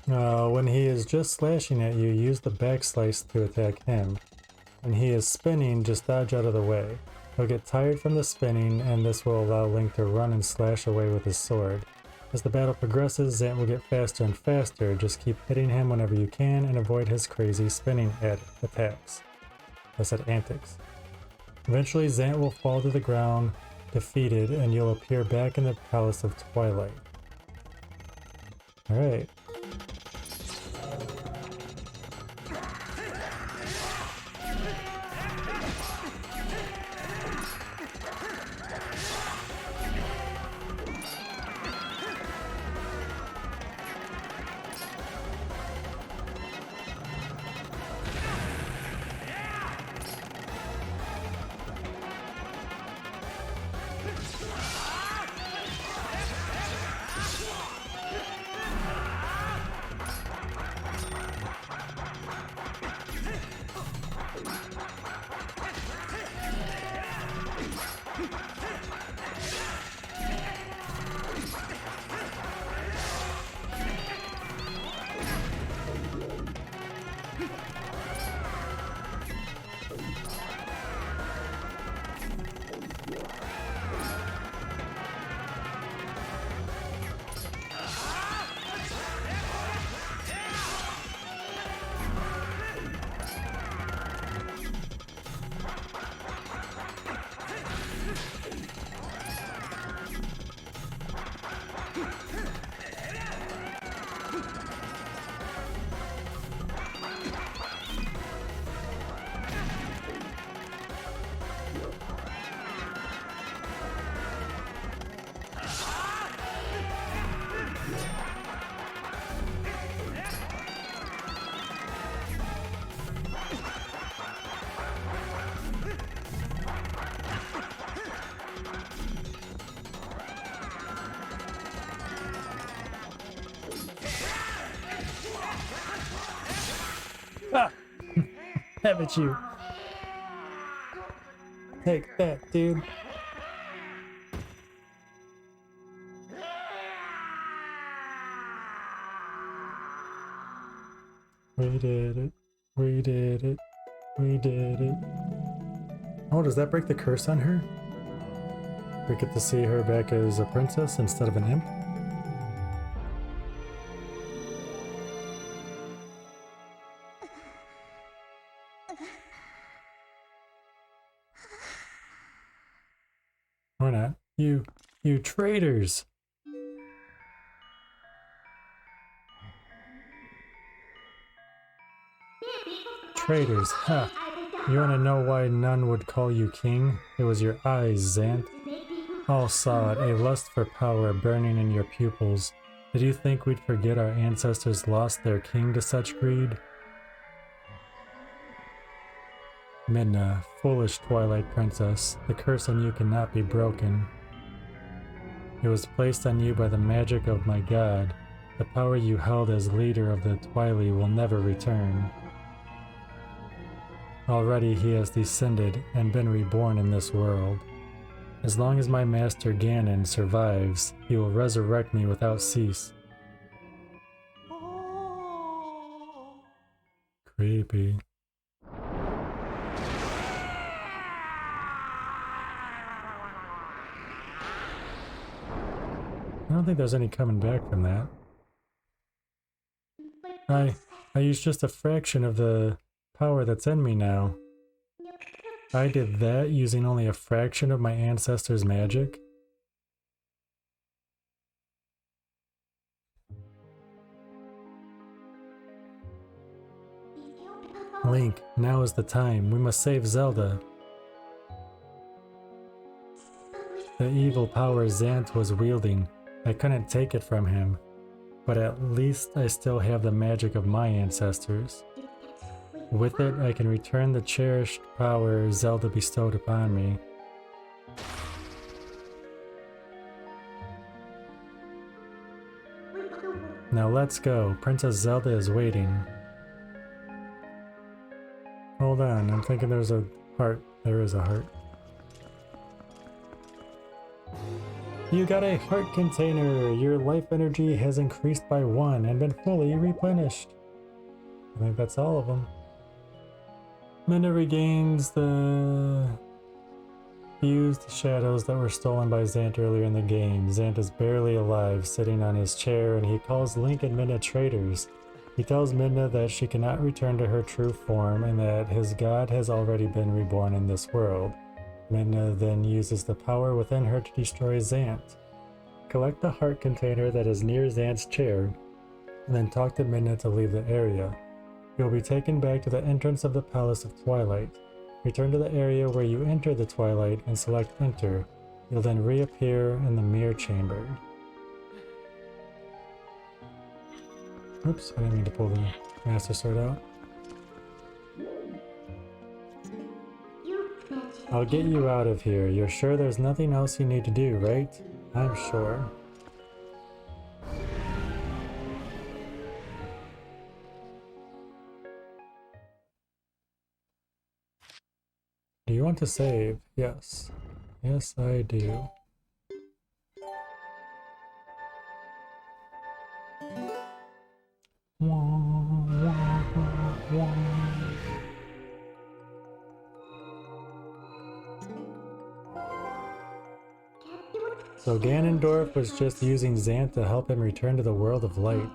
Speaker 1: When he is just slashing at you, use the backslice to attack him. When he is spinning, just dodge out of the way. He'll get tired from the spinning, and this will allow Link to run and slash away with his sword. As the battle progresses, Zant will get faster and faster. Just keep hitting him whenever you can and avoid his crazy spinning attacks. I said antics. Eventually, Zant will fall to the ground, defeated, and you'll appear back in the Palace of Twilight. Alright. Have it, you. Take that, dude. We did it. We did it. We did it. Oh, does that break the curse on her? We get to see her back as a princess instead of an imp? Or not. You traitors! Traitors, ha! You wanna know why none would call you king? It was your eyes, Zant. All saw it, a lust for power burning in your pupils. Did you think we'd forget our ancestors lost their king to such greed? Midna, foolish Twilight Princess, the curse on you cannot be broken. It was placed on you by the magic of my god. The power you held as leader of the Twilight will never return. Already he has descended and been reborn in this world. As long as my master Ganon survives, he will resurrect me without cease. Creepy. I don't think there's any coming back from that. I used just a fraction of the power that's in me now. I did that using only a fraction of my ancestors' magic? Link, now is the time. We must save Zelda. The evil power Zant was wielding, I couldn't take it from him. But at least I still have the magic of my ancestors. With it, I can return the cherished power Zelda bestowed upon me. Now let's go. Princess Zelda is waiting. Hold on, I'm thinking there's a heart. There is a heart. You got a heart container! Your life energy has increased by 1 and been fully replenished. I think that's all of them. Minna regains the fused shadows that were stolen by Zant earlier in the game. Zant is barely alive, sitting on his chair, and he calls Link and Minna traitors. He tells Midna that she cannot return to her true form and that his god has already been reborn in this world. Midna then uses the power within her to destroy Zant. Collect the heart container that is near Zant's chair, and then talk to Midna to leave the area. You'll be taken back to the entrance of the Palace of Twilight. Return to the area where you enter the Twilight and select Enter. You'll then reappear in the Mirror Chamber. Oops, I didn't mean to pull the Master Sword out. I'll get you out of here. You're sure there's nothing else you need to do, right? I'm sure. Do you want to save? Yes. Yes, I do. So Ganondorf was just using Zant to help him return to the world of light.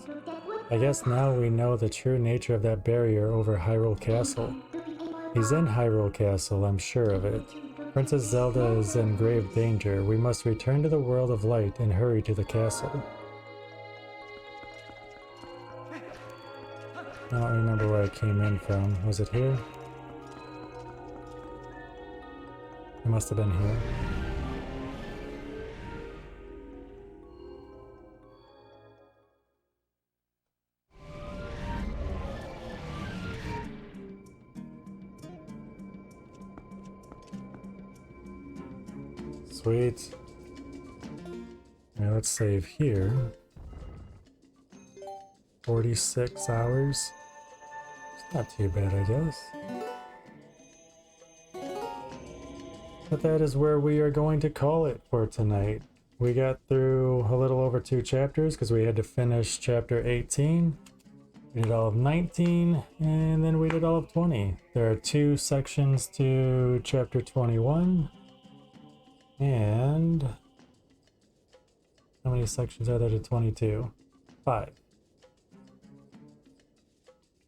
Speaker 1: I guess now we know the true nature of that barrier over Hyrule Castle. He's in Hyrule Castle, I'm sure of it. Princess Zelda is in grave danger. We must return to the world of light and hurry to the castle. I don't remember where I came in from. Was it here? It must have been here. Sweet. Now let's save here. 46 hours. It's not too bad, I guess. But that is where we are going to call it for tonight. We got through a little over 2 chapters because we had to finish chapter 18. We did all of 19, and then we did all of 20. There are 2 sections to chapter 21. And how many sections are there to 22? 5.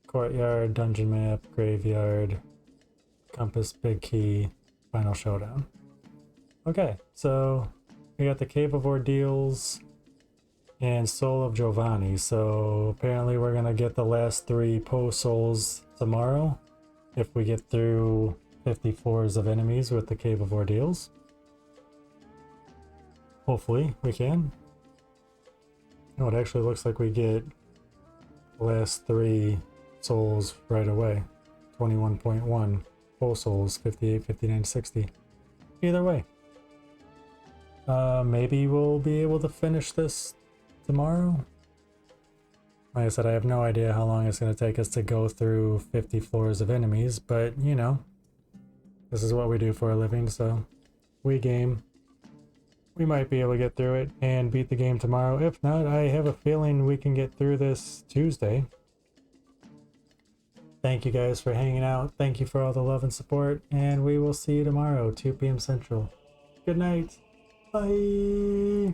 Speaker 1: Courtyard, dungeon map, graveyard, compass, big key, final showdown. Okay, so we got the Cave of Ordeals and Soul of Giovanni. So apparently we're gonna get the last 3 post souls tomorrow if we get through 50 floors of enemies with the Cave of Ordeals. Hopefully we can. Oh, it actually looks like we get the last 3 souls right away. 21.1 full souls, 58, 59, 60. Either way. Maybe we'll be able to finish this tomorrow. Like I said, I have no idea how long it's going to take us to go through 50 floors of enemies, but you know, this is what we do for a living, so we game. We might be able to get through it and beat the game tomorrow. If not, I have a feeling we can get through this Tuesday. Thank you guys for hanging out. Thank you for all the love and support, and we will see you tomorrow, 2 p.m. Central. Good night. Bye.